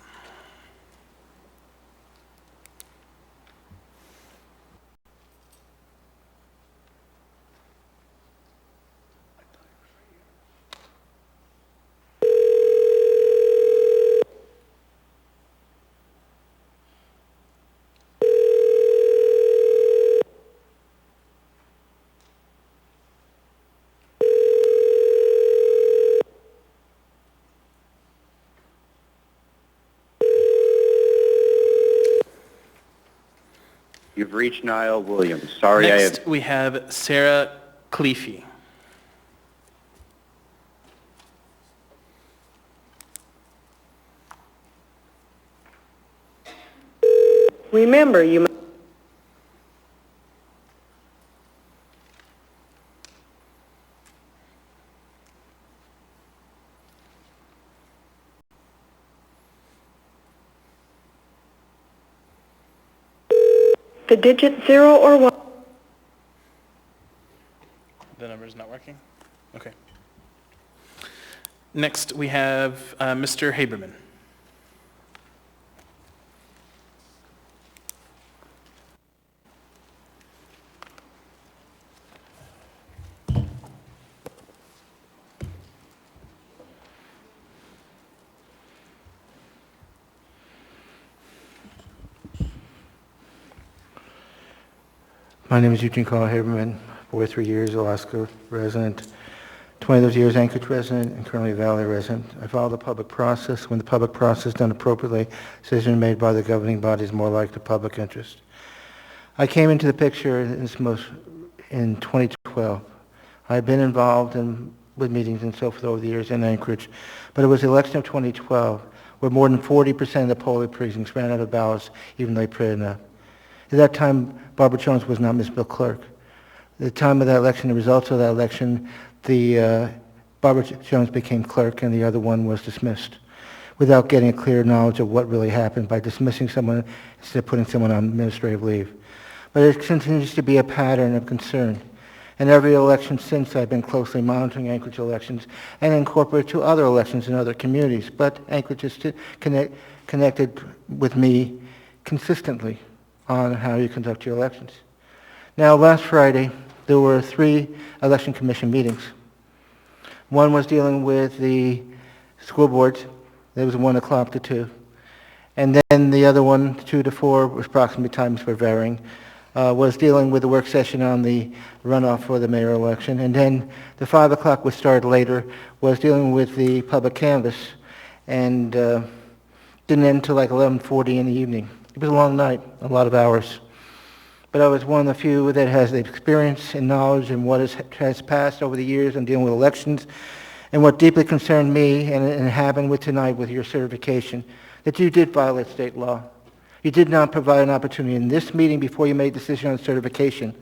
You've reached Niall Williams. Sorry, Next, we have Sarah Cleefy. Remember, you the digit 0 or 1. The number is not working? Okay. Next, we have Mr. Haberman. My name is Eugene Carl Haberman, 43 years Alaska resident, 20 of those years Anchorage resident, and currently a Valley resident. I followed the public process. When the public process done appropriately, decision made by the governing body is more like the public interest. I came into the picture in 2012. I've been involved with meetings and so forth over the years in Anchorage, but it was the election of 2012 where more than 40% of the polling precincts ran out of ballots even though they printed enough. At that time, Barbara Jones was not municipal clerk. At the time of that election, the results of that election, Barbara Jones became clerk and the other one was dismissed without getting a clear knowledge of what really happened by dismissing someone instead of putting someone on administrative leave. But it continues to be a pattern of concern. And every election since, I've been closely monitoring Anchorage elections and incorporated to other elections in other communities. But Anchorage is connected with me consistently on how you conduct your elections. Now, last Friday, there were 3 election commission meetings. One was dealing with the school boards. There was 1 o'clock to 2. And then the other one, 2 to 4, was approximately times for varying, was dealing with the work session on the runoff for the mayor election. And then the 5 o'clock, which started later, was dealing with the public canvass and didn't end until like 11:40 in the evening. It was a long night, a lot of hours. But I was one of the few that has the experience and knowledge in what has passed over the years in dealing with elections. And what deeply concerned me, and it happened with tonight with your certification, that you did violate state law. You did not provide an opportunity in this meeting before you made a decision on certification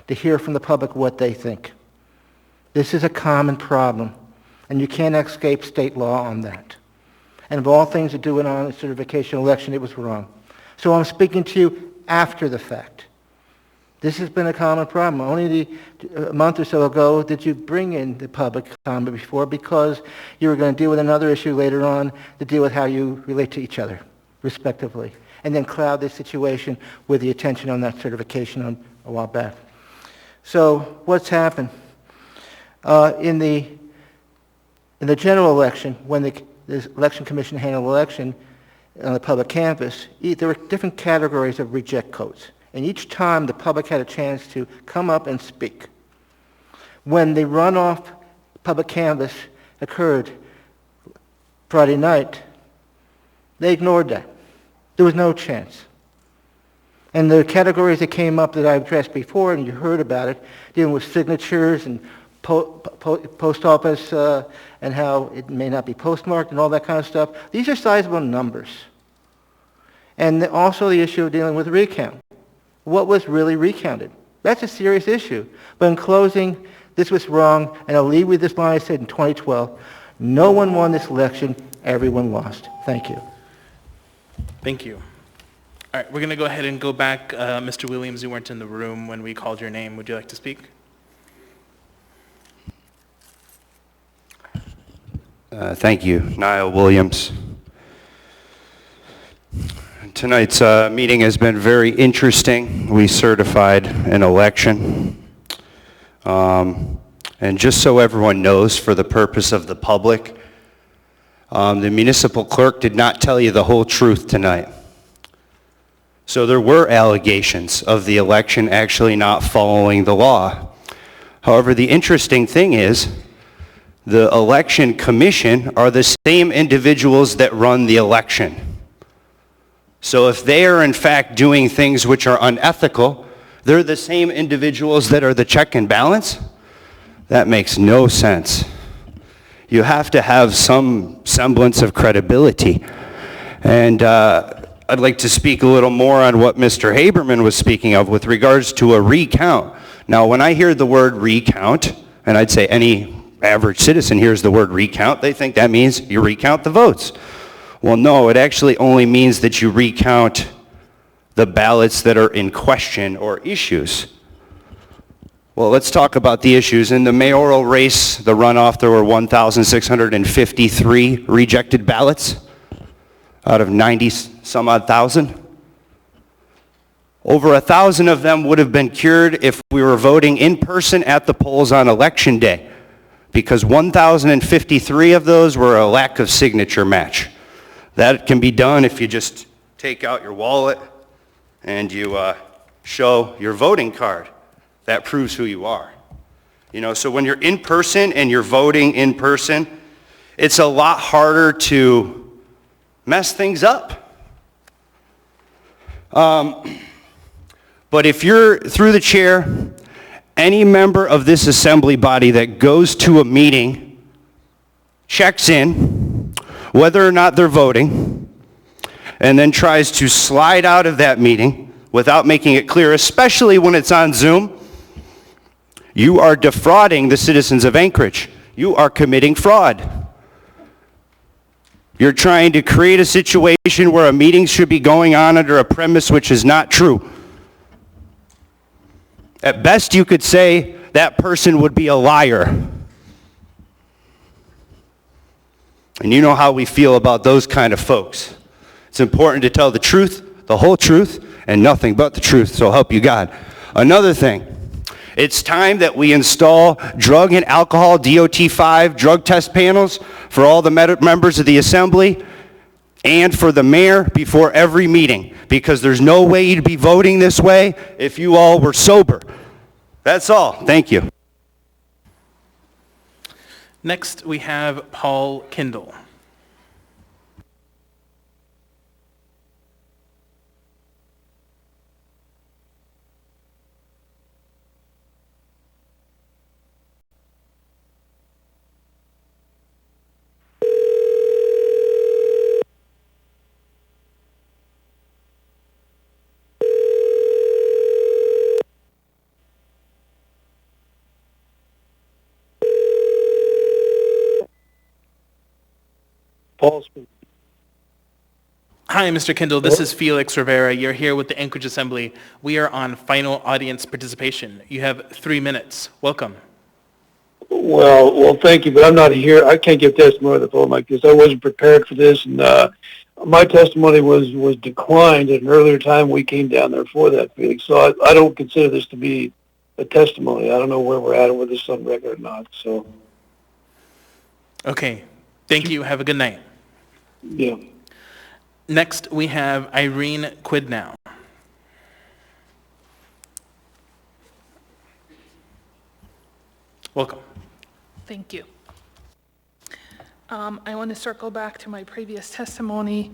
to hear from the public what they think. This is a common problem, and you can't escape state law on that. And of all things to do it on a certification election, it was wrong. So I'm speaking to you after the fact. This has been a common problem. Only a month or so ago did you bring in the public comment before because you were going to deal with another issue later on to deal with how you relate to each other, respectively, and then cloud the situation with the attention on that certification a while back. So what's happened? In the general election, when the election commission handled the election on the public canvass, there were different categories of reject codes. And each time the public had a chance to come up and speak. When the runoff public canvass occurred Friday night, they ignored that. There was no chance. And the categories that came up that I addressed before, and you heard about it, dealing with signatures and post office and how it may not be postmarked and all that kind of stuff, these are sizable numbers. And also the issue of dealing with recount. What was really recounted? That's a serious issue. But in closing, this was wrong, and I'll leave with this line I said in 2012, no one won this election, everyone lost. Thank you. Thank you. All right, we're going to go ahead and go back. Mr. Williams, you weren't in the room when we called your name. Would you like to speak? Thank you. Niall Williams. Tonight's meeting has been very interesting. We certified an election. And just so everyone knows, for the purpose of the public, the municipal clerk did not tell you the whole truth tonight. So there were allegations of the election actually not following the law. However, the interesting thing is the election commission are the same individuals that run the election. So if they are in fact doing things which are unethical, they're the same individuals that are the check and balance? That makes no sense. You have to have some semblance of credibility. And I'd like to speak a little more on what Mr. Haberman was speaking of with regards to a recount. Now, when I hear the word recount, and I'd say any average citizen hears the word recount, they think that means you recount the votes. Well, no, it actually only means that you recount the ballots that are in question or issues. Well, let's talk about the issues. In the mayoral race, the runoff, there were 1,653 rejected ballots out of 90 some odd thousand. Over 1,000 of them would have been cured if we were voting in person at the polls on election day, because 1,053 of those were a lack of signature match. That can be done if you just take out your wallet and you show your voting card. That proves who you are. You know, so when you're in person and you're voting in person, it's a lot harder to mess things up. But if you're through the chair, any member of this assembly body that goes to a meeting, checks in, whether or not they're voting, and then tries to slide out of that meeting without making it clear, especially when it's on Zoom, you are defrauding the citizens of Anchorage. You are committing fraud. You're trying to create a situation where a meeting should be going on under a premise which is not true. At best, you could say that person would be a liar. And you know how we feel about those kind of folks. It's important to tell the truth, the whole truth, and nothing but the truth, so help you God. Another thing, it's time that we install drug and alcohol DOT-5 drug test panels for all the members of the assembly and for the mayor before every meeting, because there's no way you'd be voting this way if you all were sober. That's all. Thank you. Next, we have Paul Kindle. Paul speaking. Hi, Mr. Kindle. This is Felix Rivera. You're here with the Anchorage Assembly. We are on final audience participation. You have 3 minutes. Welcome. Well, thank you, but I'm not here. I can't give testimony on the phone like this. I wasn't prepared for this, and my testimony was declined at an earlier time. We came down there for that, Felix. So I don't consider this to be a testimony. I don't know where we're at, whether this is on record or not. So. Okay. Thank you. Have a good night. Yeah. Next, we have Irene Quidnow. Welcome. Thank you. I want to circle back to my previous testimony.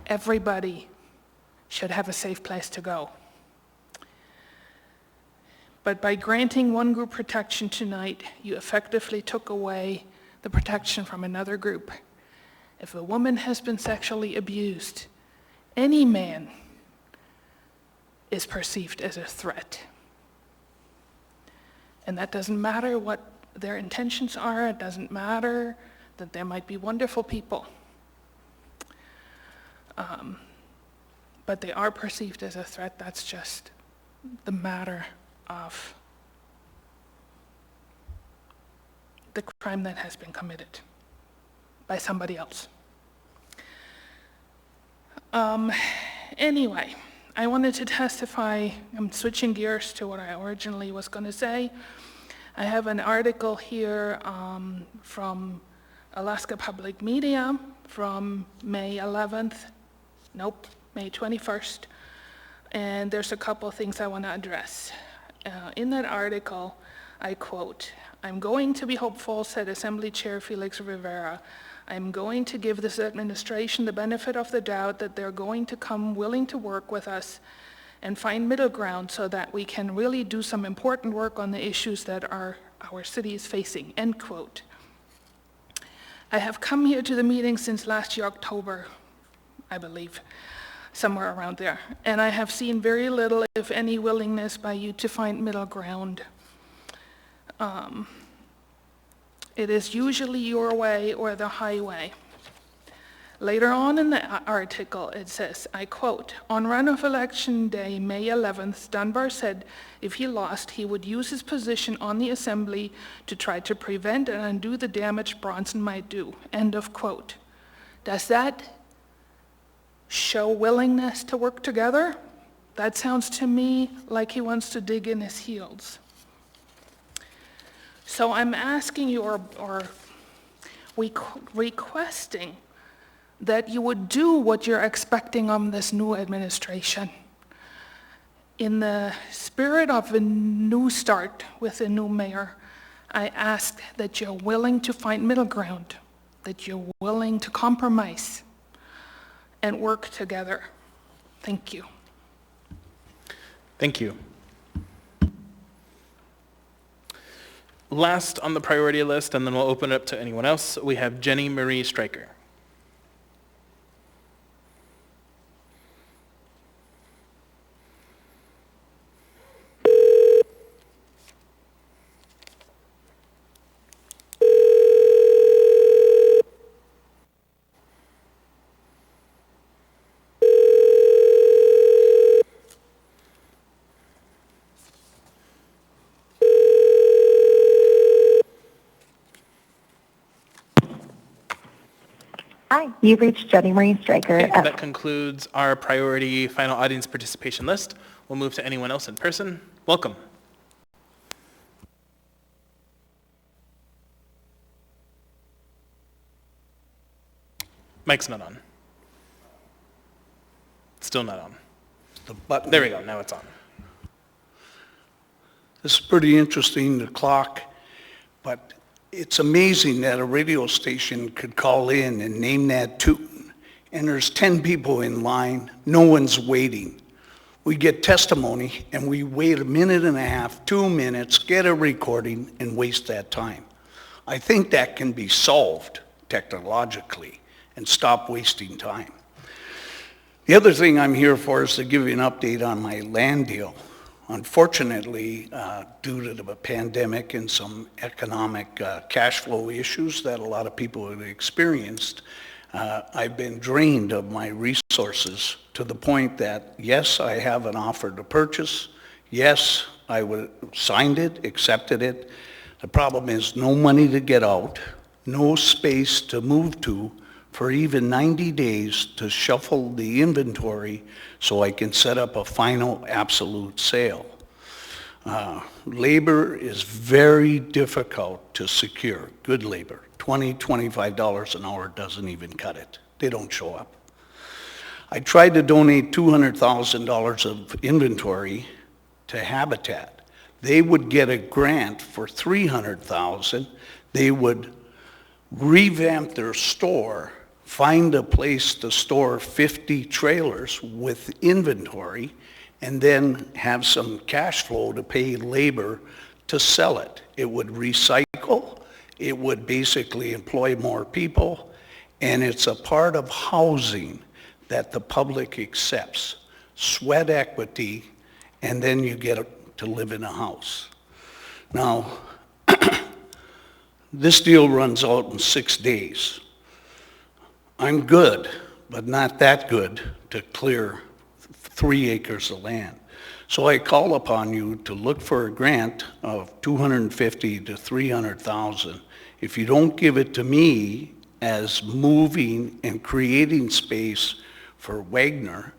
Everybody should have a safe place to go. But by granting one group protection tonight, you effectively took away the protection from another group. If a woman has been sexually abused, any man is perceived as a threat. And that doesn't matter what their intentions are. It doesn't matter that there might be wonderful people. But they are perceived as a threat. That's just the matter of the crime that has been committed by somebody else. Anyway, I wanted to testify. I'm switching gears to what I originally was going to say. I have an article here from Alaska Public Media from May 21st, and there's a couple things I want to address. In that article, I quote, "I'm going to be hopeful," said Assembly Chair Felix Rivera. "I'm going to give this administration the benefit of the doubt that they're going to come willing to work with us and find middle ground so that we can really do some important work on the issues that our city is facing," end quote. I have come here to the meeting since last year, October, I believe, somewhere around there, and I have seen very little, if any, willingness by you to find middle ground. It is usually your way or the highway. Later on in the article, it says, I quote, "On runoff election day, May 11th, Dunbar said if he lost, he would use his position on the assembly to try to prevent and undo the damage Bronson might do," end of quote. Does that show willingness to work together? That sounds to me like he wants to dig in his heels. So I'm asking you, or requesting, that you would do what you're expecting of this new administration. In the spirit of a new start with a new mayor, I ask that you're willing to find middle ground, that you're willing to compromise and work together. Thank you. Thank you. Last on the priority list, and then we'll open it up to anyone else, we have Jenny Marie Stryker. Hi, you've reached Jenny Marie Stryker. Okay, that concludes our priority final audience participation list. We'll move to anyone else in person. Welcome. Mic's not on. Still not on. The button. There we go, now it's on. This is pretty interesting, the clock, but it's amazing that a radio station could call in and name that tune, and there's 10 people in line, no one's waiting. We get testimony, and we wait a minute and a half, 2 minutes, get a recording, and waste that time. I think that can be solved technologically and stop wasting time. The other thing I'm here for is to give you an update on my land deal. Unfortunately, due to the pandemic and some economic cash flow issues that a lot of people have experienced, I've been drained of my resources to the point that, yes, I have an offer to purchase. Yes, I signed it, accepted it. The problem is no money to get out, no space to move to for even 90 days to shuffle the inventory so I can set up a final absolute sale. Labor is very difficult to secure, good labor. $20, $25 an hour doesn't even cut it. They don't show up. I tried to donate $200,000 of inventory to Habitat. They would get a grant for $300,000. They would revamp their store, find a place to store 50 trailers with inventory, and then have some cash flow to pay labor to sell it. It would recycle, it would basically employ more people, and it's a part of housing that the public accepts. Sweat equity, and then you get to live in a house. Now, this deal runs out in 6 days. I'm good, but not that good to clear 3 acres of land. So I call upon you to look for a grant of $250,000 to $300,000. If you don't give it to me as moving and creating space for Wagner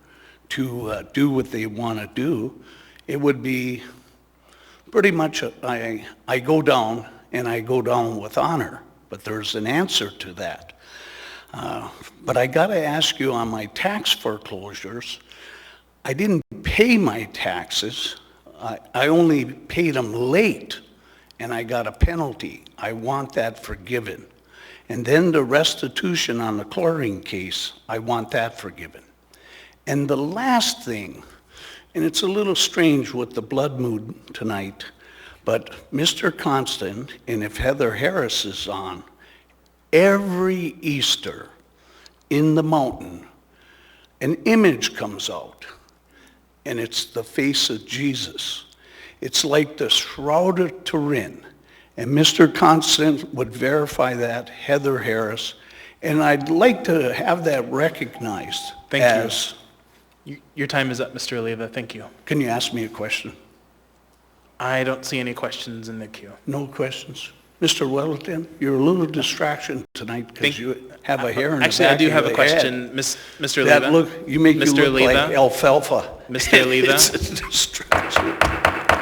to do what they want to do, it would be pretty much, I go down, and I go down with honor, but there's an answer to that. But I got to ask you, on my tax foreclosures, I didn't pay my taxes. I only paid them late, and I got a penalty. I want that forgiven. And then the restitution on the chlorine case, I want that forgiven. And the last thing, and it's a little strange with the blood mood tonight, but Mr. Constant, and if Heather Harris is on, every Easter in the mountain, an image comes out, and it's the face of Jesus. It's like the Shroud of Turin, and Mr. Constant would verify that, Heather Harris, and I'd like to have that recognized. Thank you. Your time is up, Mr. Oliva. Thank you. Can you ask me a question? I don't see any questions in the queue. No questions? Mr. Wellington, you're a little distraction tonight because you have a hair in the back of your head. Actually, I do have a question, Mr. Oliva. That look, you make you look like alfalfa. Mr. Oliva. It's a distraction.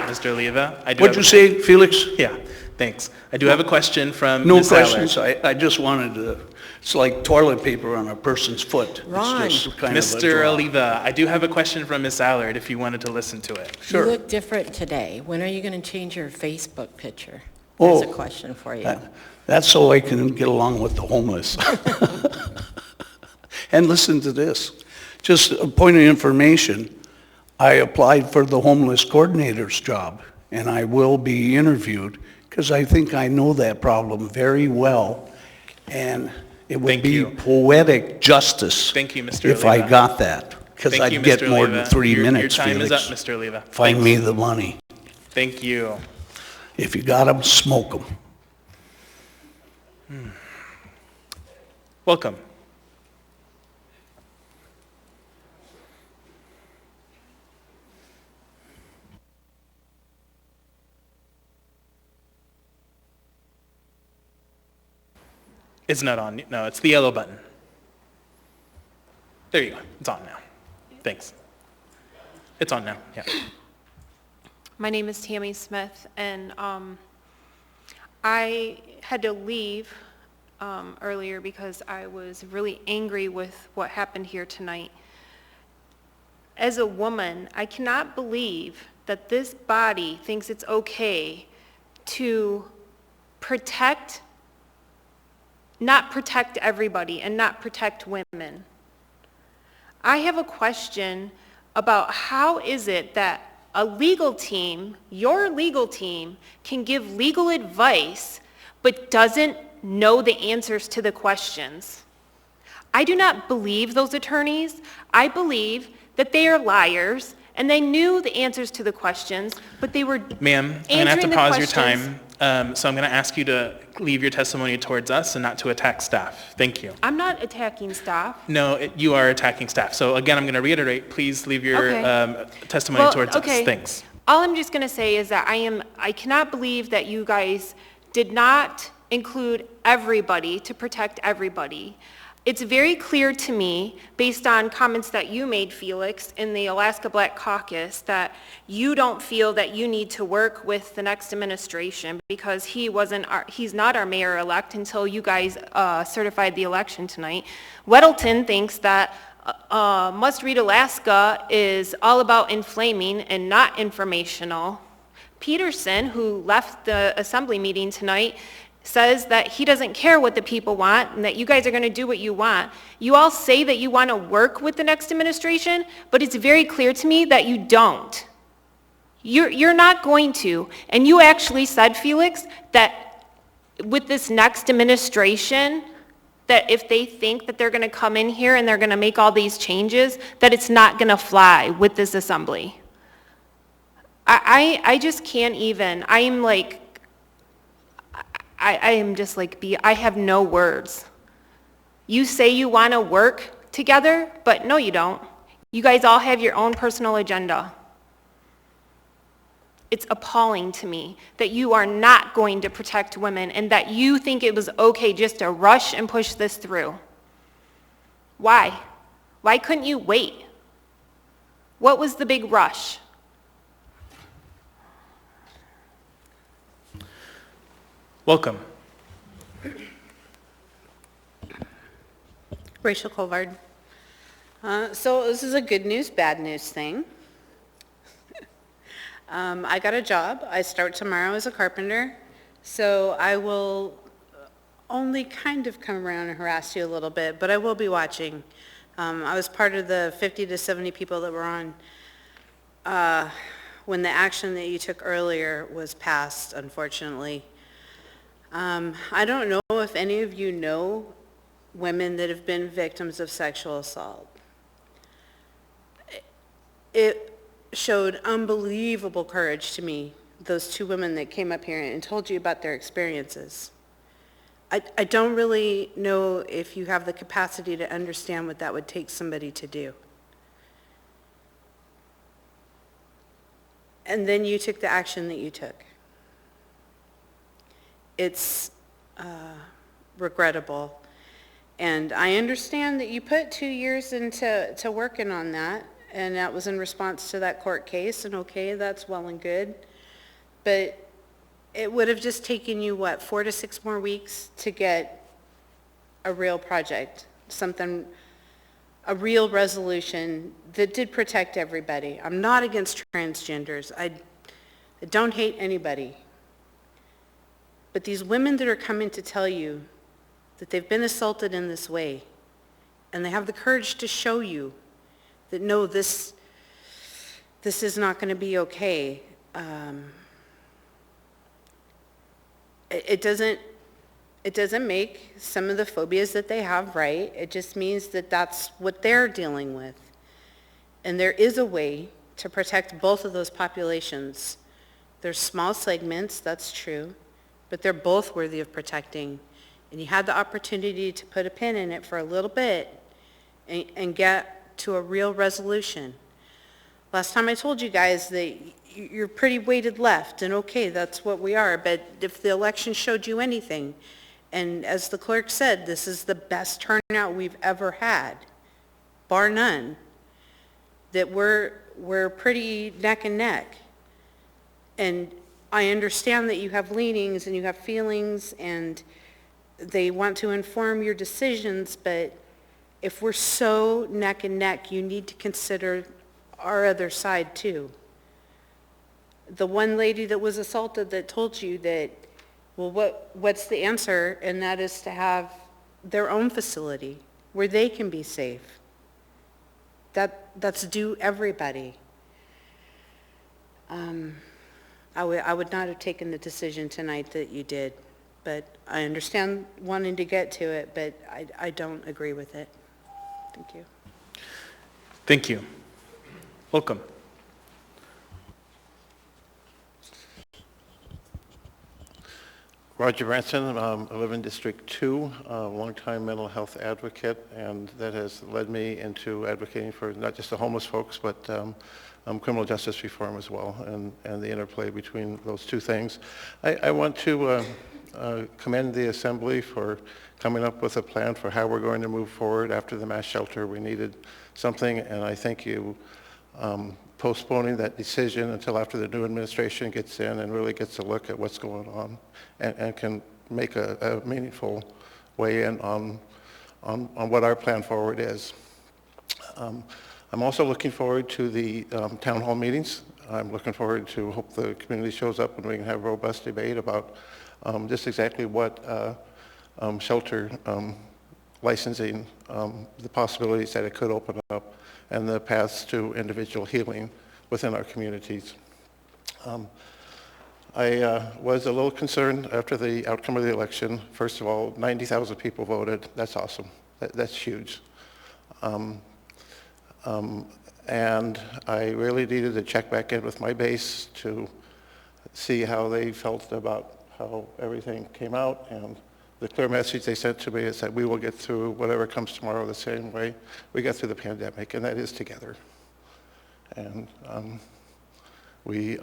Mr. Oliva, I do. What'd you say, Felix? Yeah, thanks. I do have a question from No Ms. questions. Aller. I just wanted to It's like toilet paper on a person's foot. Ron. It's just kind of a Mr. draw. Oliva, I do have a question from Ms. Allard if you wanted to listen to it. You look different today. When are you going to change your Facebook picture? That's a question for you. That's so I can get along with the homeless. And listen to this. Just a point of information, I applied for the homeless coordinator's job, and I will be interviewed because I think I know that problem very well, and it would be poetic justice Thank you, Mr. if Oliva. I got that, because Thank you, I'd get Mr. more Oliva. than 3 minutes, Your time Felix. is up, Mr. Oliva. Find Thanks. me the money. Thank you. If you got them, smoke them. Welcome. It's not on. No, it's the yellow button. There you go. It's on now. Thanks. It's on now. Yeah. My name is Tammy Smith, and I had to leave earlier because I was really angry with what happened here tonight. As a woman, I cannot believe that this body thinks it's okay to not protect everybody and not protect women. I have a question about how is it that a legal team, your legal team, can give legal advice but doesn't know the answers to the questions. I do not believe those attorneys. I believe that they are liars and they knew the answers to the questions, but they were Ma'am, I'm going to have to answering the pause your questions. time. So I'm going to ask you to leave your testimony towards us and not to attack staff. Thank you. I'm not attacking staff. No, you are attacking staff. So again, I'm going to reiterate, please leave your Okay. testimony towards okay. us. Thanks. All I'm just going to say is that I cannot believe that you guys did not include everybody to protect everybody. It's very clear to me, based on comments that you made, Felix, in the Alaska Black Caucus, that you don't feel that you need to work with the next administration because he's not our mayor-elect until you guys certified the election tonight. Weddleton thinks that Must Read Alaska is all about inflaming and not informational. Peterson, who left the assembly meeting tonight, says that he doesn't care what the people want and that you guys are going to do what you want. You all say that you want to work with the next administration, but it's very clear to me that you don't. You're not going to. And you actually said, Felix, that with this next administration, that if they think that they're going to come in here and they're going to make all these changes, that it's not going to fly with this assembly. I just can't even. I am just like, I have no words. You say you want to work together, but no, you don't. You guys all have your own personal agenda. It's appalling to me that you are not going to protect women and that you think it was okay just to rush and push this through. Why? Why couldn't you wait? What was the big rush? Welcome. Rachel Colvard. So this is a good news, bad news thing. I got a job. I start tomorrow as a carpenter, so I will only kind of come around and harass you a little bit, but I will be watching. I was part of the 50 to 70 people that were on when the action that you took earlier was passed, unfortunately. I don't know if any of you know women that have been victims of sexual assault. It showed unbelievable courage to me, those two women that came up here and told you about their experiences. I don't really know if you have the capacity to understand what that would take somebody to do. And then you took the action that you took. It's regrettable. And I understand that you put 2 years into working on that, and that was in response to that court case, and okay, that's well and good. But it would have just taken you, 4 to 6 more weeks to get a real project, something, a real resolution that did protect everybody. I'm not against transgenders. I don't hate anybody. But these women that are coming to tell you that they've been assaulted in this way, and they have the courage to show you that, no, this is not going to be okay. It doesn't make some of the phobias that they have right. It just means that that's what they're dealing with. And there is a way to protect both of those populations. There's small segments, that's true, but they're both worthy of protecting. And you had the opportunity to put a pin in it for a little bit and get to a real resolution. Last time I told you guys that you're pretty weighted left, and okay, that's what we are, but if the election showed you anything, and as the clerk said, this is the best turnout we've ever had, bar none, that we're pretty neck and neck. And I understand that you have leanings and you have feelings and they want to inform your decisions, but if we're so neck and neck, you need to consider our other side too. The one lady that was assaulted that told you that, well, what's the answer? And that is to have their own facility where they can be safe. That's due everybody. I would not have taken the decision tonight that you did, but I understand wanting to get to it, but I don't agree with it. Thank you. Thank you. Welcome. Roger Branson, I live in District 2, a longtime mental health advocate, and that has led me into advocating for not just the homeless folks, but criminal justice reform as well, and the interplay between those two things. I want to commend the Assembly for coming up with a plan for how we're going to move forward after the mass shelter. We needed something, and I thank you postponing that decision until after the new administration gets in and really gets a look at what's going on and can make a meaningful weigh in on what our plan forward is. I'm also looking forward to the town hall meetings. I'm looking forward to hope the community shows up and we can have a robust debate about just exactly what shelter licensing, the possibilities that it could open up, and the paths to individual healing within our communities. I was a little concerned after the outcome of the election. First of all, 90,000 people voted. That's awesome. That's huge. And I really needed to check back in with my base to see how they felt about how everything came out, and the clear message they sent to me is that we will get through whatever comes tomorrow the same way we got through the pandemic, and that is together. And we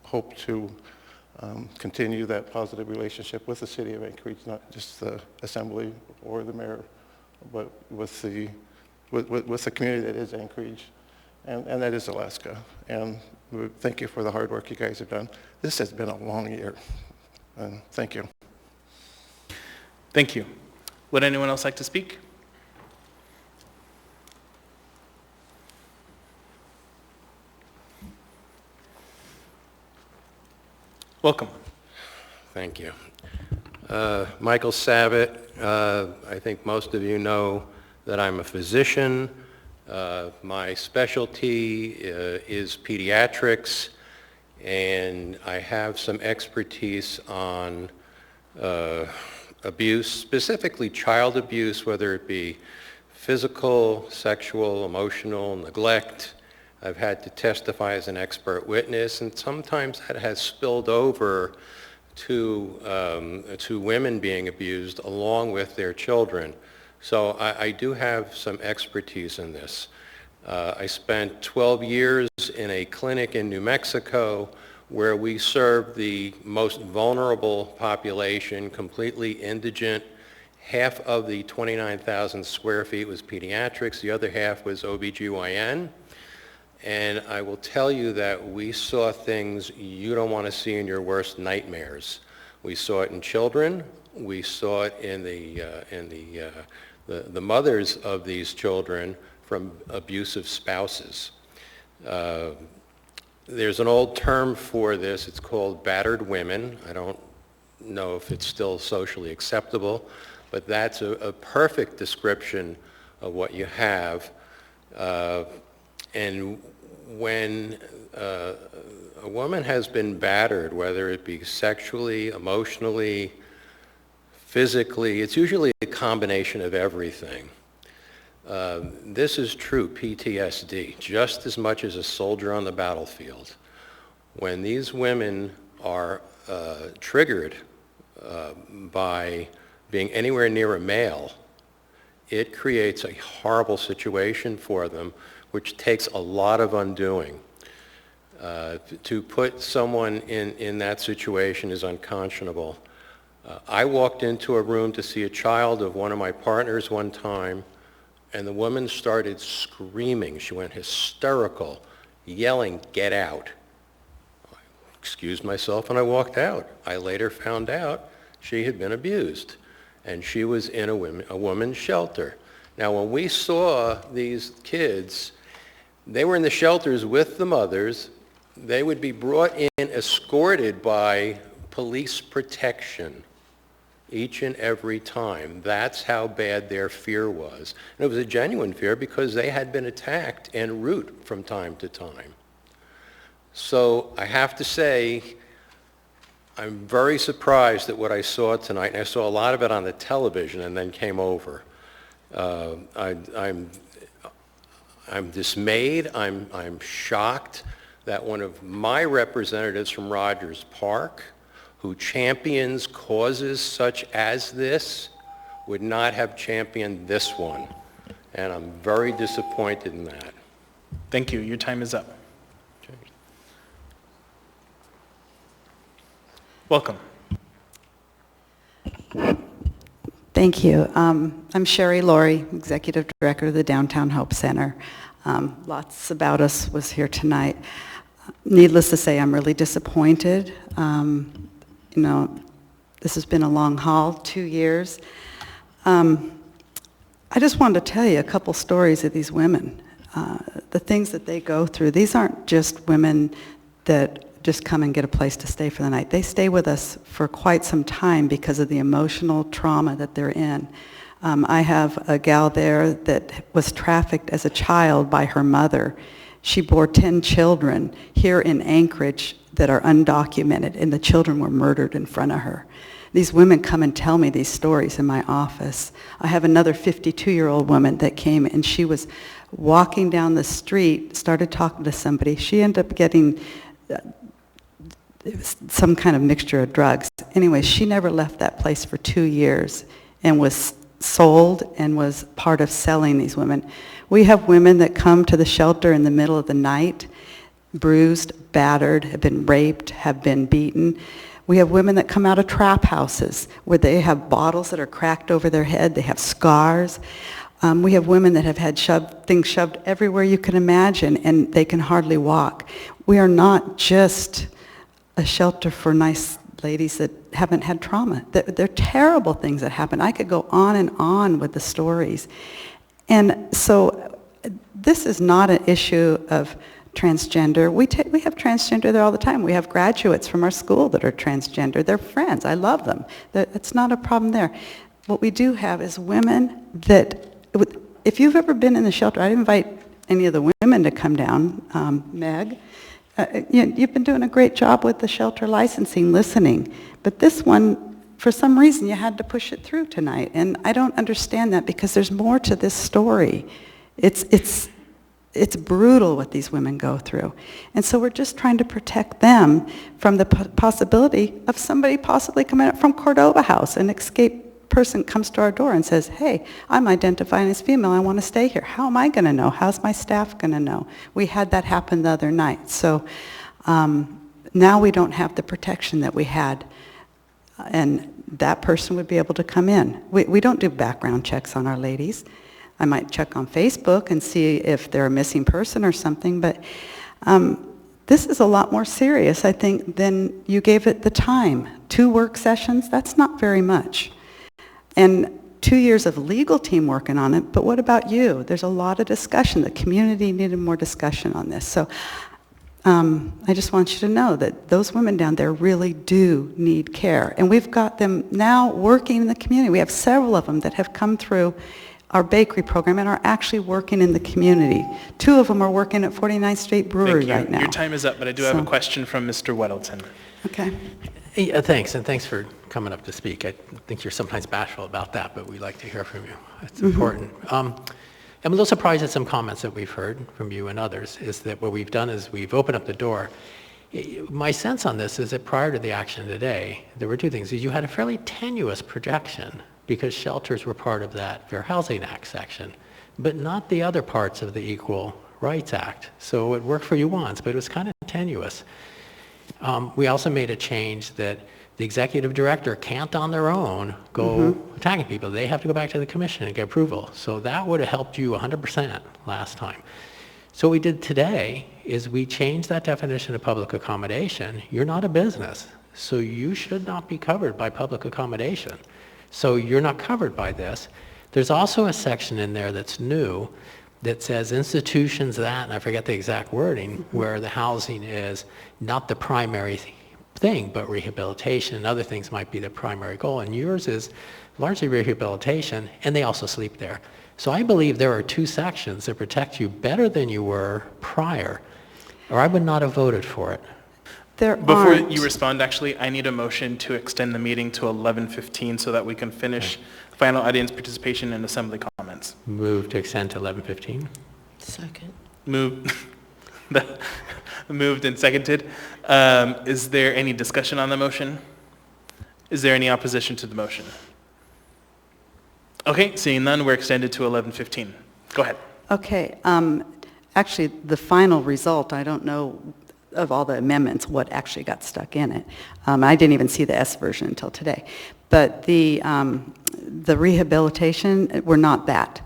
hope to continue that positive relationship with the city of Anchorage, not just the Assembly or the mayor, but with the community that is Anchorage, and that is Alaska. And thank you for the hard work you guys have done. This has been a long year, and thank you. Thank you. Would anyone else like to speak? Welcome. Thank you. Michael Savitt, I think most of you know that I'm a physician. My specialty is pediatrics, and I have some expertise on abuse, specifically child abuse, whether it be physical, sexual, emotional, neglect. I've had to testify as an expert witness, and sometimes that has spilled over to women being abused along with their children. So I do have some expertise in this. I spent 12 years in a clinic in New Mexico where we served the most vulnerable population, completely indigent. Half of the 29,000 square feet was pediatrics, the other half was OBGYN. And I will tell you that we saw things you don't want to see in your worst nightmares. We saw it in children. We saw it in the mothers of these children from abusive spouses. There's an old term for this. It's called battered women. I don't know if it's still socially acceptable, but that's a perfect description of what you have. And when a woman has been battered, whether it be sexually, emotionally, physically, it's usually a combination of everything. This is true PTSD, just as much as a soldier on the battlefield. When these women are triggered by being anywhere near a male, it creates a horrible situation for them, which takes a lot of undoing. To put someone in that situation is unconscionable. I walked into a room to see a child of one of my partners one time, and the woman started screaming. She went hysterical, yelling, "Get out." I excused myself and I walked out. I later found out she had been abused, and she was in a women's shelter. Now, when we saw these kids, they were in the shelters with the mothers. They would be brought in escorted by police protection each and every time. That's how bad their fear was. And it was a genuine fear because they had been attacked en route from time to time. So I have to say, I'm very surprised at what I saw tonight, and I saw a lot of it on the television and then came over. I'm dismayed, I'm shocked that one of my representatives from Rogers Park, who champions causes such as this, would not have championed this one. And I'm very disappointed in that. Thank you. Your time is up. Welcome. Thank you. I'm Sherry Laurie, Executive Director of the Downtown Hope Center. Lots about us was here tonight. Needless to say, I'm really disappointed. You know, this has been a long haul, 2 years. I just wanted to tell you a couple stories of these women. The things that they go through. These aren't just women that just come and get a place to stay for the night. They stay with us for quite some time because of the emotional trauma that they're in. I have a gal there that was trafficked as a child by her mother. She bore 10 children here in Anchorage that are undocumented, and the children were murdered in front of her. These women come and tell me these stories in my office. I have another 52-year-old woman that came, and she was walking down the street, started talking to somebody. She ended up getting some kind of mixture of drugs. Anyway, she never left that place for 2 years and was sold and was part of selling these women. We have women that come to the shelter in the middle of the night, bruised, battered, have been raped, have been beaten. We have women that come out of trap houses where they have bottles that are cracked over their head, they have scars. We have women that have had things shoved everywhere you can imagine, and they can hardly walk. We are not just a shelter for nice ladies that haven't had trauma. They're terrible things that happen. I could go on and on with the stories. And so this is not an issue of transgender. We have transgender there all the time. We have graduates from our school that are transgender. They're friends. I love them. It's not a problem there. What we do have is women that, if you've ever been in the shelter, I'd invite any of the women to come down. Meg, you've been doing a great job with the shelter licensing, listening. But this one, for some reason, you had to push it through tonight. And I don't understand that because there's more to this story. It's brutal what these women go through. And so we're just trying to protect them from the possibility of somebody possibly coming up from Cordova House. An escaped person comes to our door and says, hey, I'm identifying as female, I want to stay here. How am I going to know? How's my staff going to know? We had that happen the other night. So now we don't have the protection that we had. And that person would be able to come in. We don't do background checks on our ladies. I might check on Facebook and see if they're a missing person or something, but This is a lot more serious, I think, than you gave it the time. 2 work sessions, that's not very much. And 2 years of legal team working on it, but what about you? There's a lot of discussion. The community needed more discussion on this. So I just want you to know that those women down there really do need care. And we've got them now working in the community. We have several of them that have come through our bakery program and are actually working in the community. 2 of them are working at 49th Street Brewery right now. Your time is up, but I do have a question from Mr. Weddleton. Okay. Yeah, thanks, and thanks for coming up to speak. I think you're sometimes bashful about that, but we like to hear from you. It's important. I'm a little surprised at some comments that we've heard from you and others, is that what we've done is we've opened up the door. My sense on this is that prior to the action today, there were 2 things. You had a fairly tenuous projection because shelters were part of that Fair Housing Act section, but not the other parts of the Equal Rights Act. So it worked for you once, but it was kind of tenuous. We also made a change that the executive director can't on their own go attacking people. They have to go back to the commission and get approval. So that would have helped you 100% last time. So what we did today is we changed that definition of public accommodation. You're not a business, so you should not be covered by public accommodation. So you're not covered by this. There's also a section in there that's new that says institutions that, and I forget the exact wording, where the housing is not the primary thing, but rehabilitation and other things might be the primary goal. And yours is largely rehabilitation, and they also sleep there. So I believe there are 2 sections that protect you better than you were prior, or I would not have voted for it. Before you respond, actually, I need a motion to extend the meeting to 11:15 so that we can finish final audience participation and assembly comments. Move to extend to 11:15. Second. Moved and seconded. Is there any discussion on the motion? Is there any opposition to the motion? Okay, seeing none, we're extended to 11:15. Go ahead. Okay. Actually, the final result, I don't know of all the amendments, what actually got stuck in it. I didn't even see the S version until today. But the rehabilitation, we're not that.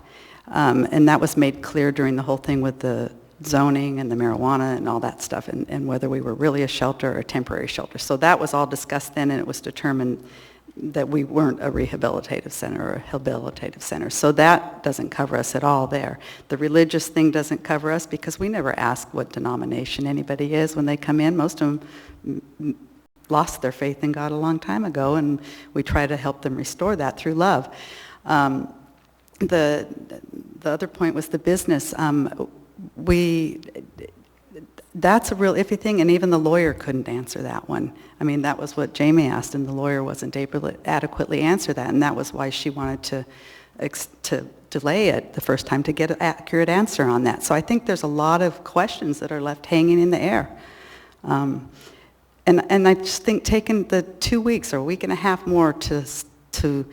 And that was made clear during the whole thing with the zoning and the marijuana and all that stuff, and whether we were really a shelter or a temporary shelter. So that was all discussed then, and it was determined that we weren't a rehabilitative center or a habilitative center. So that doesn't cover us at all there. The religious thing doesn't cover us because we never ask what denomination anybody is when they come in. Most of them lost their faith in God a long time ago, and we try to help them restore that through love. The other point was the business. That's a real iffy thing, and even the lawyer couldn't answer that one. I mean, that was what Jamie asked, and the lawyer wasn't able to adequately answer that, and that was why she wanted to delay it the first time to get an accurate answer on that. So I think there's a lot of questions that are left hanging in the air. And I just think taking the 2 weeks or a week and a half more to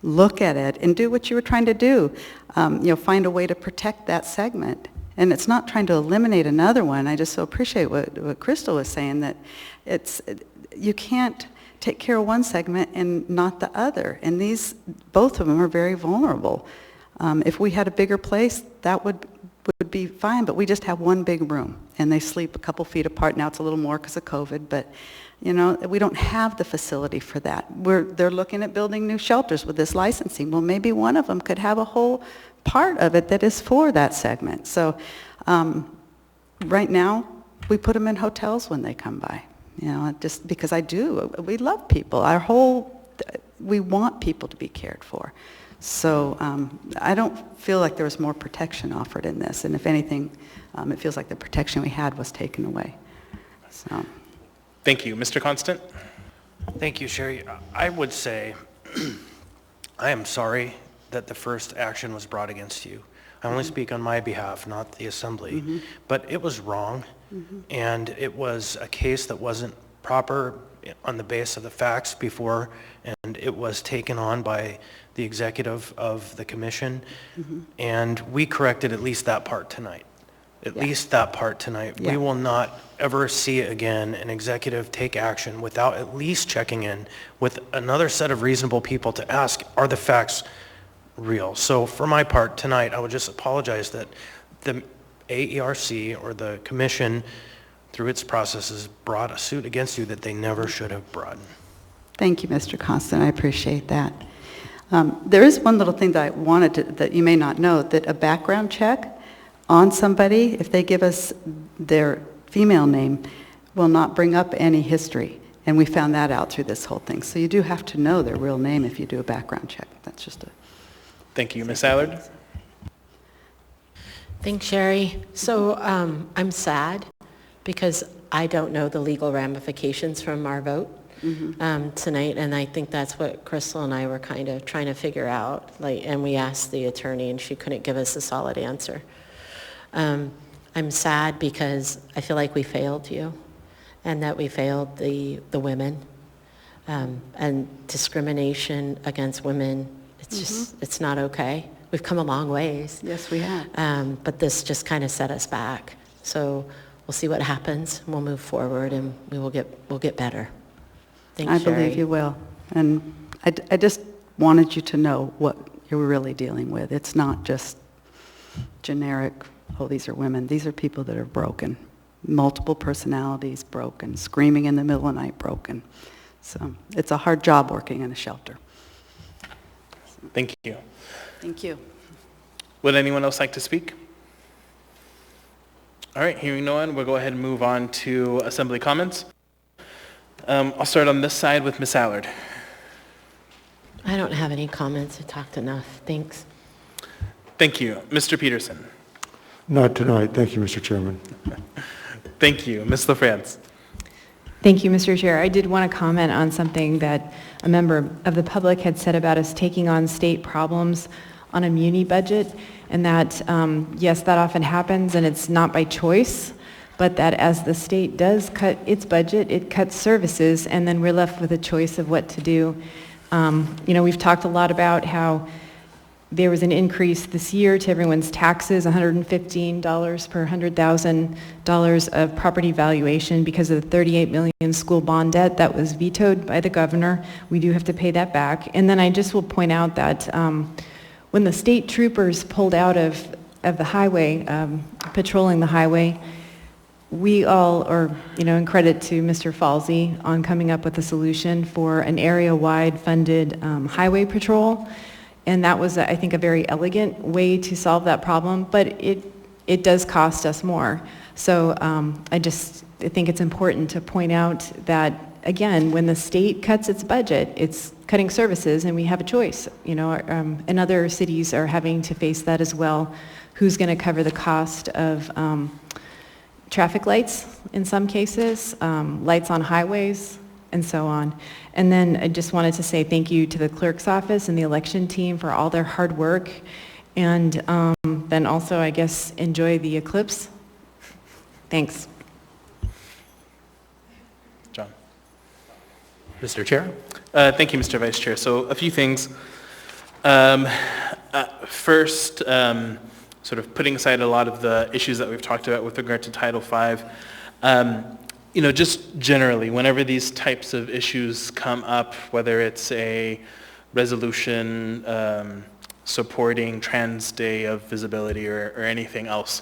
look at it and do what you were trying to do, find a way to protect that segment. And it's not trying to eliminate another one. I just so appreciate what Crystal was saying, that you can't take care of one segment and not the other. And both of them are very vulnerable. If we had a bigger place, that would be fine, but we just have one big room, and they sleep a couple feet apart. Now it's a little more because of COVID, but we don't have the facility for that. They're looking at building new shelters with this licensing. Well, maybe one of them could have a whole part of it that is for that segment. So right now, we put them in hotels when they come by, just because we love people. We want people to be cared for. So I don't feel like there was more protection offered in this, and if anything, it feels like the protection we had was taken away. So. Thank you. Mr. Constant? Thank you, Sherry. I would say I am sorry that the first action was brought against you. I only speak on my behalf, not the assembly. But it was wrong, and it was a case that wasn't proper on the base of the facts before, and it was taken on by the executive of the commission, and we corrected at least that part tonight. At least that part tonight. We will not ever see again an executive take action without at least checking in with another set of reasonable people to ask, are the facts real? So for my part tonight, I would just apologize that the AERC or the commission through its processes, brought a suit against you that they never should have brought. Thank you, Mr. Constant. I appreciate that. There is one little thing that I wanted to, that you may not know, that a background check on somebody, if they give us their female name, will not bring up any history. And we found that out through this whole thing. So you do have to know their real name if you do a background check. That's just a... Thank you. Ms. Allard? Thanks, Sherry. So I'm sad because I don't know the legal ramifications from our vote tonight, and I think that's what Crystal and I were kind of trying to figure out. And we asked the attorney, and she couldn't give us a solid answer. I'm sad because I feel like we failed you, and that we failed the women, and discrimination against women. It's just, it's not okay. We've come a long ways. Yes, we have. But this just kind of set us back. So we'll see what happens. We'll move forward, and we'll get better. Thanks, I Sherry. believe you will. And I just wanted you to know what you're really dealing with. It's not just generic, oh, these are women. These are people that are broken. Multiple personalities broken, screaming in the middle of the night broken. So it's a hard job working in a shelter. Thank you. Thank you. Would anyone else like to speak? All right, hearing no one, we'll go ahead and move on to assembly comments. I'll start on this side with Ms. Allard. I don't have any comments. I talked enough. Thanks. Thank you. Mr. Peterson. Not tonight. Thank you, Mr. Chairman. Thank you. Ms. LaFrance. Thank you, Mr. Chair. I did want to comment on something that a member of the public had said about us taking on state problems on a muni budget, and that, yes, that often happens, and it's not by choice, but that as the state does cut its budget, it cuts services, and then we're left with a choice of what to do. You know, we've talked a lot about how there was an increase this year to everyone's taxes, $115 per $100,000 of property valuation because of the $38 million school bond debt that was vetoed by the governor. We do have to pay that back. And then I just will point out that when the state troopers pulled out of the highway, patrolling the highway, we all, or, you know, in credit to Mr. Falsey on coming up with a solution for an area-wide funded highway patrol. And that was, I think, a very elegant way to solve that problem, but it does cost us more. So I think it's important to point out that, again, when the state cuts its budget, it's cutting services, and we have a choice. You know, and other cities are having to face that as well. Who's going to cover the cost of traffic lights in some cases, lights on highways, and so on. And then I just wanted to say thank you to the clerk's office and the election team for all their hard work. And then also, I guess, enjoy the eclipse. Thanks. John. Mr. Chair? Thank you, Mr. Vice Chair. So a few things. First, sort of putting aside a lot of the issues that we've talked about with regard to Title V, you know, just generally, whenever these types of issues come up, whether it's a resolution supporting Trans Day of Visibility or anything else,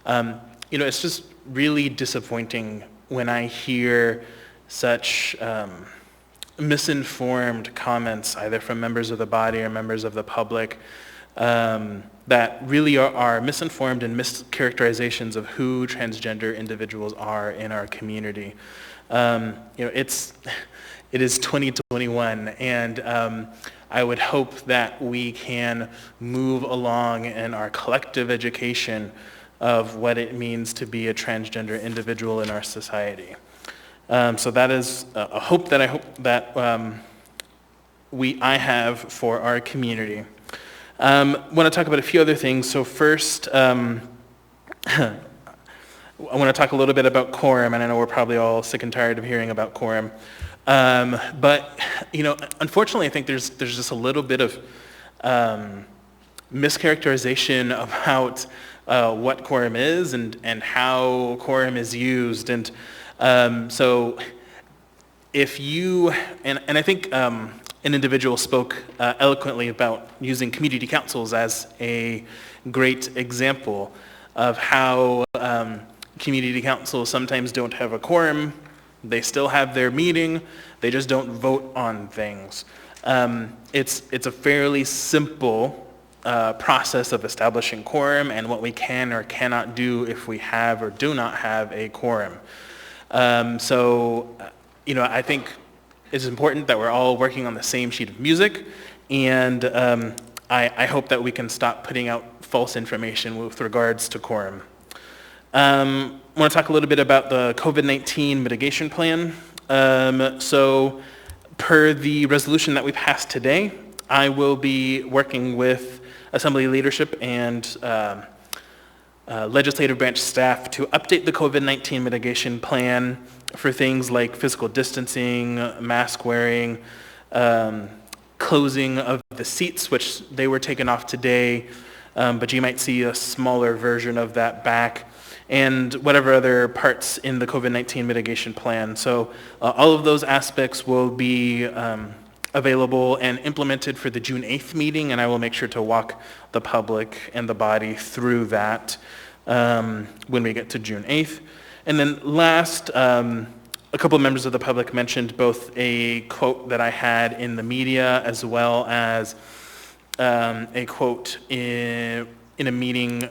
you know, it's just really disappointing when I hear such misinformed comments, either from members of the body or members of the public, that really are misinformed and mischaracterizations of who transgender individuals are in our community. You know, it is 2021, and I would hope that we can move along in our collective education of what it means to be a transgender individual in our society. So that is a hope that I have for our community. Want to talk about a few other things. So first, I want to talk a little bit about quorum, and I know we're probably all sick and tired of hearing about quorum. But, you know, unfortunately, I think there's just a little bit of mischaracterization about what quorum is and how quorum is used. And so if you, and I think an individual spoke eloquently about using community councils as a great example of how community councils sometimes don't have a quorum. They still have their meeting, they just don't vote on things. It's a fairly simple process of establishing quorum and what we can or cannot do if we have or do not have a quorum. I think it's important that we're all working on the same sheet of music, and I hope that we can stop putting out false information with regards to quorum. I want to talk a little bit about the COVID-19 mitigation plan. So per the resolution that we passed today, I will be working with Assembly leadership and legislative branch staff to update the COVID-19 mitigation plan for things like physical distancing, mask wearing, closing of the seats, which they were taken off today, but you might see a smaller version of that back, and whatever other parts in the COVID-19 mitigation plan. So all of those aspects will be available and implemented for the June 8th meeting, and I will make sure to walk the public and the body through that when we get to June 8th. And then last, a couple of members of the public mentioned both a quote that I had in the media as well as a quote in a meeting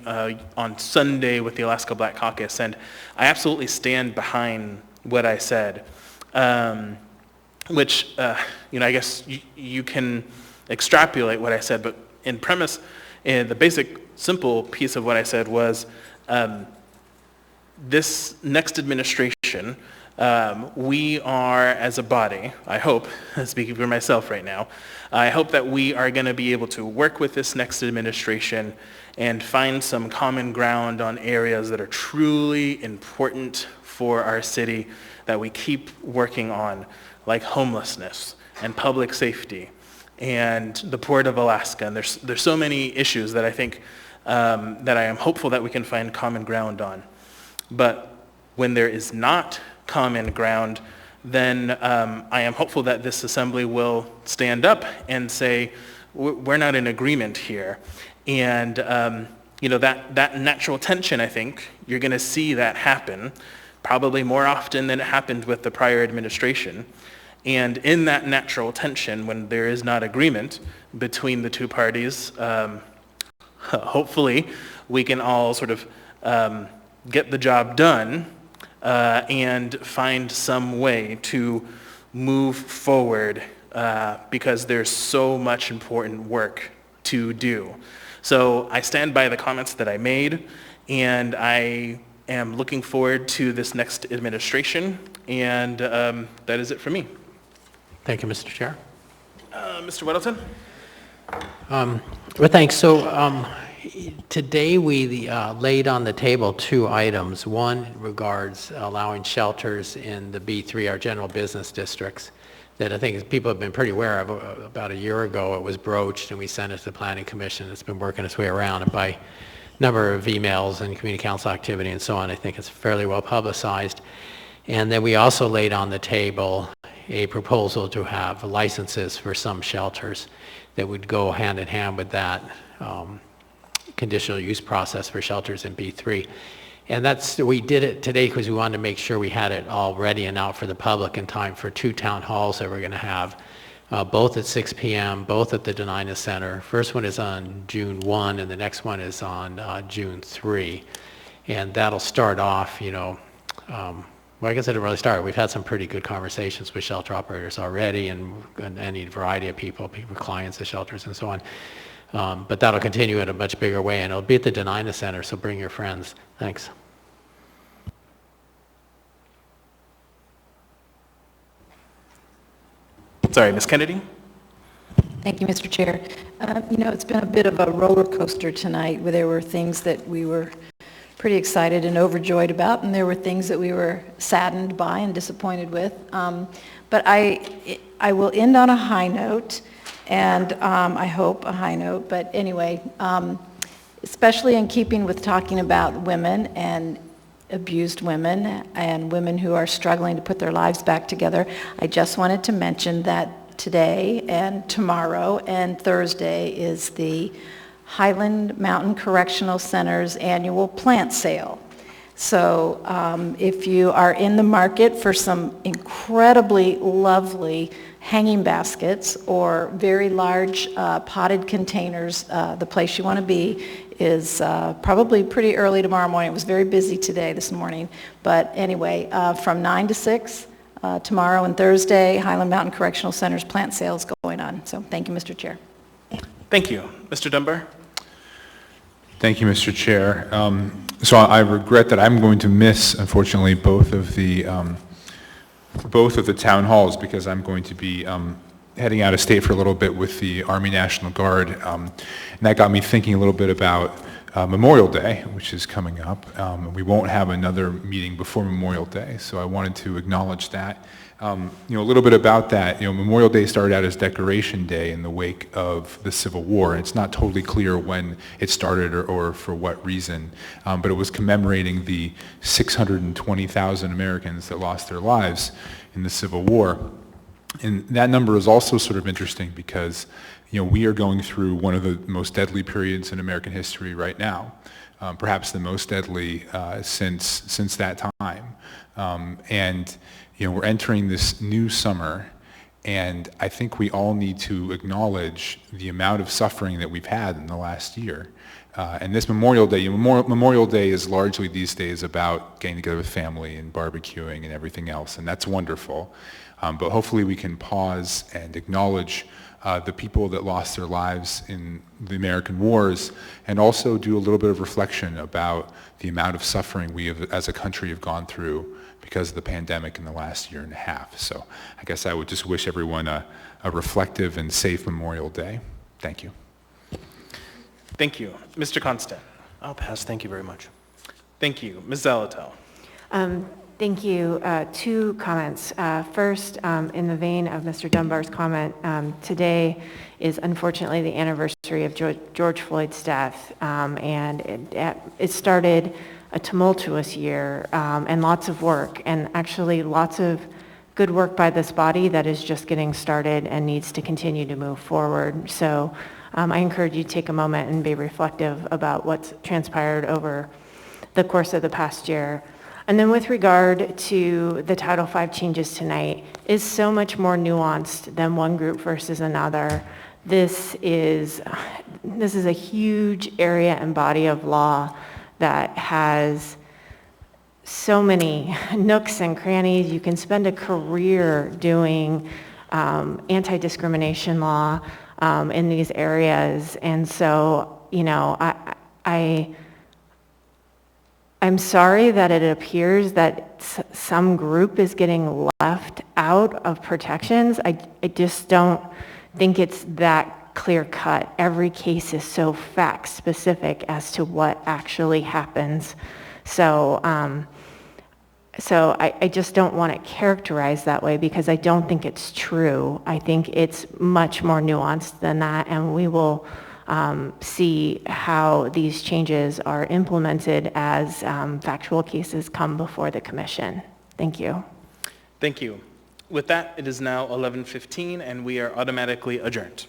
on Sunday with the Alaska Black Caucus, and I absolutely stand behind what I said, which, I guess you can extrapolate what I said, but in premise, the basic, simple piece of what I said was, this next administration, we are, as a body, I hope, speaking for myself right now, I hope that we are going to be able to work with this next administration and find some common ground on areas that are truly important for our city that we keep working on, like homelessness and public safety and the Port of Alaska. And there's so many issues that I think that I am hopeful that we can find common ground on. But when there is not common ground, then I am hopeful that this assembly will stand up and say, we're not in agreement here. And that natural tension, I think, you're going to see that happen probably more often than it happened with the prior administration. And in that natural tension, when there is not agreement between the two parties, hopefully we can all sort of get the job done and find some way to move forward because there's so much important work to do. So I stand by the comments that I made, and I am looking forward to this next administration, and that is it for me. Thank you, Mr. Chair. Mr. Weddleton? Well, thanks. So today we laid on the table two items. One regards allowing shelters in the B3, our general business districts, that I think people have been pretty aware of. About a year ago it was broached and we sent it to the Planning Commission. It's been working its way around, and by number of emails and community council activity and so on, I think it's fairly well publicized. And then we also laid on the table a proposal to have licenses for some shelters that would go hand in hand with that conditional use process for shelters in B3. And we did it today because we wanted to make sure we had it all ready and out for the public in time for two town halls that we're going to have, both at 6 p.m., both at the Denina Center. First one is on June 1 and the next one is on June 3. And that'll start off, well, I guess it didn't really start. We've had some pretty good conversations with shelter operators already and any variety of people, clients of shelters and so on. But that'll continue in a much bigger way, and it'll be at the Denina Center, so bring your friends. Thanks. Sorry, Ms. Kennedy? Thank you, Mr. Chair. It's been a bit of a roller coaster tonight, where there were things that we were pretty excited and overjoyed about, and there were things that we were saddened by and disappointed with. But I will end on a high note, and I hope a high note, but anyway, especially in keeping with talking about women and abused women and women who are struggling to put their lives back together, I just wanted to mention that today and tomorrow and Thursday is the Highland Mountain Correctional Center's annual plant sale. So if you are in the market for some incredibly lovely hanging baskets or very large potted containers, the place you want to be is probably pretty early tomorrow morning. It was very busy this morning. But anyway, from 9 to 6 tomorrow and Thursday, Highland Mountain Correctional Center's plant sales going on. So thank you, Mr. Chair. Thank you. Mr. Dunbar? Thank you, Mr. Chair. So I regret that I'm going to miss, unfortunately, both of the town halls because I'm going to be heading out of state for a little bit with the Army National Guard. And that got me thinking a little bit about Memorial Day, which is coming up. We won't have another meeting before Memorial Day, so I wanted to acknowledge that. A little bit about that. Memorial Day started out as Decoration Day in the wake of the Civil War. And it's not totally clear when it started or for what reason, but it was commemorating the 620,000 Americans that lost their lives in the Civil War. And that number is also sort of interesting because, we are going through one of the most deadly periods in American history right now, perhaps the most deadly since that time. We're entering this new summer, and I think we all need to acknowledge the amount of suffering that we've had in the last year. And this Memorial Day, Memorial Day is largely these days about getting together with family and barbecuing and everything else, and that's wonderful. But hopefully we can pause and acknowledge the people that lost their lives in the American wars, and also do a little bit of reflection about the amount of suffering we have, as a country, have gone through because of the pandemic in the last year and a half. So I guess I would just wish everyone a reflective and safe Memorial Day. Thank you. Thank you. Mr. Constant? I'll pass. Thank you very much. Thank you. Ms. Zalatel? Thank you. Two comments. First, in the vein of Mr. Dunbar's comment, today is unfortunately the anniversary of George Floyd's death, and it started a tumultuous year and lots of work, and actually lots of good work by this body that is just getting started and needs to continue to move forward. So I encourage you to take a moment and be reflective about what's transpired over the course of the past year. And then with regard to the Title V changes tonight, is so much more nuanced than one group versus another. This is a huge area and body of law that has so many nooks and crannies. You can spend a career doing anti-discrimination law in these areas. And so, I'm sorry that it appears that some group is getting left out of protections. I just don't think it's that clear-cut. Every case is so fact-specific as to what actually happens. So I just don't want it characterized that way because I don't think it's true. I think it's much more nuanced than that, and we will see how these changes are implemented as factual cases come before the commission. Thank you. Thank you. With that, it is now 11:15, and we are automatically adjourned.